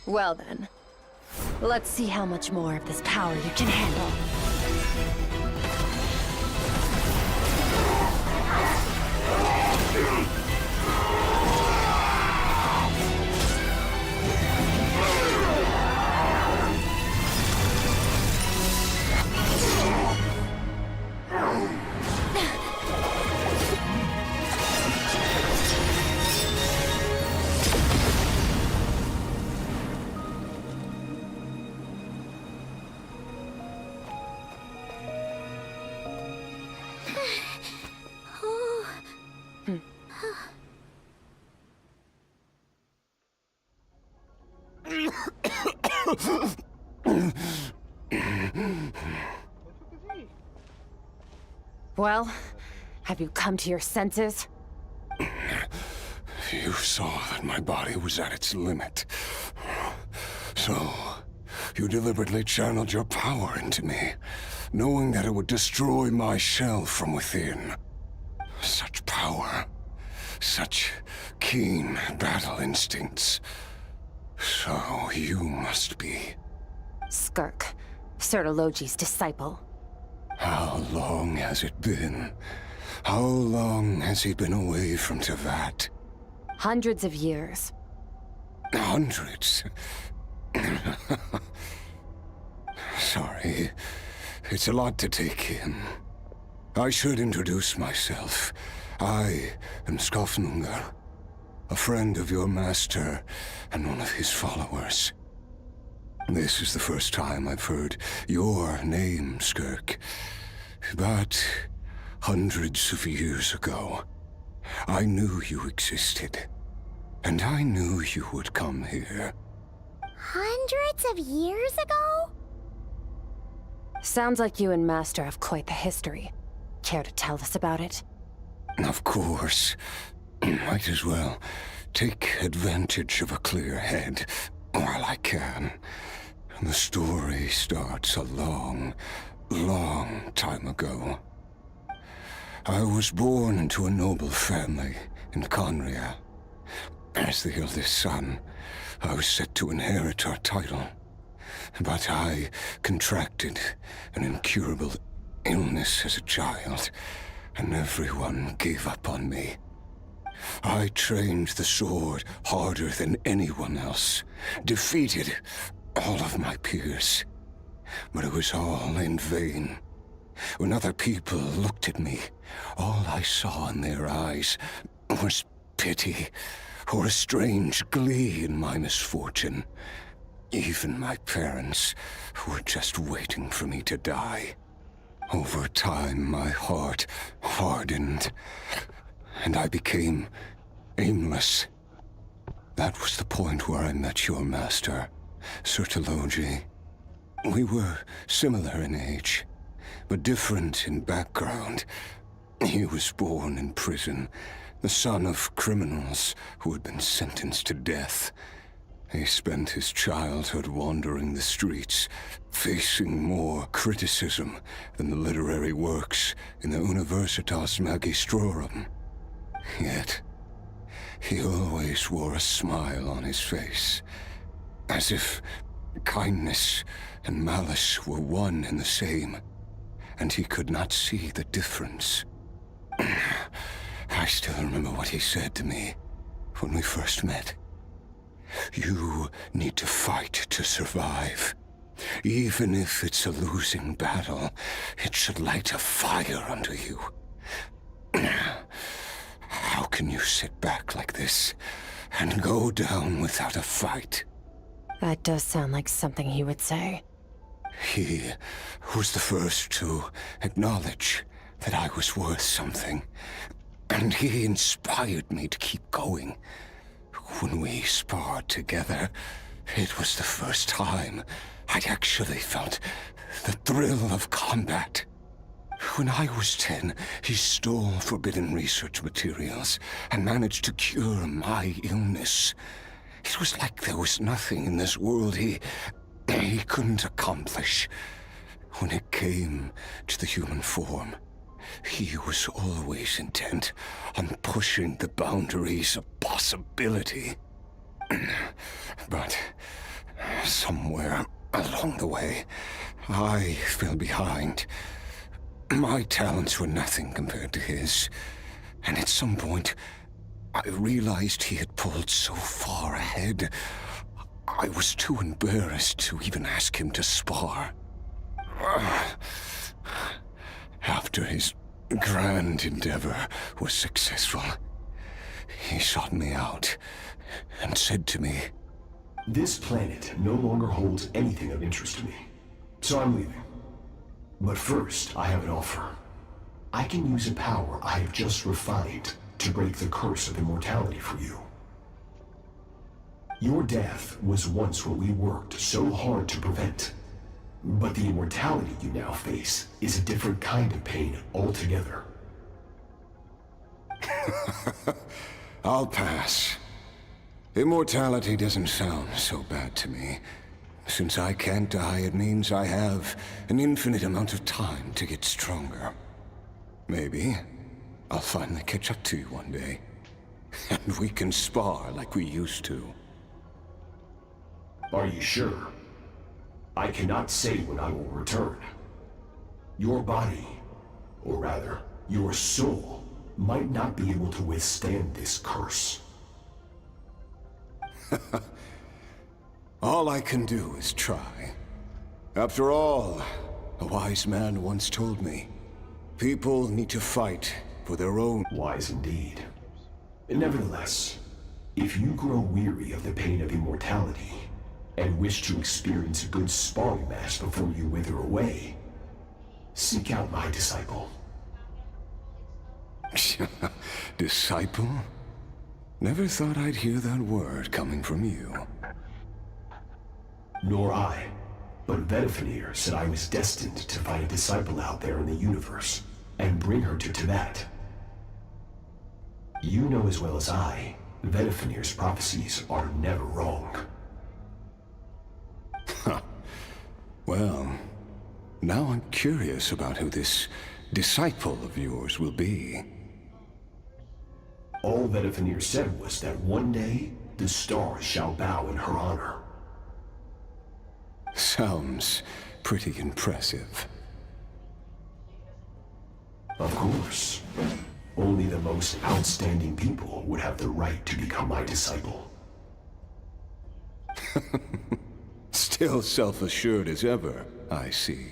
Well then, let's see how much more of this power you can handle. Well, have you come to your senses?
You saw that my body was at its limit. So, you deliberately channeled your power into me, knowing that it would destroy my shell from within. Such power. Such keen battle instincts. So you must be...
Skirk, Sertologi's disciple.
How long has it been? How long has he been away from Teyvat?
Hundreds of years.
Hundreds? Sorry. It's a lot to take in. I should introduce myself. I am Skofnungar, a friend of your master and one of his followers. This is the first time I've heard your name, Skirk. But hundreds of years ago, I knew you existed. And I knew you would come here.
Hundreds of years ago?
Sounds like you and Master have quite the history. Care to tell us about it?
Of course. Might as well take advantage of a clear head while I can. The story starts a long, long time ago. I was born into a noble family in Conria. As the eldest son, I was set to inherit our title. But I contracted an incurable illness as a child, and everyone gave up on me. I trained the sword harder than anyone else, defeated all of my peers. But it was all in vain. When other people looked at me, all I saw in their eyes was pity, or a strange glee in my misfortune. Even my parents were just waiting for me to die. Over time, my heart hardened, and I became aimless. That was the point where I met your master, Sir Taloji. We were similar in age, but different in background. He was born in prison, the son of criminals who had been sentenced to death. He spent his childhood wandering the streets, facing more criticism than the literary works in the Universitas Magistrorum. Yet, he always wore a smile on his face, as if kindness and malice were one and the same, and he could not see the difference. I still remember what he said to me when we first met. You need to fight to survive. Even if it's a losing battle, it should light a fire under you. How can you sit back like this and go down without a fight?
That does sound like something he would say.
He was the first to acknowledge that I was worth something, and he inspired me to keep going. When we sparred together, it was the first time I'd actually felt the thrill of combat. When I was 10, he stole forbidden research materials and managed to cure my illness. It was like there was nothing in this world he couldn't accomplish. When it came to the human form, he was always intent on pushing the boundaries of possibility. But somewhere along the way, I fell behind. My talents were nothing compared to his, and at some point, I realized he had pulled so far ahead, I was too embarrassed to even ask him to spar. After his grand endeavor was successful, he sought me out and said to me,
"This planet no longer holds anything of interest to me, so I'm leaving. But first, I have an offer. I can use a power I have just refined to break the curse of immortality for you. Your death was once what we worked so hard to prevent. But the immortality you now face is a different kind of pain altogether."
I'll pass. Immortality doesn't sound so bad to me. Since I can't die, it means I have an infinite amount of time to get stronger. Maybe I'll finally catch up to you one day, and we can spar like we used to.
Are you sure? I cannot say when I will return. Your body, or rather, your soul, might not be able to withstand this curse.
All I can do is try. After all, a wise man once told me, people need to fight for their own...
Wise indeed. Nevertheless, if you grow weary of the pain of immortality, and wish to experience a good sparring match before you wither away, seek out my disciple.
Disciple? Never thought I'd hear that word coming from you.
Nor I. but Vedifenir said I was destined to find a disciple out there in the universe and bring her to Tibet. You know as well as I, Vedifenir's prophecies are never wrong.
Huh. Well, now I'm curious about who this disciple of yours will be.
All Vedifenir said was that one day, the stars shall bow in her honor.
Sounds pretty impressive.
Of course. Only the most outstanding people would have the right to become my disciple.
Still self-assured as ever, I see.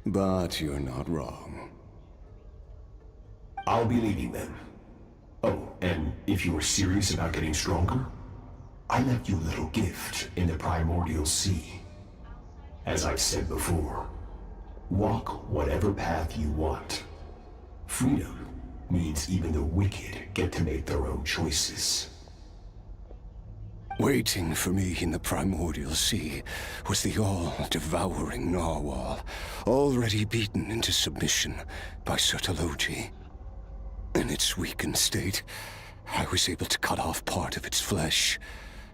But you're not wrong.
I'll be leaving then. Oh, and if you were serious about getting stronger, I left you a little gift in the Primordial Sea. As I've said before, walk whatever path you want. Freedom means even the wicked get to make their own choices.
Waiting for me in the Primordial Sea was the all-devouring narwhal, already beaten into submission by Sertologi. In its weakened state, I was able to cut off part of its flesh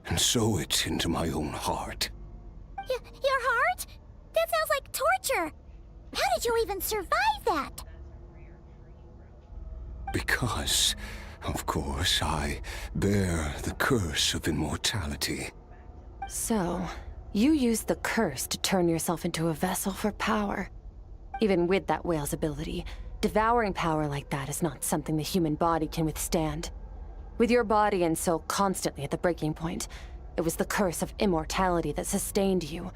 and sew it into my own heart.
Your heart? That sounds like torture. How did you even survive that?
Because, of course, I bear the curse of immortality.
So, you used the curse to turn yourself into a vessel for power. Even with that whale's ability, devouring power like that is not something the human body can withstand. With your body and soul constantly at the breaking point, it was the curse of immortality that sustained you.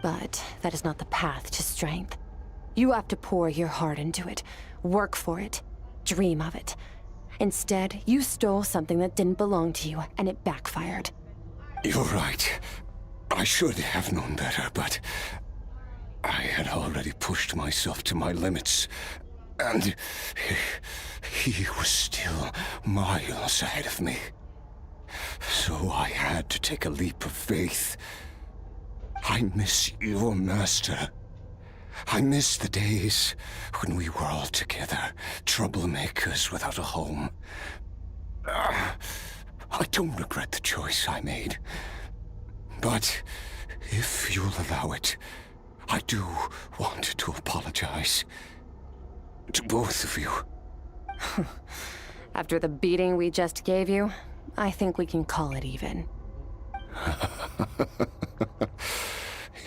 But that is not the path to strength. You have to pour your heart into it, work for it, dream of it. Instead, you stole something that didn't belong to you, and it backfired.
You're right. I should have known better, but I had already pushed myself to my limits, and he was still miles ahead of me. So I had to take a leap of faith. I miss your master. I miss the days when we were all together, troublemakers without a home. I don't regret the choice I made. But if you'll allow it, I do want to apologize. To both of you.
After the beating we just gave you, I think we can call it even.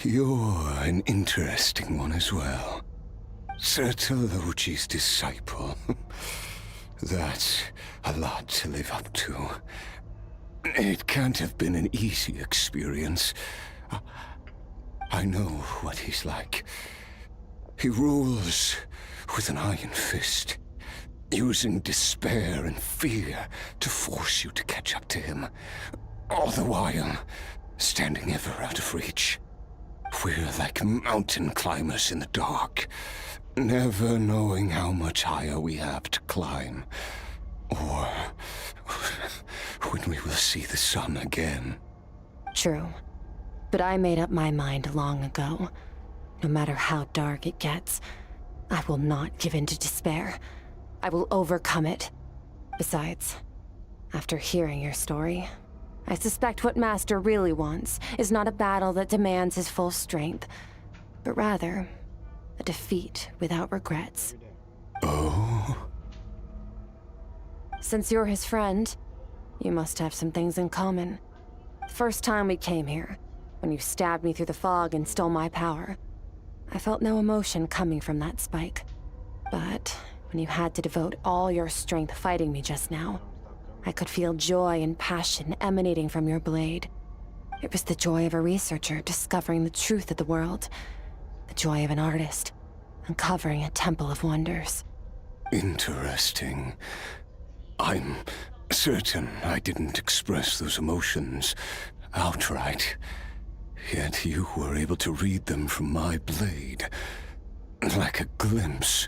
You're an interesting one as well. Sertologi's disciple. That's a lot to live up to. It can't have been an easy experience. I know what he's like. He rules with an iron fist, using despair and fear to force you to catch up to him, all the while standing ever out of reach. We're like mountain climbers in the dark, never knowing how much higher we have to climb, or when we will see the sun again.
True. But I made up my mind long ago. No matter how dark it gets, I will not give in to despair. I will overcome it. Besides, after hearing your story, I suspect what Master really wants is not a battle that demands his full strength, but rather a defeat without regrets.
Oh?
Since you're his friend, you must have some things in common. First time we came here, when you stabbed me through the fog and stole my power, I felt no emotion coming from that spike. But when you had to devote all your strength fighting me just now, I could feel joy and passion emanating from your blade. It was the joy of a researcher discovering the truth of the world, the joy of an artist uncovering a temple of wonders.
Interesting. I'm certain I didn't express those emotions outright. Yet you were able to read them from my blade, like a glimpse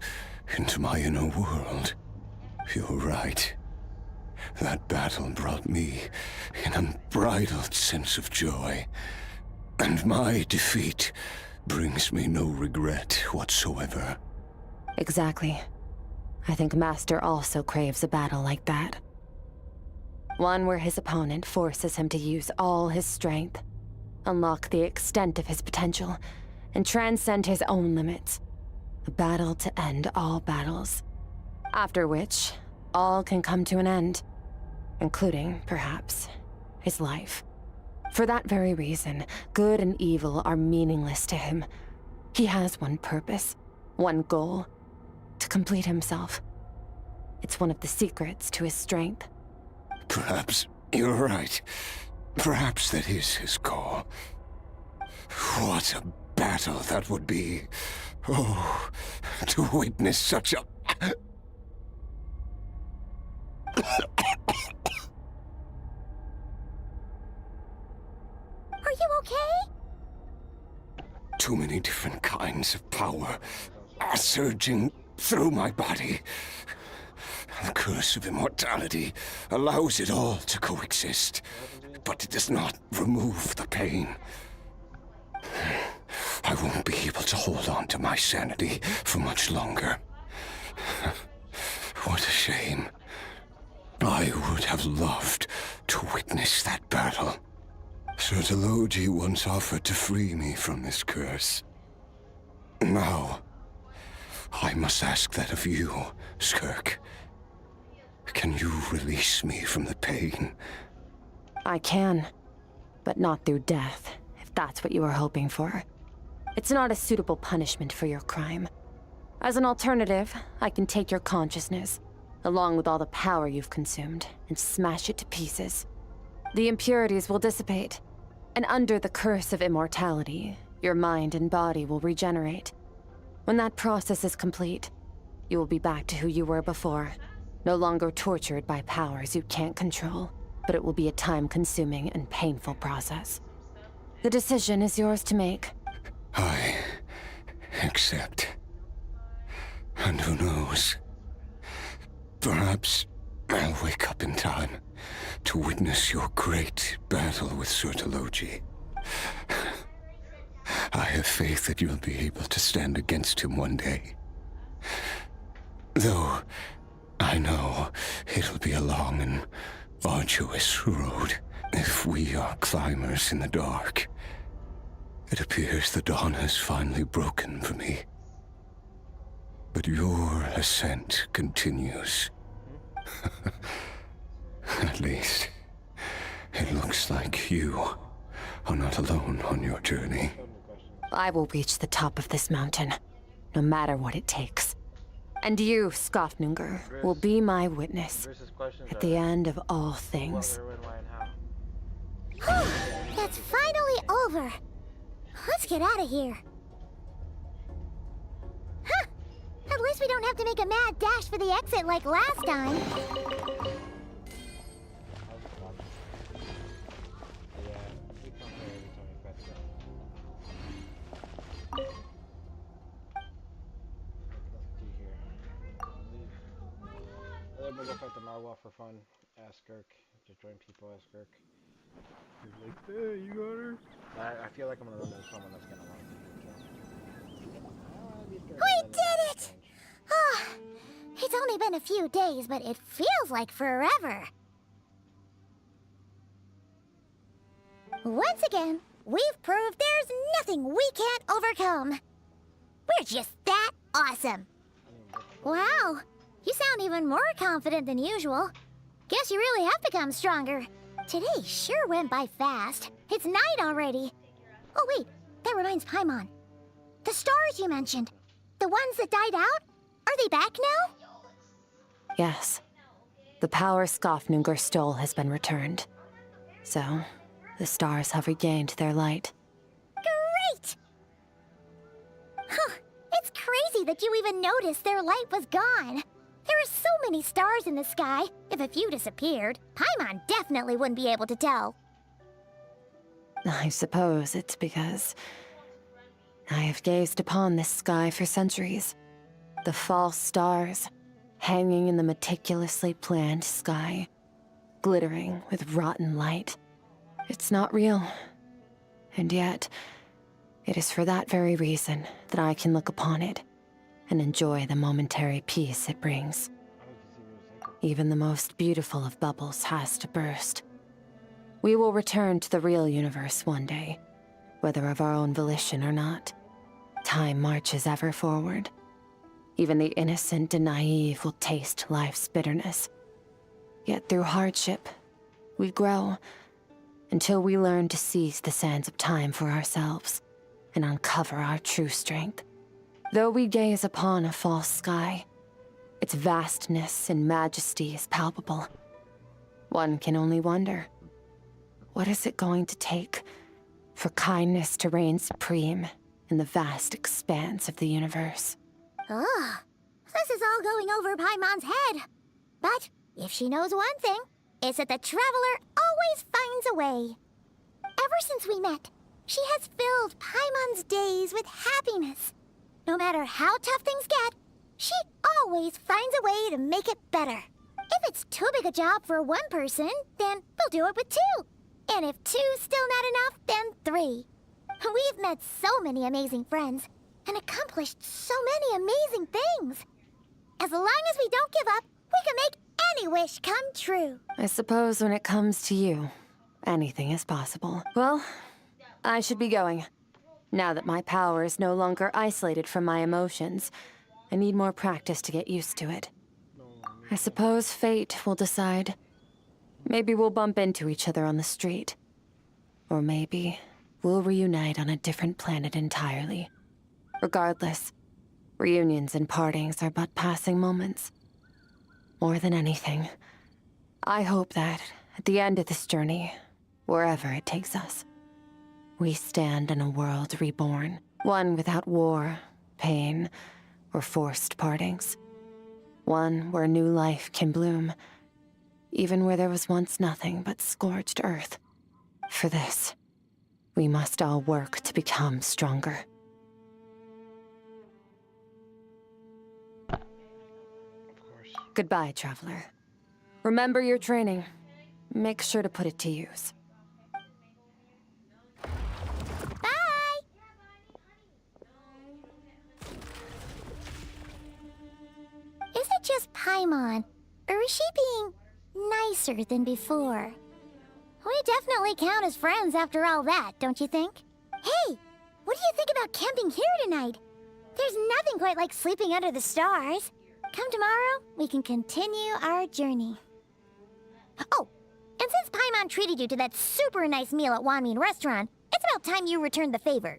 into my inner world. You're right. That battle brought me an unbridled sense of joy. And my defeat brings me no regret whatsoever.
Exactly. I think Master also craves a battle like that. One where his opponent forces him to use all his strength, unlock the extent of his potential, and transcend his own limits. A battle to end all battles. After which, all can come to an end, including, perhaps, his life. For that very reason, good and evil are meaningless to him. He has one purpose, one goal: to complete himself. It's one of the secrets to his strength.
Perhaps you're right. Perhaps that is his goal. What a battle that would be. Oh, to witness such a...
Are you okay?
Too many different kinds of power are surging through my body. The curse of immortality allows it all to coexist, but it does not remove the pain. I won't be able to hold on to my sanity for much longer. What a shame. I would have loved to witness that battle. Sir Deloji once offered to free me from this curse. Now, I must ask that of you, Skirk. Can you release me from the pain?
I can, but not through death, if that's what you were hoping for. It's not a suitable punishment for your crime. As an alternative, I can take your consciousness, along with all the power you've consumed, and smash it to pieces. The impurities will dissipate, and under the curse of immortality, your mind and body will regenerate. When that process is complete, you will be back to who you were before, no longer tortured by powers you can't control, but it will be a time-consuming and painful process. The decision is yours to make.
I accept. And who knows? Perhaps I'll wake up in time to witness your great battle with Sir Deloji. I have faith that you'll be able to stand against him one day. Though I know it'll be a long and arduous road if we are climbers in the dark. It appears the dawn has finally broken for me. But your ascent continues. At least, it looks like you are not alone on your journey.
I will reach the top of this mountain, no matter what it takes. And you, Skofnungr, will be my witness at the end of all things.
That's finally over. Let's get out of here. Huh! At least we don't have to make a mad dash for the exit like last time.
I'm gonna go fight the Marwell for fun. Ask Skirk. Just join people, ask Skirk. He's like, hey, you got her? I feel like I'm gonna run into someone that's gonna want to do it.
We did it! Ah, it's only been a few days, but it feels like forever. Once again, we've proved there's nothing we can't overcome. We're just that awesome. Wow, you sound even more confident than usual. Guess you really have become stronger. Today sure went by fast. It's night already. Oh wait, that reminds Paimon. The stars you mentioned, the ones that died out, are they back now?
Yes. The power Skofnungr stole has been returned. So, the stars have regained their light.
Great! Huh, it's crazy that you even noticed their light was gone. There are so many stars in the sky. If a few disappeared, Paimon definitely wouldn't be able to tell.
I suppose it's because I have gazed upon this sky for centuries. The false stars, hanging in the meticulously planned sky, glittering with rotten light. It's not real. And yet, it is for that very reason that I can look upon it and enjoy the momentary peace it brings. Even the most beautiful of bubbles has to burst. We will return to the real universe one day, whether of our own volition or not. Time marches ever forward. Even the innocent and naive will taste life's bitterness. Yet through hardship, we grow until we learn to seize the sands of time for ourselves and uncover our true strength. Though we gaze upon a false sky, its vastness and majesty is palpable. One can only wonder, what is it going to take for kindness to reign supreme in the vast expanse of the universe?
Ugh, this is all going over Paimon's head. But if she knows one thing, it's that the Traveler always finds a way. Ever since we met, she has filled Paimon's days with happiness. No matter how tough things get, she always finds a way to make it better. If it's too big a job for one person, then we'll do it with two. And if two's still not enough, then three. We've met so many amazing friends and accomplished so many amazing things. As long as we don't give up, we can make any wish come true.
I suppose when it comes to you, anything is possible. Well, I should be going. Now that my power is no longer isolated from my emotions, I need more practice to get used to it. I suppose fate will decide. Maybe we'll bump into each other on the street. Or maybe we'll reunite on a different planet entirely. Regardless, reunions and partings are but passing moments. More than anything, I hope that at the end of this journey, wherever it takes us, we stand in a world reborn, one without war, pain, or forced partings. One where new life can bloom, even where there was once nothing but scorched earth. For this, we must all work to become stronger. Goodbye, Traveler. Remember your training. Make sure to put it to use.
Bye! Is it just Paimon, or is she being nicer than before? We definitely count as friends after all that, don't you think? Hey, what do you think about camping here tonight? There's nothing quite like sleeping under the stars. Come tomorrow, we can continue our journey. Oh, and since Paimon treated you to that super nice meal at Wanmin Restaurant, it's about time you returned the favor.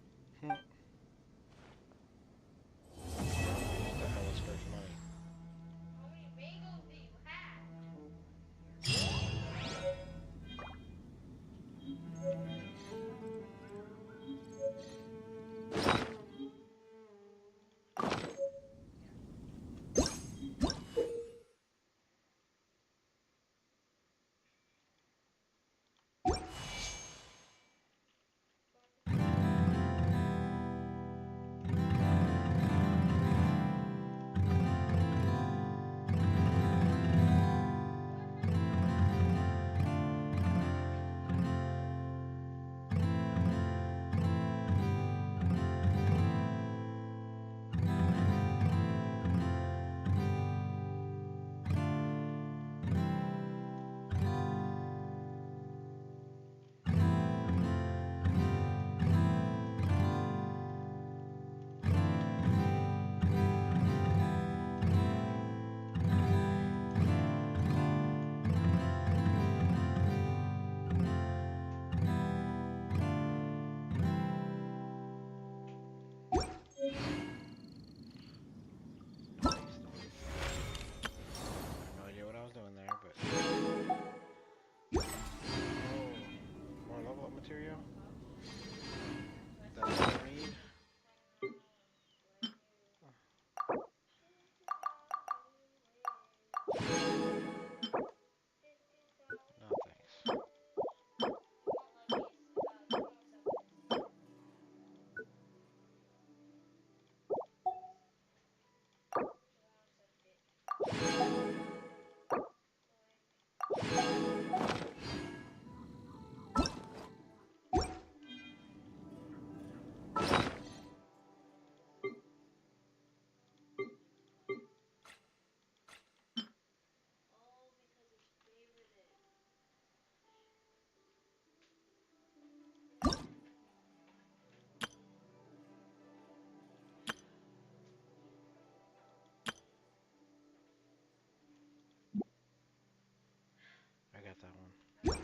that one.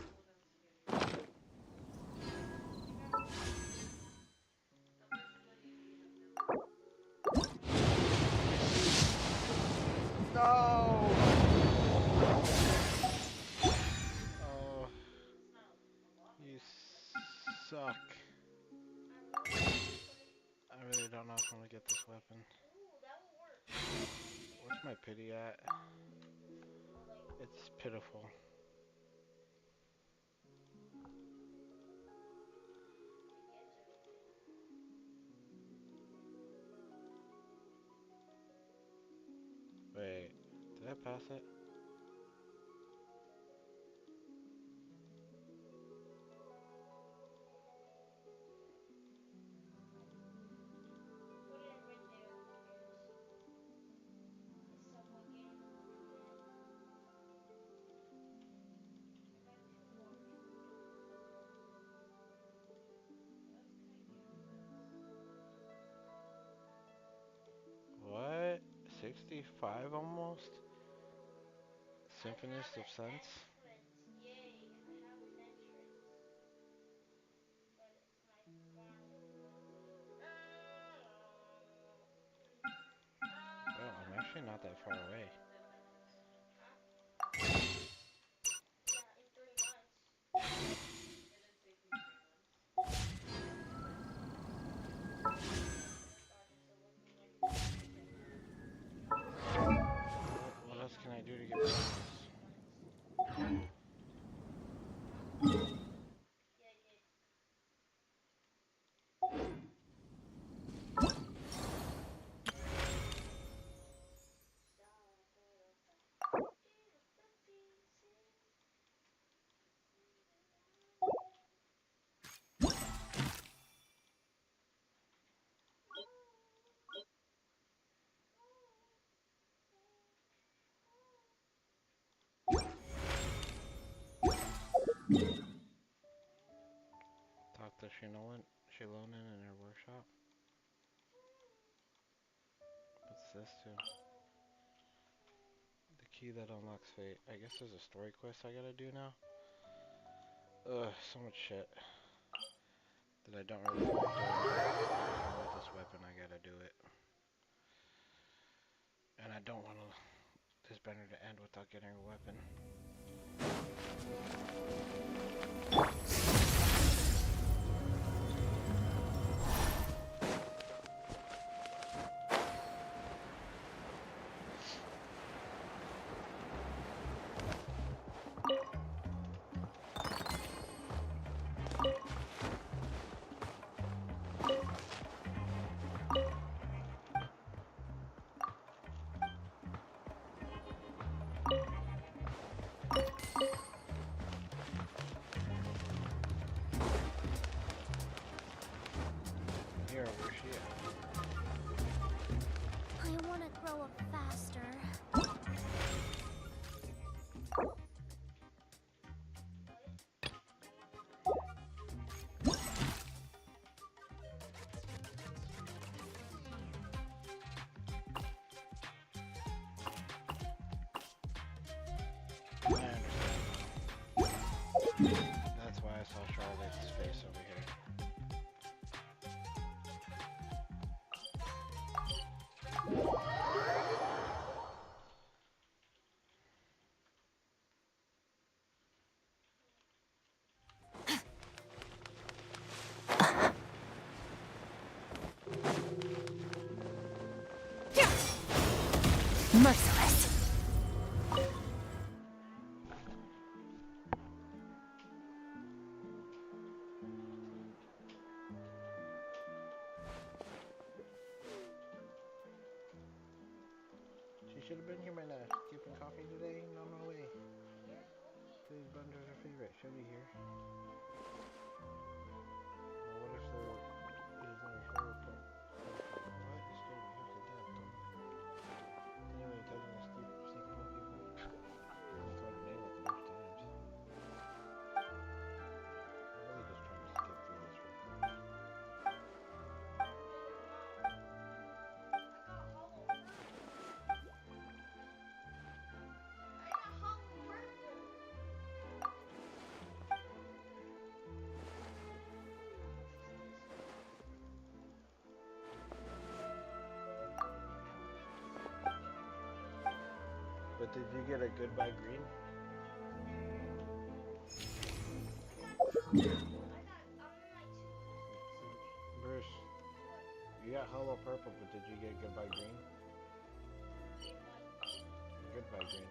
No! Oh, you suck. I really don't know if I'm gonna get this weapon. Where's my pity at? It's pitiful. Wait, did I pass it? What? 65 almost? Symphonist of Sense? Oh, I'm actually not that far away. What else can I do to get bonus? Talk to Shilonen in her workshop. What's this do? The key that unlocks fate. I guess there's a story quest I gotta do now. Ugh, so much shit that I don't really feel like doing. With this weapon, I gotta do it. And I don't want this banner to end without getting a weapon. Here, where's she at?
I want to grow up faster.
I understand. That's why I saw Charlotte's face over here.
Merciless.
She should have been here by now. Skipping coffee today? No, no way. Today's blender is her favorite. She'll be here. Well, what if there is no favorite part? What? You scared me half to death, don't you? Anyway, cousin is sneaking home people. I called her name like enough times. I'm really just trying to skip through this real quick. Did you get a goodbye green? Bruce, you got hello purple, but did you get goodbye green? Goodbye green.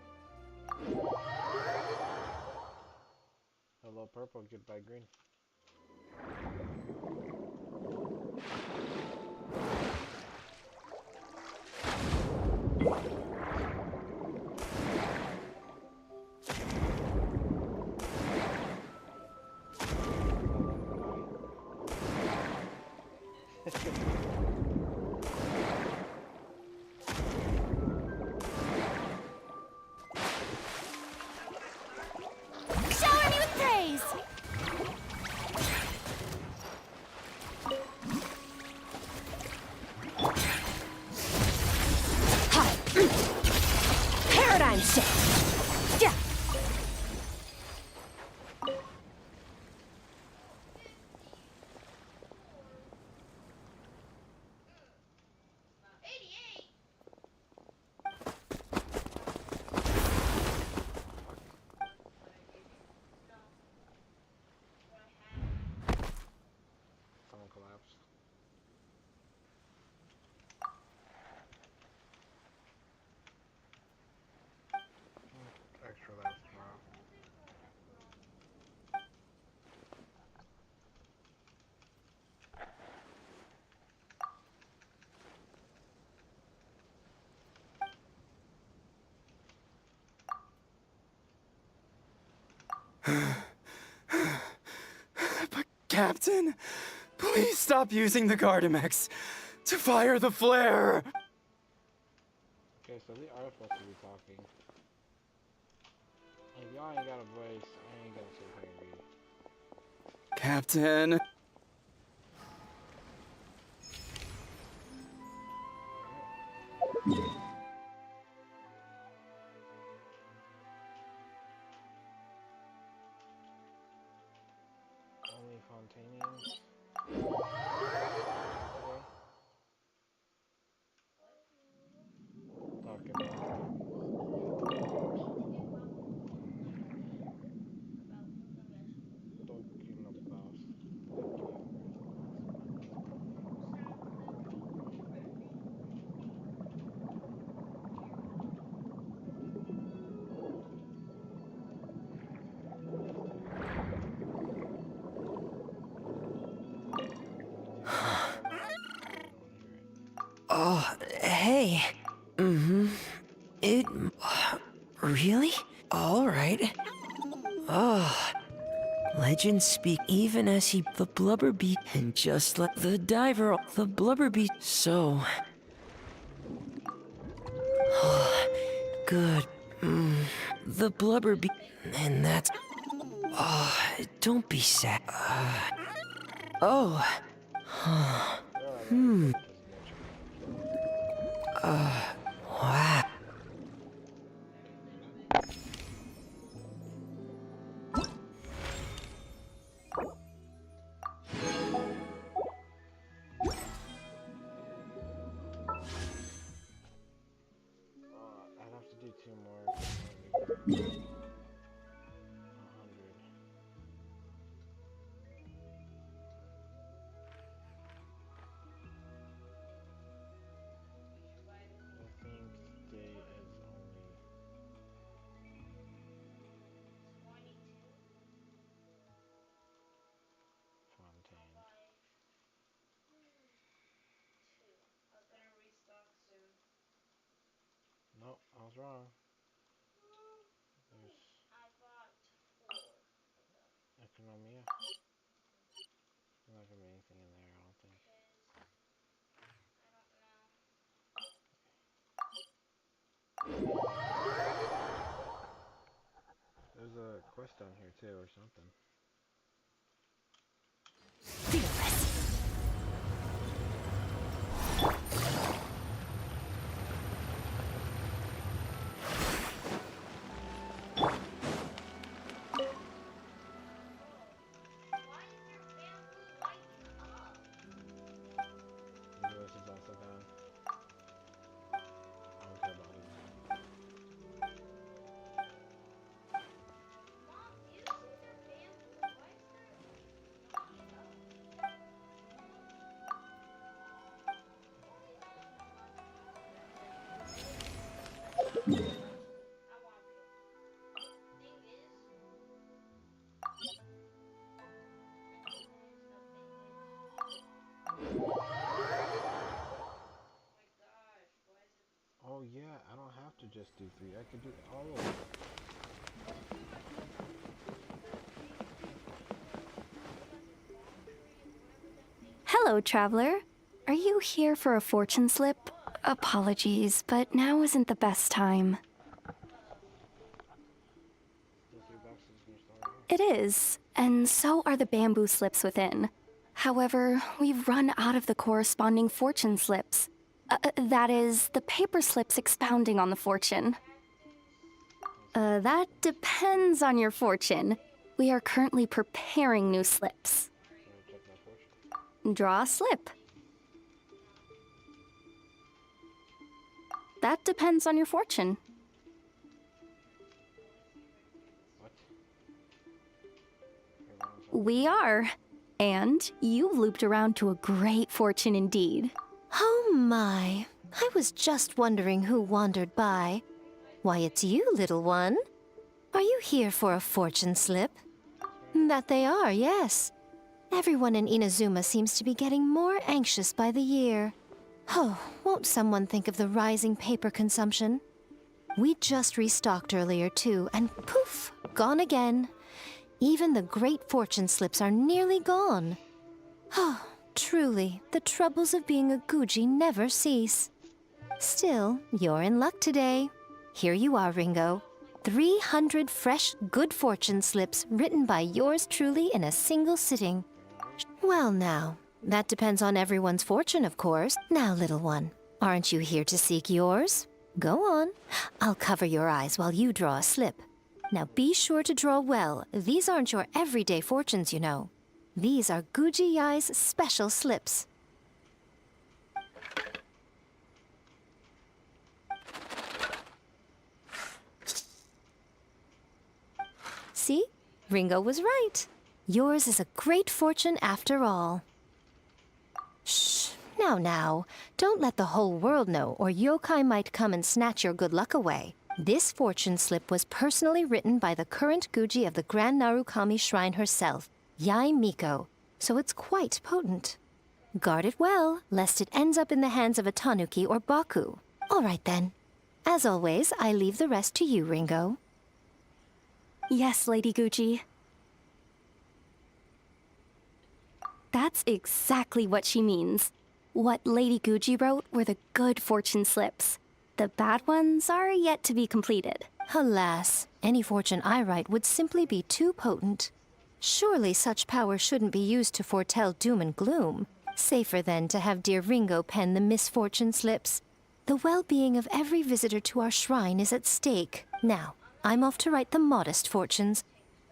Hello purple, goodbye green.
Shower me with praise! Paradigm shift! Yeah!
Someone collapsed. Extra laps tomorrow.
But Captain, please stop using the Gardamex to fire the flare.
Okay, so they are supposed to be talking. If y'all ain't got a voice, I ain't gonna sit here and read.
Captain.
Only Fontanians. Talking about. Talking about.
Oh, hey. It... really? Alright. Oh. Legends speak even as he... the blubber beat, and just let the diver... the blubber beat... so... good. The blubber beat... and that's... oh, don't be sad. Oh. Wow.
I'd have to do 2 more. 100. I think today is only Fontaine. Nope, I was wrong. There's Economia. There's not gonna be anything in there, I don't think. There's a quest down here too, or something. Lewis is also down. I don't care about Lewis. Oh yeah, I don't have to just do 3. I could do all of them.
Hello, traveler. Are you here for a fortune slip? Apologies, but now isn't the best time. It is, and so are the bamboo slips within. However, we've run out of the corresponding fortune slips. That is, the paper slips expounding on the fortune. That depends on your fortune. We are currently preparing new slips. Draw a slip. That depends on your fortune. We are. And you've looped around to a great fortune indeed.
Oh my. I was just wondering who wandered by. Why, it's you, little one. Are you here for a fortune slip? That they are, yes. Everyone in Inazuma seems to be getting more anxious by the year. Oh, won't someone think of the rising paper consumption? We just restocked earlier too, and poof, gone again. Even the great fortune slips are nearly gone. Oh, truly, the troubles of being a Guji never cease. Still, you're in luck today. Here you are, Ringo. 300 fresh, good fortune slips written by yours truly in a single sitting. Well now, that depends on everyone's fortune, of course. Now, little one, aren't you here to seek yours? Go on. I'll cover your eyes while you draw a slip. Now be sure to draw well. These aren't your everyday fortunes, you know. These are Guji Yai's special slips. See? Ringo was right. Yours is a great fortune after all. Shh. Now. Don't let the whole world know, or yokai might come and snatch your good luck away. This fortune slip was personally written by the current Guji of the Grand Narukami Shrine herself, Yai Miko, so it's quite potent. Guard it well, lest it ends up in the hands of a tanuki or baku. All right then. As always, I leave the rest to you, Ringo.
Yes, Lady Guji. That's exactly what she means. What Lady Guji wrote were the good fortune slips. The bad ones are yet to be completed.
Alas, any fortune I write would simply be too potent. Surely such power shouldn't be used to foretell doom and gloom. Safer then to have dear Ringo pen the misfortune slips. The well-being of every visitor to our shrine is at stake. Now, I'm off to write the modest fortunes.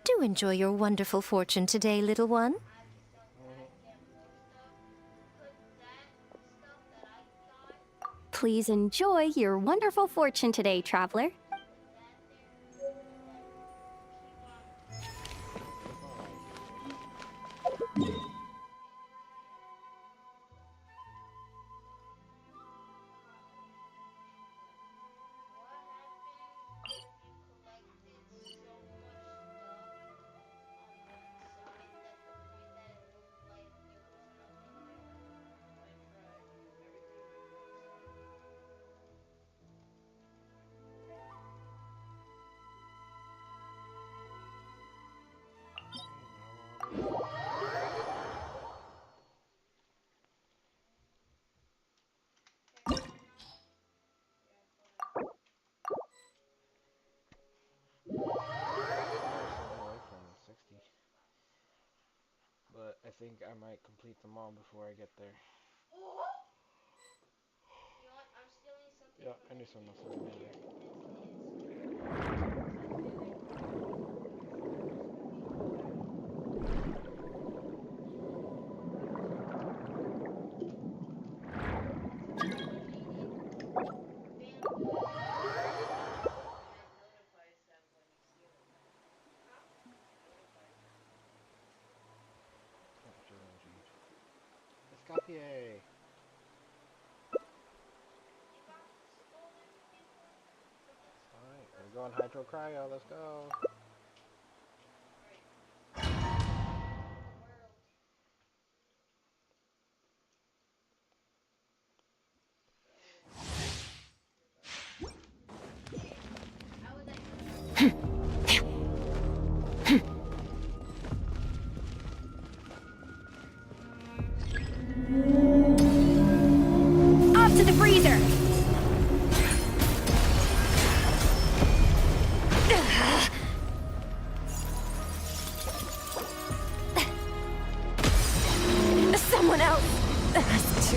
Do enjoy your wonderful fortune today, little one.
Please enjoy your wonderful fortune today, traveler.
But I think I might complete them all before I get there. Yeah, I knew someone else was in Escape! We're going Hydro Cryo, let's go.
Off to the freezer! Someone else has to.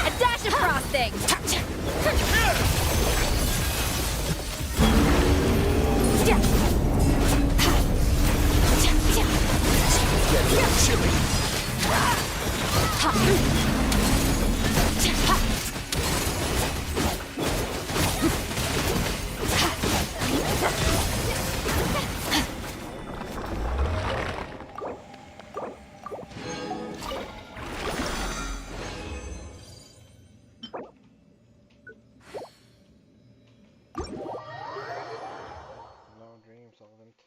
A dash of frosting!
Get chilly.
No dream solvent.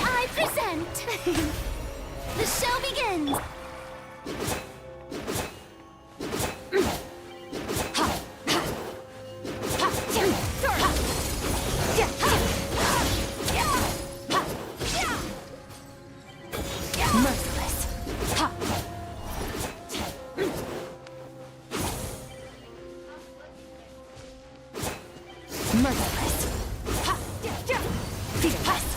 I present! The show begins! Merciless! Merciless! Fearless!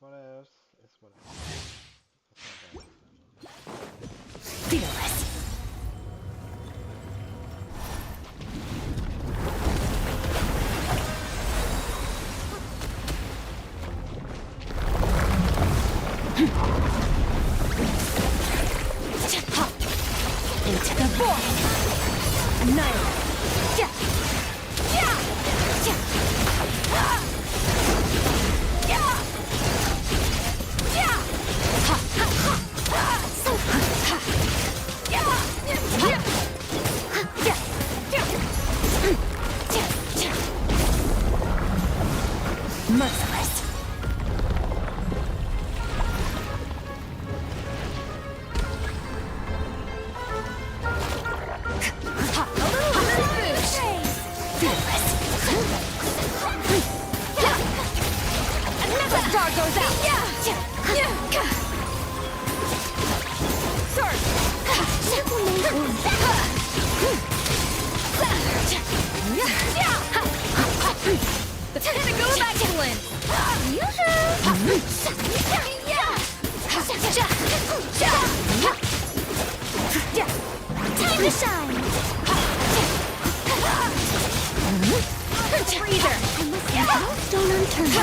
What else? It's what else. It's not bad.
Fearless. Into the void. Annihilate. Yeah. Yeah. Yeah. Ah. Yeah. Yeah. Ha ha ha. Ah. So. Ha. Yeah. Yeah. Yeah. Yeah. Yeah. Merciless. Star goes out! Sword! The Tentacle of Excellence! Time to shine! Freezer! I must leave no stone unturned.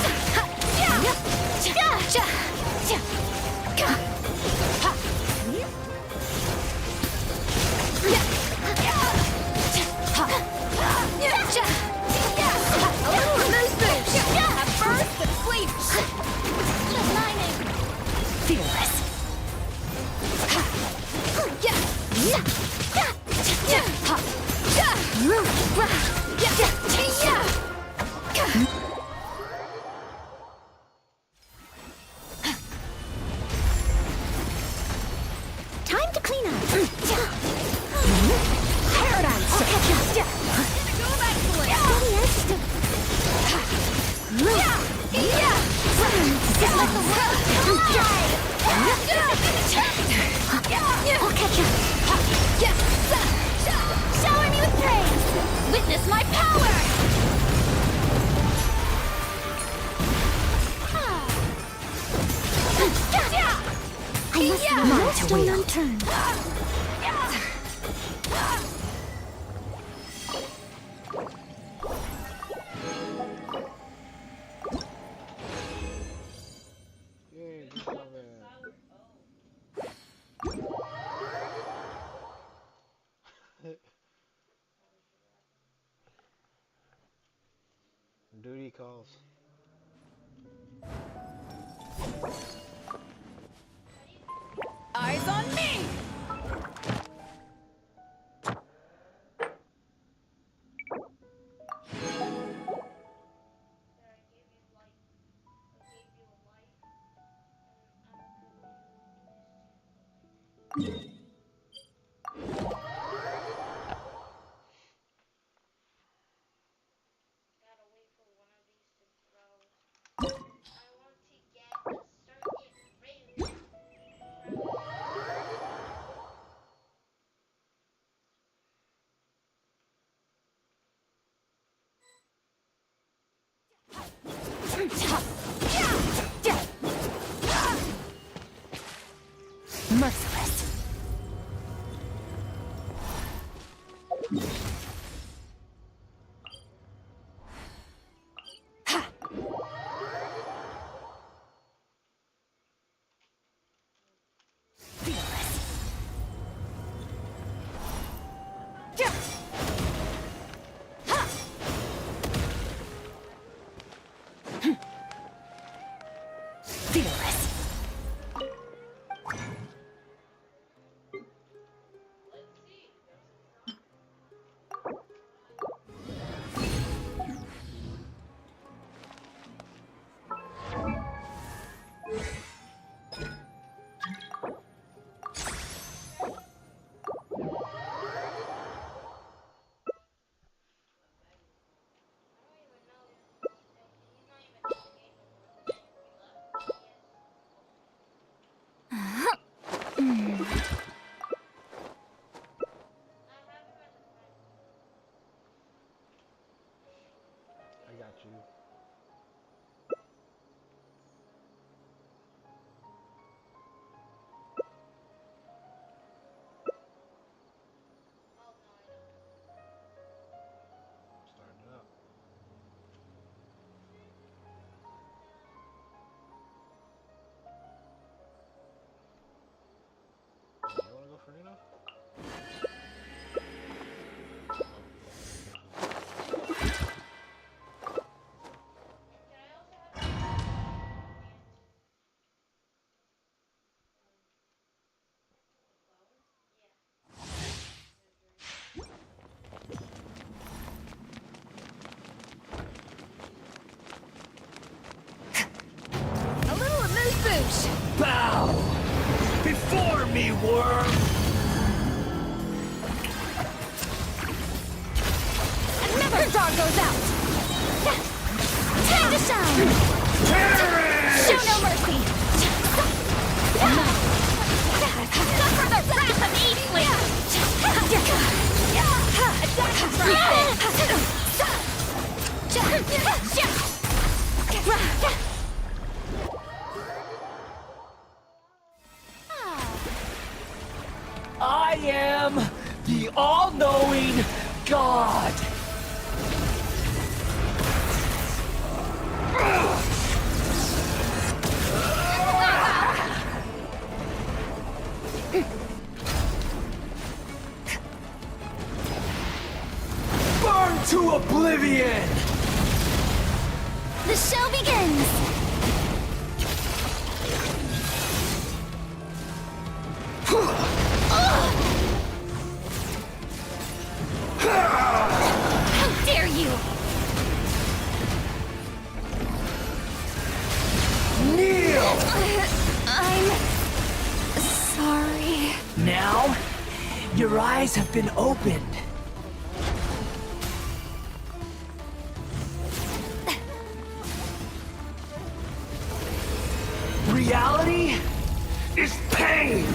Time to clean up. Paradise. I'll catch up. Just let the world collide. I'll catch up. Shower me with praise. Witness my power. I must leave no stone unturned.
Yay, just love it. Duty calls.
Eyes on me!
Merciless.
I got you.
Bow before me, worm!
Another dog goes out! Time to shine! Show no mercy! Suffer the wrath of Eastling!
I am the all-knowing God! Burn to oblivion!
The show begins! How dare you!
Kneel!
I'm sorry.
Now, your eyes have been opened. Reality is pain!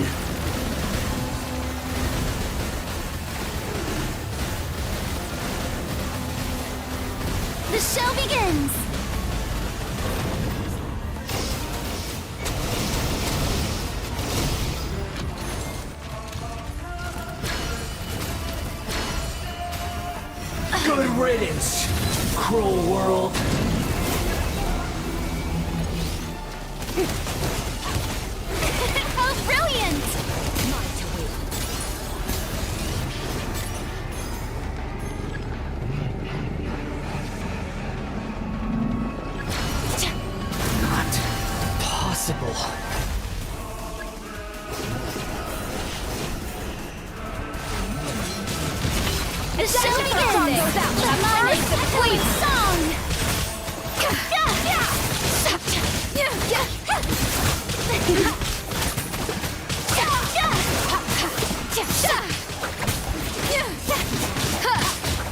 The show begins!
Good riddance, cruel world.
How brilliant!
Not possible.
The show begins! Let's the Queen song!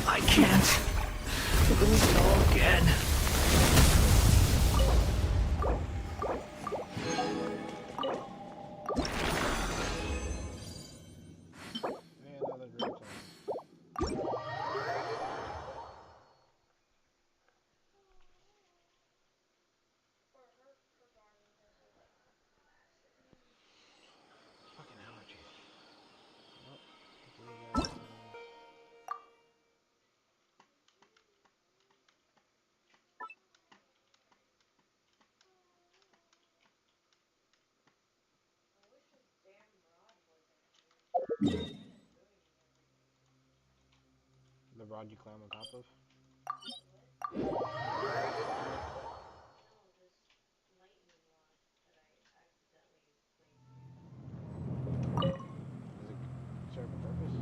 I can't lose it all again.
The rod you climb on top of? Does it serve a purpose?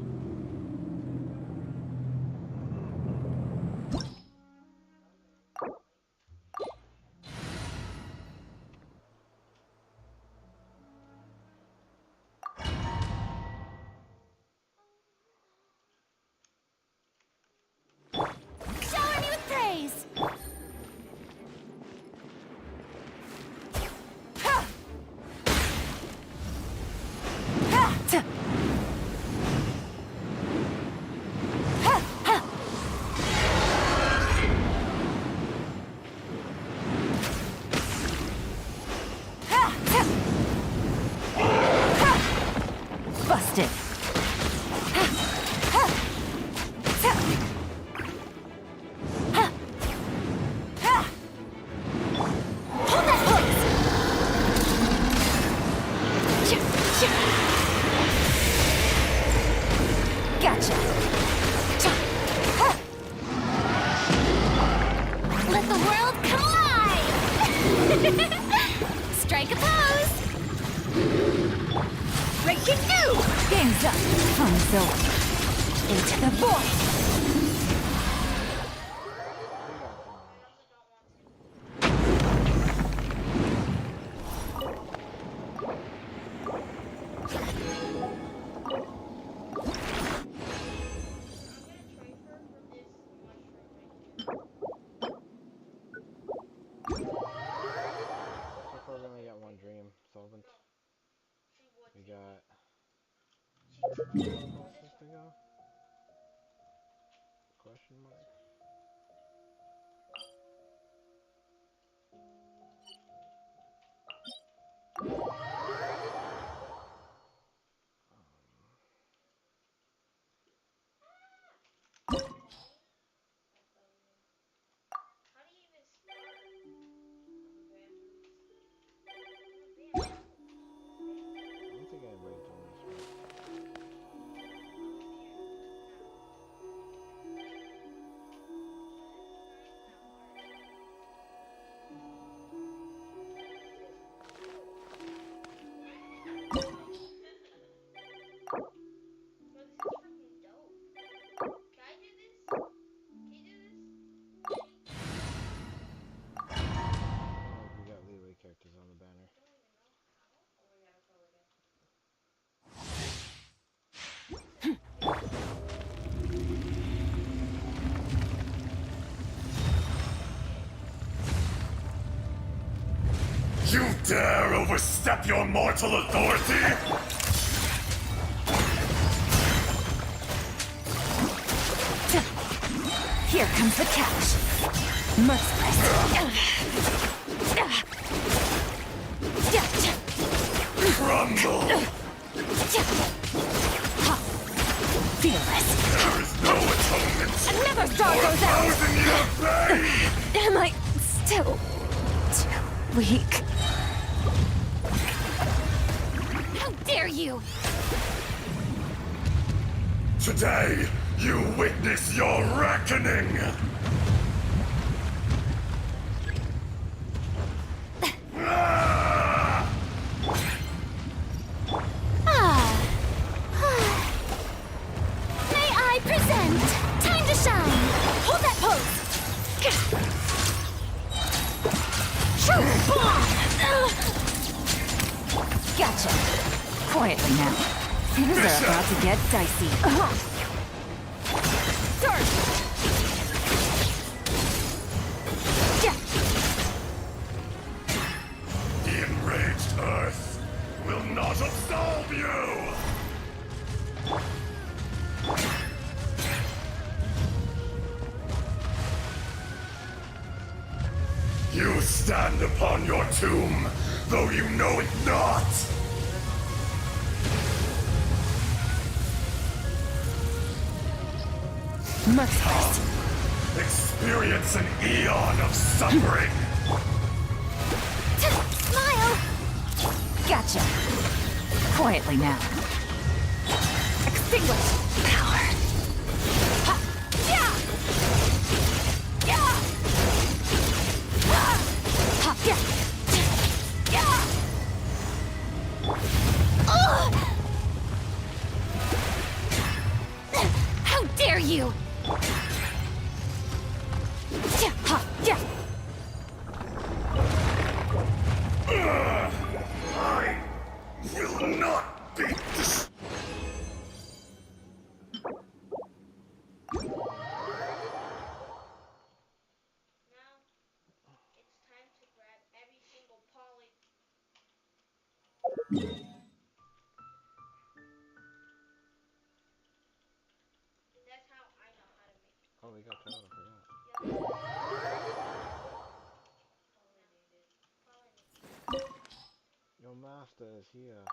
Shower me with praise!
Busted.
Hold that place!
Gotcha.
Let the world come alive! Strike a pose!
Breaking new! Game's up. Fun's over. Into the void!
this thing go? Question mark. Characters on the banner.
You dare overstep your mortal authority?
Here comes the catch. Merciless.
Crumble!
Fearless.
There is no atonement!
Another star goes out! Am I still too weak? How dare you!
Today, you witness your reckoning!
May I present? Time to shine! Hold that pose! Bomb! Gotcha. Quietly now. Things are about to get dicey. Start!
The enraged Earth will not absolve you! You stand upon your tomb, though you know it not!
Merciless.
Experience an eon of suffering!
Smile! Gotcha. Quietly now. Extinguish power. Ha! Yeah! Yeah! Ha! Yeah! Yeah! How dare you! Yeah! Ha! Yeah!
I will not be this.
Oh, we got that, I forgot. Your master is here.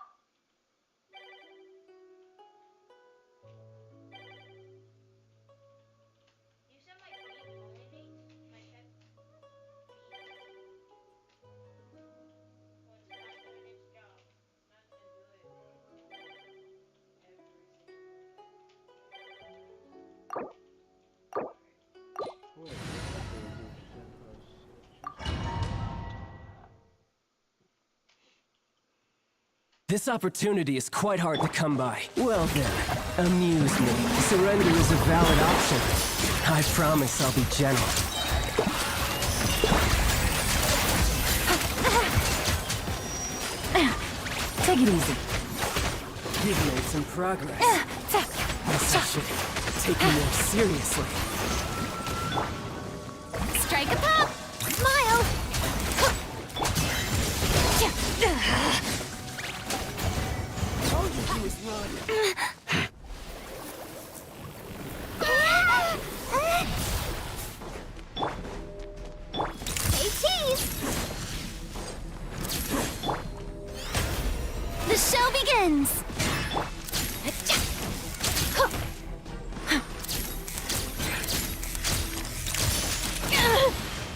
This opportunity is quite hard to come by. Well then, amuse me. Surrender is a valid option. I promise I'll be gentle.
Take it easy.
You've made some progress. Guess I should take you more seriously.
Strike a pop! Smile!
All you do is run.
begins!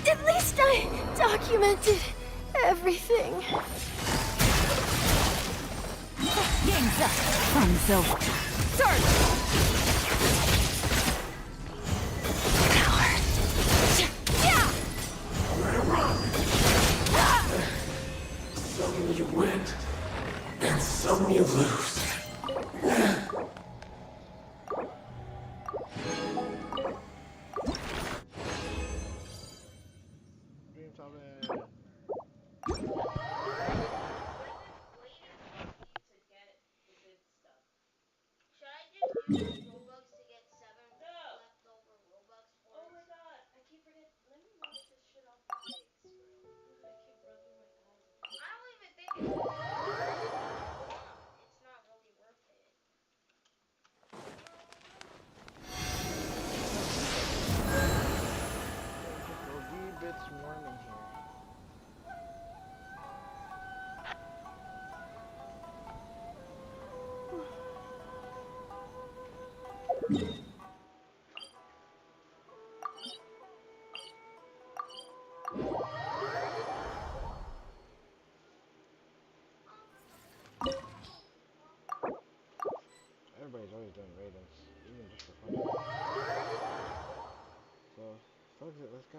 At least I documented everything.
Game's up. Fun's over. Start!
Some you win, and some you lose.
Everybody's always doing ratings, even just for fun. So, fuck it, let's go.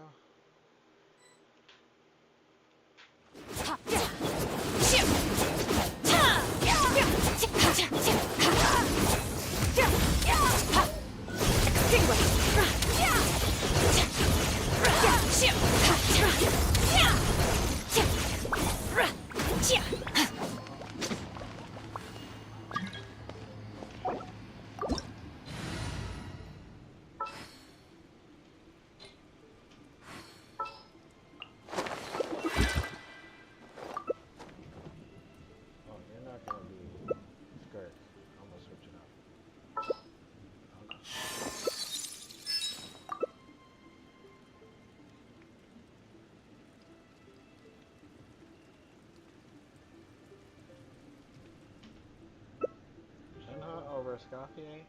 Over Escoffier?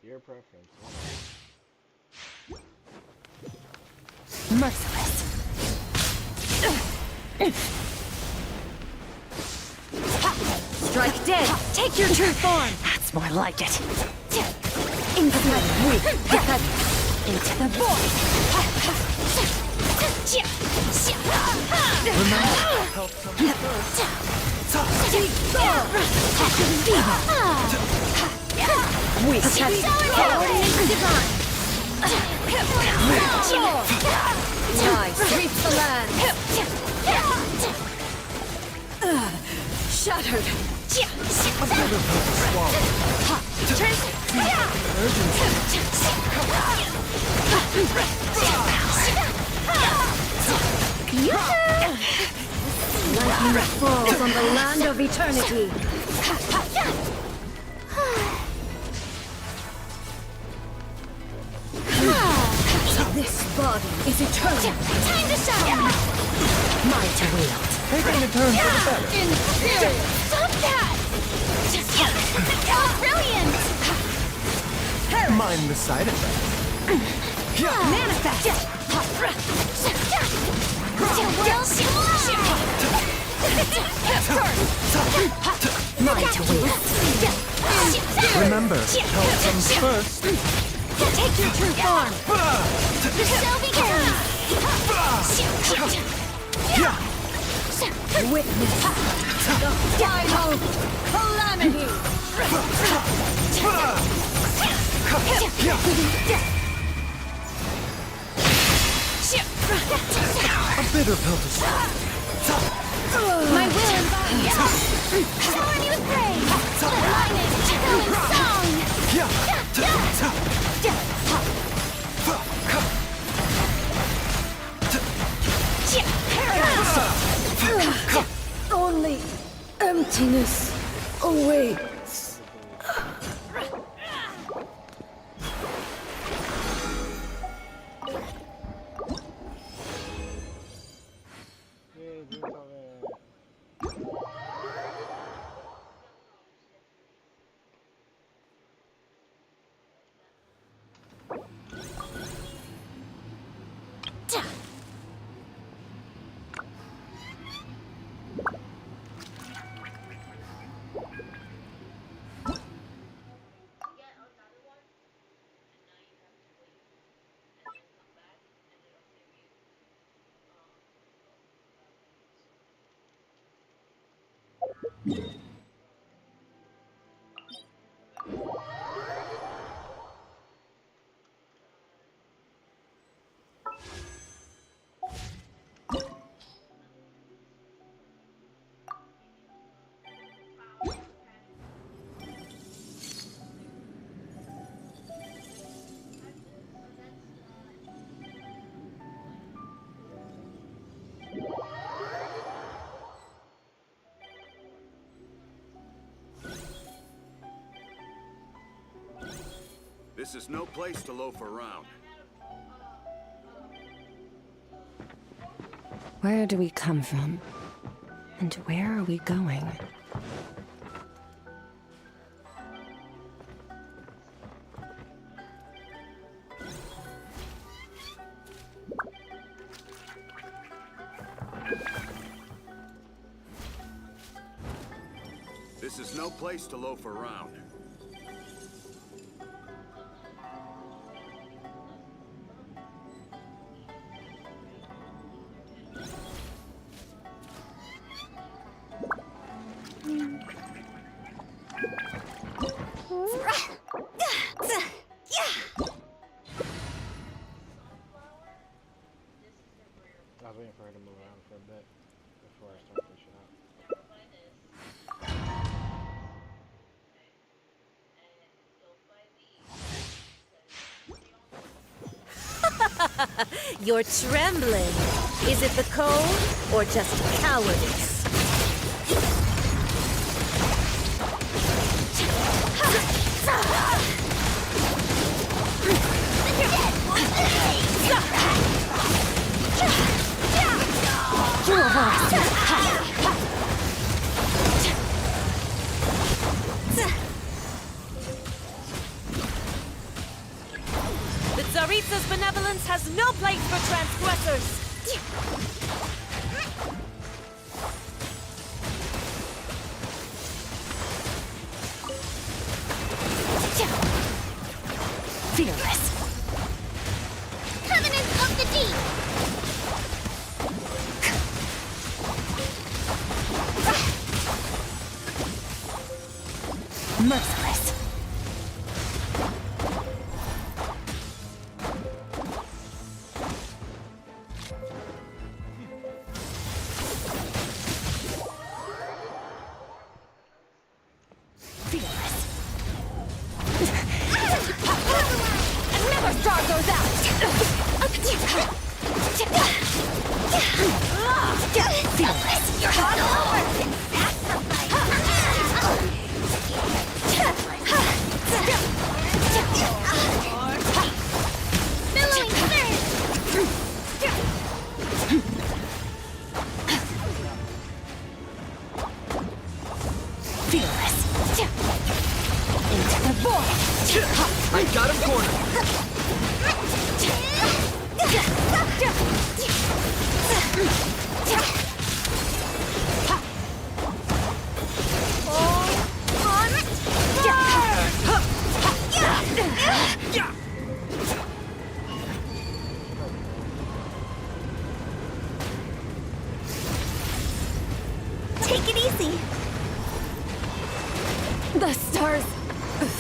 Your preference.
Merciless. Strike dead. Take your true form. That's more like it. Into the weak. Into the void.
Remember, help comes first.
We catch divine. I sweep the land. Shattered.
A bitter pill to swallow.
Lightning falls on the land of eternity. This body is eternal. Time to shine. Mine to wield.
Taking a turn for the better.
Stop that! Brilliant!
Mind the side effects.
Manifest! Mine to wield.
Remember, help comes first.
Take your true form. The show begins. Witness the final calamity.
A bitter pill to swallow.
My will embodied. Shower me with praise. Align it, echo in song. Only emptiness awaits.
This is no place to loaf around.
Where do we come from? And where are we going?
This is no place to loaf around.
I was waiting for her to move around for a bit before I start pushing out.
You're trembling. Is it the cold or just cowardice? The Tsaritsa's benevolence has no place for transgressors! Fearless.
Covenant of the Deep!
Merciless.
Never star goes out!
Fearless.
You're all over! Billowing
Fearless. Into the void. I got him cornered.
Take it easy.
The stars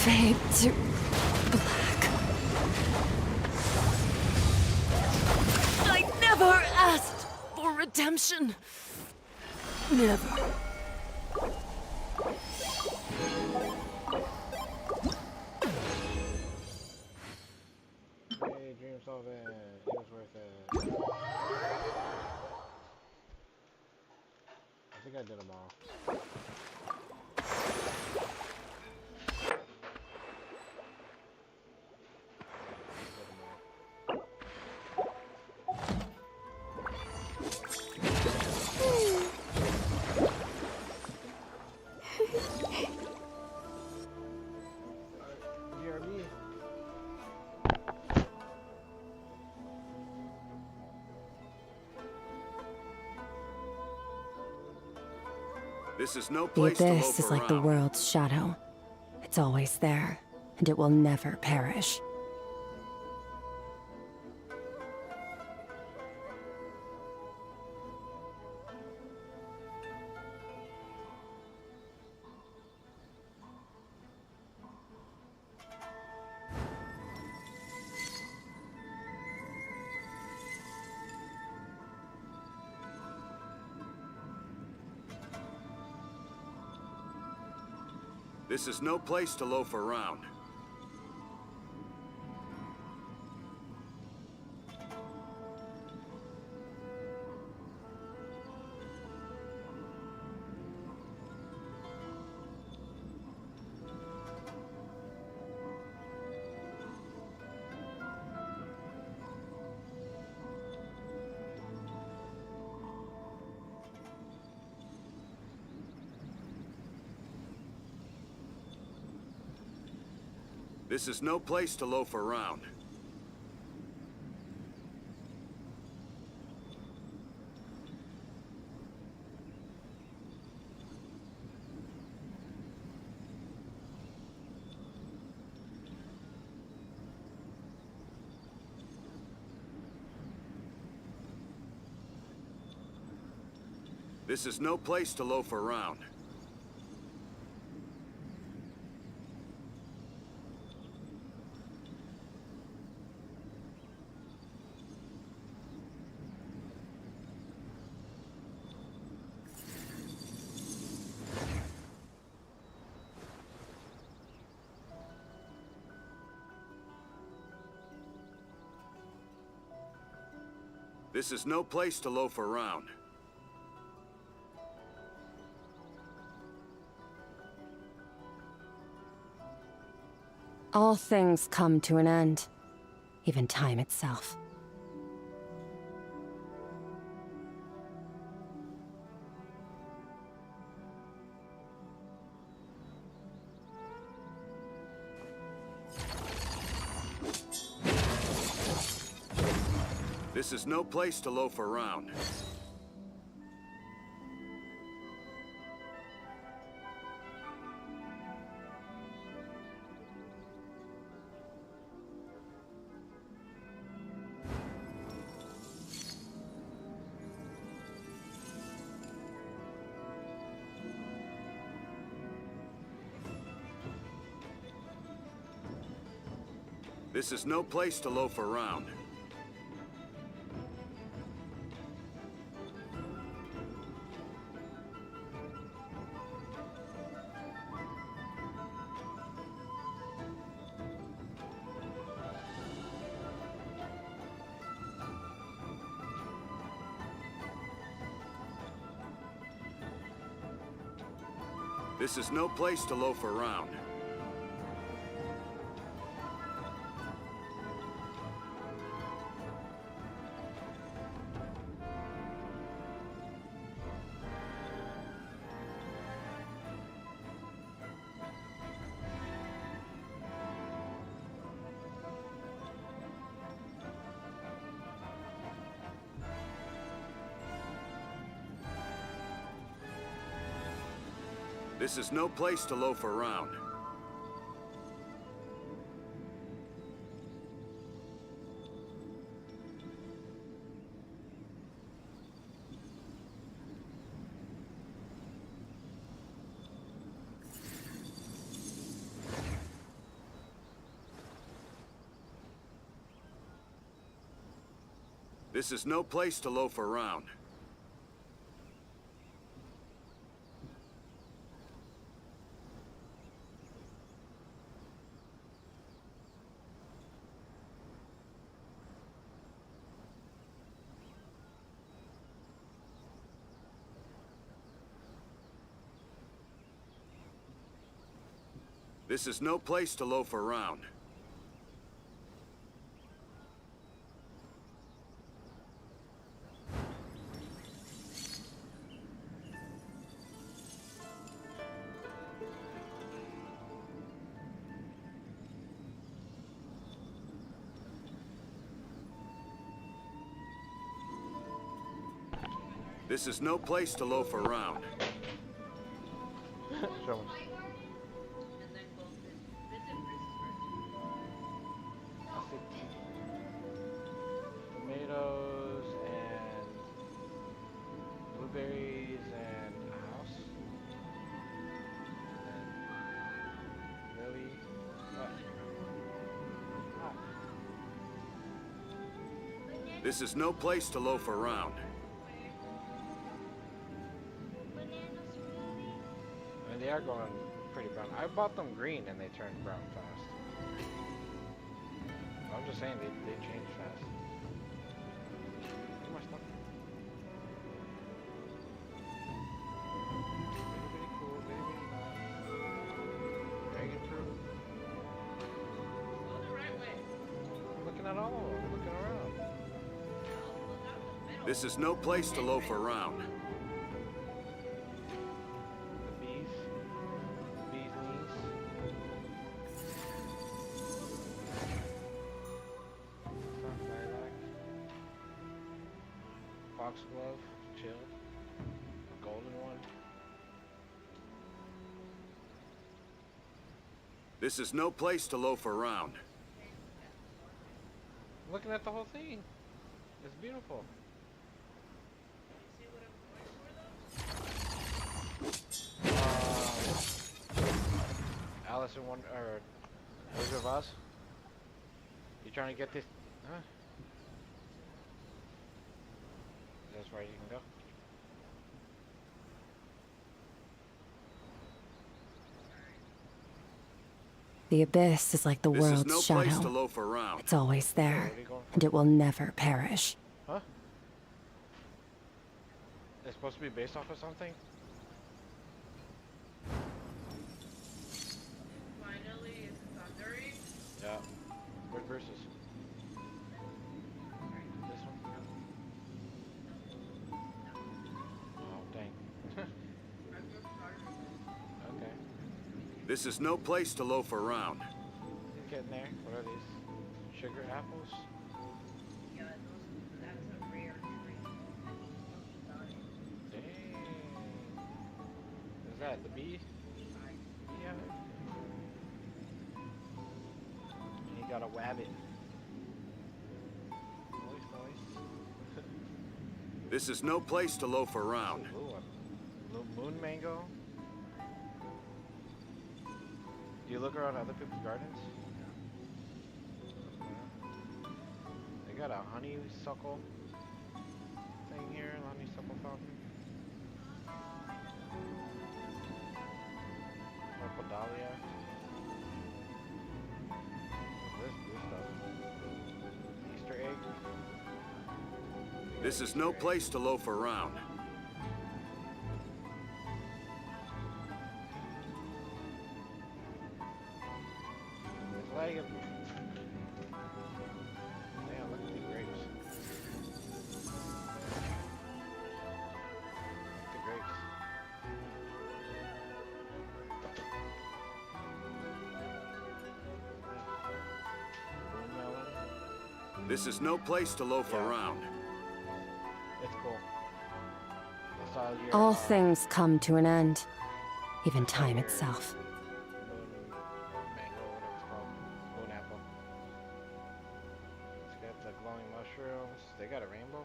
fade to black.
I never asked for redemption. Never.
Hey, dream solving. It was worth it. I think I did them all. BRB.
This is no
The
place to
abyss
loaf
is like the
around.
world's shadow. It's always there, and it will never perish.
This is no place to loaf around. This is no place to loaf around. This is no place to loaf around. This is no place to loaf around.
All things come to an end, even time itself.
This is no place to loaf around. This is no place to loaf around. This is no place to loaf around. This is no place to loaf around. This is no place to loaf around. This is no place to loaf around. This is no place to loaf around.
Show me. Tomatoes and blueberries and a house. And really? What?
This is no place to loaf around.
And they are going pretty brown. I bought them green and they turned brown fast. I'm just saying they change fast. Too much stuff. Very cool, very nice. Dragon fruit. I'm looking at all of them. I'm looking around.
This is no place to loaf around.
Foxglove, chill. Golden one.
This is no place to loaf around.
I'm looking at the whole thing. It's beautiful. Alice in Wonder, or Wizard of Oz? You trying to get this? Huh? That's where you can go.
The abyss is like the
This is
world's
no
shadow.
place to loaf around.
It's always there, and it will never perish.
Huh? It's supposed to be based off of something?
Finally, it's thundering.
Yeah. What verses? This one? Oh, dang. Okay.
This is no place to loaf around.
He's getting there. What are these? Sugar apples?
Yeah, that's a rare tree.
Dang. Is that the bee? Yeah. And he got a wabbit. Nice.
This is no place to loaf around.
Ooh, a little moon mango. Do you look around other people's gardens? They got a honeysuckle thing here, honeysuckle fountain. Purple dahlia. What's this stuff? Easter egg.
This is no place to loaf around.
It's like a... Damn, look at the grapes. The grapes. Watermelon.
This is no place to loaf around.
It's cool. It's all year
All
round.
things come to an end, even time itself.
Mango, whatever it's called. Moon apple. It's got the glowing mushrooms. They got a rainbow.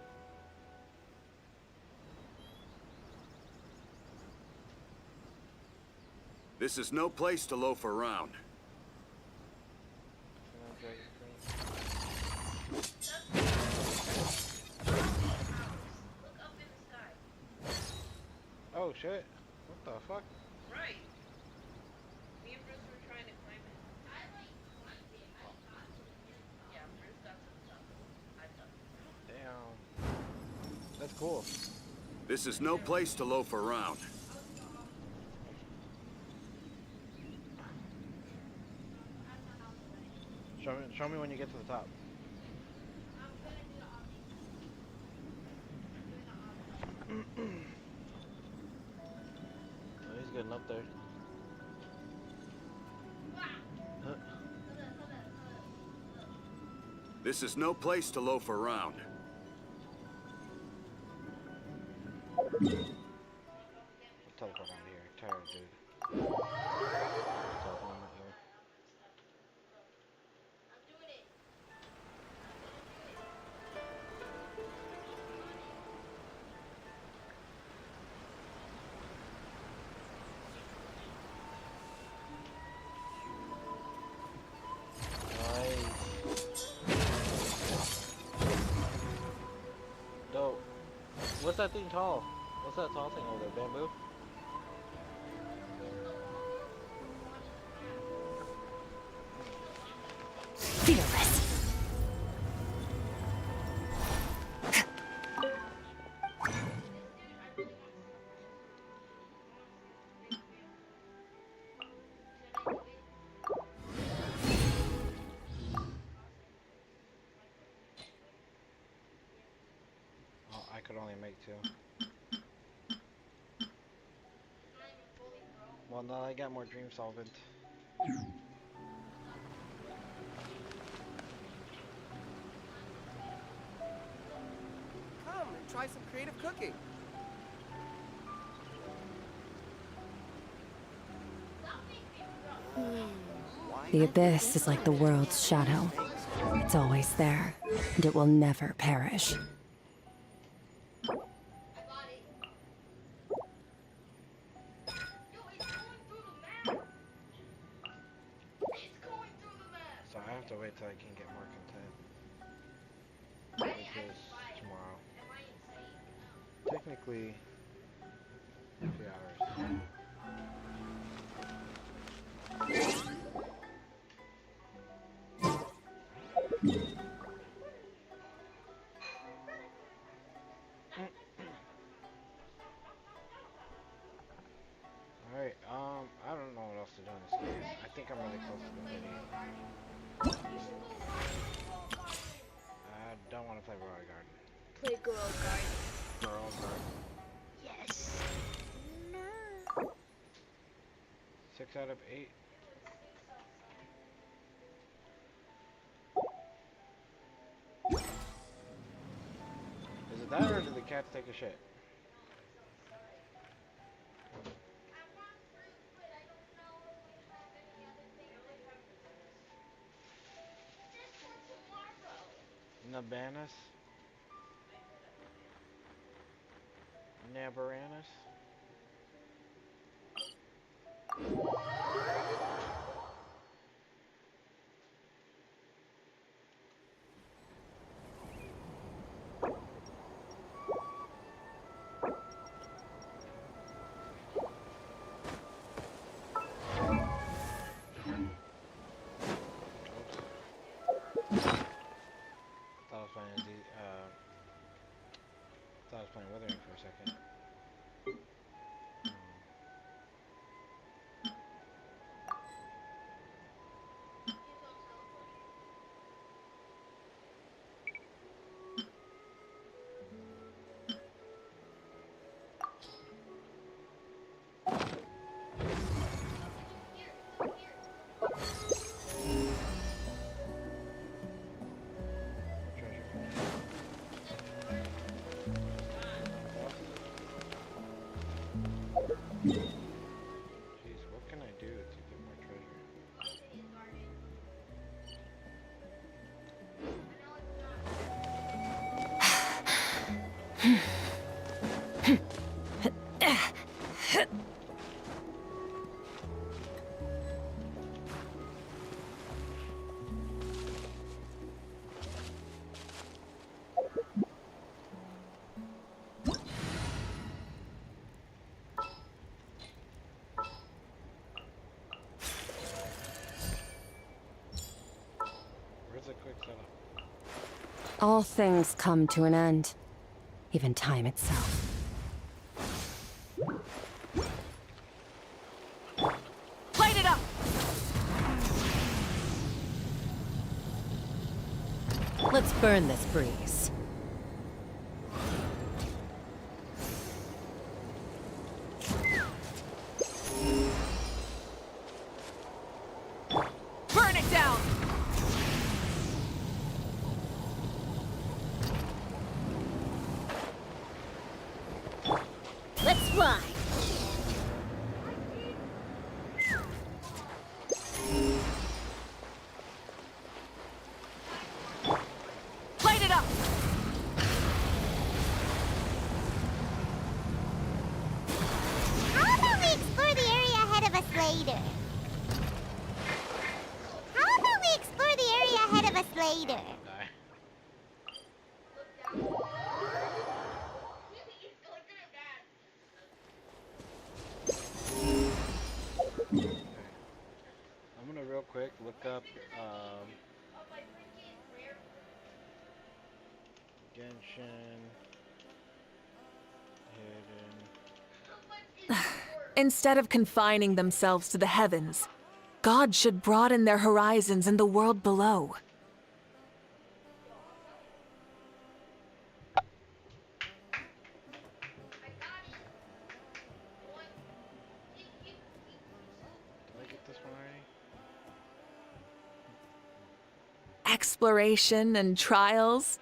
This is no place to loaf around.
Oh shit. What the fuck?
Right. Me and Bruce were trying to climb it. Yeah, Bruce got some stuff.
Damn. That's cool.
This is no place to loaf around.
Show me when you get to the top. Oh, he's getting up there.
This is no place to loaf around.
Teleport out of here. Tired, dude. Teleport out here. Dope. What's that thing tall? What's that tall thing over there? Bamboo? I could only make 2. Well, now I got more Dream Solvent.
Come and try some creative cooking.
The abyss is like the world's shadow. It's always there, and it will never perish.
So I have to wait till I can get more content. Which is tomorrow. Technically, 3 hours. Alright, I don't know what else to do in this game. I think I'm really close to the video. I don't want to play Royal Garden.
Play Girl Garden.
Girl Garden.
Yes.
6 out of 8. Is it that or did the cats take a shit? Nabanus? Nabaranus? Thought I was playing Withering for a second. Jeez, what can I do to get more treasure? Where's the quick setup?
All things come to an end, even time itself.
Light it up!
Let's burn this breeze.
Burn it down!
Let's fly!
Light it up!
How about we explore the area ahead of us later? How about we explore the area ahead of us later?
I'm gonna real quick look up Genshin Hidden.
Instead of confining themselves to the heavens, God should broaden their horizons in the world below. exploration and trials.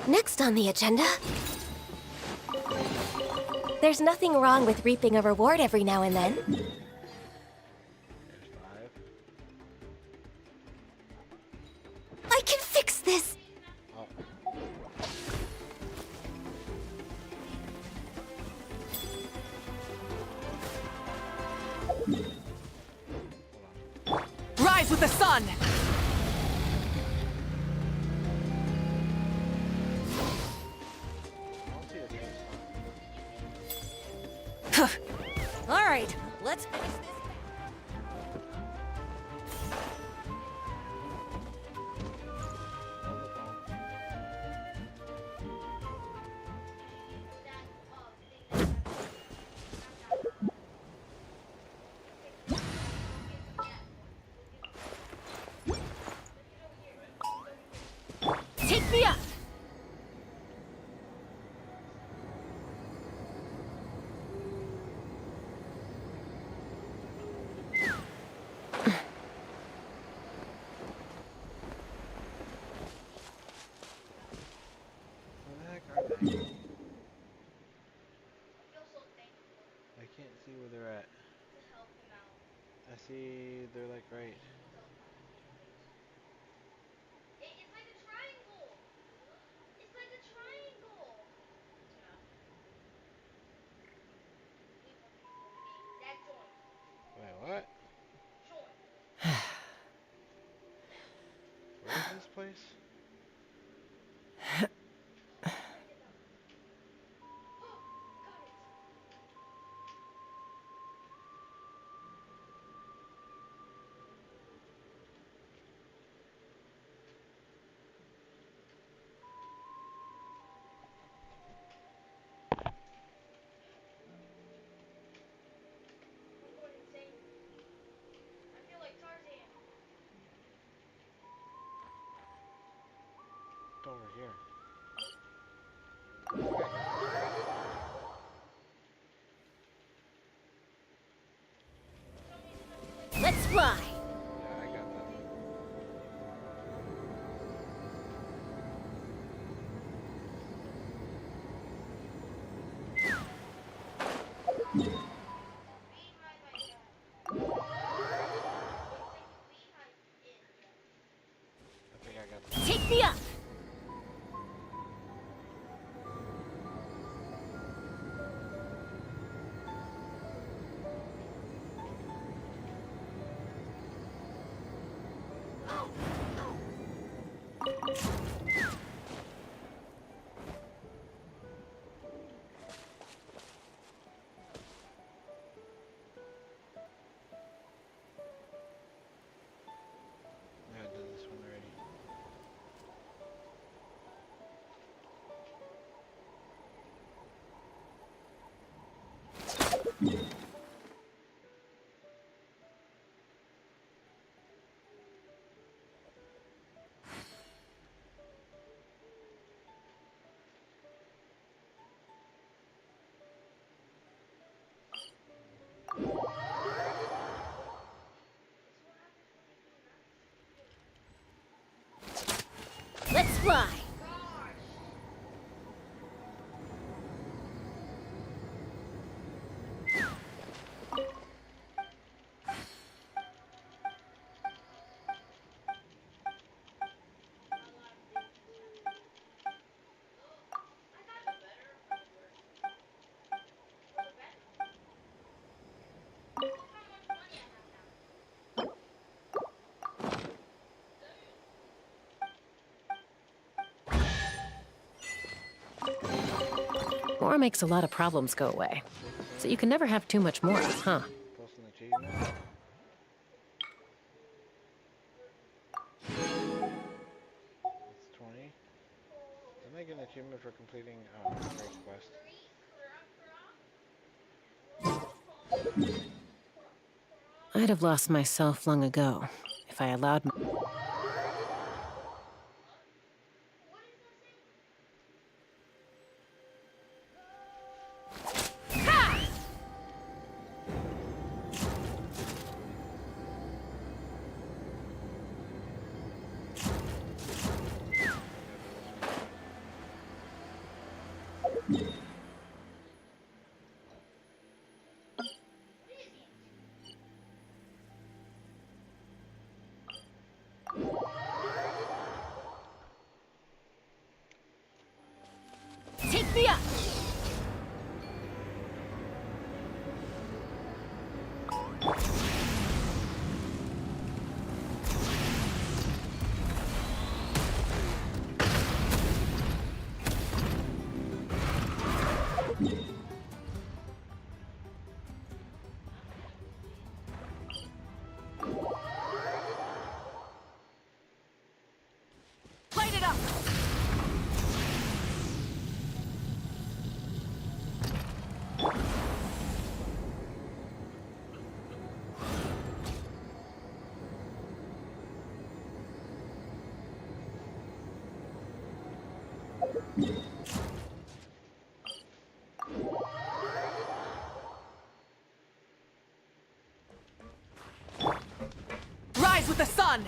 Next on the agenda... There's nothing wrong with reaping a reward every now and then. I can fix this!
Rise with the sun!
All right, let's finish this.
Take me up!
I can't see where they're at. I see they're like right.
It's like a triangle. It's like a triangle. That joint.
Wait, what? Where is this place?
I feel like Tarzan.
It's over here.
Let's fly.
Yeah, I got that. I think I got that.
Take me up.
Yeah, I did this one already.
Let's fly.
More makes a lot of problems go away. So you can never have too much more, huh?
Plus an achievement. It's 20. Didn't I get an achievement for completing first quest?
I'd have lost myself long ago if I allowed.
Take me up! Light it up!
Rise with the sun!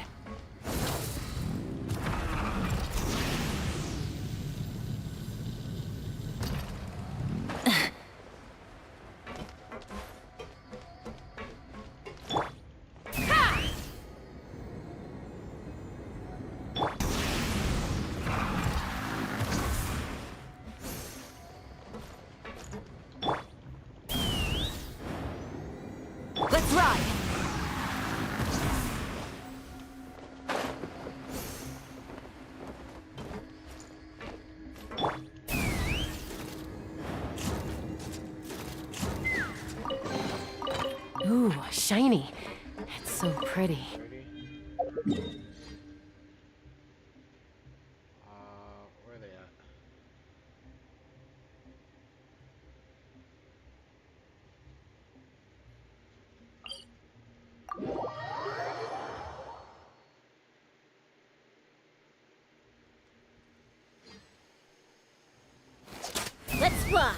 Let's ride!
Ooh, shiny. It's so pretty.
Where are they at?
Let's fly!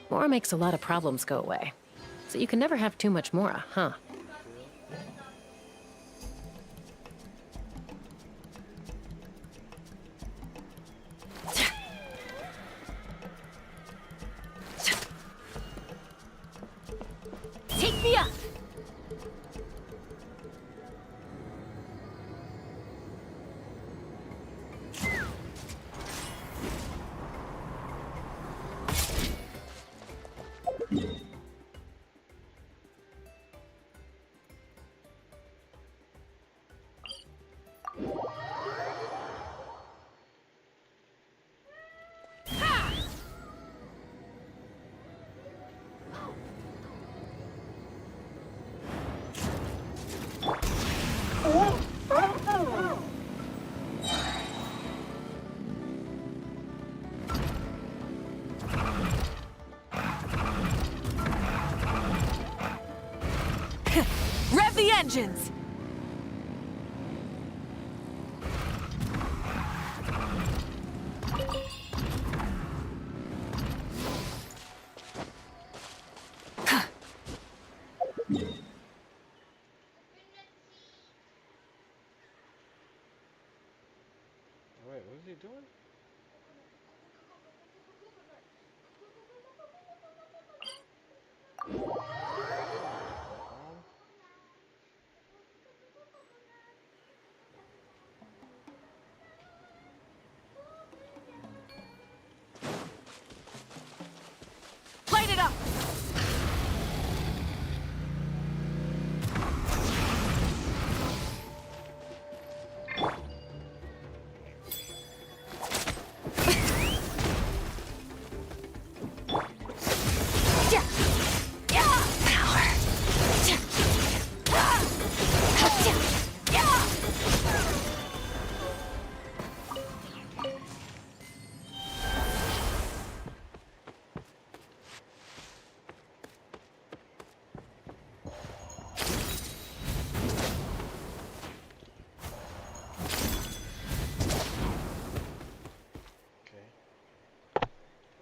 More makes a lot of problems go away. So you can never have too much more, huh?
Take me up!
Rev the engines!
doing?
Light it up!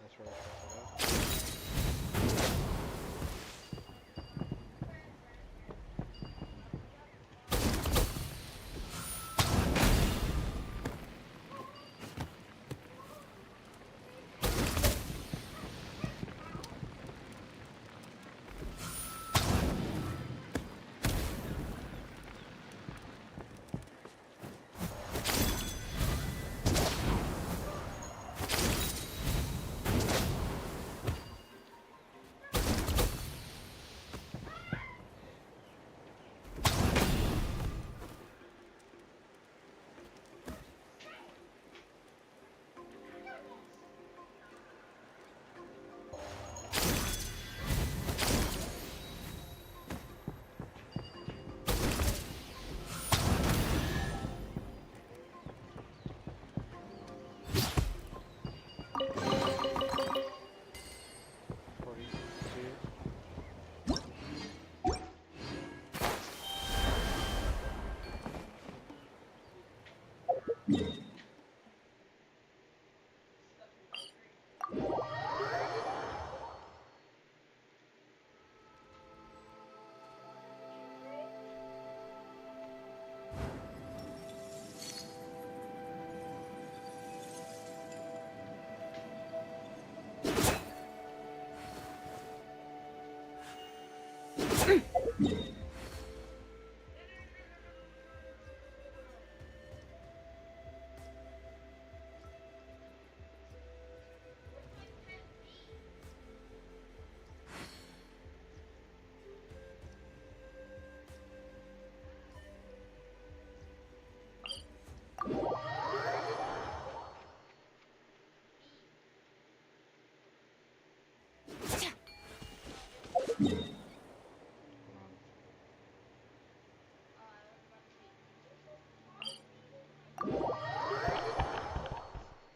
That's where we're supposed to go.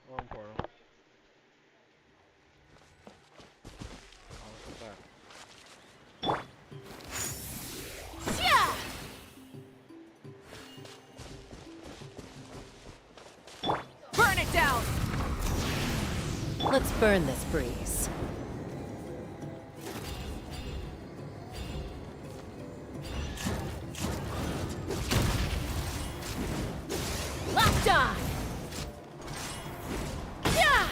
Wrong portal. Oh, what's that?
Burn it down!
Let's burn this breeze. Locked on! Yeah!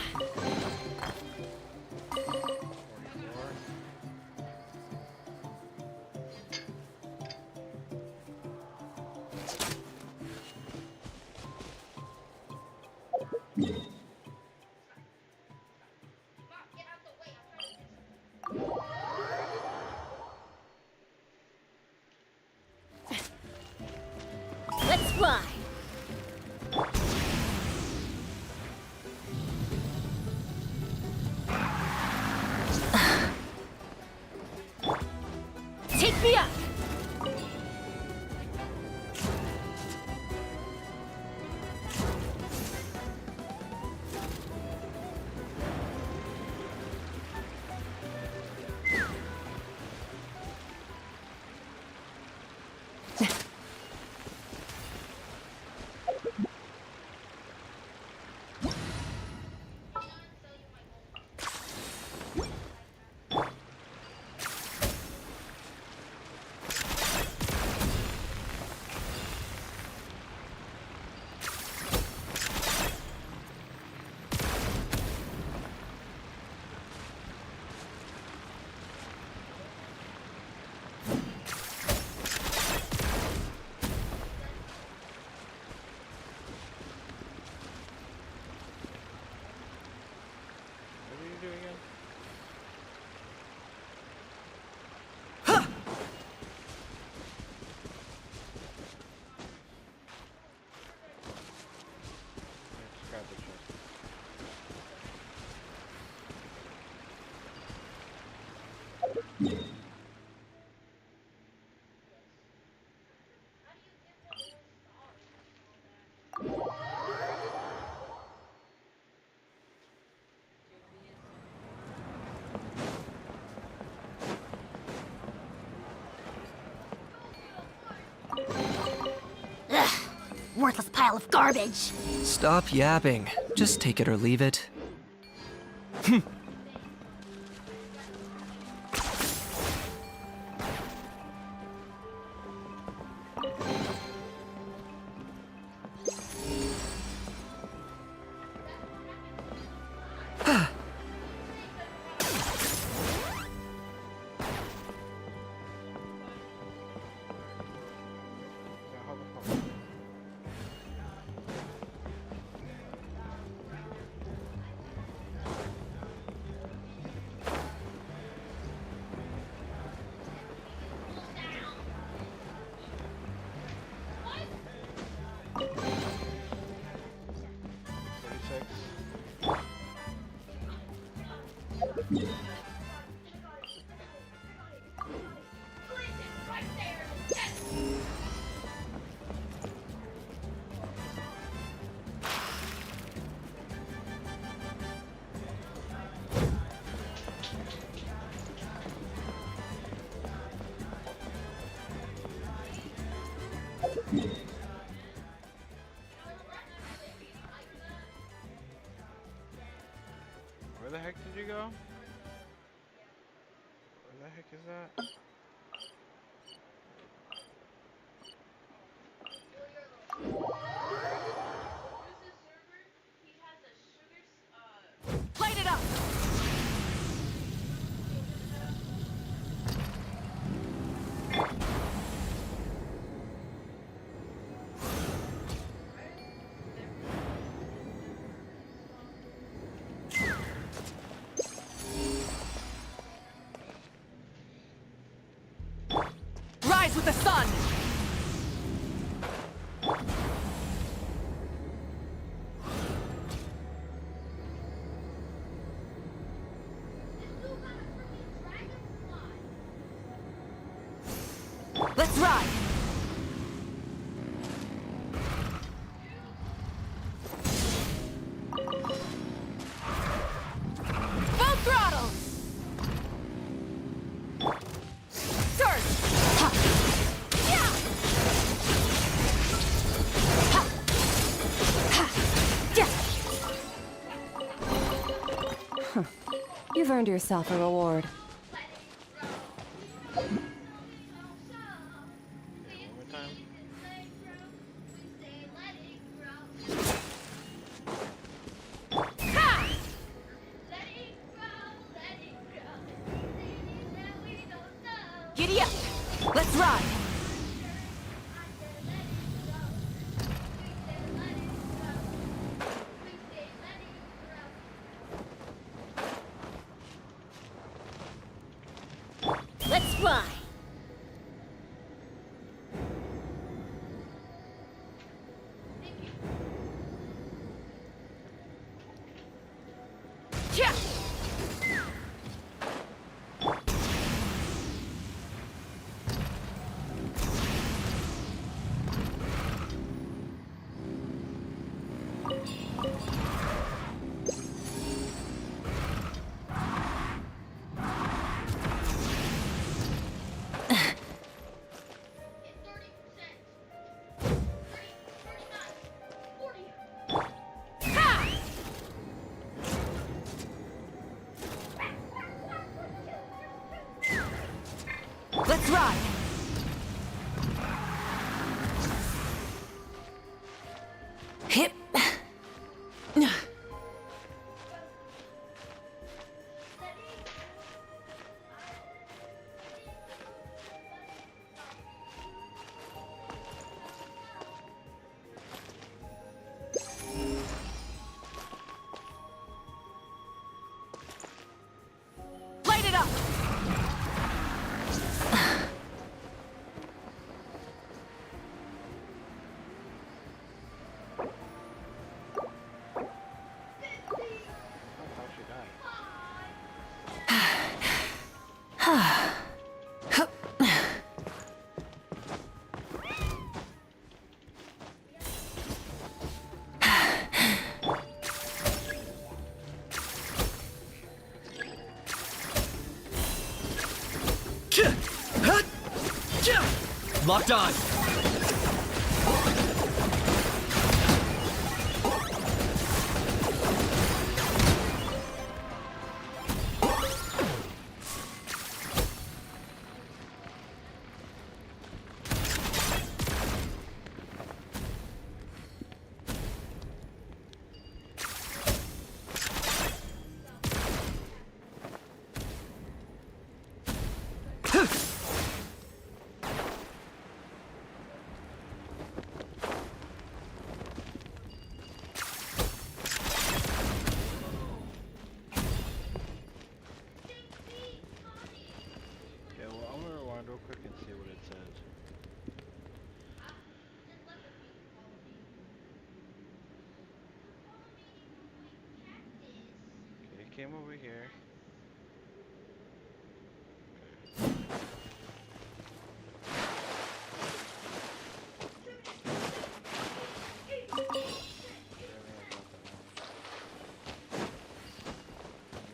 Ugh, worthless pile of garbage.
Stop yapping. Just take it or leave it.
Where the heck did you go? Where the heck is that?
Light it up! Rise with the sun! Let's ride! Full throttle! Surge! Ha! Yeah! Ha! Ha!
Huh. You've earned yourself a reward.
Giddy up! Let's ride!
Let's fly.
Yeah!
Locked on.
Okay, well, I'm gonna rewind real quick and see what it says. Okay, it came over here. And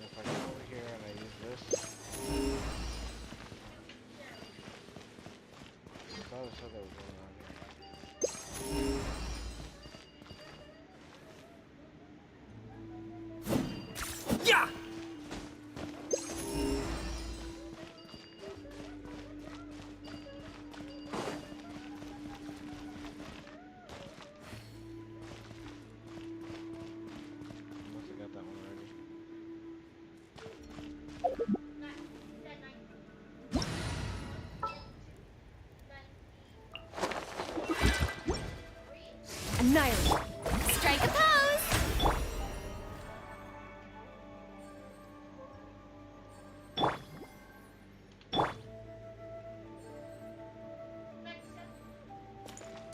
if I come over here and I use this, I thought it said that was going on here.
Yeah.
Must have got that one already.
Annihilate. Strike a pose.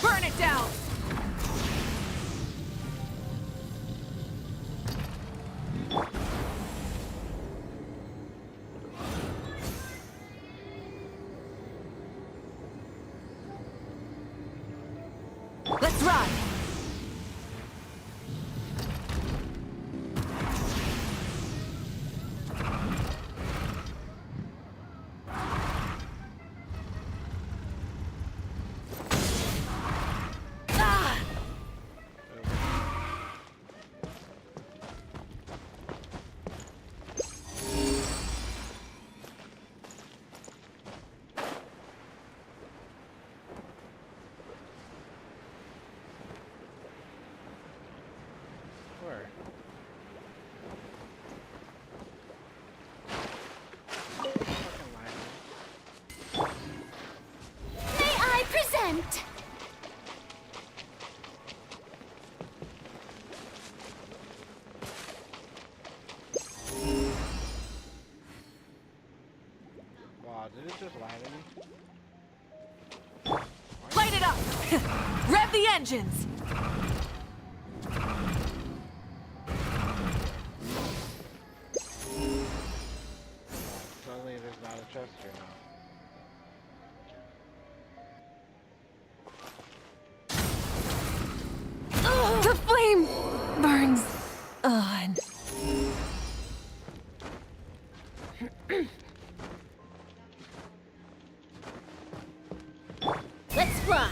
Burn it down! Let's ride! Ah!
Where?
May I present?
Wow, did it just lie to me?
Light it up! Rev the engines!
Suddenly there's not a chest here now.
The flame burns on.
Let's fly.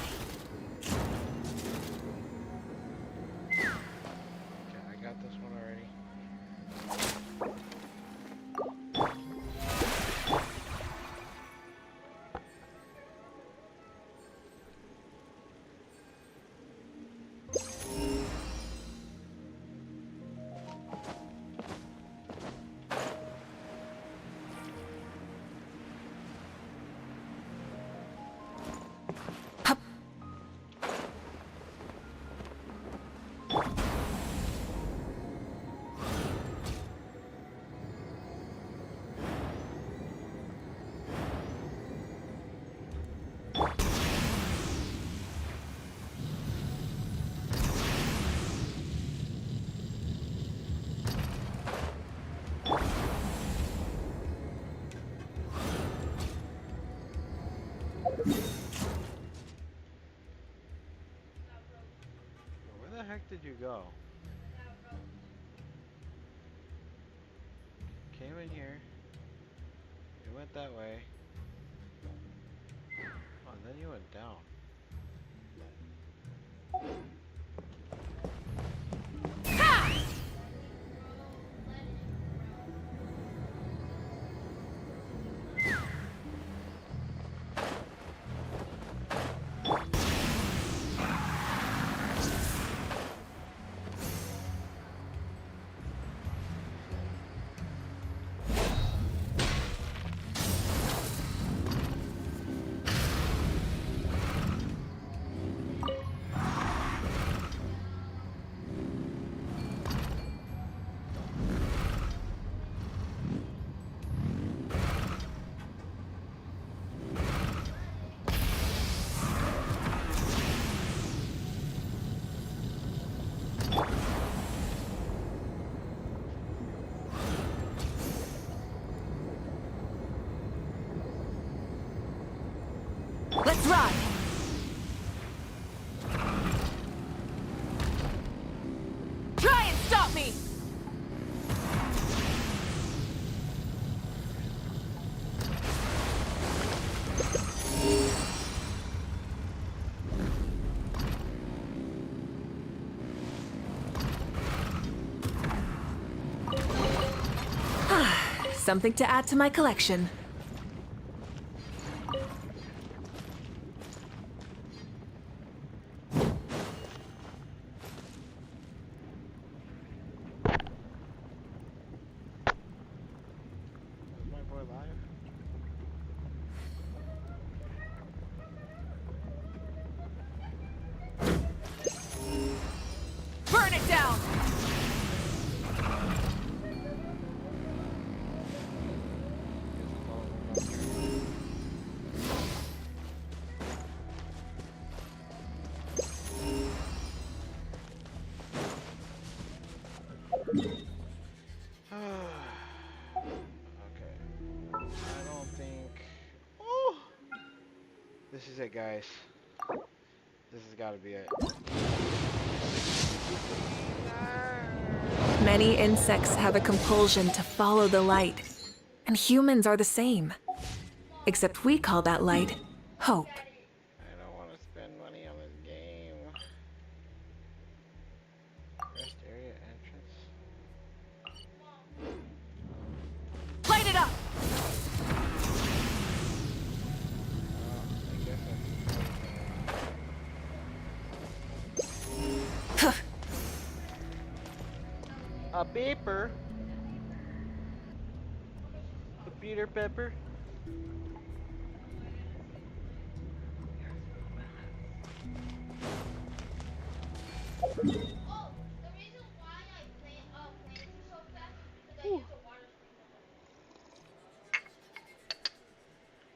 Okay, I got this one already. Where the heck did you go? Came in here. You went that way. Oh, and then you went down.
Something to add to my collection.
Is my boy live?
Burn it down!
Okay. I don't think. Oh! This is it, guys. This has got to be it.
Many insects have a compulsion to follow the light, and humans are the same. Except we call that light hope.
I don't want to spend money on this game. Rest area entrance.
Light it up!
I guess a beeper. A Peter Pepper.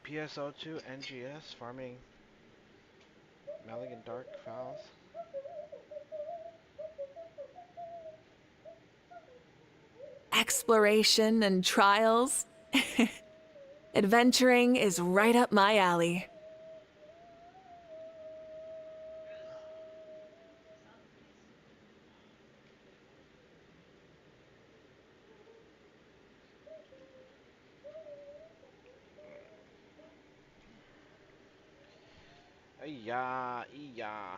PSO2 NGS farming Malignant Dark Fowls.
Exploration and trials. Adventuring is right up my alley.
Yeah, yeah,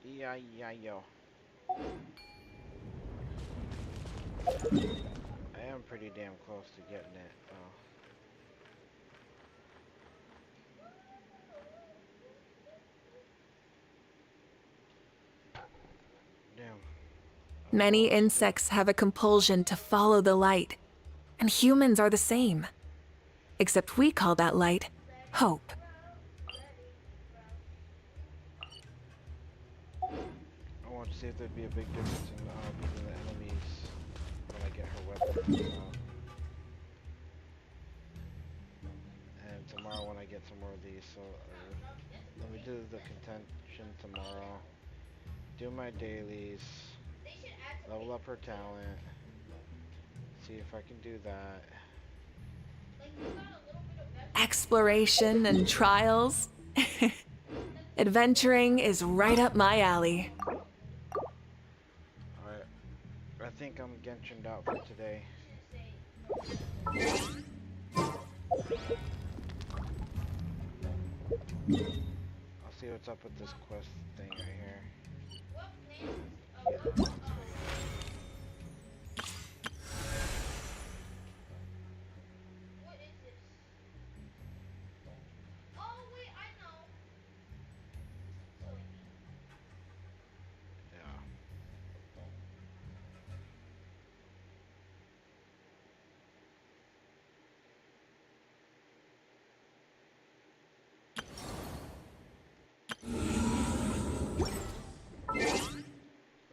yeah, yeah, yo. I am pretty damn close to getting it, though. Damn.
Many insects have a compulsion to follow the light, and humans are the same. Except we call that light hope.
I want to see if there'd be a big difference in beating the enemies when I get her weapons. And tomorrow when I get some more of these, so let me do the contention tomorrow. Do my dailies. Level up her talent. See if I can do that.
Exploration and trials. Adventuring is right up my alley.
Alright. I think I'm Genshin'd out for today. I'll see what's up with this quest thing right here. Yeah.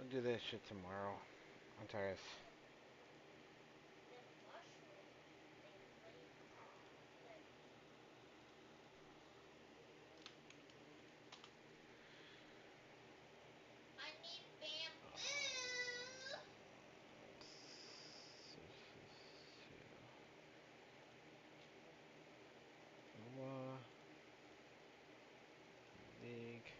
I'll do this shit tomorrow. I'm tired. League.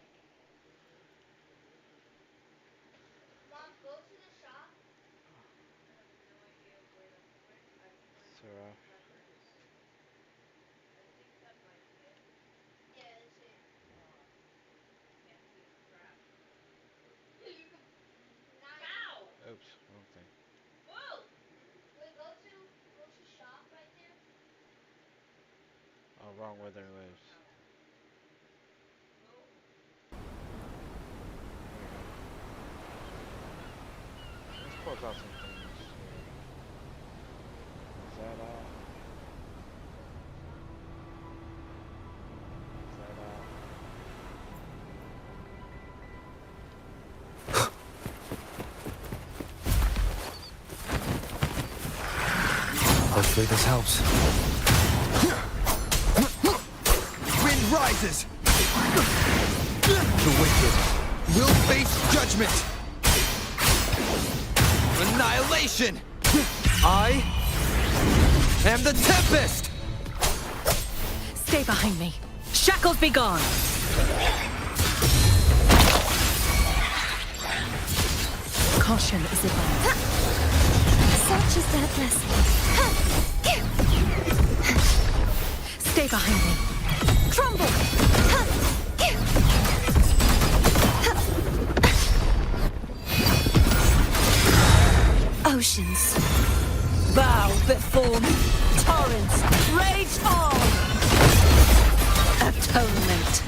wrong weather lives. Let's close out some things. Is that
Hopefully this helps. Wind rises! The wicked will face judgment! Annihilation! I am the Tempest!
Stay behind me. Shackles be gone. Caution is advised.
Such is that blessing.
Stay behind me.
Crumble!
Oceans, bow before me. Torrents, rage on. Atonement.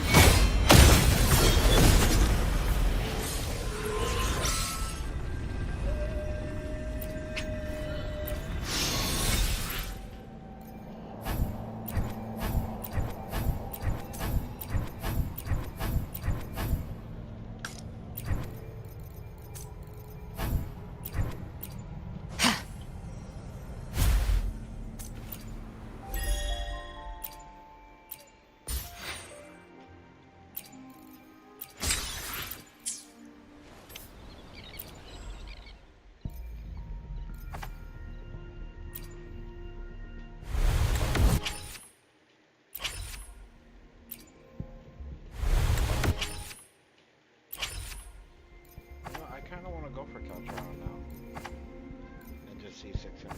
go for Caltron now. And just C6 him.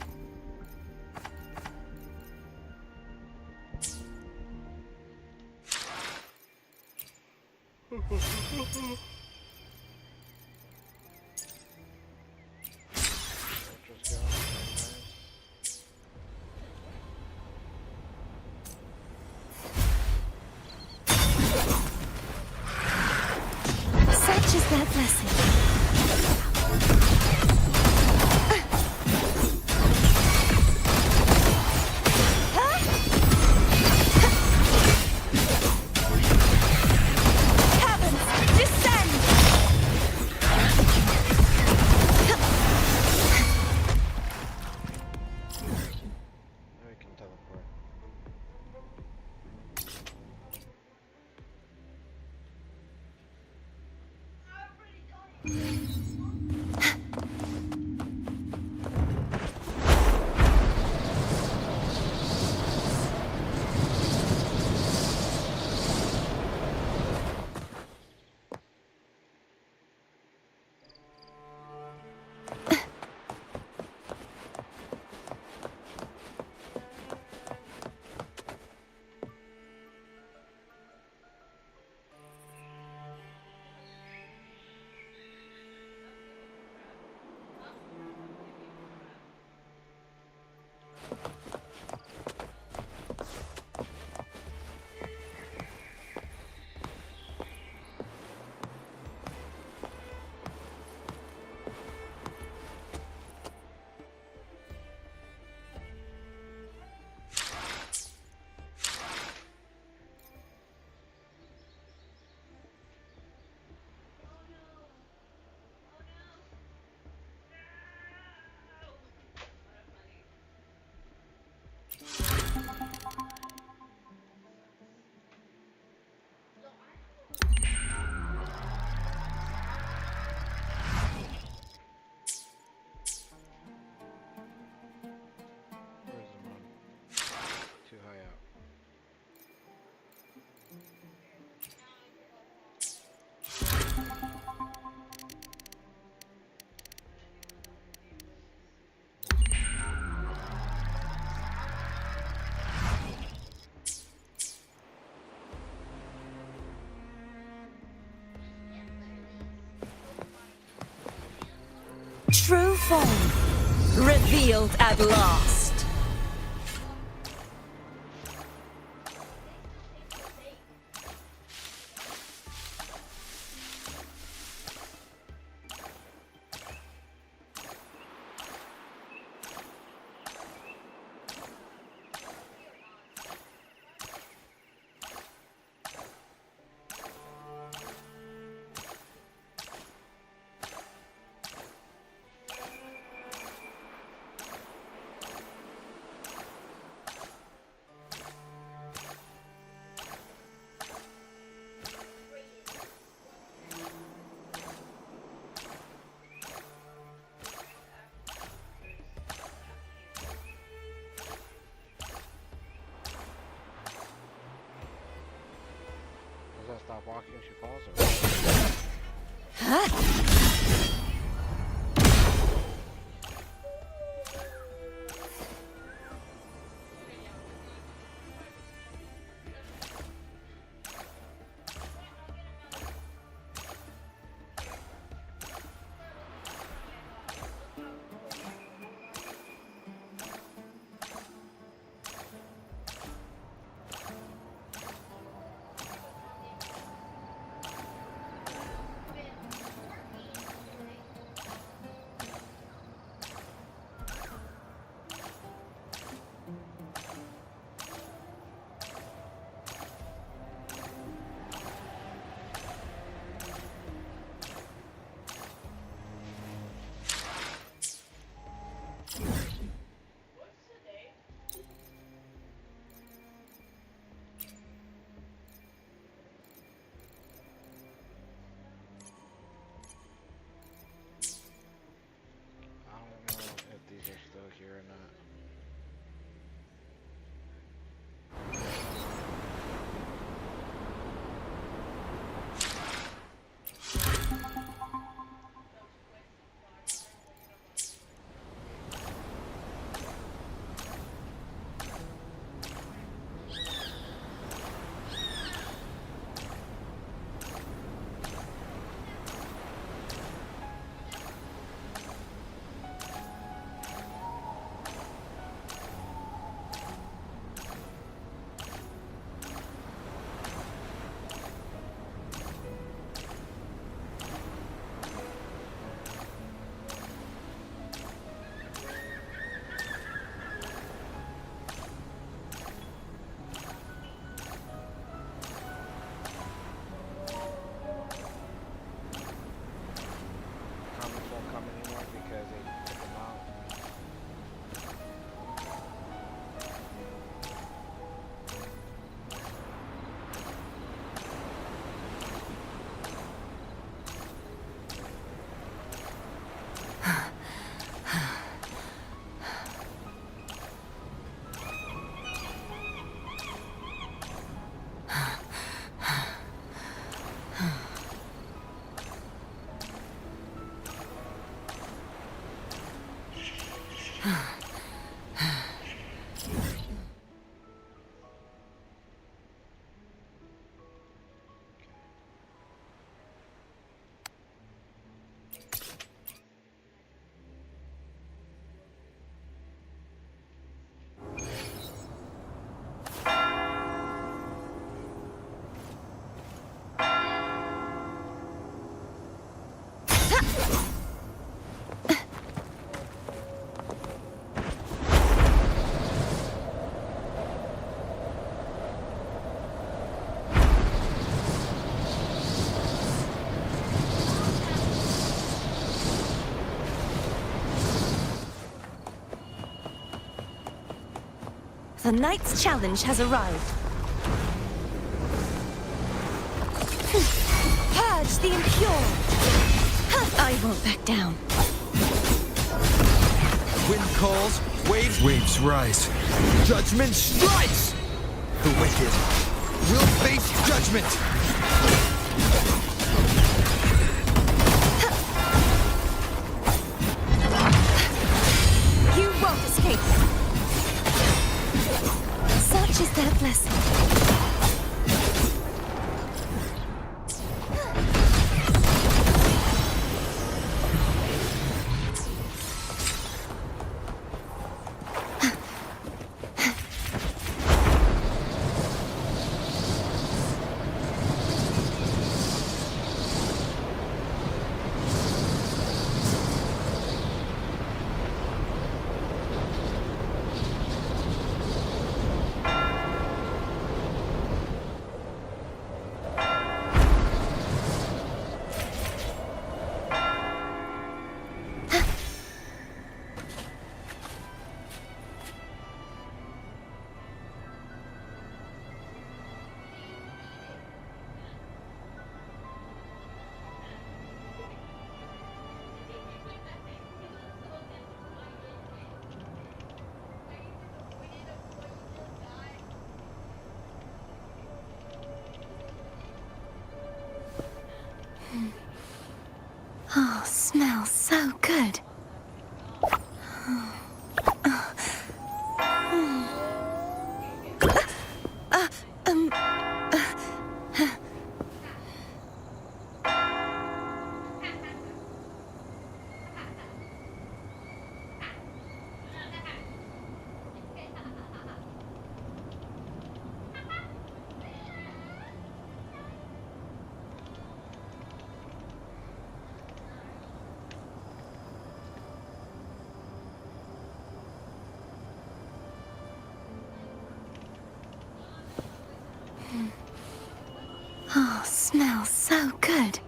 Such is that blessing.
True form, revealed at last.
I stop walking, she falls. Here or not.
The Knight's challenge has arrived. Purge the impure. I won't back down.
Wind calls, waves rise. Judgment strikes! The wicked will face judgment!
You won't escape. Such is their blessing.
Oh, smells so good.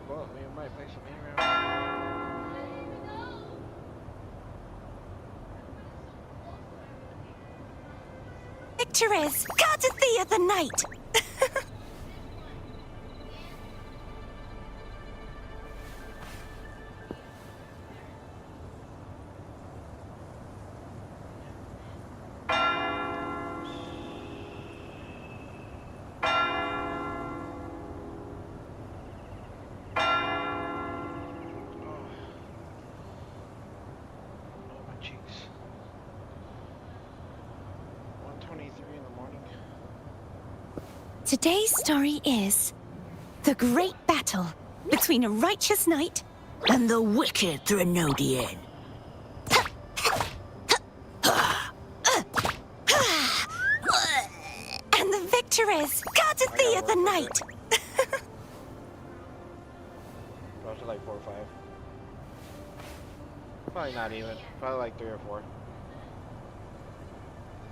Well, we might play some around.
Victoress, courtesy of the night.
Oh, my cheeks. 1:23 in the morning.
Today's story is the great battle between a righteous knight and the wicked Threnodian. And the victoress, courtesy of the night.
Probably like 4 or 5. Probably not even. Probably like 3 or 4. And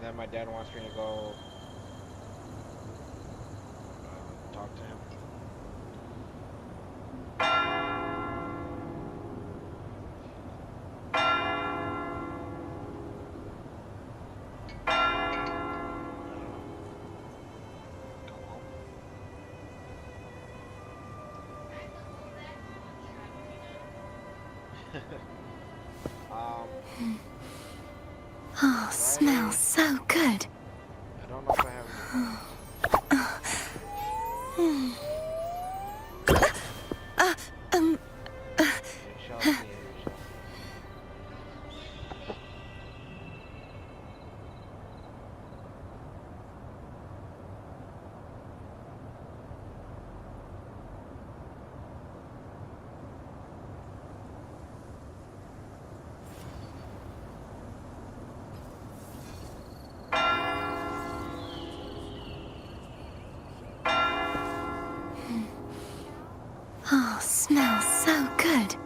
then my dad wants me to go talk to him.
Oh, smells so good.
I don't know if I have shall see.
Oh, smells so good.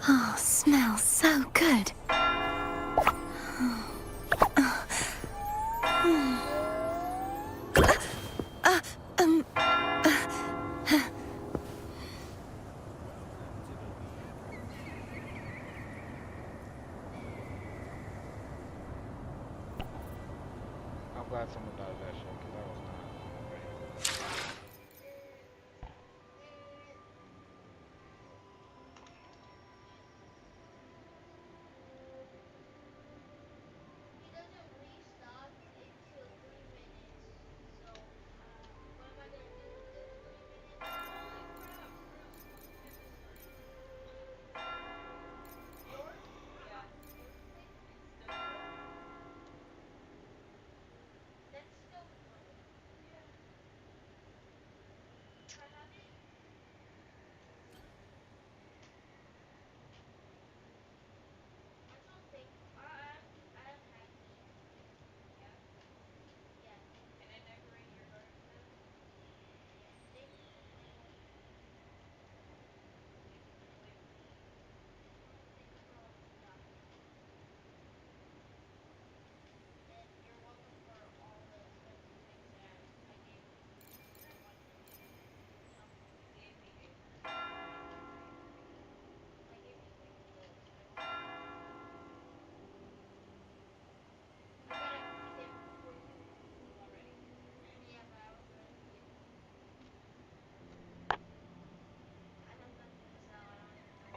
Oh, smells so good.
I'm glad someone does that shit, because I was not ready.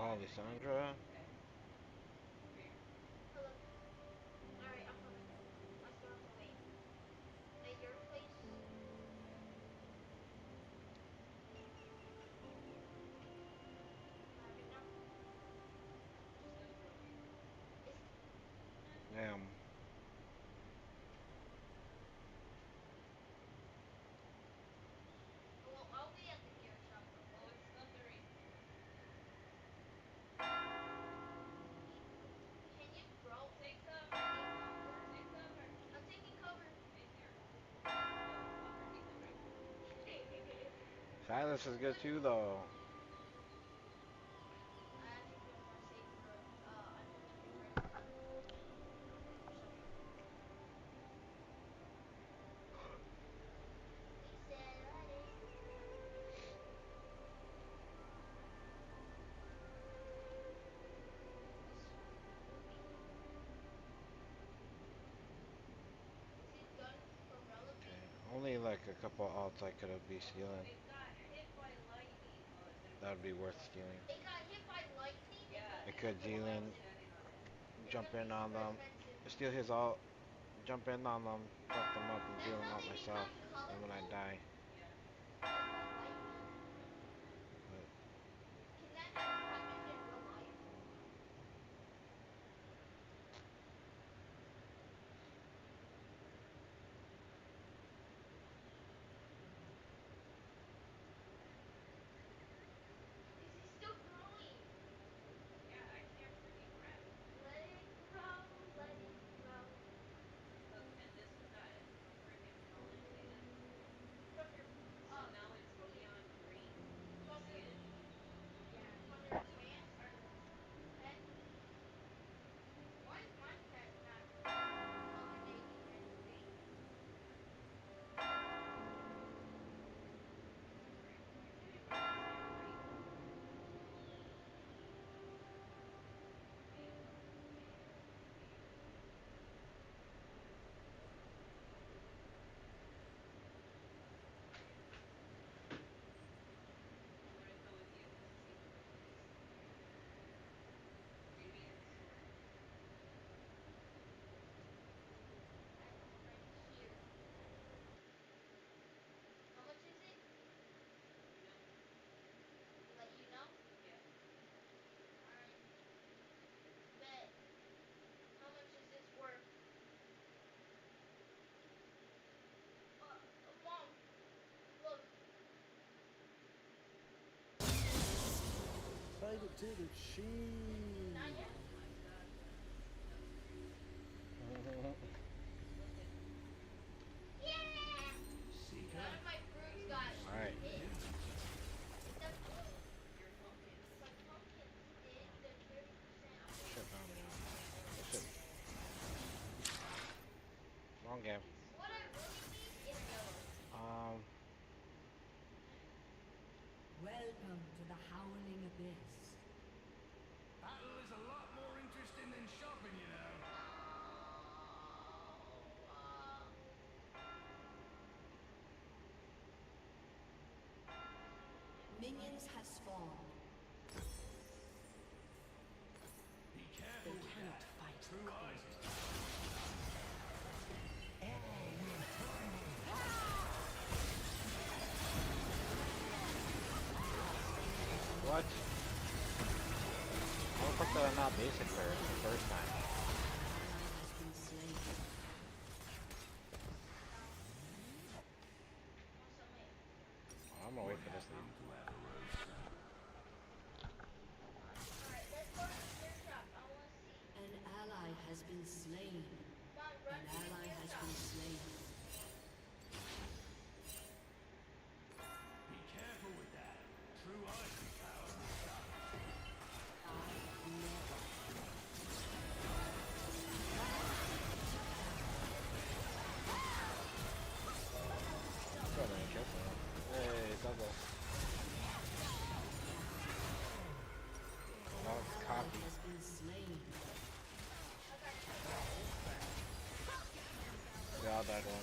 Oh, Lysandra.
Hello. Alright, I'm coming. I still have to wait. At your place? What happened now? Still growing. It's
Damn.
well, I'll be at the gear shop though. Oh, it's thundering. Can you, bro? Take cover. Take cover. I'm taking cover. In here. Underneath the tree.
Silas is good too, though.
I actually feel more safer under the tree right now. For some reason. We said already. Is it done for Relevi?
Only like a couple alts I could have be stealing.
It got hit by lightning.
That would be worth stealing.
It got hit by lightning?
I could deal in, jump in on them, steal his alt, jump in on them, fuck them up, and deal them out myself. And when I die. But
Can that have happened in real life? Is he still growing? Yeah, I can't freaking grab it. Let it grow, let it grow. Look, and this one got freaking fallen. See this? From your so now it's neon green. From your skin. Yeah, from your pants or pet. Why is my pet not color navy and green? How much is it? Let you know? Yeah. Alright. Bet. How much is this worth? Mom, look.
Take it to the cheese.
Not yet? Yeah! None of my fruits got
Alright.
hit. It's a pumpkin stick. There's 30%.
shit found me out. Shit. Wrong game.
What I really need is yellow.
Welcome to the Howling Abyss.
Battle is a lot more interesting than shopping, you know.
Minions have spawned.
Be careful.
They cannot fight.
True eyes.
What? I don't think that I'm not basic first the first time. I'm gonna wait for this now.
An ally has been slain. An ally has been slain.
Be careful with that. True eyes power.
Hey, double. That was cocky.
Has been slain.
They all died once.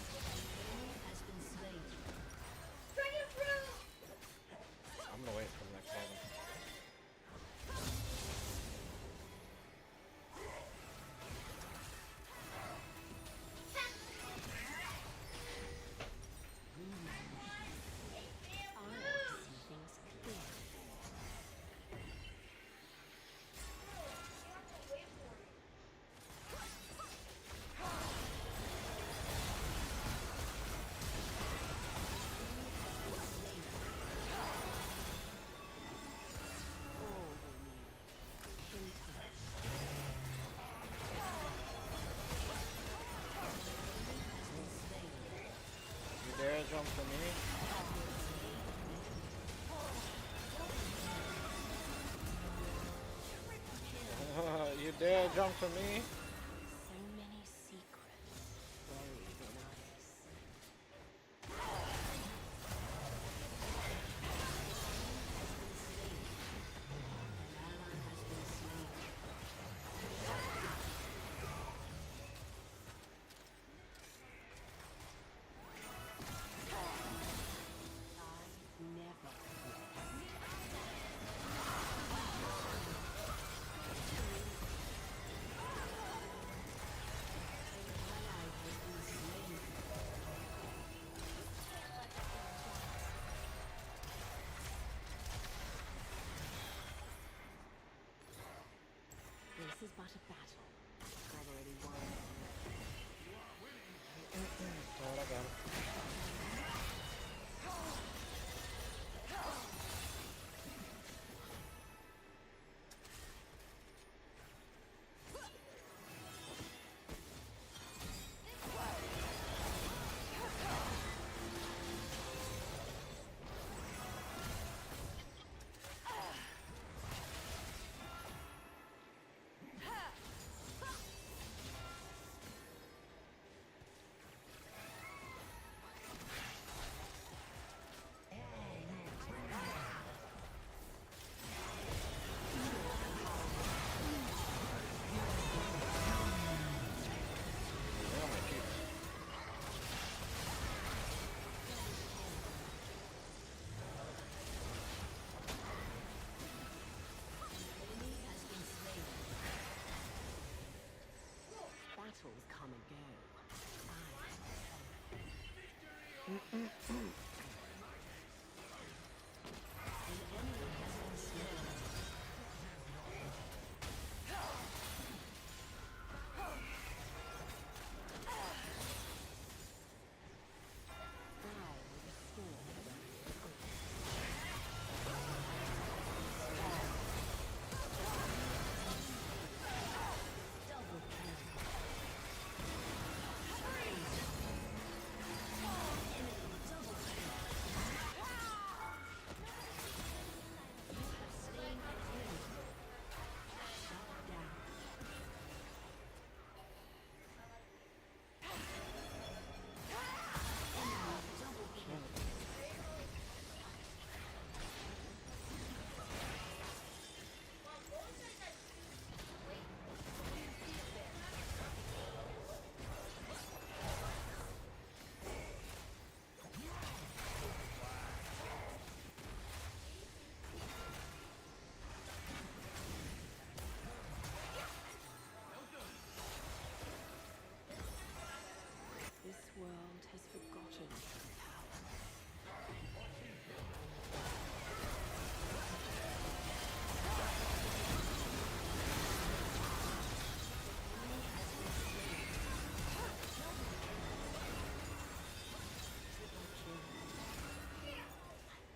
dare jump to me?
So many secrets buried in ice. This is but a battle. I've already won.
Alright, I got him.
Battles come and go. An enemy has been slain. This world has forgotten true power.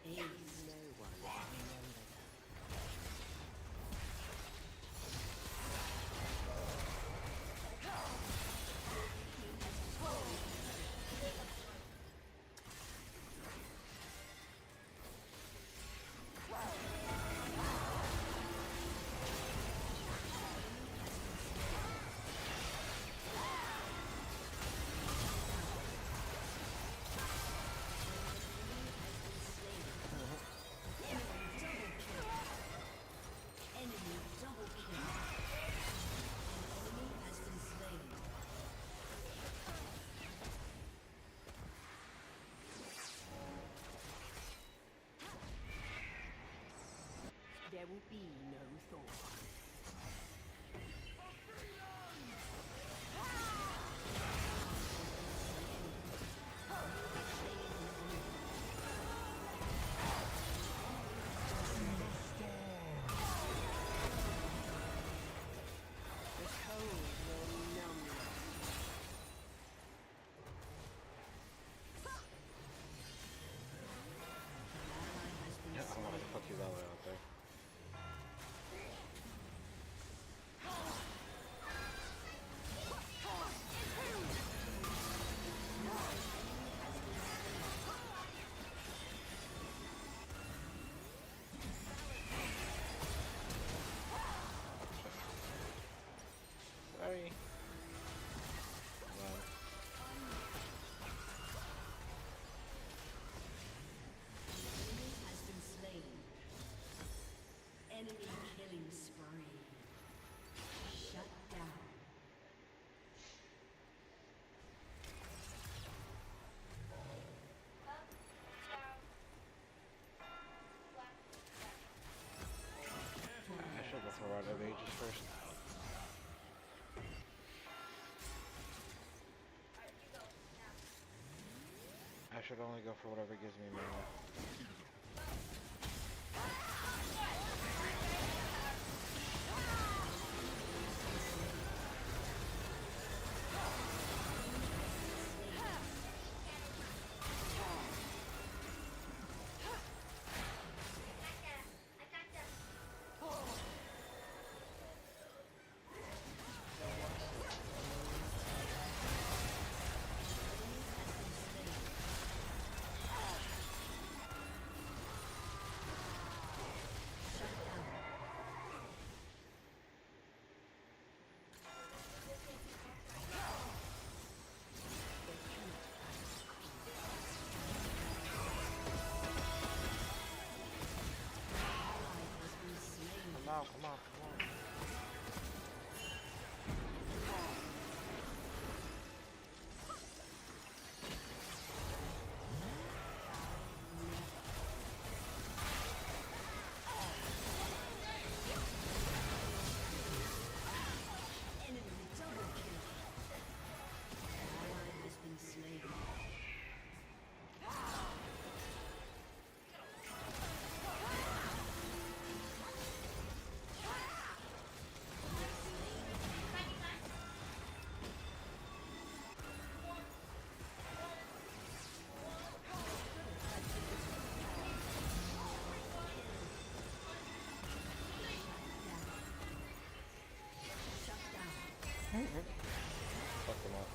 Ace. No one remembers. There will be no Thor. The cold will numb you.
Yeah, I don't want to put you that way out there.
Enemy killing spree. Shut down.
I should go for Rod of Ages first. I should only go for whatever gives me mana. Come on, come on, come on.
Enemy double kill. Ally has been slain.
Fuck them up.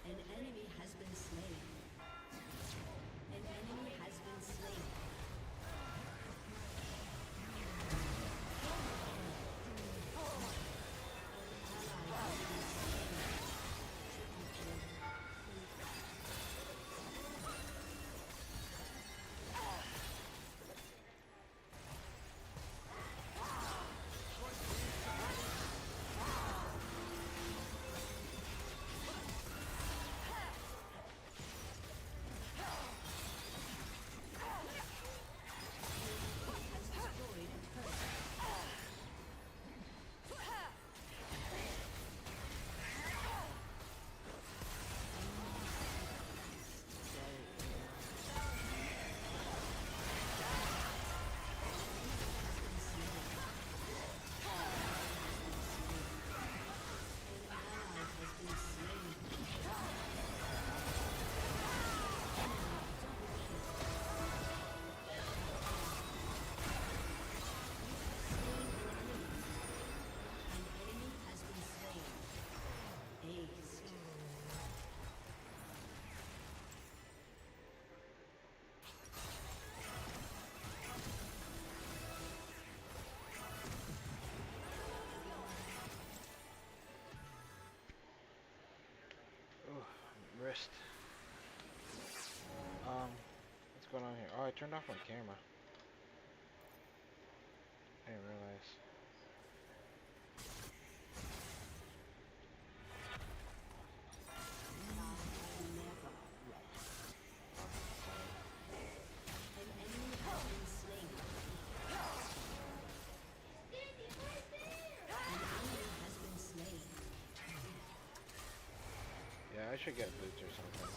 An enemy has been slain. An enemy has been slain.
Wrist. What's going on here? Oh, I turned off my camera. I didn't realize. Yeah, I should get boots or something.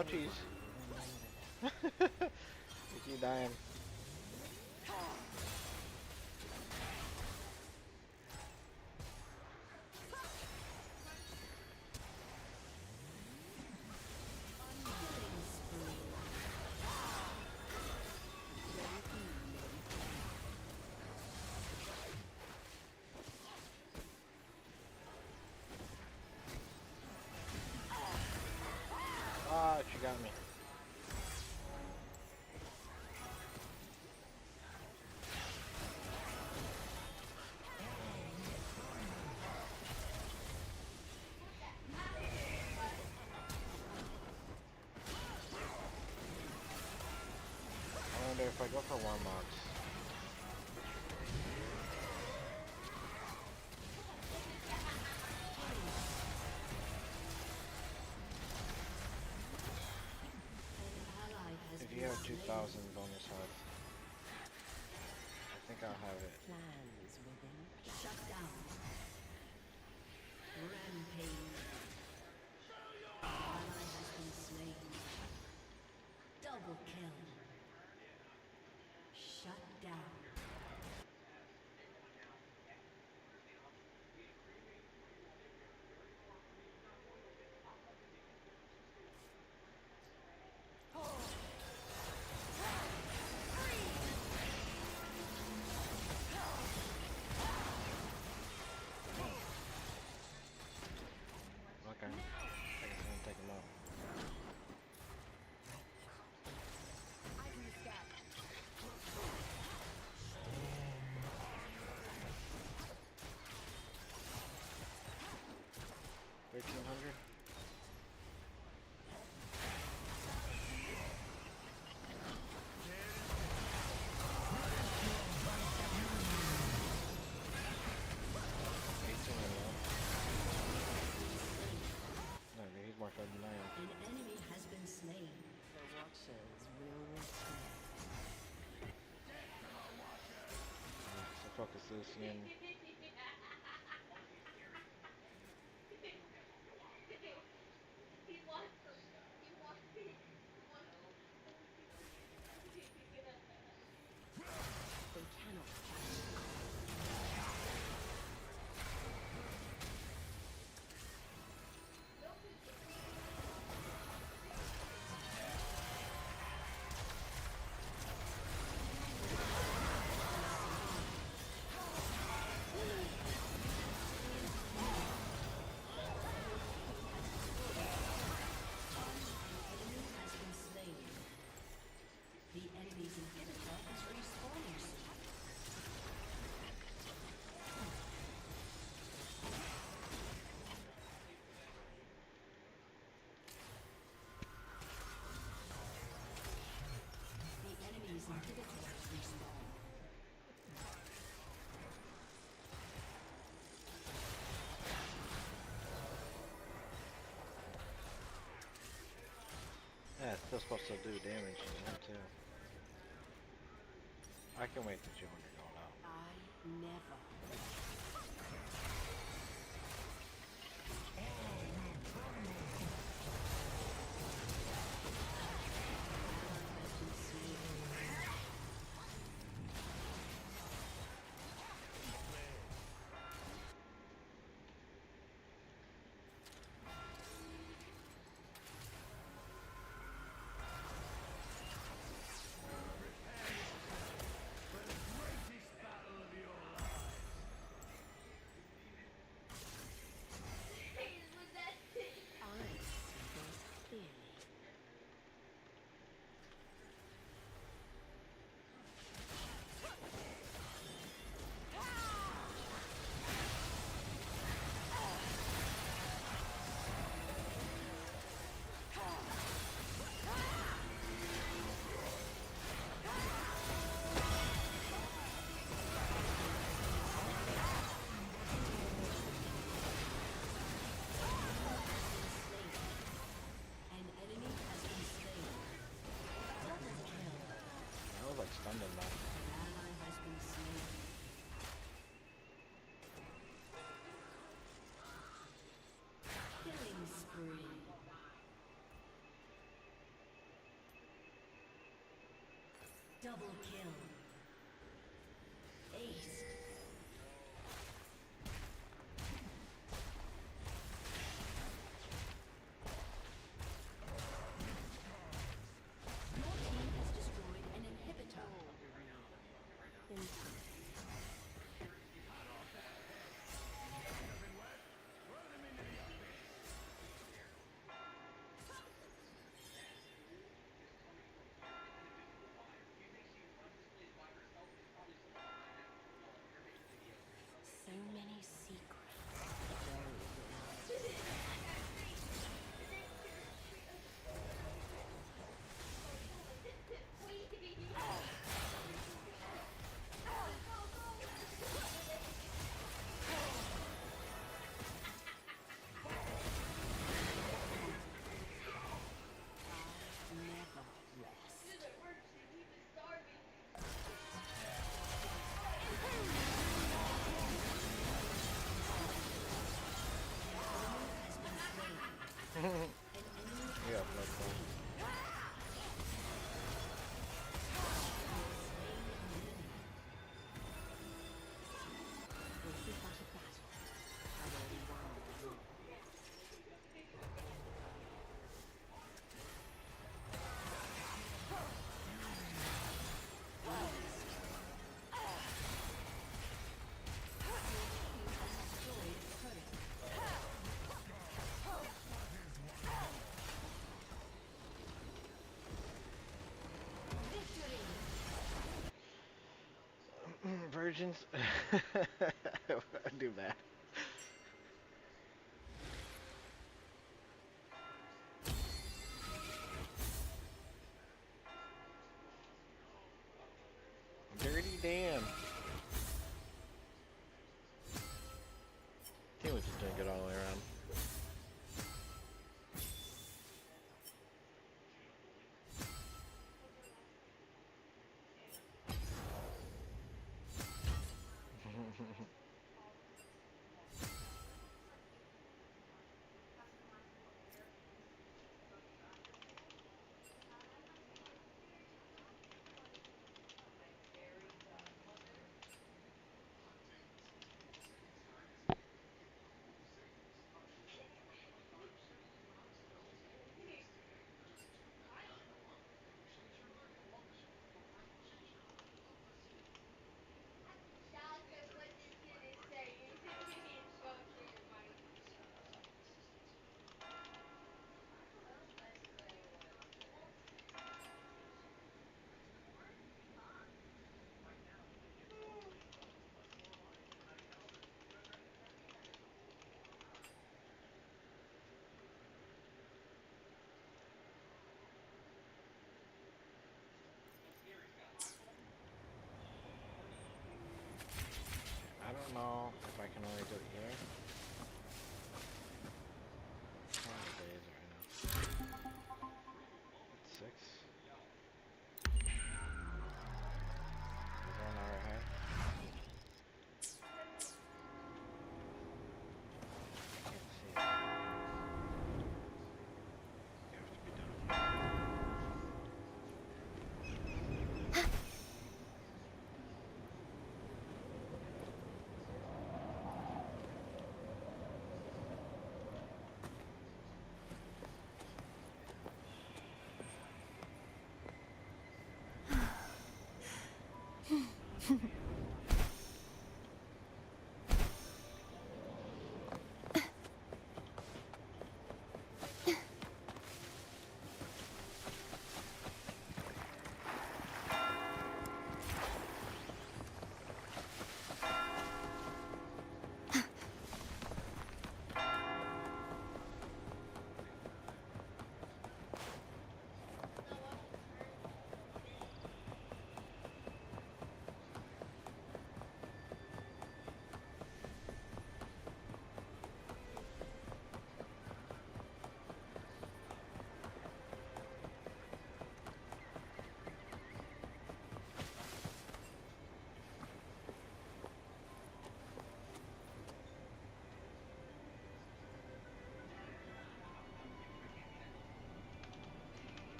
Ouchies. You keep dying. Ah, she got me. I wonder if I go for Warmox. If you have 2,000 bonus health, I think I'll have it.
Plans within. Shut down. Rampage. Ally has been slain. Double kill. Shut down.
Okay. I guess I'm gonna take him out. $1,300. No, he's more fun than I am.
An enemy has been slain. The Watchers will return.
So focus Lucian.
They cannot The enemy's inhibitor is respawning. The enemy's inhibitor has respawned.
Yeah, it's still supposed to do damage to him too. I can wait till 200 going out.
I never. Double kill. Ace. Your team has destroyed an inhibitor. So many secrets. Never rest.
Yeah, no problem.
This is but a battle. I only won.
Virgins. Do that. Dirty Dan. He was just doing it all the way around. I don't know if I can only do it here. How many days right now? It's 6. We're 1 hour ahead. Let's see. You have to be done.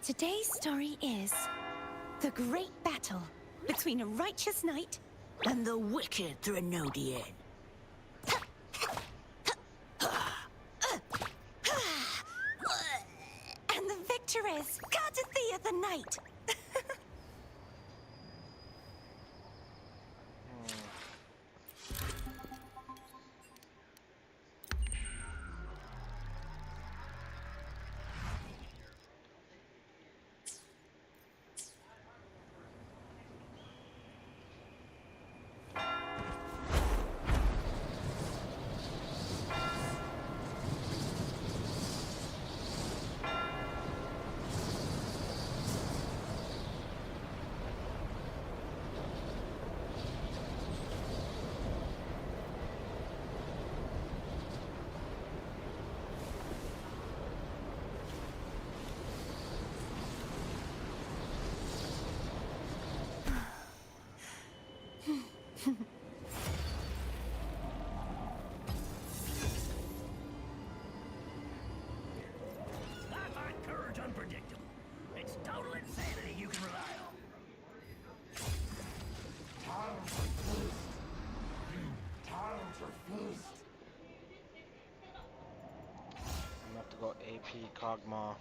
Today's story is the great battle between a righteous knight and the wicked Threnodian. And the victor is Cardathea the Knight.
I find courage unpredictable. It's total insanity you can rely on.
I'm gonna have to go AP Kog'Maw.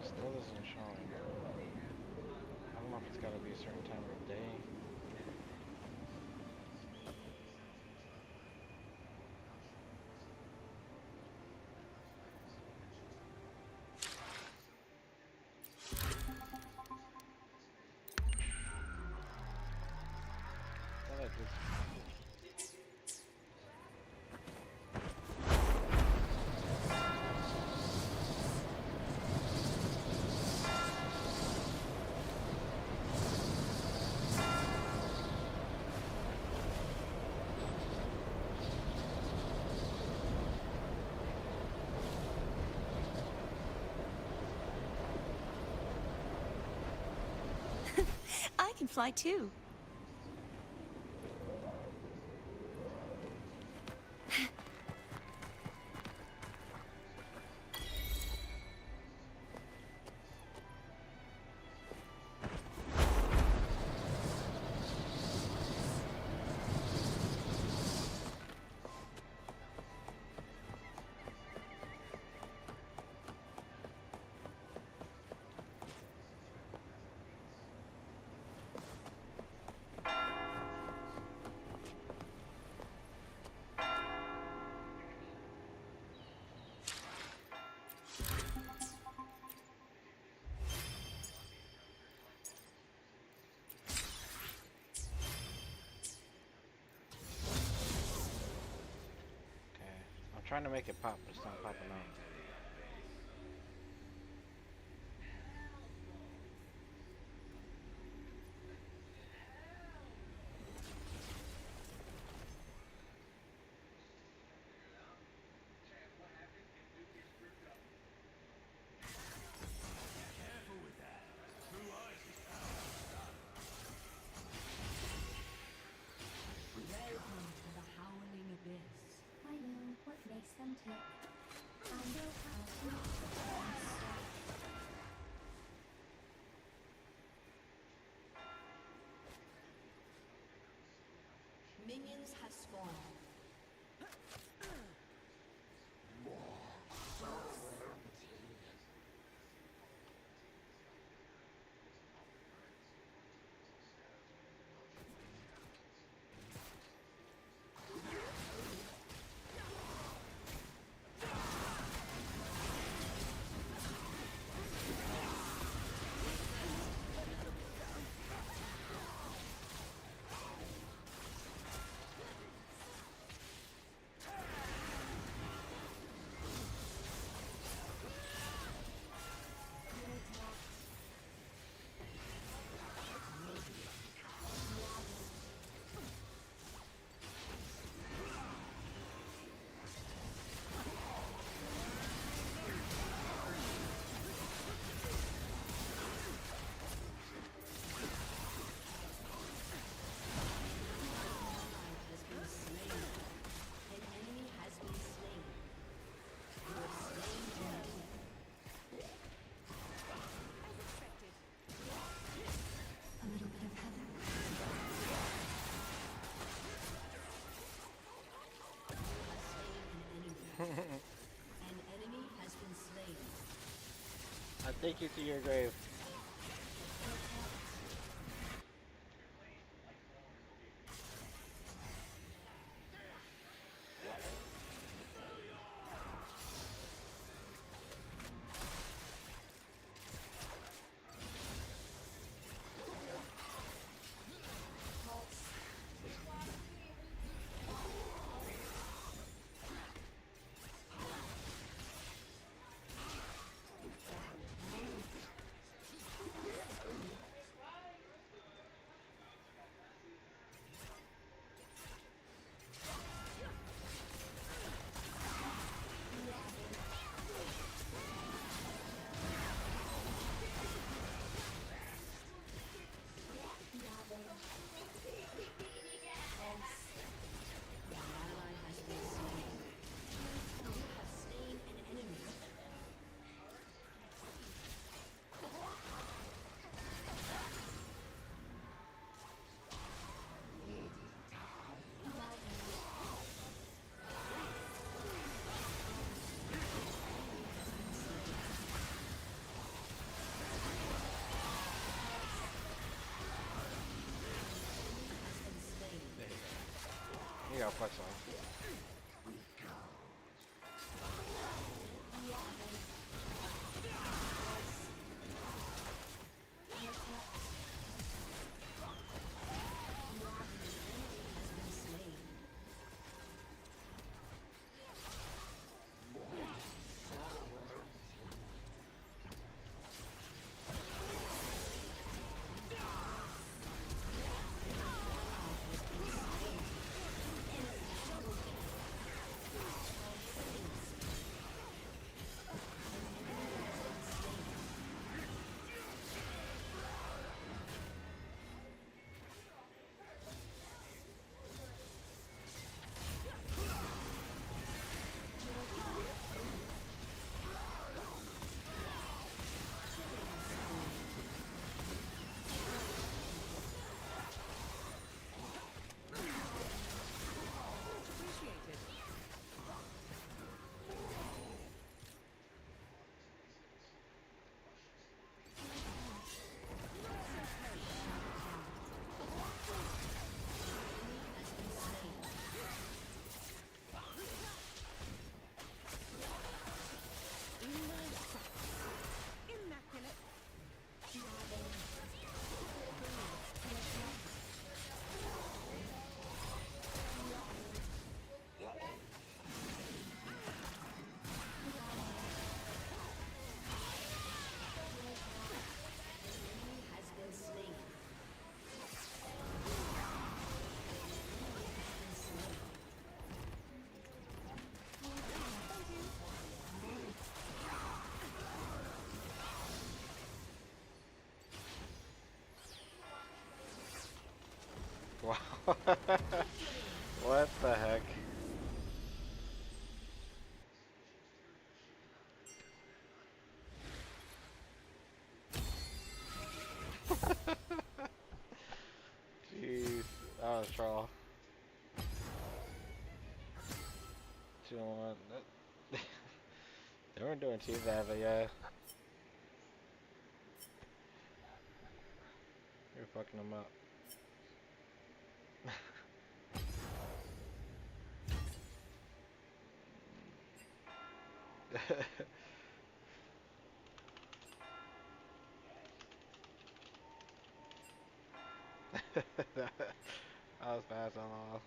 Still isn't showing. I don't know if it's gotta be a certain time of day. I thought I did.
I can fly too. I'm trying to make it pop, but it's not popping out.
Welcome to the Howling Abyss.
I know what makes them tick. I know
I take you to your grave. You got flex on. Wow. What the heck? Jeez, that was troll. 2-1. They weren't doing too bad, but yeah. You're fucking them up. I was fast on all.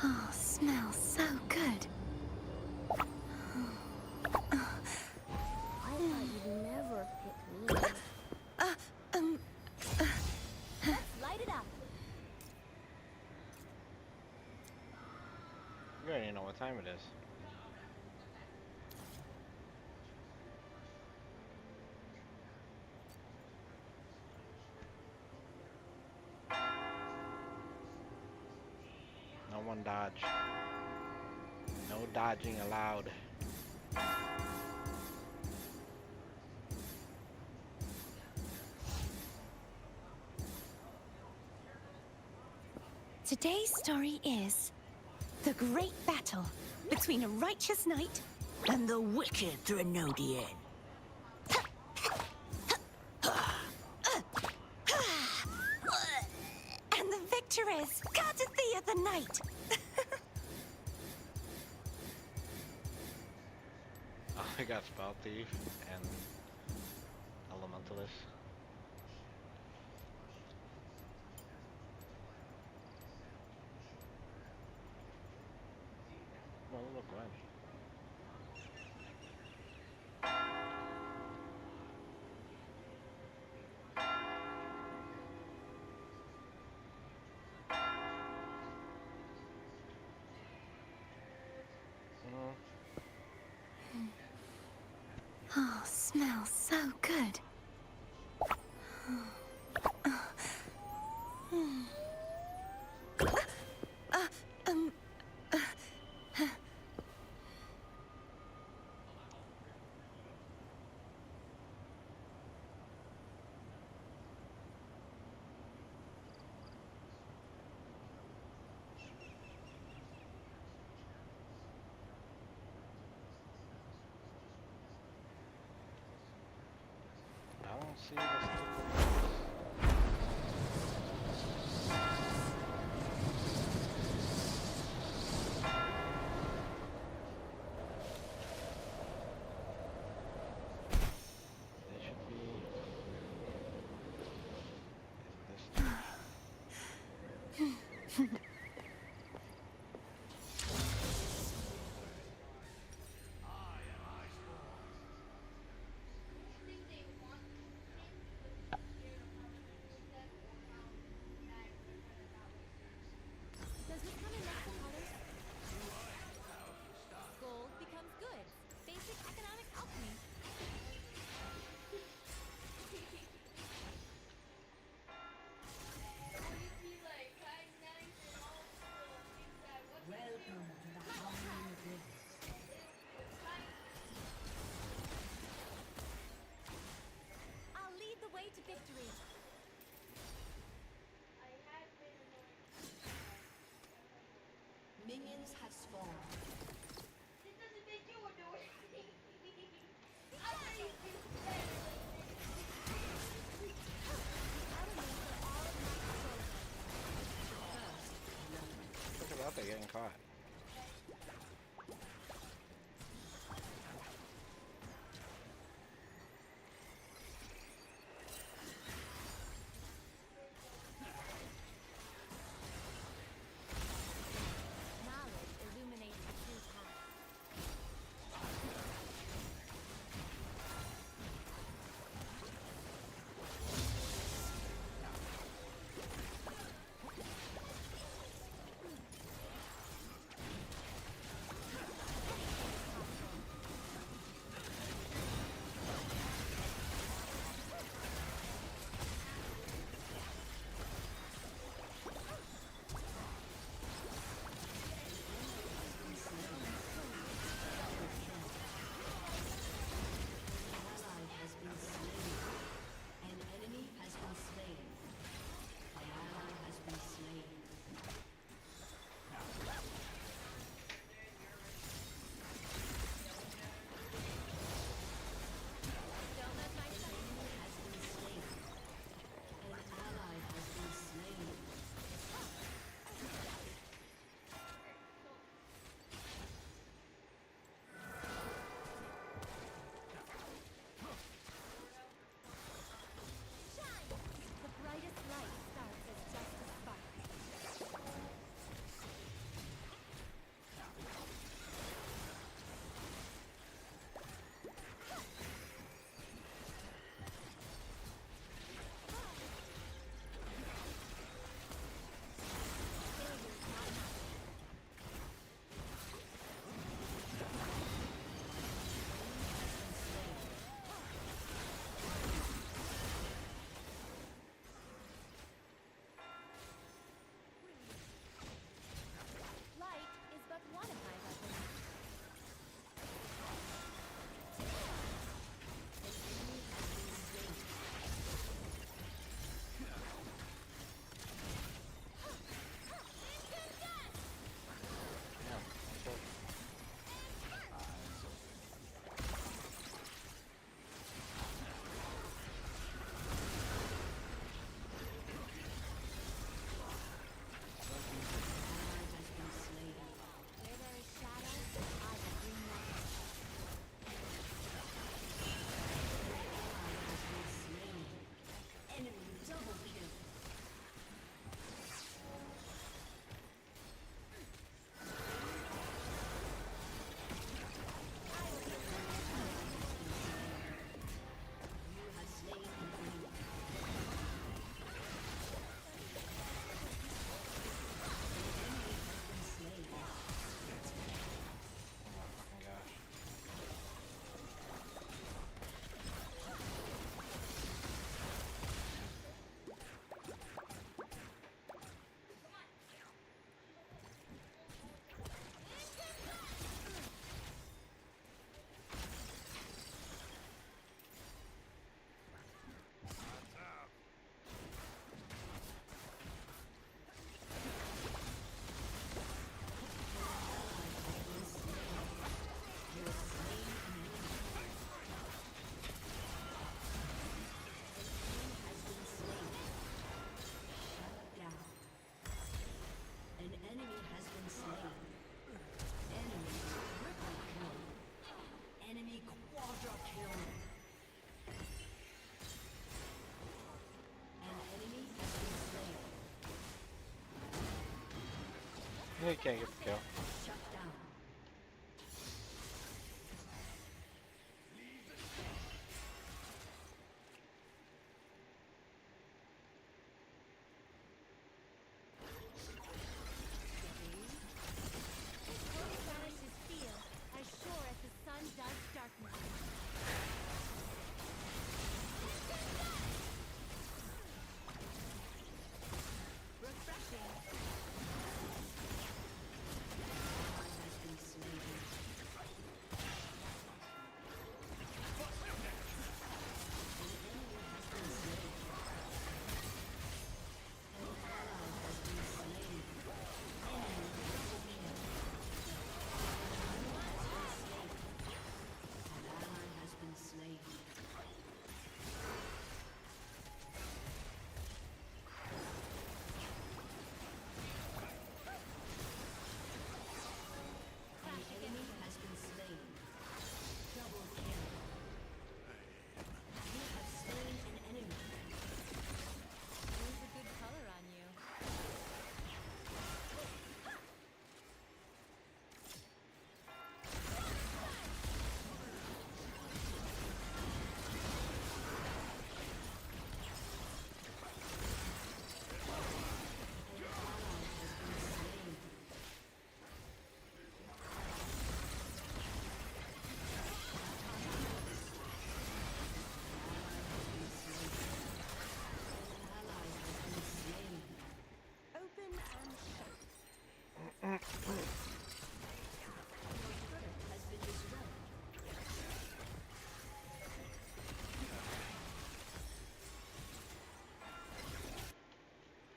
Oh, smells so good.
I thought you'd never pick me.
Let's light it up.
You already know what time it is. No one dodge. No dodging allowed.
Today's story is the great battle between a righteous knight and the wicked Threnodian. And the victor is Cartathea the Knight.
Oh, I got Spell Thief and Elementalist. Well, look when.
Oh, smells so good.
I don't see the sticker. They should be in this.
Does this come in multiple colors? Gold becomes good. Basic economic alchemy.
Welcome to the Harmony of Rivers.
I'll lead the way to victory.
Minions have spawned.
Look about that getting caught.
Knowledge illuminates the true path.
we can't get the kill.
Shut down.
Vanishes feel as sure as the sun does darkness.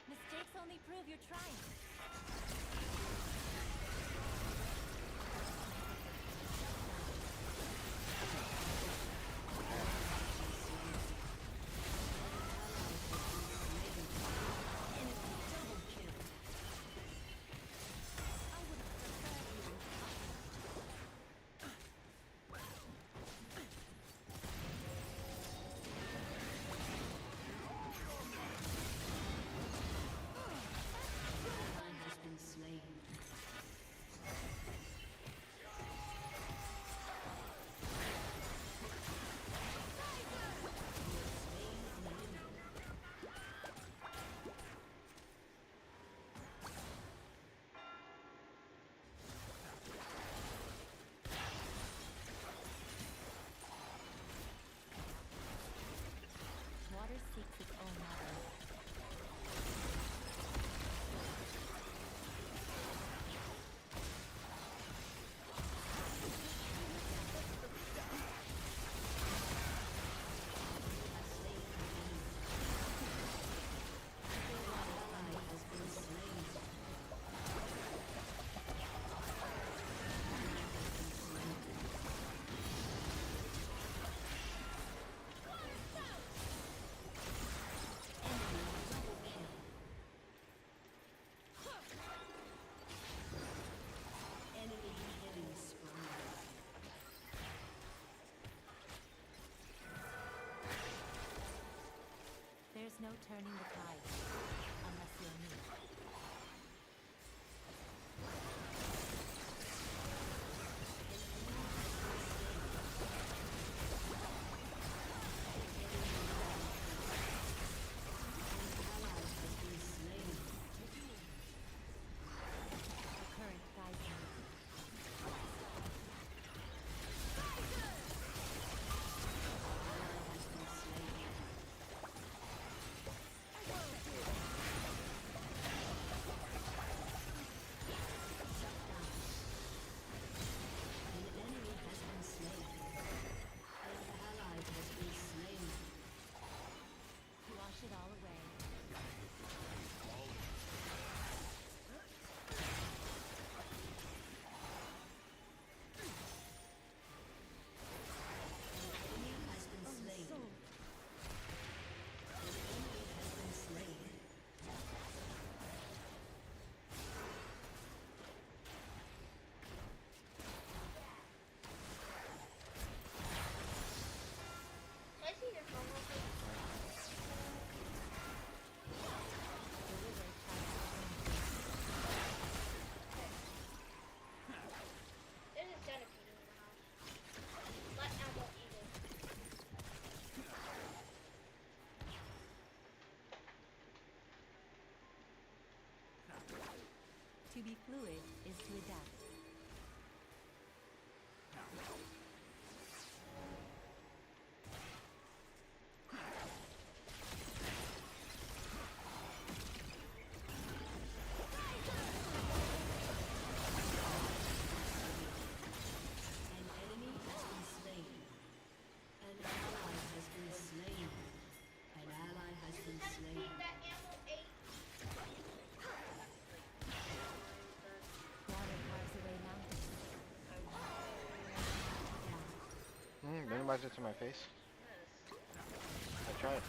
Mistakes only prove you're trying. Water seeks its own mother. There's no turning the tide unless you're me. Current guides me.
To be fluid is to adapt.
An enemy has been slain. An ally has been slain. An ally has been slain.
Water carves away mountains.
Minimize it to my face. I tried.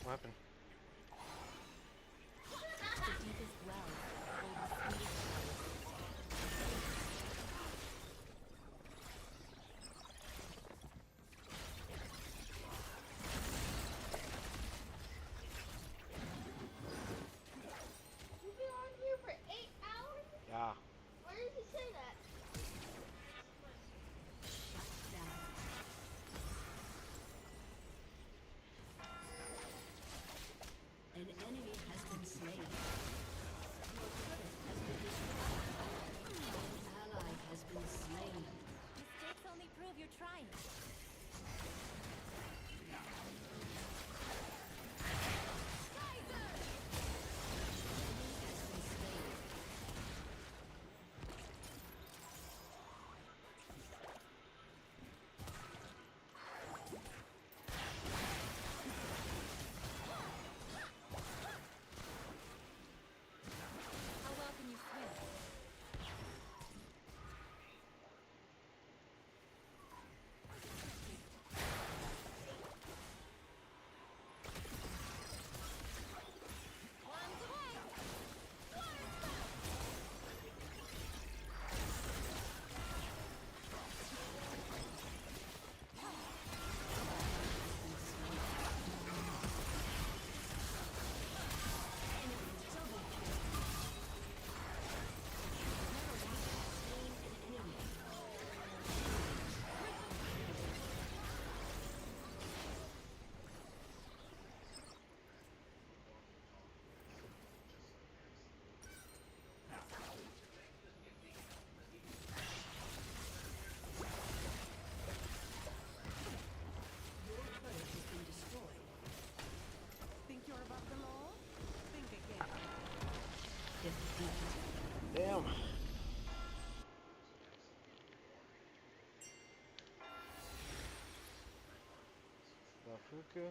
What happened?
The deepest well hold the sweetest
You've been on here for 8 hours?
Yeah.
Why did he say that?
An enemy has been slain. Your turret has been destroyed. An ally has been slain.
mistakes only prove you're trying. How well can you swim? One's away! Water spout! Think you're above them all? Think again.
Damn. Rafuku.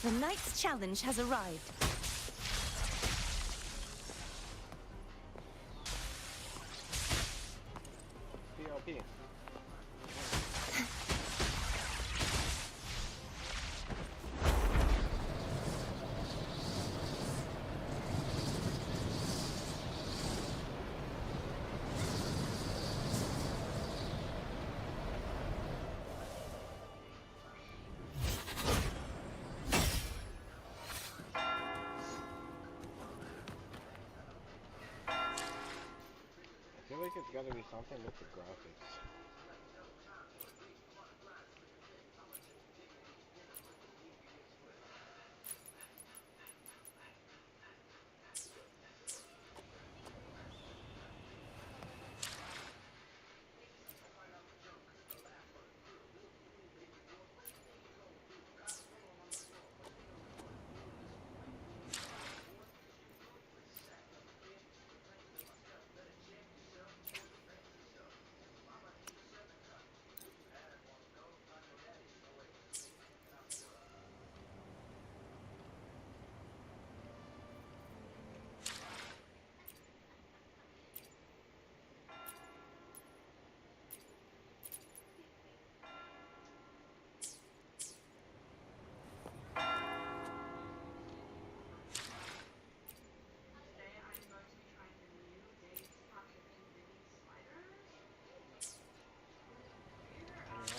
The knight's challenge has arrived.
PLP. I feel like it's gotta be something with the graphics.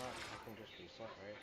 I can just reset, right?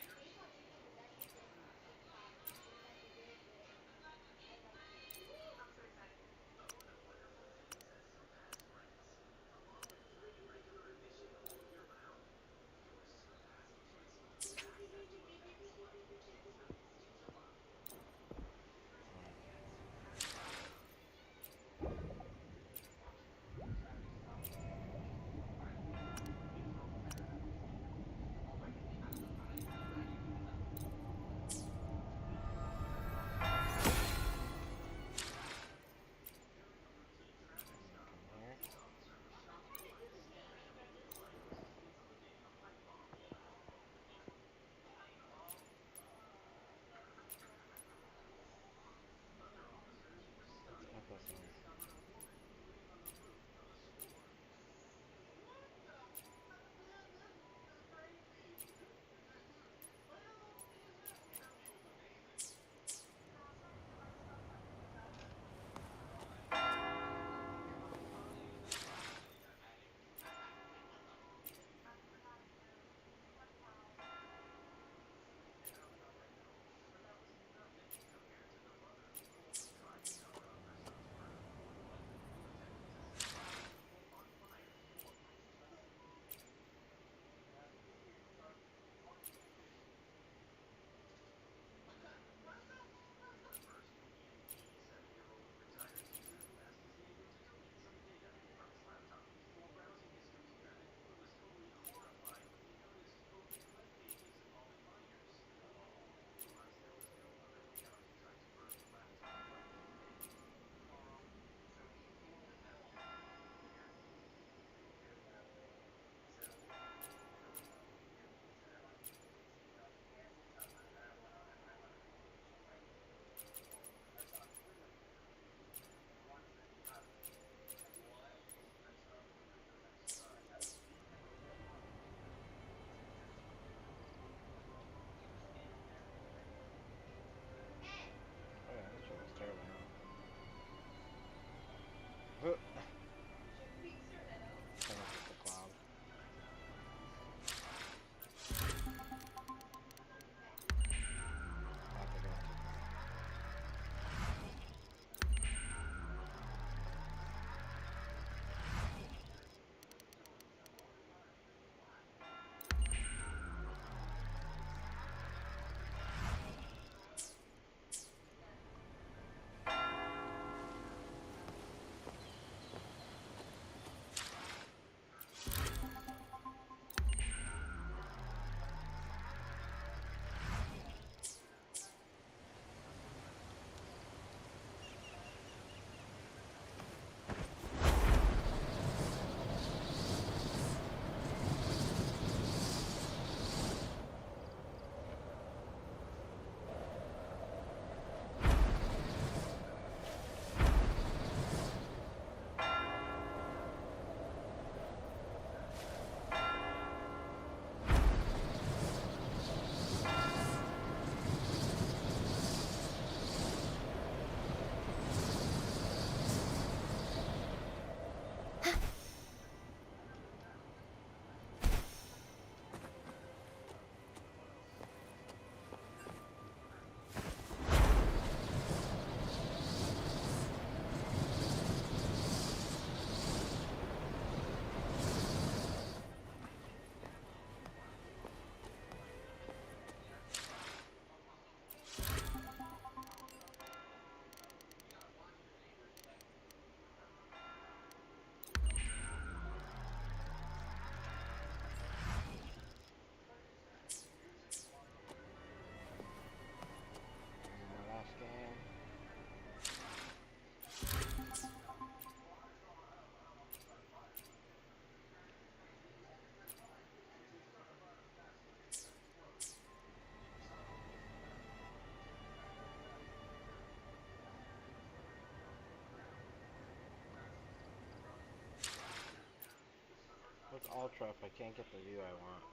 ultra if I can't get the view I want.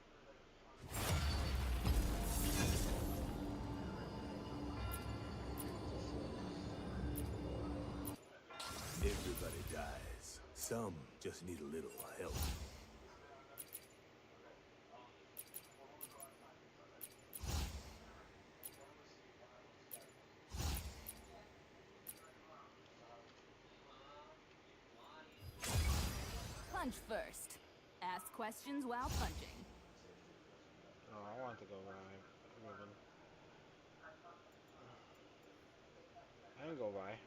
Everybody dies. Some just need a little help.
Punch first. Ask questions while punching.
Oh, I want to go live. Ribbon. I can go by.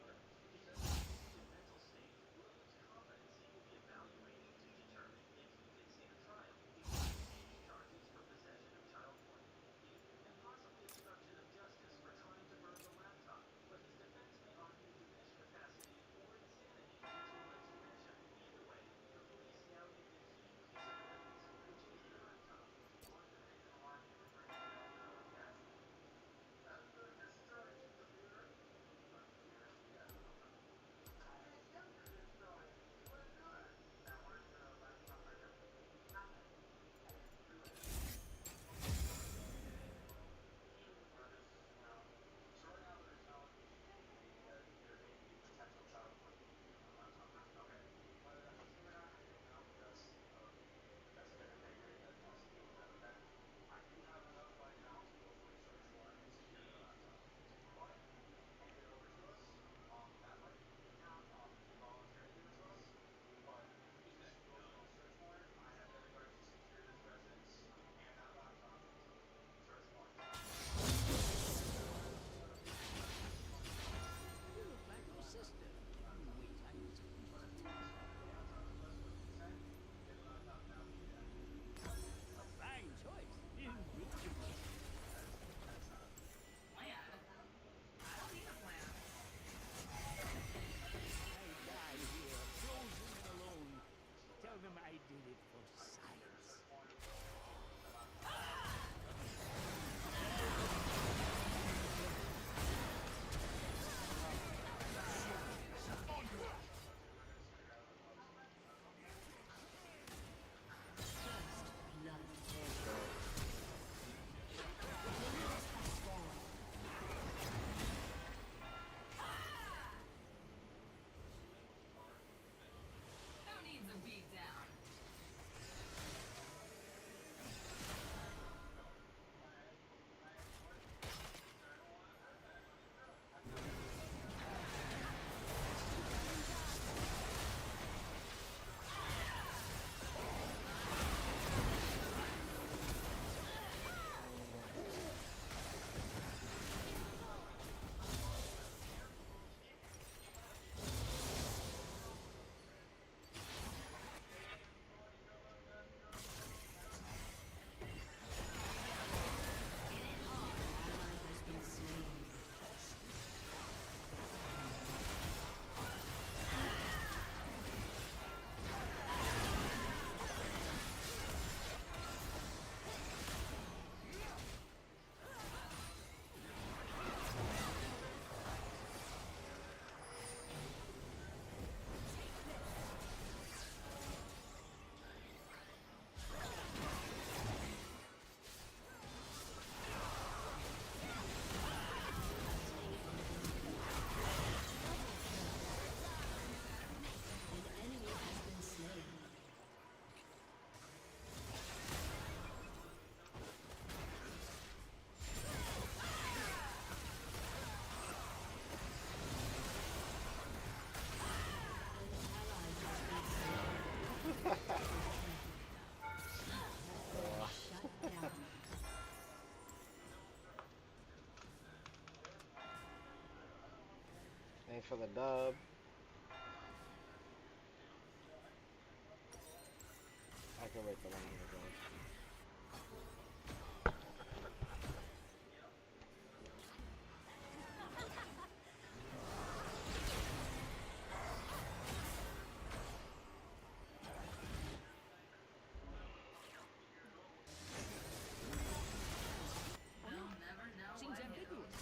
Fine choice. I die here, frozen and alone. Tell them I did it for science.
Who needs a beat down?
Thanks for the dub. I can wait the 100 goes.
Seems ambiguous.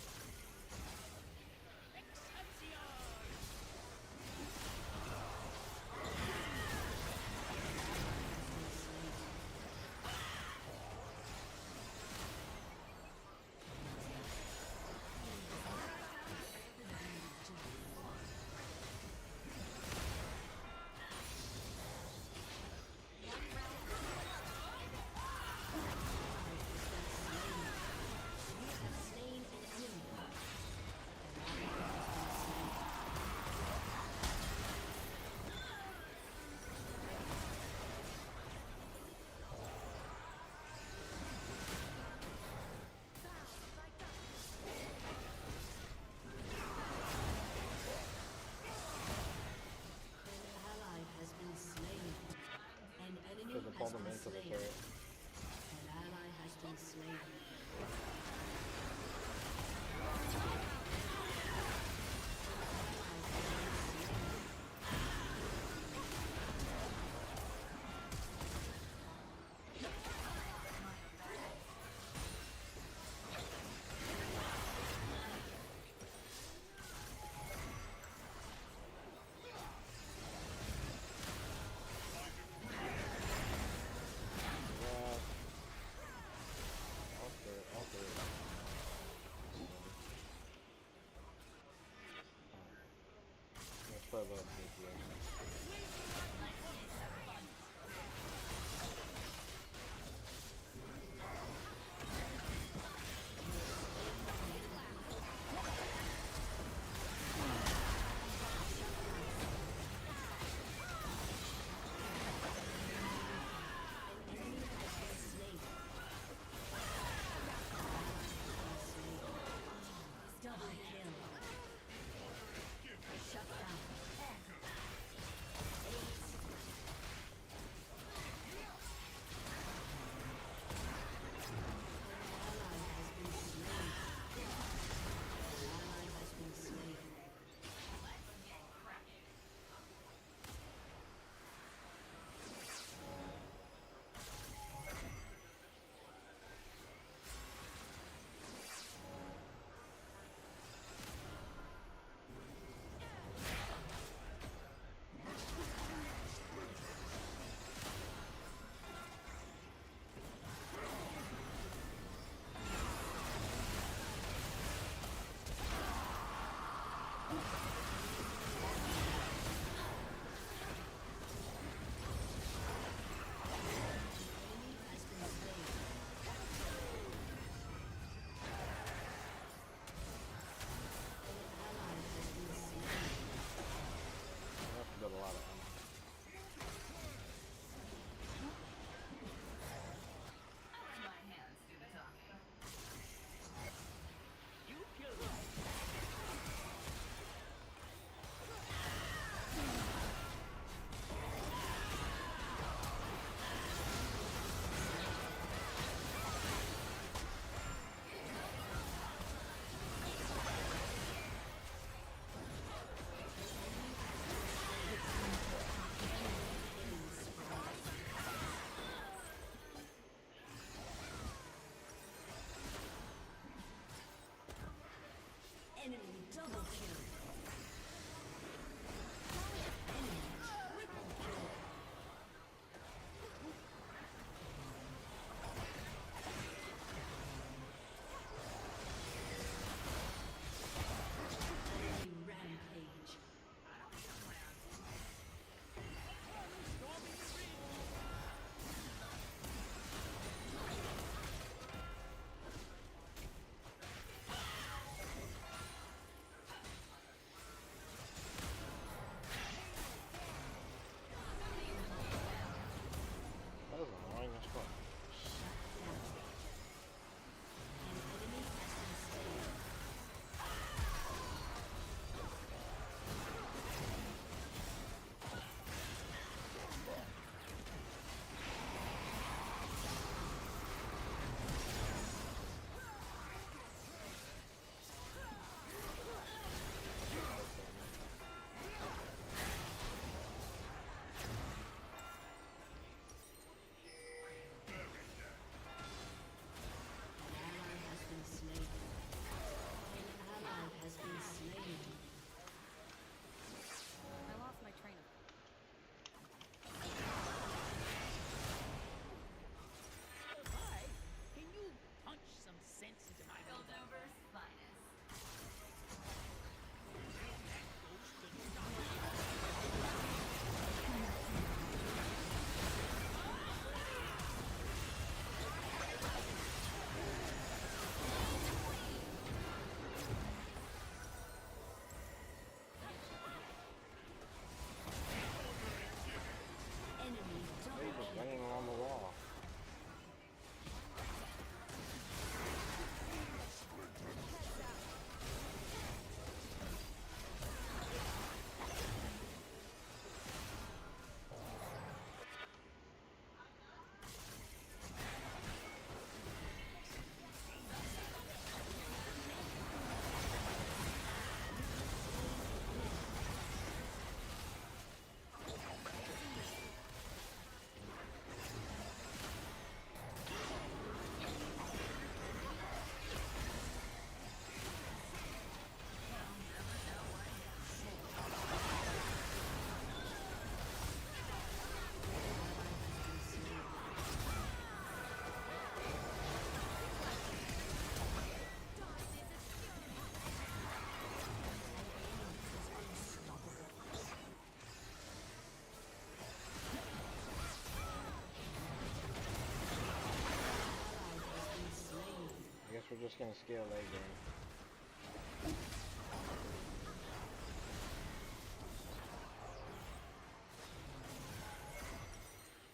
just gonna scale late game.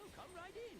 Oh, come right in.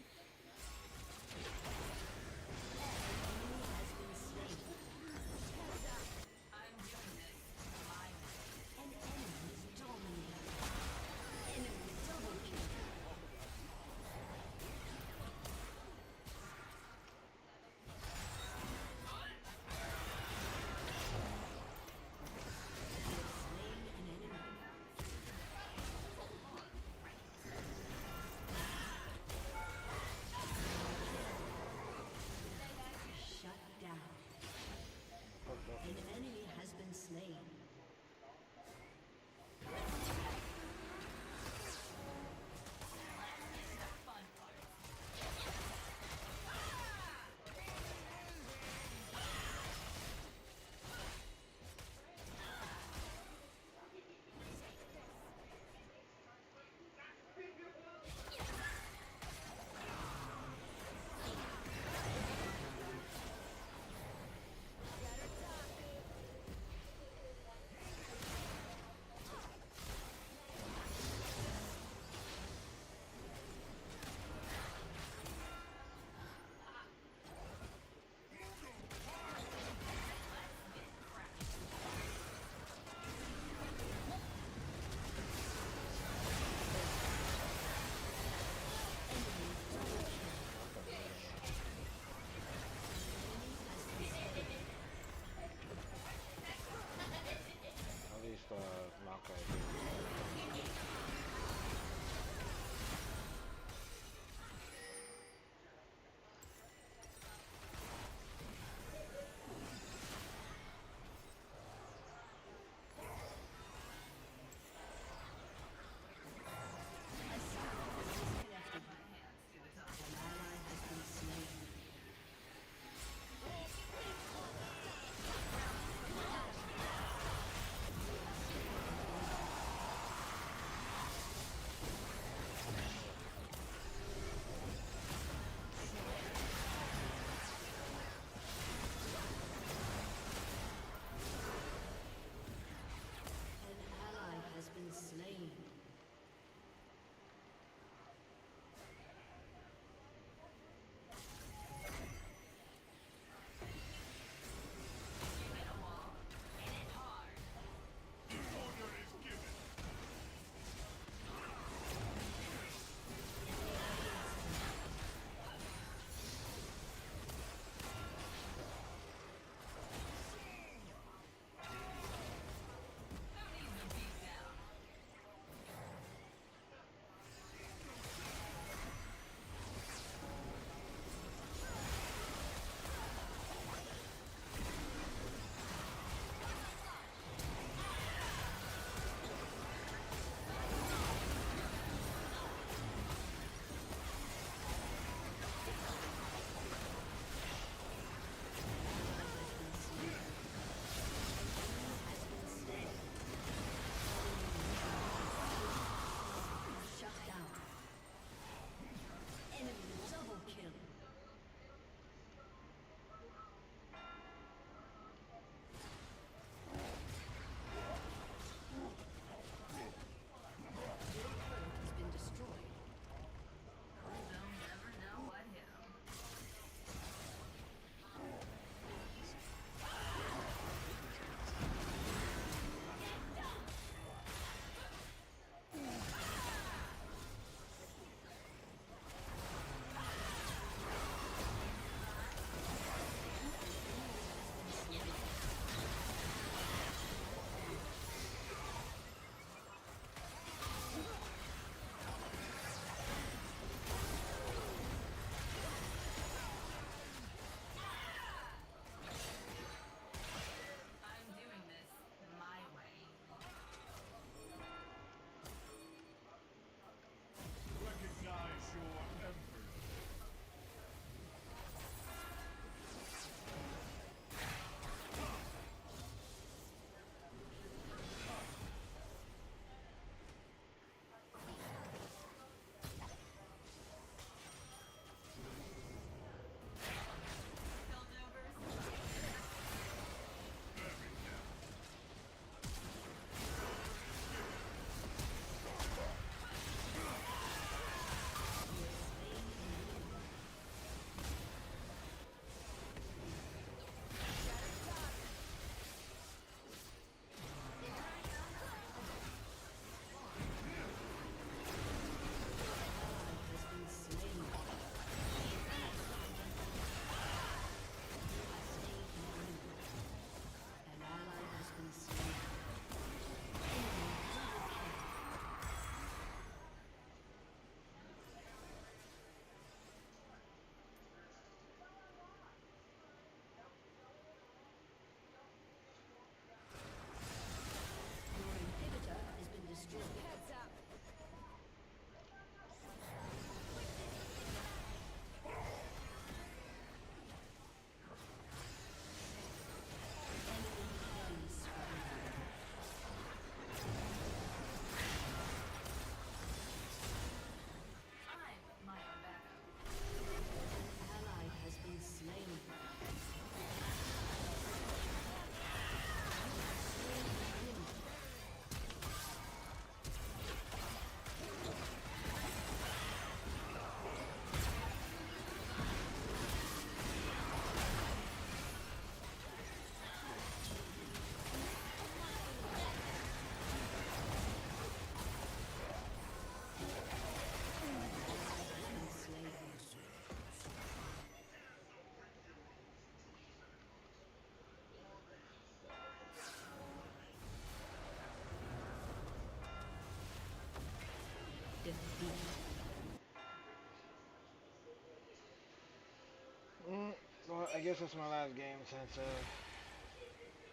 I guess that's my last game since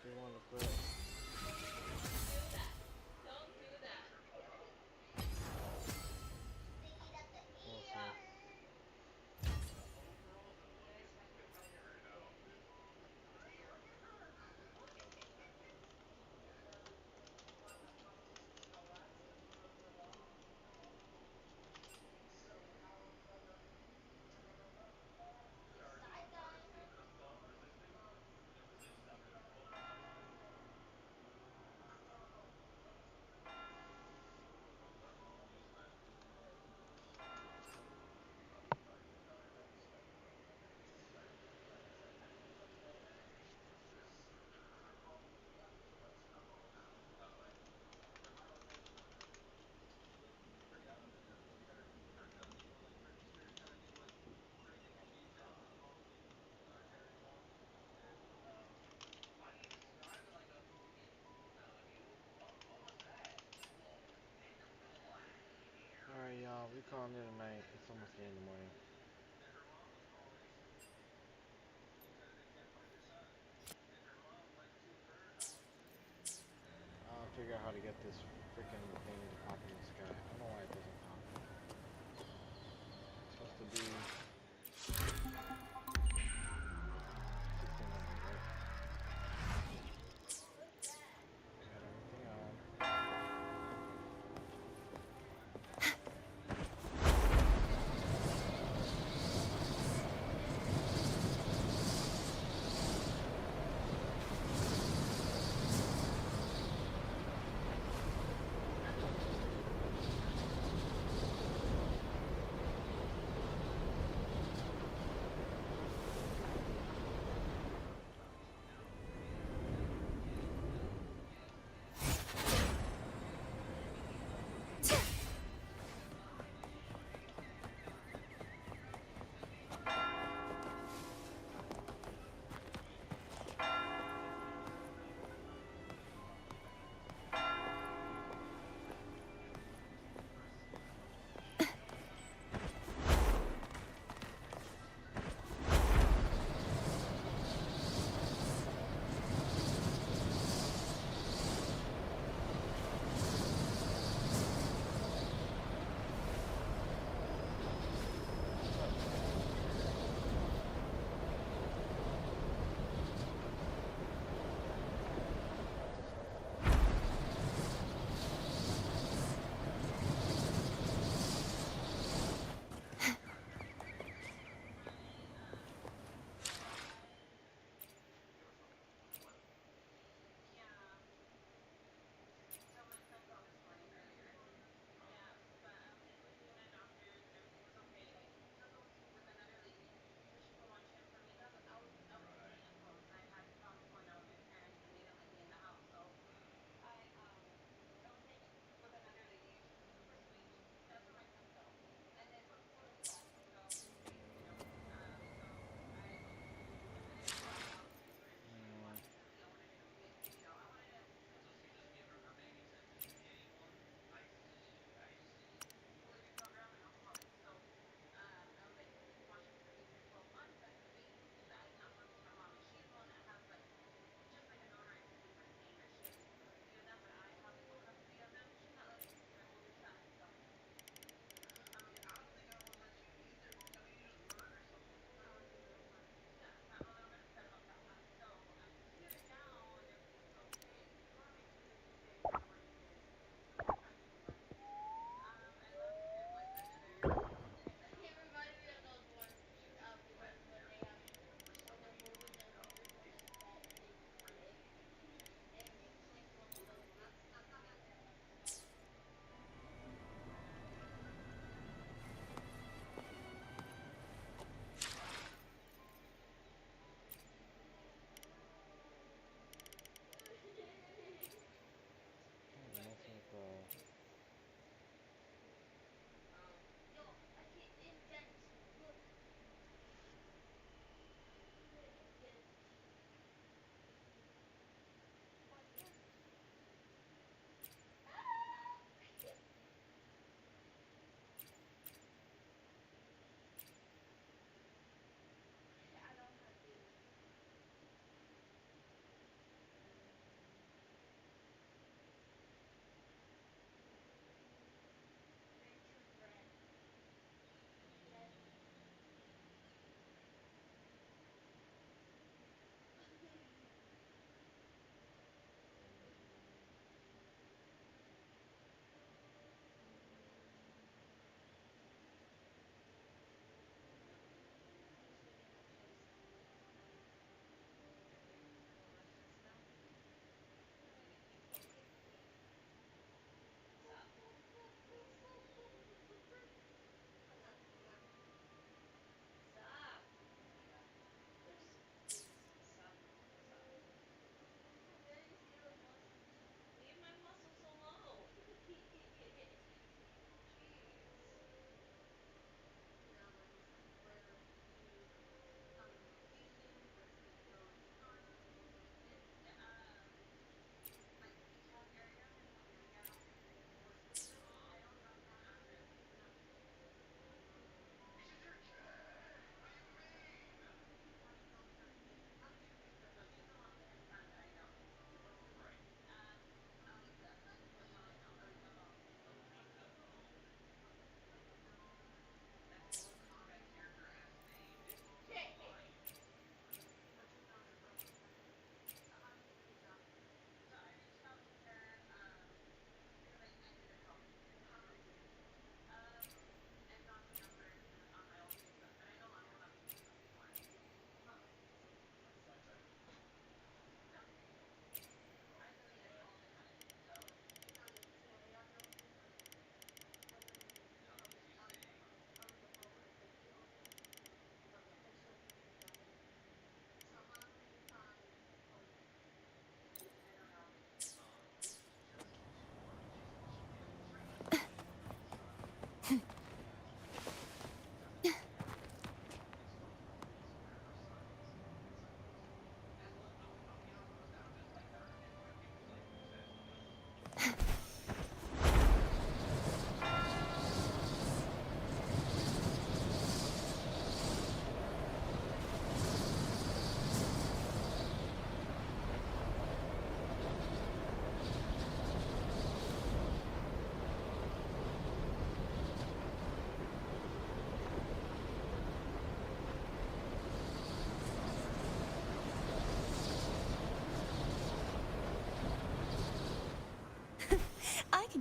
we want to quit. We'll see. Alright, y'all, we calling it a night. It's almost 8 in the morning. I'll figure out how to get this freaking thing to pop in the sky. I don't know why it doesn't pop. It's supposed to be 1600, right? Got everything on.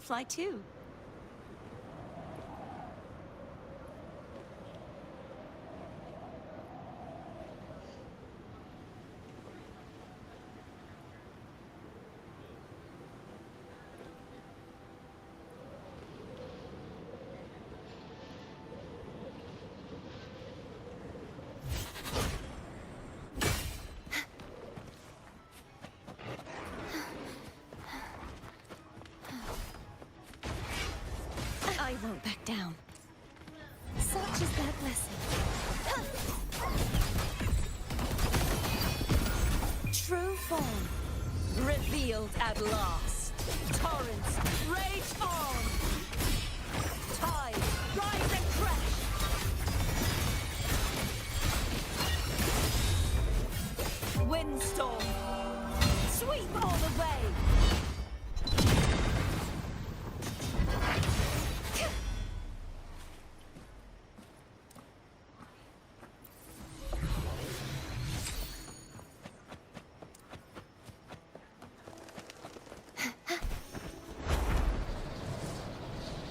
fly too. I won't back down. Such is that blessing. True form, revealed at last. Torrents, rage on! Tide, rise and crash! Windstorm, sweep all the way!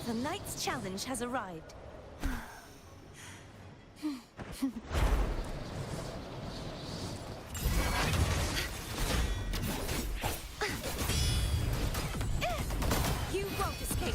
The Knight's challenge has arrived. You won't escape.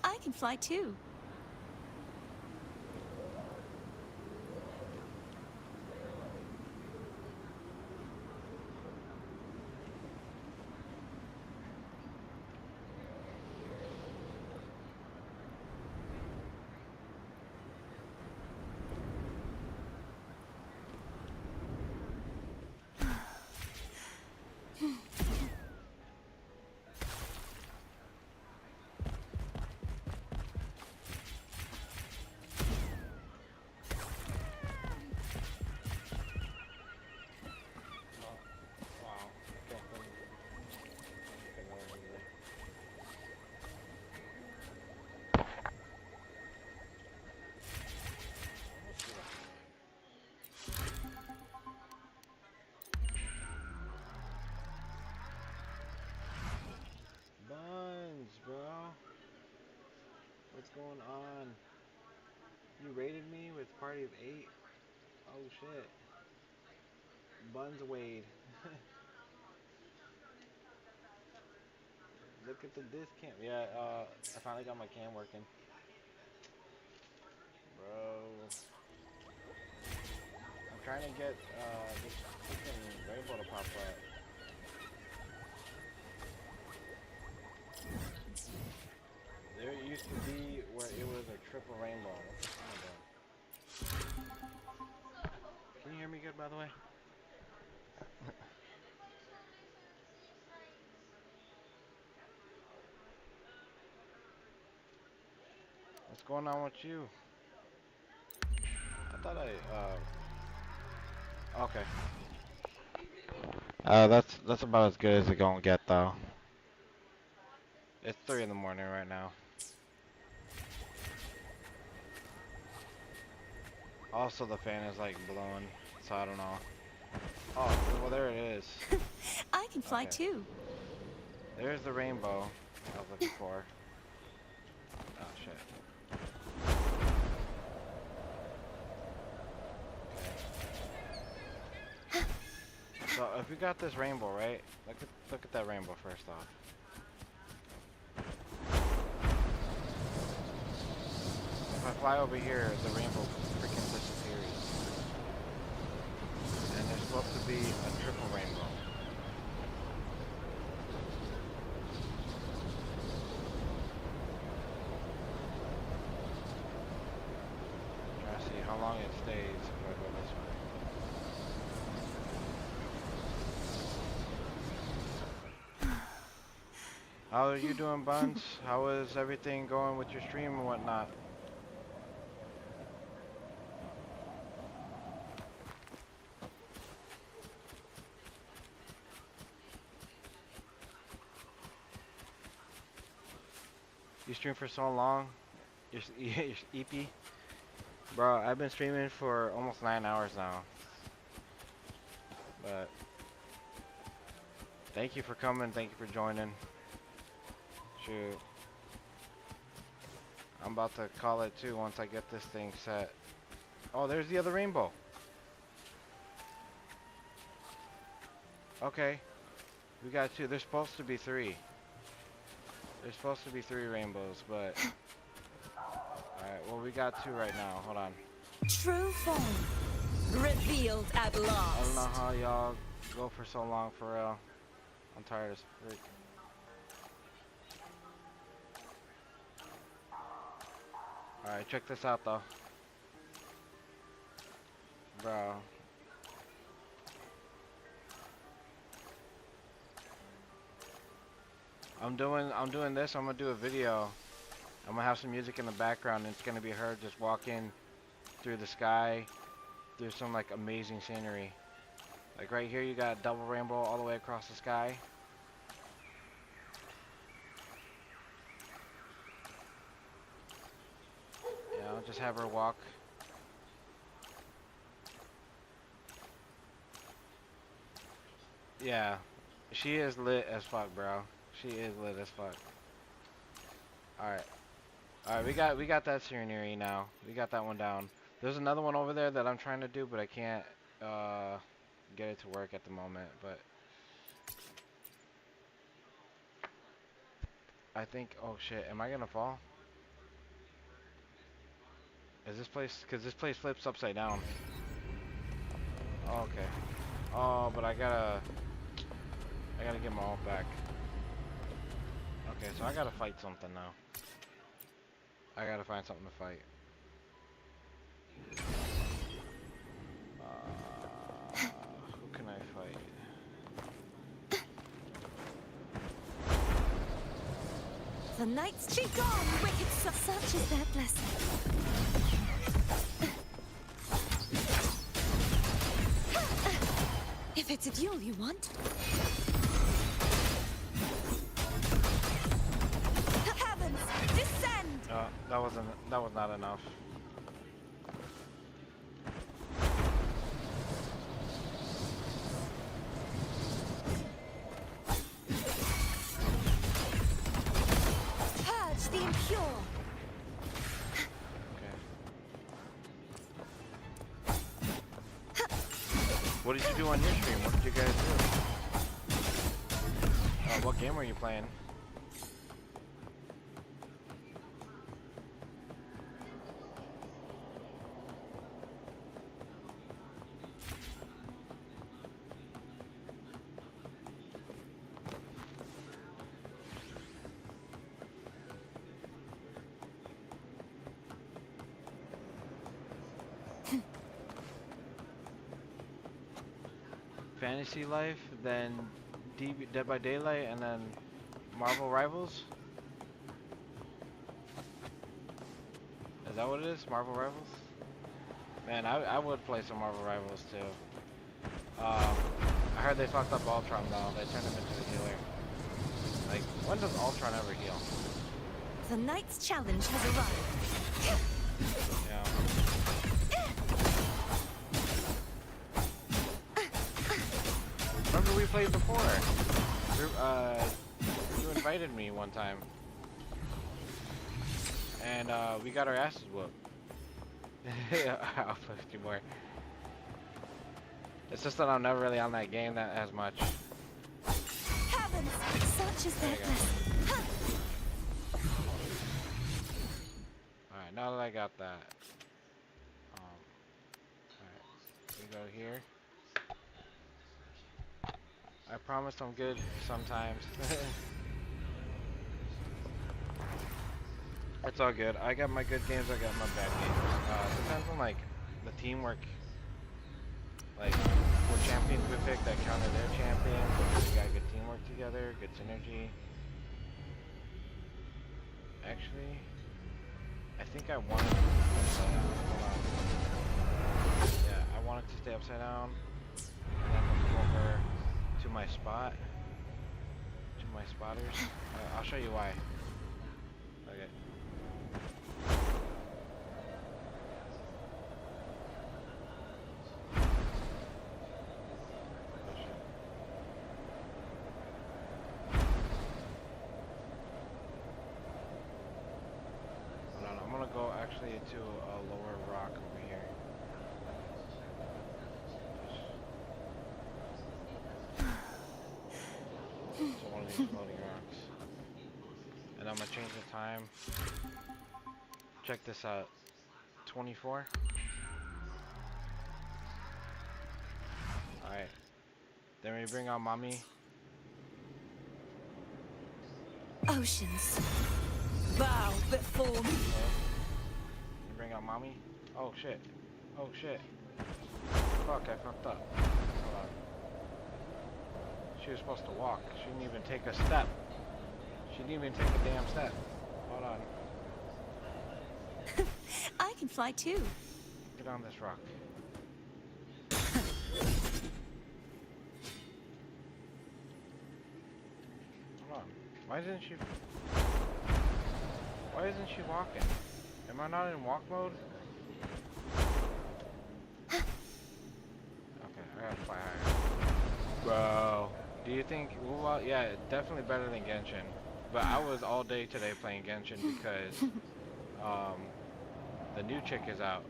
I can fly too.
What's going on? You raided me with a party of 8? Oh shit. Buns Wade. Look at the discount. Yeah, I finally got my cam working. Bro. I'm trying to get this freaking rainbow to pop up. triple rainbow. What's the sound of? Can you hear me good, by the way? What's going on with you? I thought okay. That's about as good as it gonna get though. It's 3 in the morning right now. Also the fan is like blowing, so I don't know. Oh, well there it is.
I can fly too.
There's the rainbow I was looking for. Oh shit. Okay. So if we got this rainbow, right? Look at that rainbow first off. If I fly over here, the rainbow freaking disappears. And there's supposed to be a triple rainbow. Try to see how long it stays if I go this way. How are you doing, Buns? How is everything going with your stream and whatnot? You stream for so long? You're EP? Bro, I've been streaming for almost 9 hours now. But thank you for coming, thank you for joining. Shoot. I'm about to call it too once I get this thing set. Oh, there's the other rainbow. Okay. We got 2. There's supposed to be 3. There's supposed to be 3 rainbows, but... Alright, well we got 2 right now. Hold on.
True form revealed at last.
I don't know how y'all go for so long, for real. I'm tired as freak. Alright, check this out though. Bro. I'm doing this, I'm gonna do a video. I'm gonna have some music in the background and it's gonna be her just walking through the sky, through some like amazing scenery. Like right here you got a double rainbow all the way across the sky. Yeah, I'll just have her walk. Yeah, she is lit as fuck, bro. She is lit as fuck. Alright. Alright, we got that scenery now. We got that one down. There's another one over there that I'm trying to do, but I can't get it to work at the moment, but I think, oh shit, am I gonna fall? Is this place, cause this place flips upside down. Oh, okay. Oh, but I gotta get my ult back. Okay, so I gotta fight something now. I gotta find something to fight. Who can I fight?
The night's be gone, wicked such is their blessing. If it's a duel you want. Heavens, descend!
That was not enough.
Purge the impure.
What did you do on your stream? What did you guys do? What game were you playing? Fantasy Life, then Dead by Daylight, and then Marvel Rivals? Is that what it is? Marvel Rivals? Man, I would play some Marvel Rivals too. I heard they fucked up Ultron though. They turned him into a healer. Like, when does Ultron ever heal?
The night's challenge has arrived.
Yeah. Remember we played before? You invited me one time. And we got our asses whooped. I'll play with you more. It's just that I'm never really on that game that as much.
Heavens, such is their blessing.
Alright, now that I got that. Alright, we go here. I promise I'm good sometimes. It's all good. I got my good games, I got my bad games. Depends on like the teamwork. Like what champions we pick that counter their champion. We got good teamwork together, good synergy. Actually, I think I wanted to stay upside down. Hold on. Yeah, I wanted to stay upside down. And then move over to my spot. To my spotters. I'll show you why. Okay. I'm gonna go actually to a lower rock over here. So one of these floating rocks. And I'm gonna change the time. Check this out. 24. Alright. Then we bring out Mommy.
Oceans, bow before me.
Okay. You bring out Mommy. Oh shit. Oh shit. Fuck, I fucked up. Hold on. She was supposed to walk. She didn't even take a step. She didn't even take a damn step. Hold on.
I can fly too.
Get on this rock. Hold on. Why isn't she walking? Am I not in walk mode? Okay, I gotta fly higher. Bro, do you think, well, yeah, definitely better than Genshin. But I was all day today playing Genshin because the new chick is out.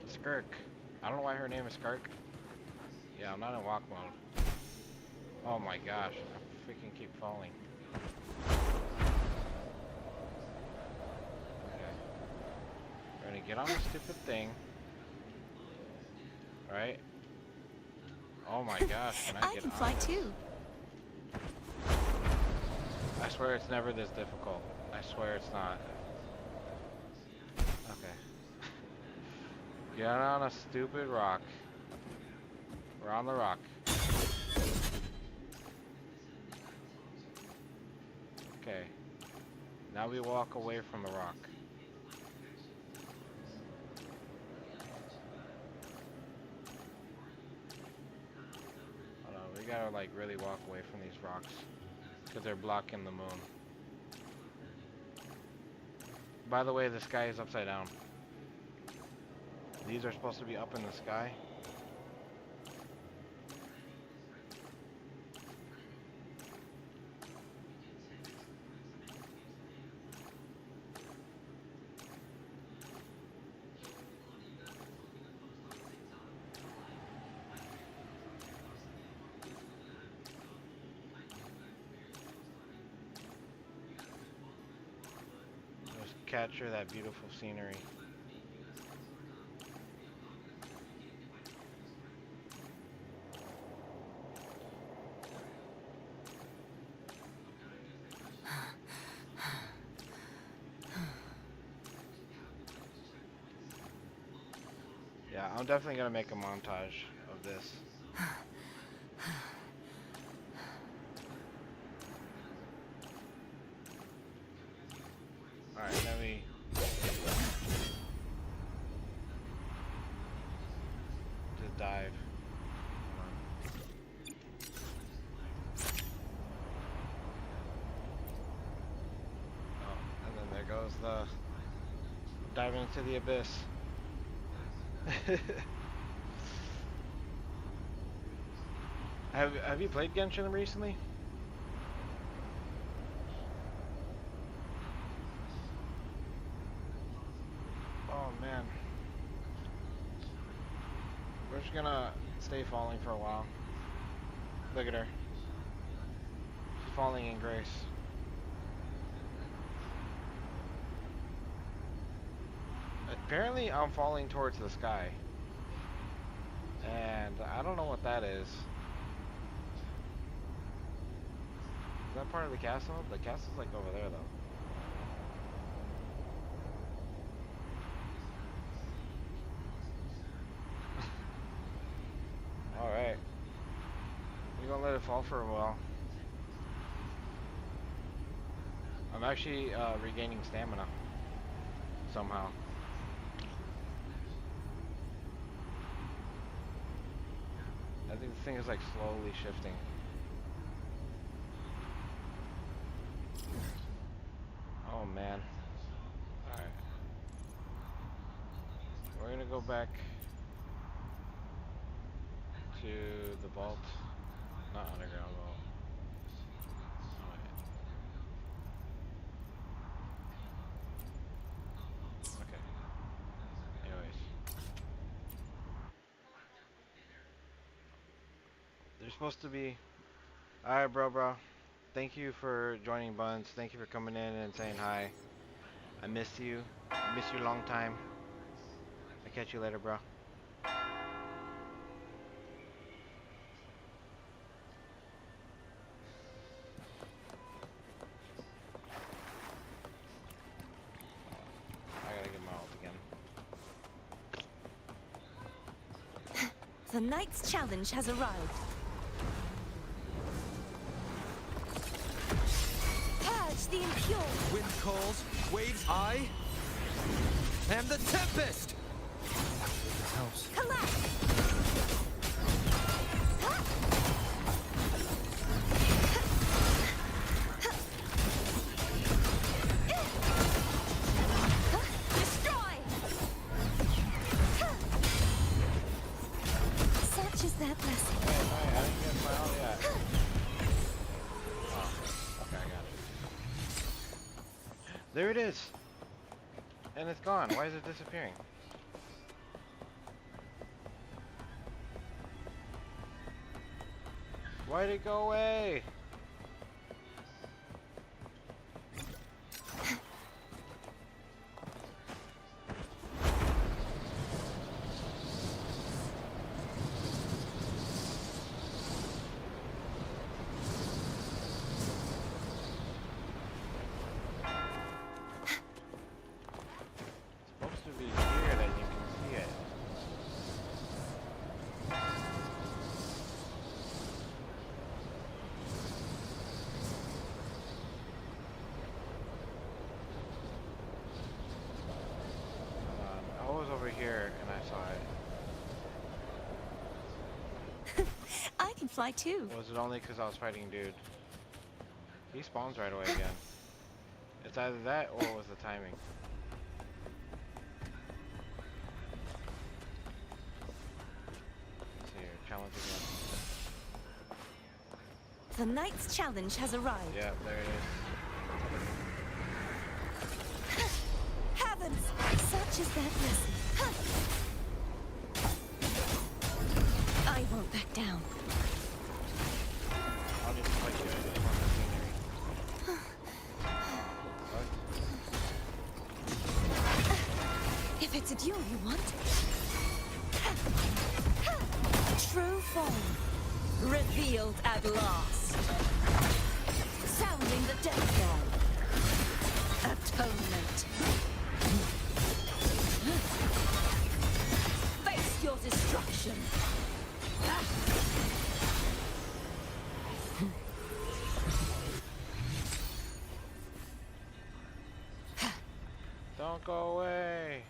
Skirk. I don't know why her name is Skirk. Yeah, I'm not in walk mode. Oh my gosh, I freaking keep falling. Okay. We're gonna get on this stupid thing. Right? Oh my gosh, can I get
can
on
fly
this?
too.
I swear it's never this difficult. I swear it's not. Okay. Get on a stupid rock. We're on the rock. Okay. Now we walk away from the rock. Hold on, we gotta like really walk away from these rocks. Because they're blocking the moon. By the way, the sky is upside down. These are supposed to be up in the sky. Just capture that beautiful scenery. Yeah, I'm definitely gonna make a montage of this. Alright, let me... just dive. Oh, and then there goes the... diving into the abyss. Have you played Genshin recently? Oh man. We're just gonna stay falling for a while. Look at her. She's falling in grace. Apparently I'm falling towards the sky. And I don't know what that is. Is that part of the castle? The castle's like over there though. Alright. We're gonna let it fall for a while. I'm actually regaining stamina. Somehow. I think the thing is like slowly shifting. Oh man. Alright. We're gonna go back to the vault. Not underground vault. Alright. Okay. Anyways. They're supposed to be... Alright, bro. Thank you for joining Buns. Thank you for coming in and saying hi. I missed you. I missed you a long time. I'll catch you later, bro. I gotta get my ult again.
The Knight's challenge has arrived. Purge the impure.
Wind calls, waves I am the Tempest! This helps.
Collapse. Destroy. Such is that blessing.
I didn't get my ult yet. Oh, okay, I got it. There it is! And it's gone. Why is it disappearing? Why'd it go away? Here and I saw it.
I can fly too.
Was it only because I was fighting dude? He spawns right away again. It's either that or it was the timing. Let's see here, challenge again.
The Knight's challenge has arrived.
Yeah, there it is.
Heavens! Such is that blessing. I won't back down.
I'll just fight you. I just want the scenery.
If it's a duel you want. True form. Revealed at last. Sounding the death bell. Atonement. Face
Go away.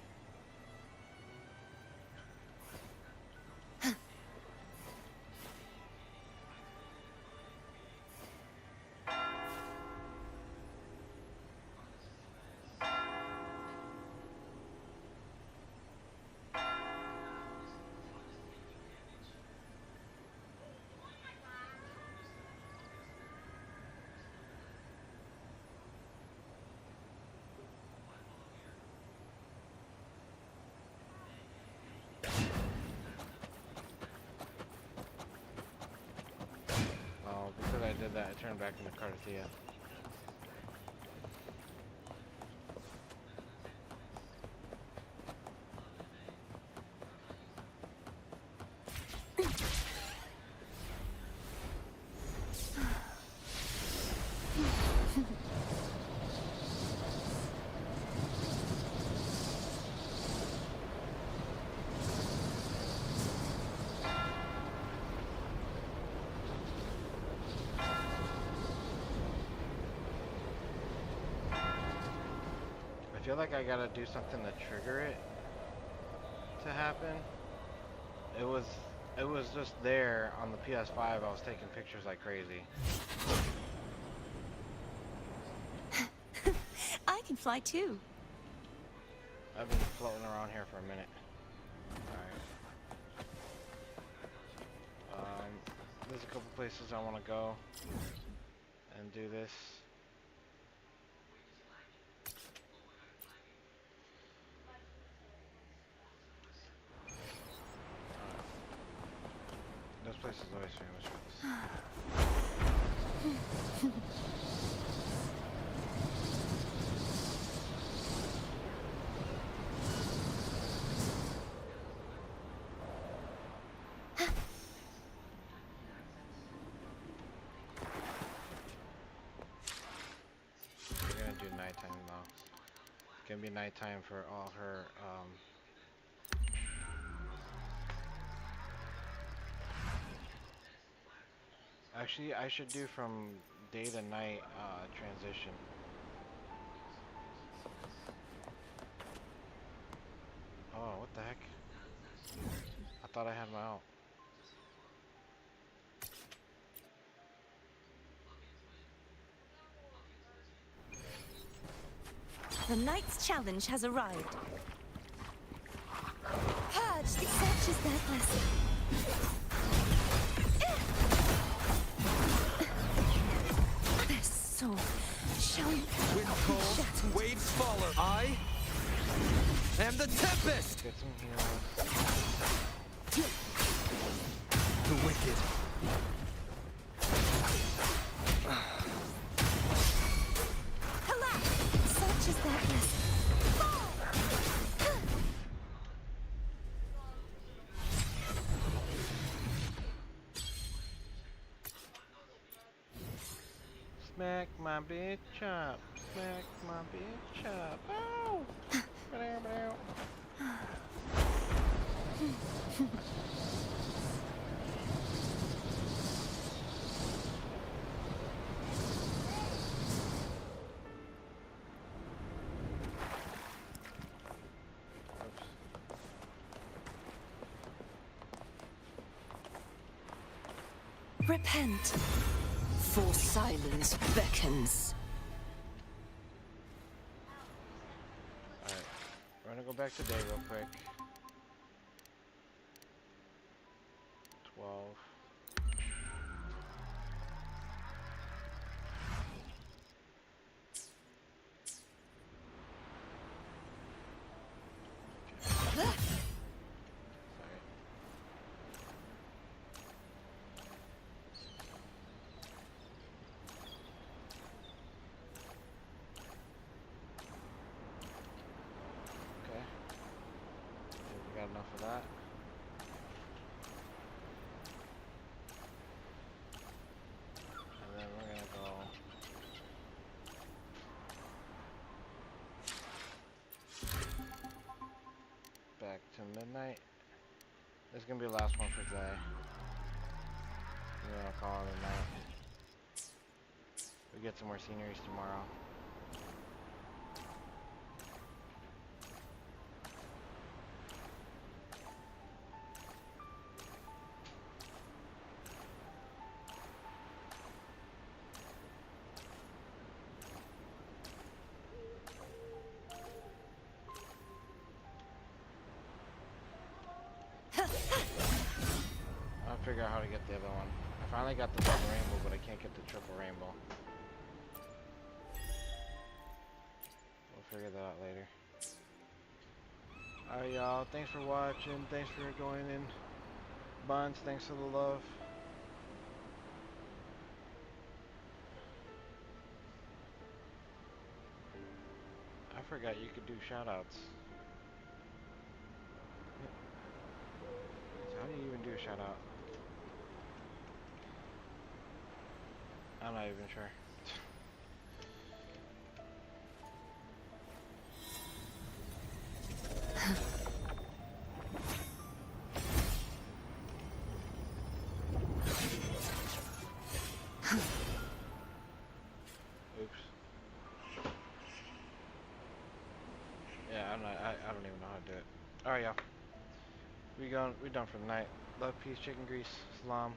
Oh, because I did that, I turned back into Carthia. I feel like I gotta do something to trigger it to happen. It was just there on the PS5. I was taking pictures like crazy.
I can fly too.
I've been floating around here for a minute. Alright. There's a couple places I want to go and do this. This place is always famous for this. We're gonna do nighttime though. It's gonna be nighttime for all her actually, I should do from day to night transition. Oh, what the heck? I thought I had my out.
The night's challenge has arrived. Purge, such is their blessing. Their soul shall
Wind calls, waves follow. I am the Tempest!
Get some heals.
The wicked.
Such is their blessing.
Smack my bitch up. Smack my bitch up. Ow!
Repent, for silence beckons.
Alright, we're gonna go back to day real quick. 12. Got enough of that. And then we're gonna go back to midnight. This is gonna be the last one for today. We're gonna call it a night. We get some more sceneries tomorrow. figure out how to get the other one. I finally got the double rainbow, but I can't get the triple rainbow. We'll figure that out later. Alright, y'all. Thanks for watching. Thanks for going in. Buns, thanks for the love. I forgot you could do shoutouts. How do you even do a shout out? I'm not even sure. Oops. Yeah, I don't even know how to do it. Alright, y'all. We done for the night. Love, peace, chicken grease, salam.